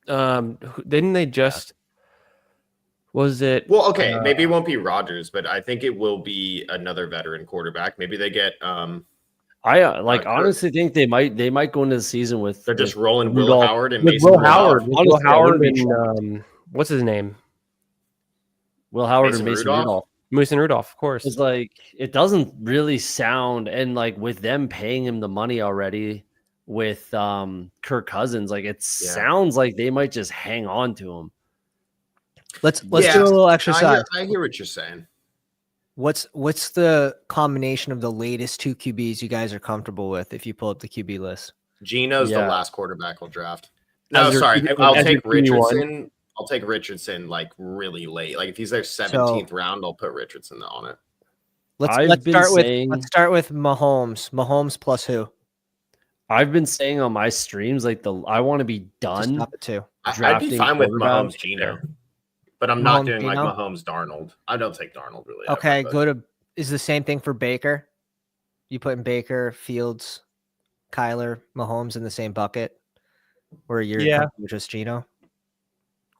didn't they just? Was it? Well, okay, maybe it won't be Rodgers, but I think it will be another veteran quarterback. Maybe they get. I honestly think they might go into the season with. They're just rolling Will Howard and with Mason Will Howard. Rudolph. Will Howard and what's his name? Will Howard and Mason Rudolph. Mason Rudolph, of course. It's like it doesn't really sound, and like with them paying him the money already with Kirk Cousins, like it sounds like they might just hang on to him. Let's do a little exercise. I hear what you're saying. What's the combination of the latest 2 QBs you guys are comfortable with if you pull up the QB list? Geno's the last quarterback I'll draft. No, sorry. I'll take Richardson. I'll take Richardson like really late. Like if he's their 17th round, I'll put Richardson on it. Let's start with Mahomes. Mahomes plus who? I've been saying on my streams like I want to be done. Stop it too. I'd be fine with Mahomes Geno, but I'm not doing like Mahomes Darnold. I don't take Darnold really. Okay, is the same thing for Baker. You putting Baker, Fields, Kyler, Mahomes in the same bucket, or you're just Geno?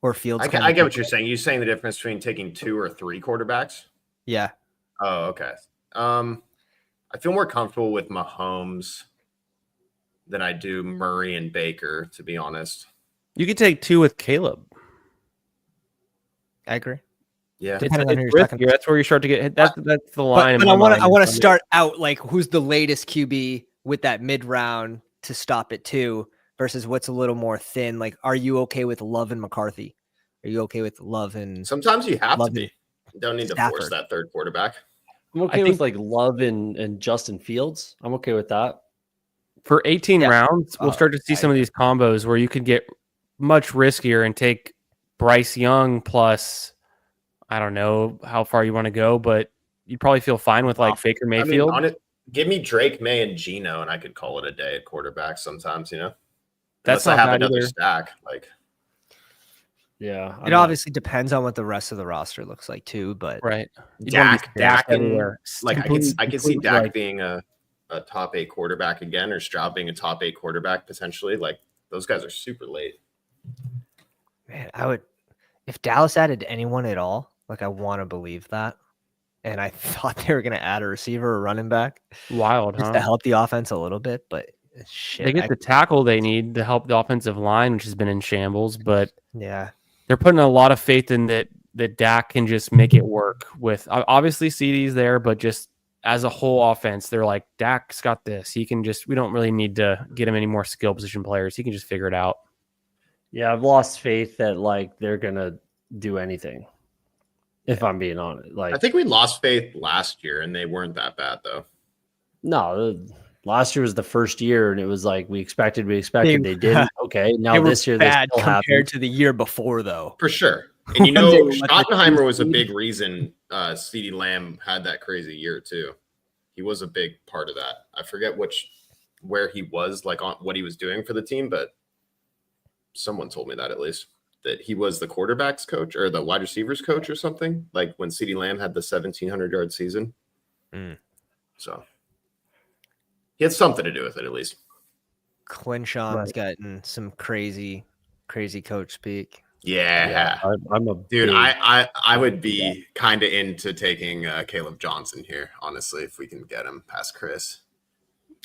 Or Fields. I get what you're saying. You're saying the difference between taking 2 or 3 quarterbacks? Yeah. Oh, okay. I feel more comfortable with Mahomes than I do Murray and Baker, to be honest. You could take 2 with Caleb. I agree. Yeah. That's where you start to get hit. That's the line. But I want to start out like who's the latest QB with that mid round to stop it too. Versus what's a little more thin. Like, are you okay with Love and McCarthy? Are you okay with Love and sometimes you have to be. You don't need to force that third quarterback. I'm okay with like Love and Justin Fields. I'm okay with that. For 18 rounds, we'll start to see some of these combos where you could get much riskier and take Bryce Young plus I don't know how far you want to go, but you'd probably feel fine with like Baker Mayfield. I mean, give me Drake May and Geno, and I could call it a day at quarterback sometimes, you know. That's not have another either. stack. Like, yeah, it obviously depends on what the rest of the roster looks like too. But Dak anywhere. Like I could see Dak being a top 8 quarterback again, or Stroud being a top 8 quarterback potentially. Like those guys are super late. Man, I would if Dallas added anyone at all. Like I want to believe that, and I thought they were going to add a receiver or running back. Wild, just to help the offense a little bit, but. Shit, they get the tackle they need to help the offensive line, which has been in shambles. But they're putting a lot of faith in that Dak can just make it work. With obviously CD's there, but just as a whole offense, they're like Dak's got this. He can just. We don't really need to get him any more skill position players. He can just figure it out. Yeah, I've lost faith that like they're gonna do anything. If I'm being honest, like I think we lost faith last year, and they weren't that bad though. No. Last year was the first year, and it was like we expected. They didn't. Okay, now this year they still compared to the year before, though. For sure. And you know, Schottenheimer was a big reason CeeDee Lamb had that crazy year too. He was a big part of that. I forget where he was, like on what he was doing for the team, but someone told me that at least, that he was the quarterback's coach or the wide receivers coach or something, like when CeeDee Lamb had the 1,700-yard season. So he had something to do with it, at least. Quinshon's gotten some crazy coach speak. Yeah. I'm a dude. I would be kind of into taking Caleb Johnson here, honestly, if we can get him past Chris.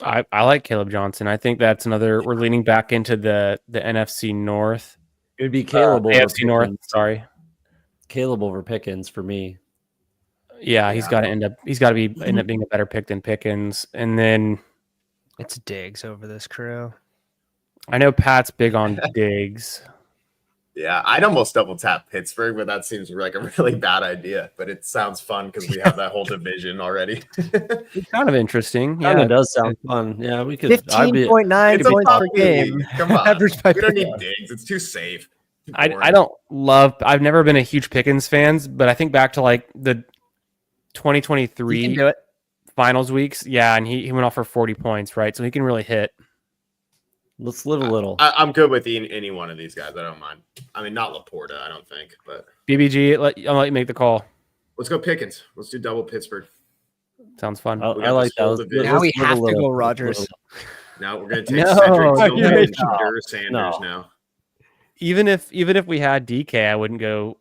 I like Caleb Johnson. I think that's another. We're leaning back into the NFC North. It would be Caleb over AFC North. Pickens. Sorry, Caleb over Pickens for me. Yeah, he's got to end up. He's got to end up being a better pick than Pickens, and then it's Diggs over this crew. I know Pat's big on Diggs. Yeah, I'd almost double tap Pittsburgh, but that seems like a really bad idea. But it sounds fun because we have that whole division already. It's kind of interesting. Yeah, it does sound fun. Yeah, we could. 15.9 points per game. Come on, we don't need Diggs. It's too safe. I don't love. I've never been a huge Pickens fans, but I think back to like the 2023 finals weeks. Yeah, and he went off for 40 points, right? So he can really hit. Let's live a little. I'm good with any one of these guys. I don't mind. I mean, not Laporta, I don't think, but BBG. I'll let you make the call. Let's go Pickens. Let's do double Pittsburgh. Sounds fun. I like that. Now we have to go Rodgers. Now we're going to take Cedric Tillman and Dur Sanders now. Even if we had DK, I wouldn't go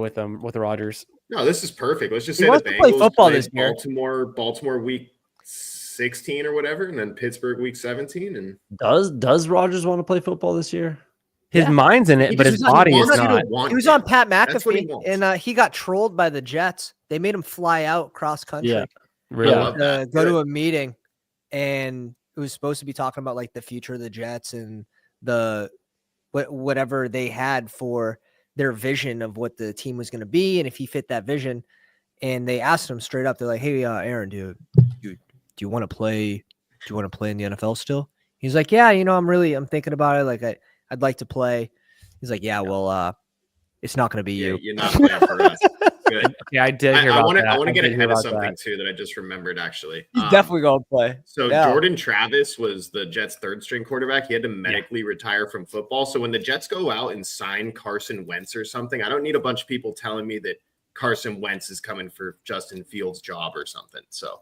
with the Rodgers. No, this is perfect. Let's just say the Bengals play football this year. Baltimore week 16 or whatever, and then Pittsburgh week 17. And does Rodgers want to play football this year? His mind's in it, but his body is not. He was on Pat McAfee, and he got trolled by the Jets. They made him fly out cross country. Yeah, really. Go to a meeting, and it was supposed to be talking about like the future of the Jets and the whatever they had for their vision of what the team was going to be, and if he fit that vision. And they asked him straight up, they're like, "Hey, Aaron, do you want to play? Do you want to play in the NFL still?" He's like, "Yeah, I'm thinking about it. Like, I'd like to play." He's like, "Yeah, well, it's not going to be you. You're not playing for us." Good. Yeah, I did hear about that. I want to get ahead of something too that I just remembered actually. He's definitely going to play. So Jordan Travis was the Jets' third string quarterback. He had to medically retire from football. So when the Jets go out and sign Carson Wentz or something, I don't need a bunch of people telling me that Carson Wentz is coming for Justin Fields' job or something. So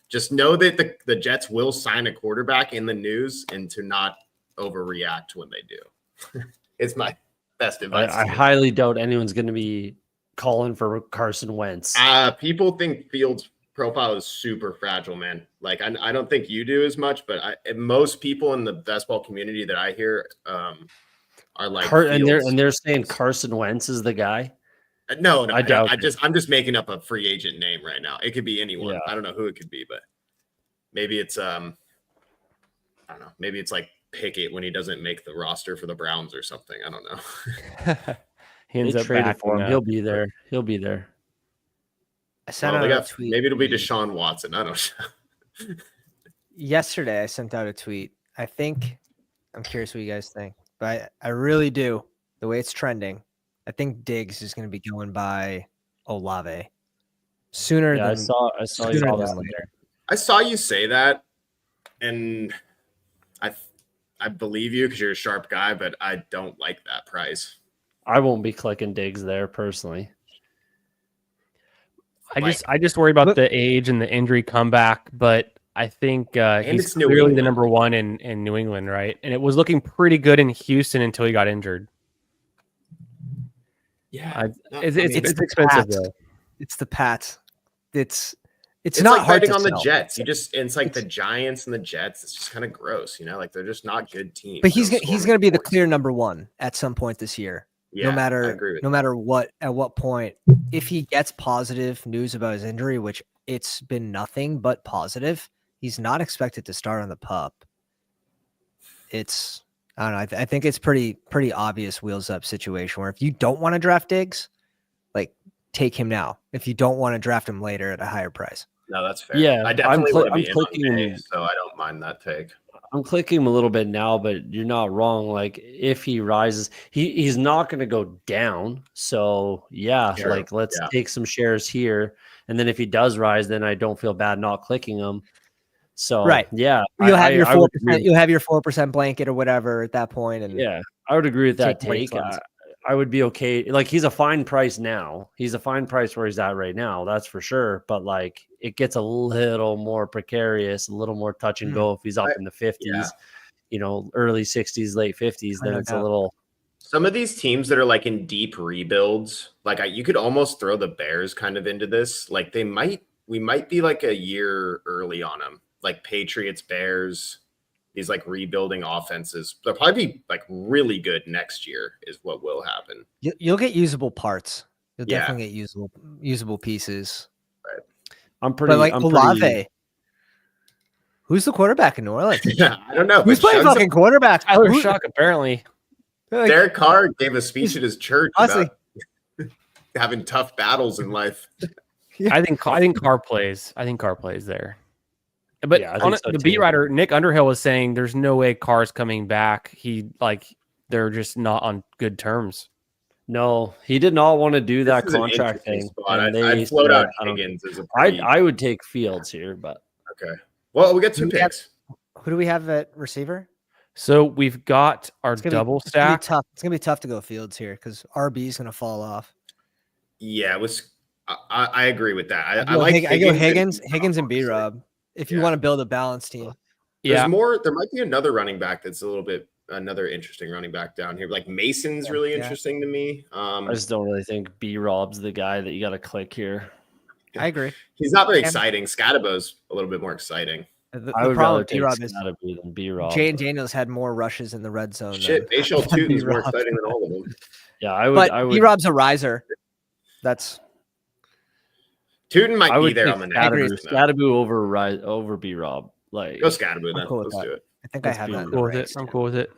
just know that the Jets will sign a quarterback in the news and to not overreact when they do. It's my best advice. I highly doubt anyone's going to be calling for Carson Wentz. People think Fields' profile is super fragile, man. Like I don't think you do as much, but most people in the best ball community that I hear are like, and they're saying Carson Wentz is the guy. No, I doubt. I'm just making up a free agent name right now. It could be anyone. Yeah. I don't know who it could be, but maybe it's I don't know. Maybe it's like Pickett when he doesn't make the roster for the Browns or something. I don't know. He ends up traded for him. He'll be there. I sent out a tweet. Maybe it'll be Deshaun Watson. I don't know. Yesterday, I sent out a tweet. I'm curious what you guys think, but I really do. The way it's trending, I think Diggs is going to be going by Olave sooner than I saw you that later. I saw you say that, and I believe you because you're a sharp guy, but I don't like that price. I won't be clicking Diggs there personally. I just worry about the age and the injury comeback, but I think he's clearly the number one in New England, right? And it was looking pretty good in Houston until he got injured. Yeah, it's expensive though. It's the Pats. It's not like hard betting to on sell. The Jets. It's like the Giants and the Jets. It's just kind of gross, like they're just not good teams. But he's going to be the clear number one at some point this year. Yeah, no matter what, at what point, if he gets positive news about his injury, which it's been nothing but positive, he's not expected to start on the pup. I don't know. I think it's pretty obvious wheels up situation where if you don't want to draft Diggs, like take him now. If you don't want to draft him later at a higher price. No, that's fair. Yeah, I definitely want to be clicking in on Diggs, so I don't mind that take. I'm clicking him a little bit now, but you're not wrong. Like if he rises, he's not going to go down. So yeah, Sure. let's take some shares here. And then if he does rise, then I don't feel bad not clicking him. So right, yeah, you'll have your 4%. You'll have your 4% blanket or whatever at that point, and yeah, I would agree with that take. I would be okay. Like he's a fine price now. He's a fine price where he's at right now. That's for sure. But like it gets a little more precarious, a little more touch and go if he's up in the 50s, you know, early 60s, late 50s. Then it's a little. Some of these teams that are like in deep rebuilds, like you could almost throw the Bears kind of into this. Like we might be like a year early on them. Like Patriots, Bears, these like rebuilding offenses. They'll probably be like really good next year is what will happen. You'll get usable parts. You'll definitely get usable pieces. Right. I'm pretty like Olave. Who's the quarterback in New Orleans? Yeah, I don't know. Who's playing fucking quarterback? Tyler Shuck, apparently. Derek Carr gave a speech at his church about having tough battles in life. I think Carr plays. I think Carr plays there. But the beat writer Nick Underhill was saying there's no way Carr's coming back. They're just not on good terms. No, he did not want to do that contract thing. I'd float out Higgins as a I would take Fields here, but okay. Well, we got 2 picks. Who do we have at receiver? So we've got our double stack. It's gonna be tough to go Fields here because RB is gonna fall off. Yeah, it was. I agree with that. I go Higgins and B-Rob if you want to build a balanced team. There's more. There might be another running back that's another interesting running back down here. Like Mason's really interesting to me. I just don't really think B-Rob's the guy that you got to click here. I agree. He's not very exciting. Scadabo's a little bit more exciting. I would rather take Scadaby than B-Rob. Jane Daniels had more rushes in the red zone. Shit, Bashal Tootin's more exciting than all of them. Yeah, I would. But B-Rob's a riser. That's Tootin might be there on the next. Scadaboo over B-Rob. Like go Scadaboo then. Let's do it. I think I have that. I'm cool with it.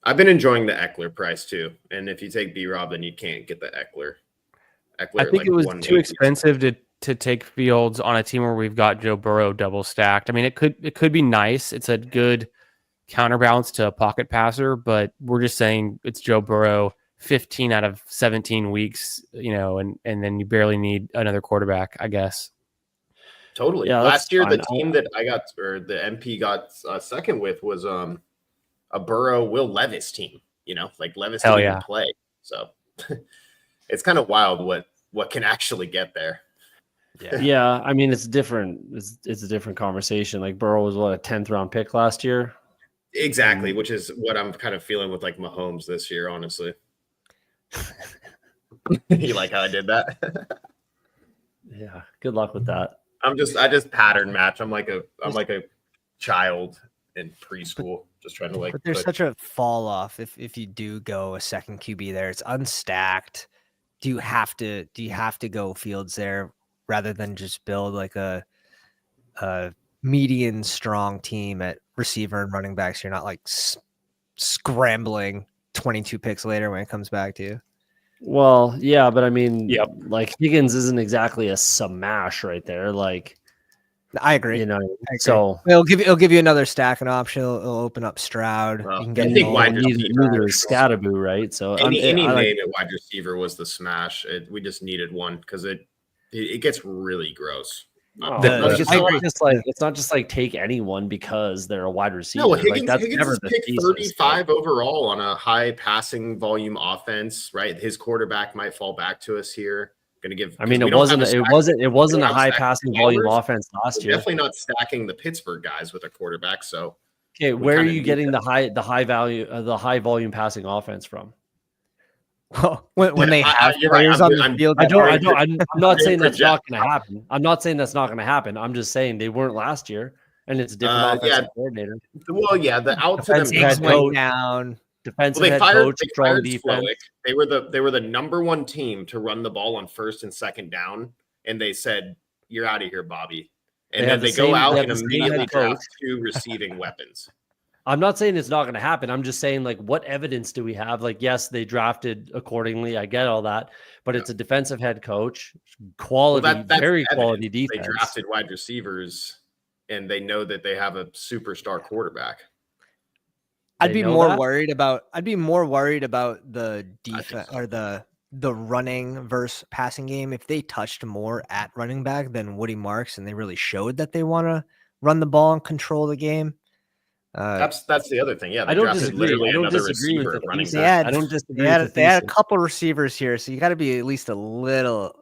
I've been enjoying the Eckler price too, and if you take B-Rob, then you can't get the Eckler. I think it was too expensive to take Fields on a team where we've got Joe Burrow double stacked. I mean, it could be nice. It's a good counterbalance to a pocket passer, but we're just saying it's Joe Burrow 15 out of 17 weeks, you know, and then you barely need another quarterback, I guess. Totally. Yeah, last year, the team that I got, or the MP got second with was a Burrow Will Levis team, you know, like Levis didn't even play. So it's kind of wild what can actually get there. Yeah. I mean, it's different. It's a different conversation. Like Burrow was a 10th round pick last year. Exactly. Which is what I'm kind of feeling with like Mahomes this year, honestly. You like how I did that? Yeah. Good luck with that. I just pattern match. I'm like a child in preschool, just trying to like. But there's such a fall off if you do go a second QB there. It's unstacked. Do you have to go Fields there rather than just build like a median strong team at receiver and running backs? You're not like scrambling 22 picks later when it comes back to you. Well, yeah, but I mean, like Higgins isn't exactly a smash right there. Like, I agree. You know, so it'll give you another stacking option. It'll open up Stroud. Well, you can get neither is Scadaboo, right? So any name at wide receiver was the smash. We just needed one because it gets really gross. It's not just like take anyone because they're a wide receiver. No, Higgins, like, that's Higgins never is the picked thesis, 35 overall on a high passing volume offense, right? His quarterback might fall back to us here. Going to give. I mean, it wasn't a high passing volume offense last year. Definitely not stacking the Pittsburgh guys with a quarterback. So, okay, where are you getting the high volume passing offense from? When they have players on the field, I'm not saying that's not going to happen. I'm not saying that's not going to happen. I'm just saying they weren't last year, and it's a different offensive coordinator. Well, yeah, the out to them head coach down. Defensive head coach, strong defense. They were the number one team to run the ball on first and second down, and they said, "You're out of here, Bobby." And then they go out and immediately draft 2 receiving weapons. I'm not saying it's not going to happen. I'm just saying, like, what evidence do we have? Like, yes, they drafted accordingly. I get all that, but it's a defensive head coach, quality, very quality defense. They drafted wide receivers, and they know that they have a superstar quarterback. I'd be more worried about the defense or the the running versus passing game, if they touched more at running back than Woody Marks and they really showed that they want to run the ball and control the game. That's the other thing. Yeah, I don't disagree. I don't disagree with running it. back. I don't disagree. They had a couple receivers here, so you got to be at least a little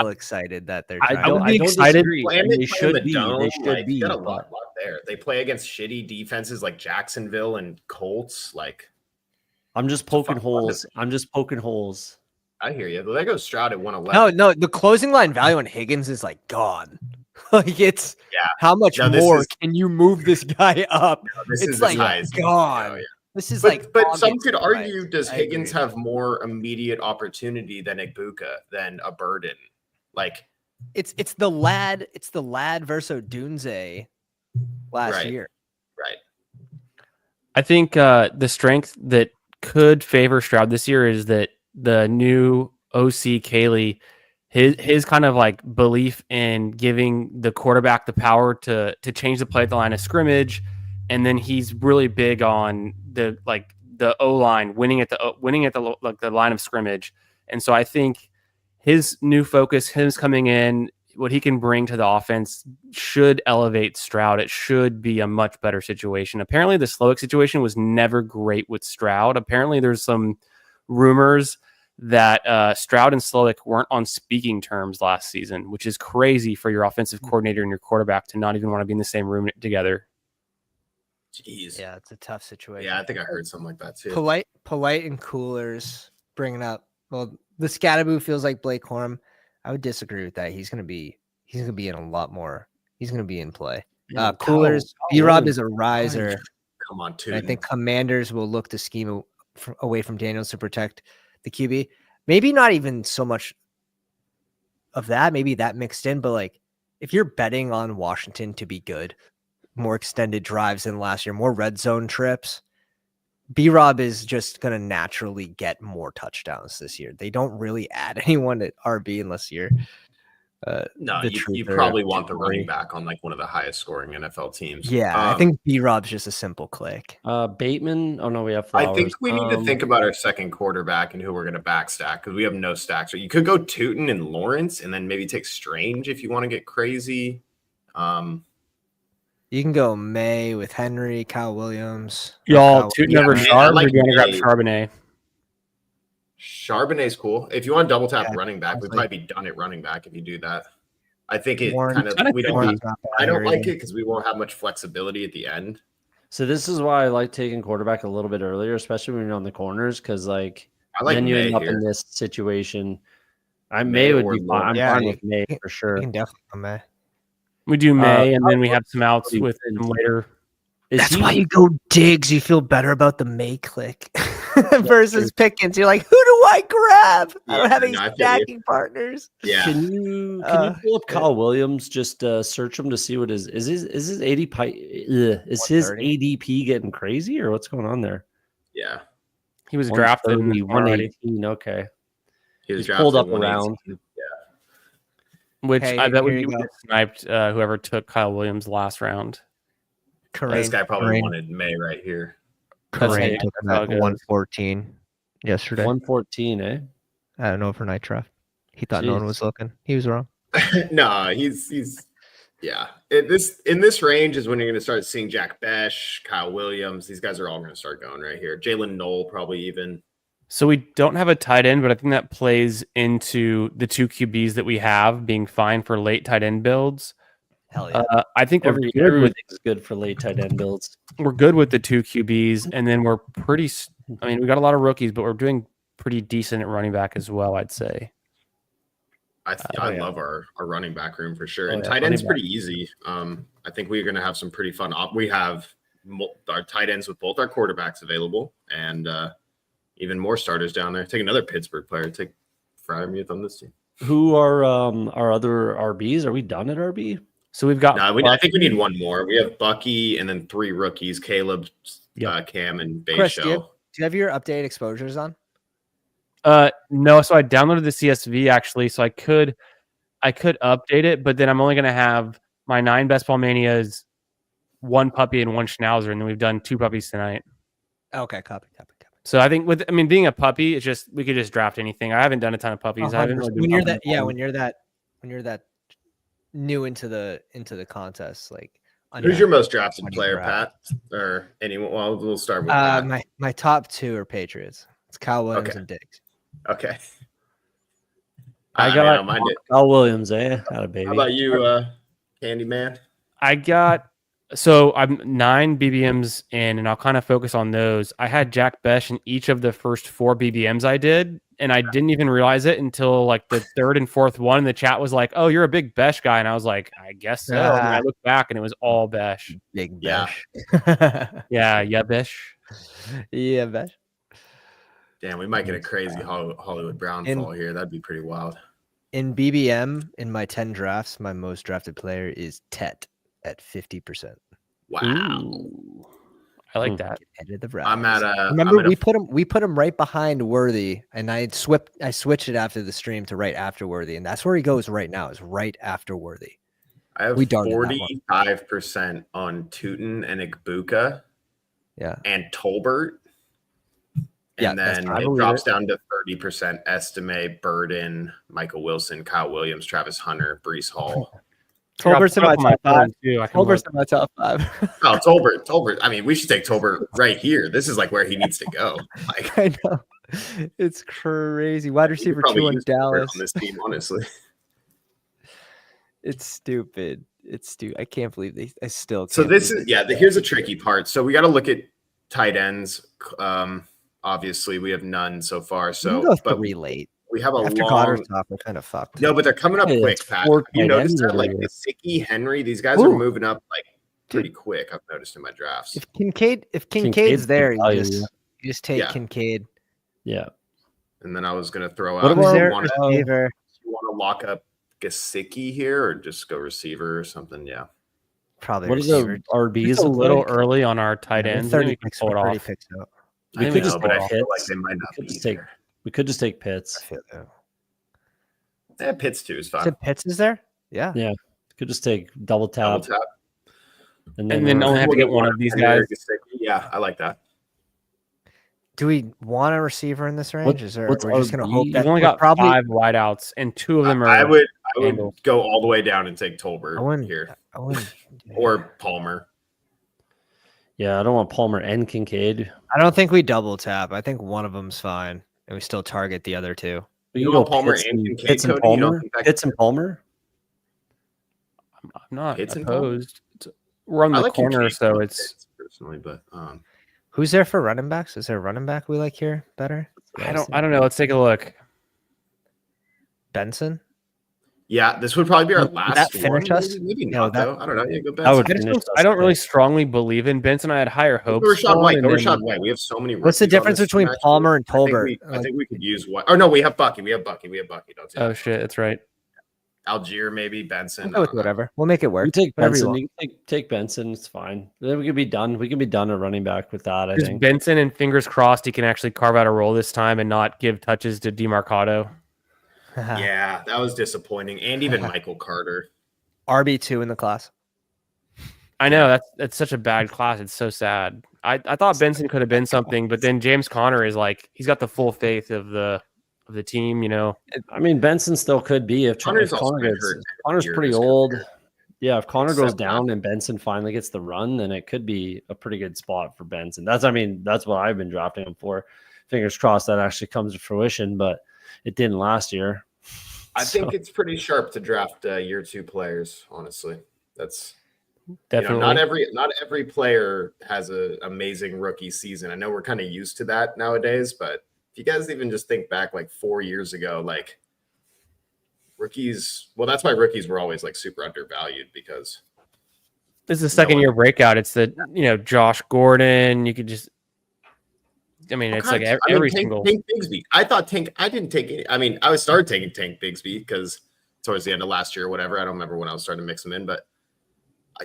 excited that they're. I don't disagree. They should be. They should be. Got a lot there. They play against shitty defenses like Jacksonville and Colts. Like, I'm just poking holes. I hear you. There goes Stroud at 111. No. The closing line value on Higgins is like gone. Like it's how much more can you move this guy up? It's like gone. This is but some could argue, does Higgins have more immediate opportunity than Ibuka, than a Burden? Like it's the lad versus Odunze last year. Right. I think the strength that could favor Stroud this year is that the new OC Caley, his kind of like belief in giving the quarterback the power to change the play at the line of scrimmage, and then he's really big on the O-line winning at the line of scrimmage. And so I think his new focus, him coming in, what he can bring to the offense should elevate Stroud. It should be a much better situation. Apparently the Slowick situation was never great with Stroud. Apparently there's some rumors that Stroud and Slowick weren't on speaking terms last season, which is crazy for your offensive coordinator and your quarterback to not even want to be in the same room together. Jeez. Yeah, it's a tough situation. Yeah, I think I heard something like that too. Polite and Coolers bringing up. Well, the Scattaboo feels like Blake Corum. I would disagree with that. He's gonna be in a lot more. He's gonna be in play. Coolers. B-Rob is a riser. Come on, too. I think Commanders will look to scheme away from Daniels to protect the QB. Maybe not even so much of that. Maybe that mixed in, but like if you're betting on Washington to be good, more extended drives than last year, more red zone trips, B-Rob is just going to naturally get more touchdowns this year. They don't really add anyone at RB unless you're no, you probably want the running back on like one of the highest scoring NFL teams. Yeah, I think B-Rob's just a simple click. Bateman. Oh no, we have Flowers. I think we need to think about our second quarterback and who we're going to backstack because we have no stacks. So you could go Tootin and Lawrence, and then maybe take Strange if you want to get crazy. You can go May with Henry, Kyle Williams. Y'all, Tootin over Charbonnet. Like you want to grab Charbonnet. Charbonnet's cool. If you want to double tap running back, we'd probably be done at running back if you do that. I think it kind of we don't. I don't like it because we won't have much flexibility at the end. So this is why I like taking quarterback a little bit earlier, especially when you're on the corners, because like then you end up in this situation. May would be fine. I'm fine with May for sure. You can definitely go May. We do May, and then we have some outs with him later. That's why you go Diggs. You feel better about the May click versus Pickens. You're like, who do I grab? I don't have any stacking partners. Yeah. Can you pull up Kyle Williams? Just search him to see what is his ADP? Is his ADP getting crazy or what's going on there? Yeah, he was drafted in 118. Okay, he's pulled up around. Which I bet would be sniped whoever took Kyle Williams last round. This guy probably wanted May right here. Kareem took him at 114 yesterday. 114, eh? I don't know for night draft. He thought no one was looking. He was wrong. No, he's yeah. In this range is when you're going to start seeing Jack Besh, Kyle Williams. These guys are all going to start going right here. Jalen Knoll probably even. So we don't have a tight end, but I think that plays into the two QBs that we have being fine for late tight end builds. Hell yeah. I think everything's good for late tight end builds. We're good with the two QBs, and then we're pretty. I mean, we got a lot of rookies, but we're doing pretty decent at running back as well, I'd say. I love our running back room for sure, and tight end's pretty easy. I think we're going to have some pretty fun. We have our tight ends with both our quarterbacks available, and even more starters down there. Take another Pittsburgh player. Take Fryermuth on this team. Who are our other RBs? Are we done at RB? So we've got. I think we need one more. We have Bucky and then 3 rookies: Caleb, Cam, and Bayshell. Do you have your updated exposures on? No. So I downloaded the CSV actually, so I could update it, but then I'm only going to have my 9 best ball manias, 1 puppy and 1 schnauzer, and then we've done 2 puppies tonight. Okay, copy. So I think being a puppy, it's just we could just draft anything. I haven't done a ton of puppies. I haven't really been when you're pumping that them. when you're that new into the contest, like who's your most drafted player, Pat, or anyone? Well, we'll start with Pat. My top 2 are Patriots. It's Kyle Williams and Diggs. Okay. I got Kyle Williams, Out of baby. How about you, Candyman? I'm 9 BBMs in, and I'll kind of focus on those. I had Jack Besh in each of the first 4 BBMs I did, and I didn't even realize it until like the 3rd and 4th one. And the chat was like, "Oh, you're a big Besh guy," and I was like, "I guess so." And I looked back, and it was all Besh. Big Besh. Yeah, Besh. Yeah, Besh. Damn, we might get a crazy Hollywood Brown fall here. That'd be pretty wild. In BBM, in my 10 drafts, my most drafted player is Tet at 50%. Wow. Ooh, I like that. I'm at Remember, we put him right behind Worthy, and I switched it after the stream to right after Worthy, and that's where he goes right now, is right after Worthy. I have 45% on Tootin and Igbuka. Yeah. And Tolbert. And then it drops down to 30% Estime, Burden, Michael Wilson, Kyle Williams, Travis Hunter, Brees Hall. Tolbert's in my top 5. Tolbert's in my top 5. Oh, Tolbert. I mean, we should take Tolbert right here. This is like where he needs to go. Like, I know. It's crazy. Wide receiver 2 in Dallas. On this team, honestly. It's stupid. I can't believe I still can't. So this is here's a tricky part. So we got to look at tight ends. Obviously, we have none so far. So, but late. We have after Connor's top, we're kind of fucked. No, but they're coming up quick, Pat. You noticed that, like Gesicki, Henry, these guys are moving up like pretty quick. I've noticed in my drafts. If Kincaid's there, you just take Kincaid. Yeah. And then I was gonna throw out. You want to lock up Gesicki here, or just go receiver or something? Yeah. Probably. What is the RBs? It's a little early on our tight ends. 30 picks pull it off. We could just but I feel like they might not be. We could just take Pitts. Yeah, Pitts too is fine. Pitts is there? Yeah. Yeah. Could just take double tap. And then only have to get one of these guys. Yeah, I like that. Do we want a receiver in this range? We're just going to hope that we've only got 5 wideouts, and 2 of them are. I would go all the way down and take Tolbert here. Or Palmer. Yeah, I don't want Palmer and Kincaid. I don't think we double tap. I think one of them's fine, and we still target the other 2. You go Palmer and Kincaid. Pitts and Palmer. Pitts and Palmer. I'm not opposed. We're on the corner, so it's personally. But who's there for running backs? Is there a running back we like here better? I don't know. Let's take a look. Benson. Yeah, this would probably be our last that finish one. us? Maybe not, though. I don't know. Yeah, go Benson. I don't really strongly believe in Benson. I had higher hopes. Rashad White. We have so many. What's the difference between Palmer and Tolbert? I think we could use White. Oh no, we have Bucky. Don't shit, that's right. Algier, maybe Benson. We'll whatever. We'll make it work. You take Benson. You take Benson. It's fine. Then we can be done. We can be done at running back with that. I think Benson, and fingers crossed he can actually carve out a role this time and not give touches to DeMarcado. Yeah, that was disappointing. And even Michael Carter. RB2 in the class. I know that's such a bad class. It's so sad. I thought Benson could have been something, but then James Conner is like he's got the full faith of the team. You know, I mean Benson still could be if Connor's pretty old. Yeah, if Conner goes down and Benson finally gets the run, then it could be a pretty good spot for Benson. That's what I've been drafting him for. Fingers crossed that actually comes to fruition, but it didn't last year. I think it's pretty sharp to draft year 2 players. Honestly, that's definitely not every player has an amazing rookie season. I know we're kind of used to that nowadays, but if you guys even just think back like 4 years ago, like rookies. Well, that's why rookies were always like super undervalued because this is a second year breakout. It's the Josh Gordon. You could just. It's like every single. Tank Bigsby. I didn't take any. I started taking Tank Bigsby because towards the end of last year or whatever. I don't remember when I was starting to mix him in, but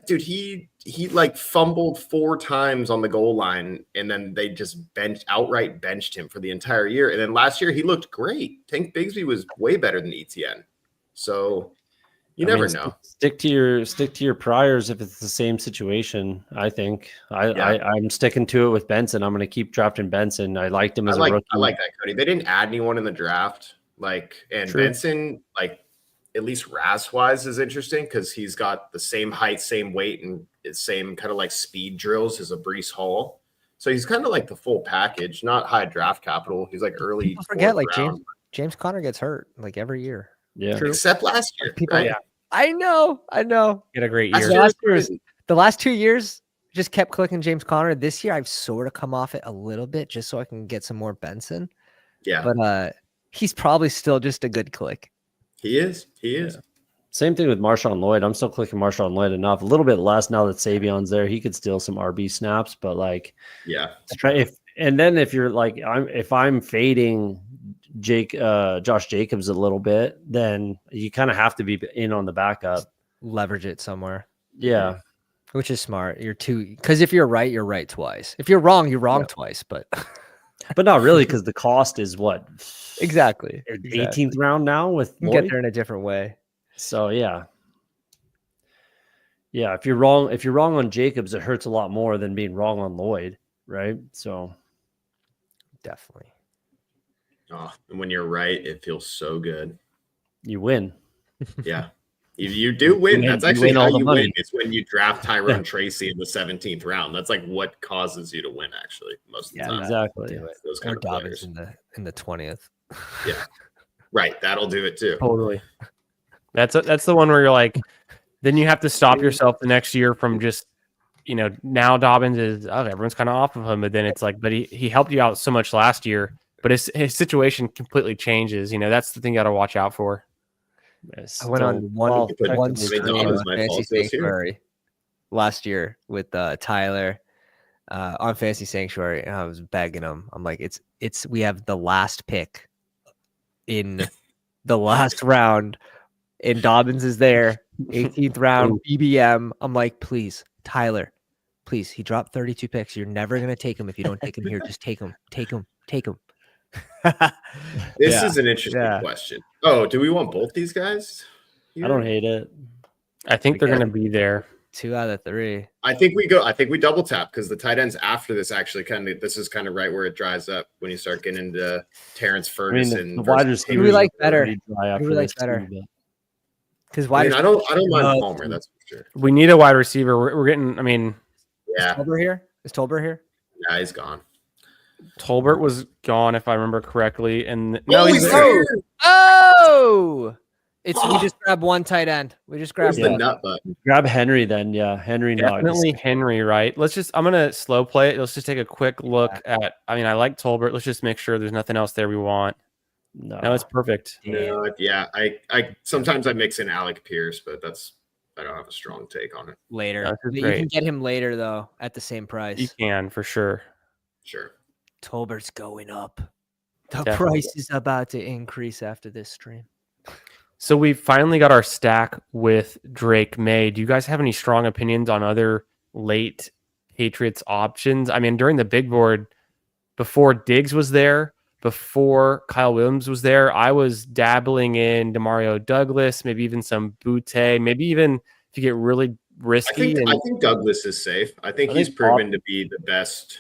dude, he like fumbled 4 times on the goal line, and then they just outright benched him for the entire year. And then last year he looked great. Tank Bigsby was way better than ETN. So, You never know. Stick to your priors if it's the same situation. I think I'm sticking to it with Benson. I'm going to keep drafting Benson. I liked him as a rookie. I like that, Cody. They didn't add anyone in the draft. Benson, at least RAS wise, is interesting because he's got the same height, same weight, and same kind of like speed drills as a Breece Hall. So he's kind of like the full package, not high draft capital. He's like early. People forget like James Conner gets hurt like every year. Yeah, true. Except last year. Right? I know. Get a great year. The last 2 years just kept clicking James Conner. This year I've sort of come off it a little bit just so I can get some more Benson. Yeah, but he's probably still just a good click. He is. Yeah. Same thing with Marshawn Lloyd. I'm still clicking Marshawn Lloyd enough. A little bit less now that Savion's there. He could steal some RB snaps, but if you're like, if I'm fading Josh Jacobs a little bit, then you kind of have to be in on the backup. Leverage it somewhere. Yeah. Which is smart. Because if you're right twice. If you're wrong twice, but not really, because the cost is what? Exactly. 18th round now with you can get there in a different way. So yeah. If you're wrong on Jacobs, it hurts a lot more than being wrong on Lloyd, right? So definitely. Oh, and when you're right, it feels so good. You win. Yeah. You do win. That's actually how you win. It's when you draft Tyrone Tracy in the 17th round. That's like what causes you to win, actually, most of the time. Exactly. Those kind of players. in the 20th. Yeah. Right. That'll do it too. Totally. That's the one where you're like, then you have to stop yourself the next year from just, now Dobbins is, everyone's kind of off of him. But then it's like, but he helped you out so much last year, but his situation completely changes. That's the thing you got to watch out for. I went on one stream of Fantasy Sanctuary last year with Tyler on Fantasy Sanctuary, and I was begging him. I'm like, we have the last pick in the last round, and Dobbins is there, 18th round BBM. I'm like, please, Tyler, please. He dropped 32 picks. You're never gonna take him if you don't take him here. Just take him. This is an interesting question. Oh, do we want both these guys here? I don't hate it. I think they're going to be there. 2 out of 3. I think we double tap because the tight ends after this actually this is kind of right where it dries up when you start getting into Terrence Ferguson. The wide receiver. Who we like better? Because I don't mind Palmer. That's for sure. We need a wide receiver. We're getting. Yeah. Is Tolbert here? Yeah, he's gone. Tolbert was gone, if I remember correctly, and he's there. We just grabbed one tight end. We just grabbed the nut butt. Grab Henry then. Yeah, Henry. Definitely Henry, right? I'm gonna slow play it. Let's just take a quick look at. I like Tolbert. Let's just make sure there's nothing else there we want. No, it's perfect. I sometimes I mix in Alec Pierce, but I don't have a strong take on it. Later, you can get him later though at the same price. You can for sure. Sure. Tolbert's going up. The price is about to increase after this stream. So we finally got our stack with Drake May. Do you guys have any strong opinions on other late Patriots options? During the big board, before Diggs was there, before Kyle Williams was there, I was dabbling in Demario Douglas, maybe even some Boutte, maybe even if you get really risky. I think Douglas is safe. I think he's proven to be the best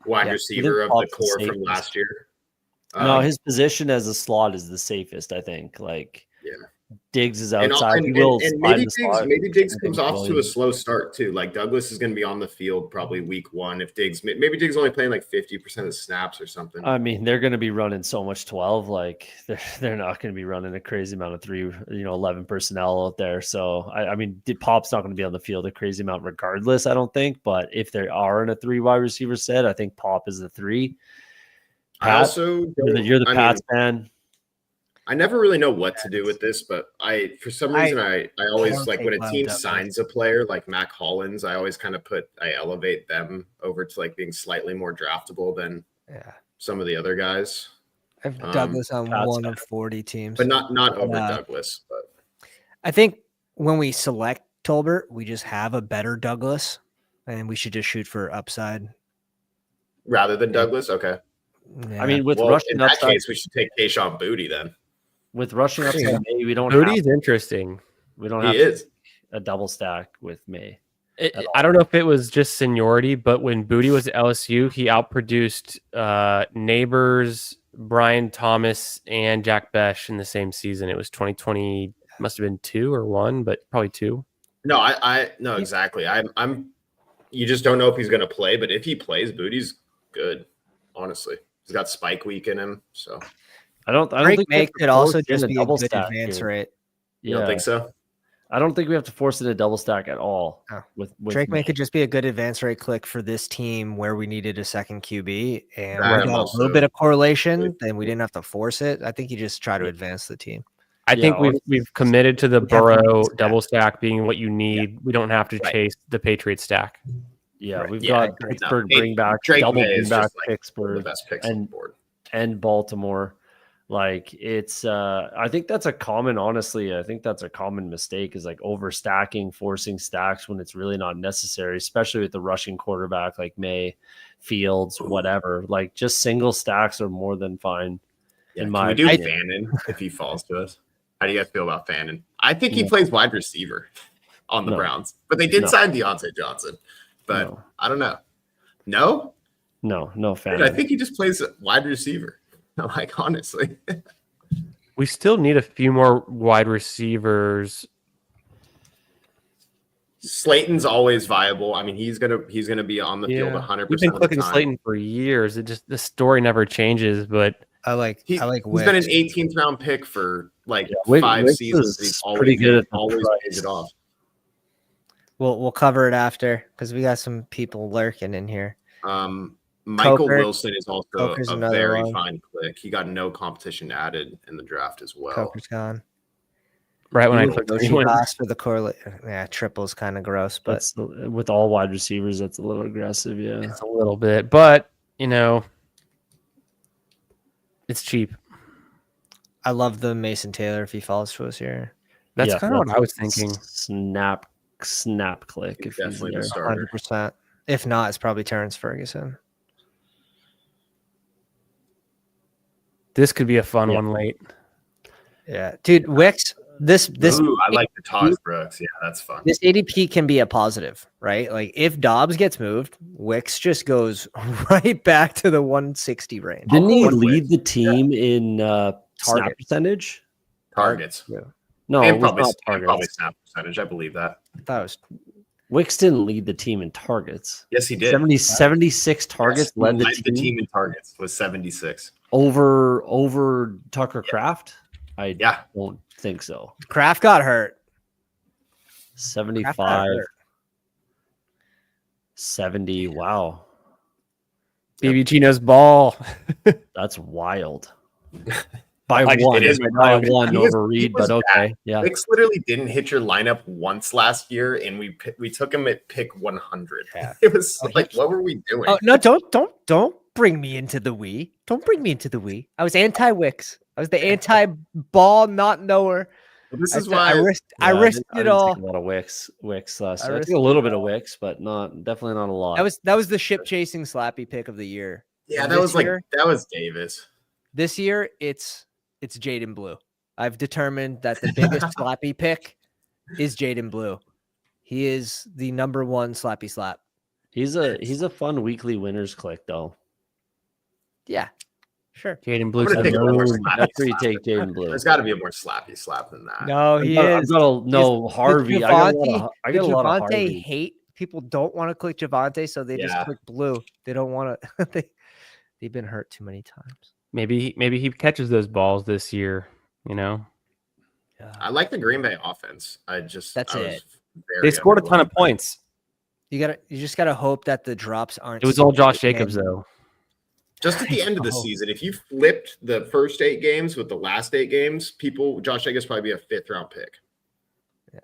wide receiver of the core from last year. No, his position as a slot is the safest, I think. Diggs is outside. Maybe Diggs comes off to a slow start too. Like Douglas is going to be on the field probably week 1. If Diggs only playing like 50% of snaps or something. They're going to be running so much 12. Like they're not going to be running a crazy amount of 11 personnel out there. So Pop's not going to be on the field a crazy amount regardless. I don't think. But if they are in a 3 wide receiver set, I think Pop is the 3. Pat, you're the Pats fan. I never really know what to do with this, but for some reason I always like when a team signs a player like Mac Hollins, I always kind of I elevate them over to like being slightly more draftable than some of the other guys. I have Douglas on one of 40 teams, but not over Douglas. But I think when we select Tolbert, we just have a better Douglas, and we should just shoot for upside rather than Douglas. Okay. Yeah. In that case, we should take Kayshon Boutte then. With rushing up, we don't. Booty's interesting. We don't have a double stack with May. I don't know if it was just seniority, but when Booty was at LSU, he outproduced Neighbors, Brian Thomas, and Jack Besh in the same season. It was 2020, must have been 2 or 1, but probably 2. No, I no, exactly. I'm. You just don't know if he's going to play, but if he plays, Booty's good. Honestly, he's got spike week in him, so I don't think May could also just be a good advance rate. You don't think so? I don't think we have to force it a double stack at all. Oh. With Drake May could just be a good advance rate click for this team where we needed a second QB and we got a little bit of correlation. Then we didn't have to force it. I think you just try to advance the team. I think we've committed to the Burrow double stack being what you need. Yeah. We don't have to chase the Patriot stack. Yeah, we've got Pittsburgh bring back double bring back Pittsburgh the best picks on the board. And Baltimore. Like it's I think that's a common, honestly, I think that's a common mistake is like overstacking, forcing stacks when it's really not necessary, especially with the rushing quarterback like May, Fields, whatever. Like just single stacks are more than fine. Yeah, in my opinion. Fannin if he falls to us. How do you guys feel about Fannin? I think he plays wide receiver on the Browns, but they did sign Deontay Johnson. But I don't know. No Fannin. I think he just plays wide receiver. Like honestly, we still need a few more wide receivers. Slayton's always viable. I mean, he's gonna be on the field 100%. We've been clicking Slayton for years. It just the story never changes. But he's been an 18th round pick for like 5 seasons. He's pretty good. Always pays it off. We'll cover it after because we got some people lurking in here. Michael Wilson is also a very fine click. He got no competition added in the draft as well. Coker's gone. Right when I clicked for the correlate. Yeah, triple's kind of gross, but with all wide receivers, that's a little aggressive. Yeah, it's a little bit, but it's cheap. I love the Mason Taylor if he falls to us here. That's kind of what I was thinking. Snap click. If definitely the starter. 100%. If not, it's probably Terrence Ferguson. This could be a fun one late. Yeah, dude, Wicks. This Ooh, I like the Todd Brooks. Yeah, that's fun. This ADP can be a positive, right? Like if Dobbs gets moved, Wicks just goes right back to the 160 range. Didn't he lead the team in snap percentage? Targets. Yeah. No, and probably snap percentage. I believe that. That was Wicks didn't lead the team in targets. Yes, he did. 76 targets led the team in targets was 76. Over Tucker Kraft? I don't think so. Kraft got hurt. 75. 70. Wow. BBG knows ball. That's wild. By one over Reed, but okay. Yeah. Wicks literally didn't hit your lineup once last year, and we took him at pick 100. Yeah. It was like, what were we doing? Oh no! Don't bring me into the we. Don't bring me into the we. I was anti-Wicks. I was the anti-ball not knower. Well, this is why I risked it all. A lot of Wicks last year. I think a little bit of Wicks, but definitely not a lot. That was the ship chasing slappy pick of the year. Yeah, that was Davis. This year it's Jaden Blue. I've determined that the biggest slappy pick is Jaden Blue. He is the number one slappy slap. He's a fun weekly winners click though. Yeah, sure. Jaden Blue. That's where you take Jaden Blue. There's got to be a more slappy slap than that. No, he is. Harvey. I got a lot of Harvey. Hate people don't want to click Javonte, so they just click Blue. They don't want to. They've been hurt too many times. Maybe he catches those balls this year. Yeah. I like the Green Bay offense. They scored a ton of points. You just gotta hope that the drops aren't. It was all Josh Jacobs though. Just at the end of the season, if you flipped the first 8 games with the last 8 games, Josh Jacobs probably be a 5th round pick. Yeah.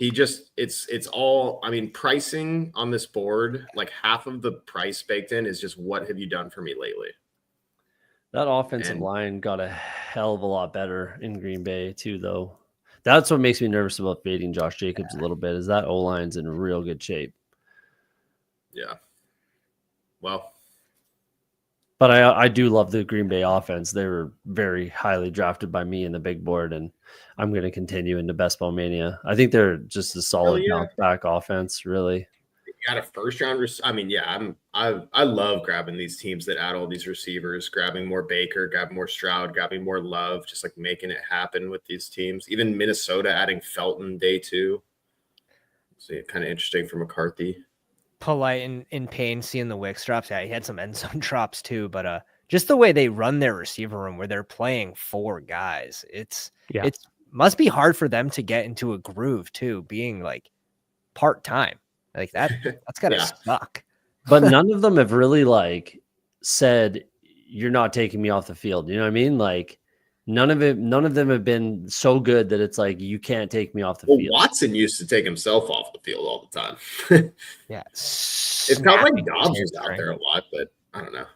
It's all, I mean, pricing on this board, like half of the price baked in is just what have you done for me lately? That offensive line got a hell of a lot better in Green Bay too, though. That's what makes me nervous about fading Josh Jacobs a little bit, is that O-line's in real good shape. Yeah. Well, But I do love the Green Bay offense. They were very highly drafted by me in the big board, and I'm going to continue into Best Ball Mania. I think they're just a solid bounce back offense, really. You got a first round. I mean, yeah, I love grabbing these teams that add all these receivers, grabbing more Baker, grabbing more Stroud, grabbing more Love, just like making it happen with these teams. Even Minnesota adding Felton day 2. So kind of interesting for McCarthy. Polite in pain seeing the Wicks drops. Yeah, he had some end zone drops too, but just the way they run their receiver room where they're playing 4 guys, it's must be hard for them to get into a groove too, being like part-time. Like that's gotta suck. But none of them have really like said you're not taking me off the field. You know what I mean? Like none of them have been so good that it's like you can't take me off the field. Watson used to take himself off the field all the time. Yeah. It felt like Dobbs was out there a lot, but I don't know.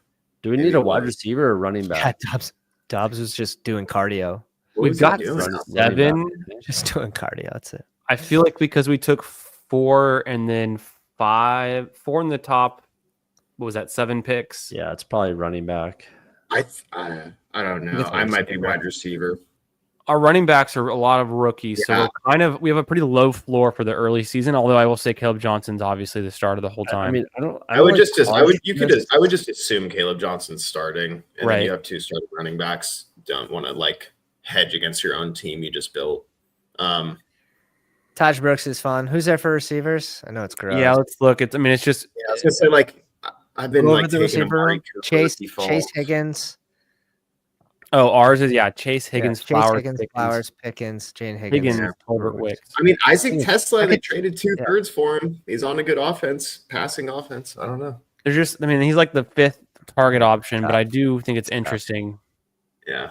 Do we need a wide receiver or running back? Yeah, Dobbs was just doing cardio. We've got 7 just doing cardio. That's it. I feel like because we took 4 and then 4 in the top, what was that, 7 picks? Yeah, it's probably running back. I don't know. I might be wide receiver. Our running backs are a lot of rookies, so we have a pretty low floor for the early season. Although I will say Caleb Johnson's obviously the starter the whole time. I mean, I would just assume Caleb Johnson's starting, and then you have 2 starting running backs. Don't want to like hedge against your own team you just built. Taj Brooks is fun. Who's there for receivers? I know it's gross. Yeah, let's look. I mean, it's just. Yeah, I was gonna say like I've been like the taking receiver Chase Higgins. Oh, ours is Chase Higgins, Chase Flowers, Higgins, Pickens. Flowers, Pickens, Jane Higgins, Colbert Wicks. I mean, Isaac Tesla, they traded 2/3 for him. He's on a good passing offense. I don't know. They're just. I mean, he's like the 5th target option, but I do think it's interesting. Yeah,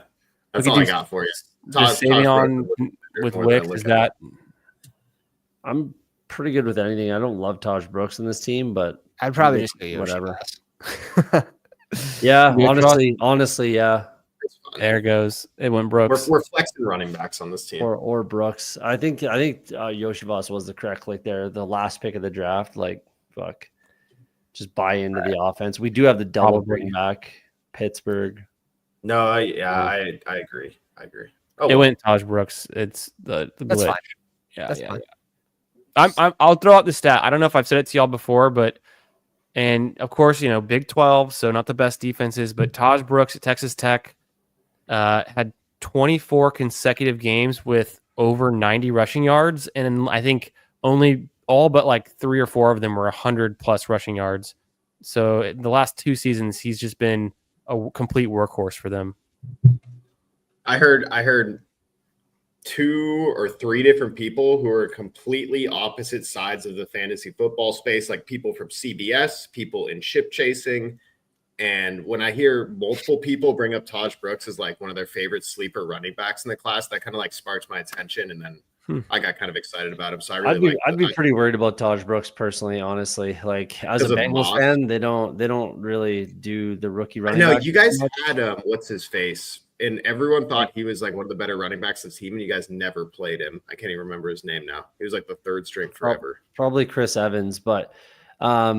that's all I got for you. Just saving on with Wicks is that. I'm pretty good with anything. I don't love Taj Brooks in this team, but I'd probably just go whatever. Yeah, honestly, yeah. There goes. It went Brooks. We're flexing running backs on this team. Or Brooks. I think Yoshivas was the correct click there. The last pick of the draft. Like, fuck. Just buy into the offense. We do have the double bring back Pittsburgh. No, I agree. Oh, it went Taj Brooks. It's the That's glitch. fine. Yeah, That's fine. I'll throw out the stat. I don't know if I've said it to y'all before, and of course, Big 12, so not the best defenses, but Taj Brooks at Texas Tech had 24 consecutive games with over 90 rushing yards, and I think only all but like 3 or 4 of them were 100+ rushing yards. So in the last 2 seasons, he's just been a complete workhorse for them. I heard 2 or 3 different people who are completely opposite sides of the fantasy football space, like people from CBS, people in ship chasing. And when I hear multiple people bring up Taj Brooks as like one of their favorite sleeper running backs in the class, that kind of like sparks my attention. And then I got kind of excited about him. So I'd be pretty worried about Taj Brooks personally, honestly. Like as a Bengals fan, they don't really do the rookie running back. No, you guys had what's his face? And everyone thought he was like one of the better running backs of the team, and you guys never played him. I can't even remember his name now. He was like the 3rd string forever. Probably Chris Evans, but I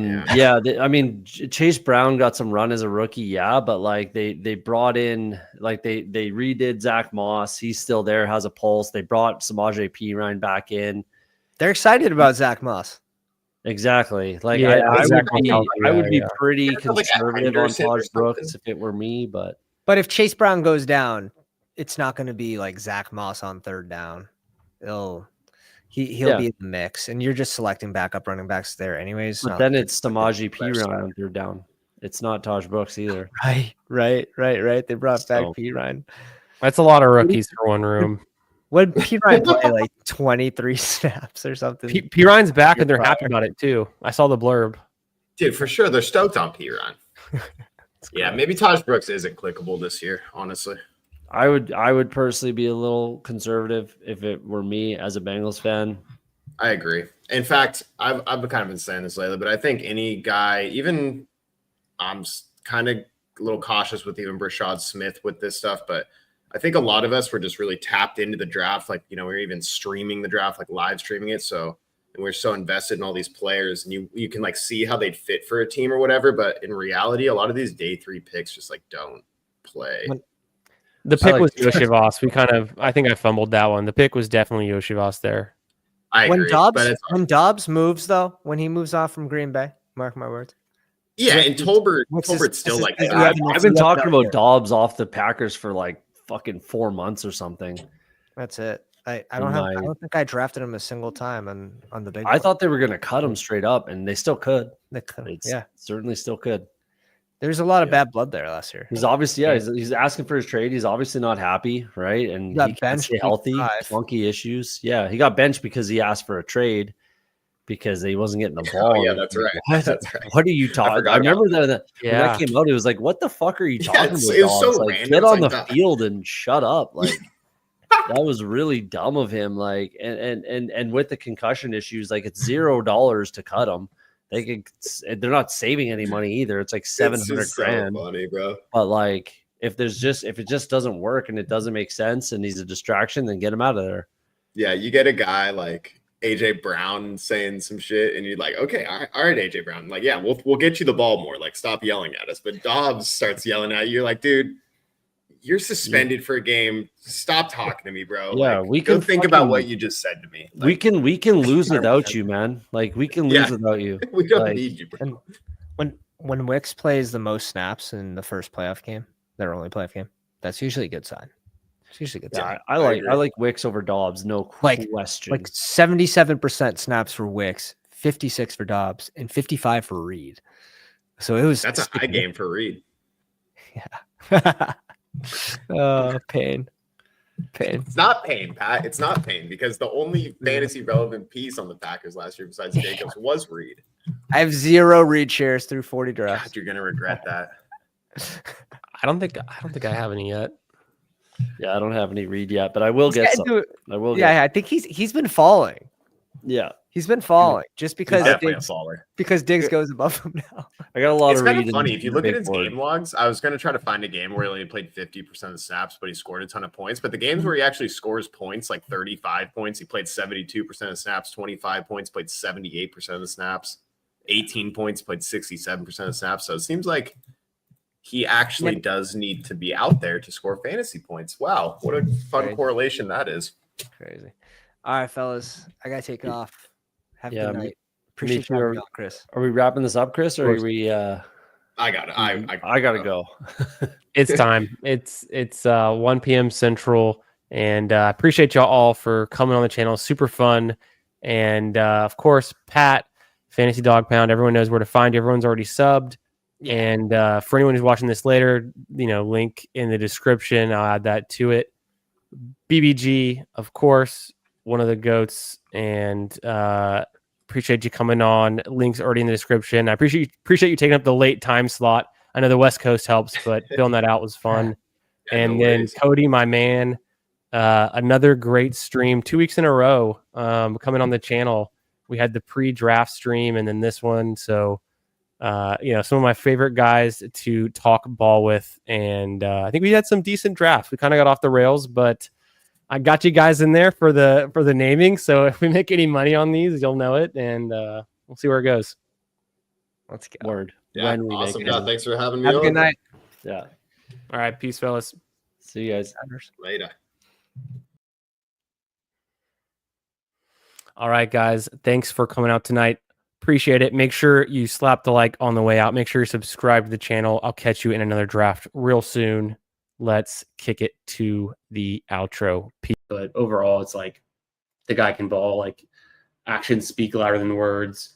mean, Chase Brown got some run as a rookie, but like they brought in, like they redid Zach Moss. He's still there, has a pulse. They brought Samaje Perine back in. They're excited about Zach Moss. Exactly. Like I would be pretty conservative on Taj Brooks if it were me, But if Chase Brown goes down, it's not going to be like Zach Moss on 3rd down. He'll be in the mix, and you're just selecting backup running backs there anyways. But then it's Samaje Perine on 3rd down. It's not Taj Brooks either. Right. They brought back Perine. That's a lot of rookies for one room. What did Perine play, like 23 snaps or something? Perine's back, and they're happy about it too. I saw the blurb. Dude, for sure, they're stoked on Perine. Yeah, maybe Taj Brooks isn't clickable this year, honestly. I would personally be a little conservative if it were me as a Bengals fan. I agree. In fact, I've kind of been saying this lately, but I think any guy, even I'm kind of a little cautious with even Brashad Smith with this stuff, but I think a lot of us were just really tapped into the draft. Like, we're even streaming the draft, like live streaming it. So and we're so invested in all these players, and you can like see how they'd fit for a team or whatever. But in reality, a lot of these day 3 picks just like don't play. The pick was Yoshivas. I think I fumbled that one. The pick was definitely Yoshivas there. I agree. When Dobbs moves though, when he moves off from Green Bay, mark my words. Yeah, and Tolbert's still like. I've been talking about Dobbs off the Packers for like fucking 4 months or something. That's it. I don't think I drafted him a single time on the big. I thought they were going to cut him straight up, and they still could. They could. Yeah, certainly still could. There's a lot of bad blood there last year. He's obviously he's asking for his trade. He's obviously not happy, right? And he can't stay healthy. Funky issues. Yeah, he got benched because he asked for a trade because he wasn't getting the ball. Oh, yeah, that's right. That's right. What are you talking? I remember that when that came out. It was like, what the fuck are you talking about? It was so like, random. get on the field and shut up. Like that was really dumb of him. Like and with the concussion issues, like it's $0 to cut him. They're not saving any money either. It's like 700 grand. So funny, bro. But like if it just doesn't work and it doesn't make sense and he's a distraction, then get him out of there. Yeah, you get a guy like AJ Brown saying some shit, and you're like, okay, all right, AJ Brown. Like, yeah, we'll get you the ball more. Like, stop yelling at us. But Dobbs starts yelling at you. You're like, dude, you're suspended for a game. Stop talking to me, bro. Yeah, like, we can think about what you just said to me. Like, we can lose without you, man. Like, we can lose without you. We don't need you, bro. And when Wicks plays the most snaps in the first playoff game, their only playoff game, that's usually a good sign. It's usually a good sign. I like Wicks over Dobbs, no question. Like 77% snaps for Wicks, 56 for Dobbs, and 55 for Reed. So that's a high game for Reed. Yeah. Oh, pain. It's not pain, Pat. It's not pain because the only fantasy relevant piece on the Packers last year besides Jacobs was Reed. I have 0 Reed shares through 40 drafts. God, you're gonna regret that. I don't think I have any yet. Yeah, I don't have any Reed yet, but I will get some. I will. I think he's been falling. Yeah, he's been falling just because Diggs goes above him now. I got a lot of Reed. It's kind of funny if you look at his game logs. I was going to try to find a game where he only played 50% of the snaps, but he scored a ton of points. But the games where he actually scores points, like 35 points, he played 72% of snaps. 25 points, played 78% of the snaps. 18 points, played 67% of the snaps. So it seems like he actually does need to be out there to score fantasy points. Wow, what a fun correlation that is. Crazy. All right, fellas, I gotta take off. Have a good night. Appreciate you, Chris. Are we wrapping this up, Chris, or are we? I got it. I gotta go. It's time. It's 1 p.m. Central, and I appreciate y'all all for coming on the channel. Super fun, and of course, Pat, Fantasy Dog Pound. Everyone knows where to find you. Everyone's already subbed. And for anyone who's watching this later, link in the description. I'll add that to it. BBG, of course, one of the GOATs, and appreciate you coming on. Links already in the description. I appreciate you taking up the late time slot. I know the West Coast helps, but filling that out was fun. And then Cody, my man, another great stream 2 weeks in a row coming on the channel. We had the pre-draft stream and then this one. So some of my favorite guys to talk ball with, and I think we had some decent drafts. We kind of got off the rails, but I got you guys in there for the naming. So if we make any money on these, you'll know it, and we'll see where it goes. Let's go. Word. Yeah, awesome. Yeah, thanks for having me. Have a good night. Yeah. All right, peace, fellas. See you guys later. All right, guys. Thanks for coming out tonight. Appreciate it. Make sure you slap the like on the way out. Make sure you're subscribed to the channel. I'll catch you in another draft real soon. Let's kick it to the outro. But overall, it's like the guy can ball. Like actions speak louder than words.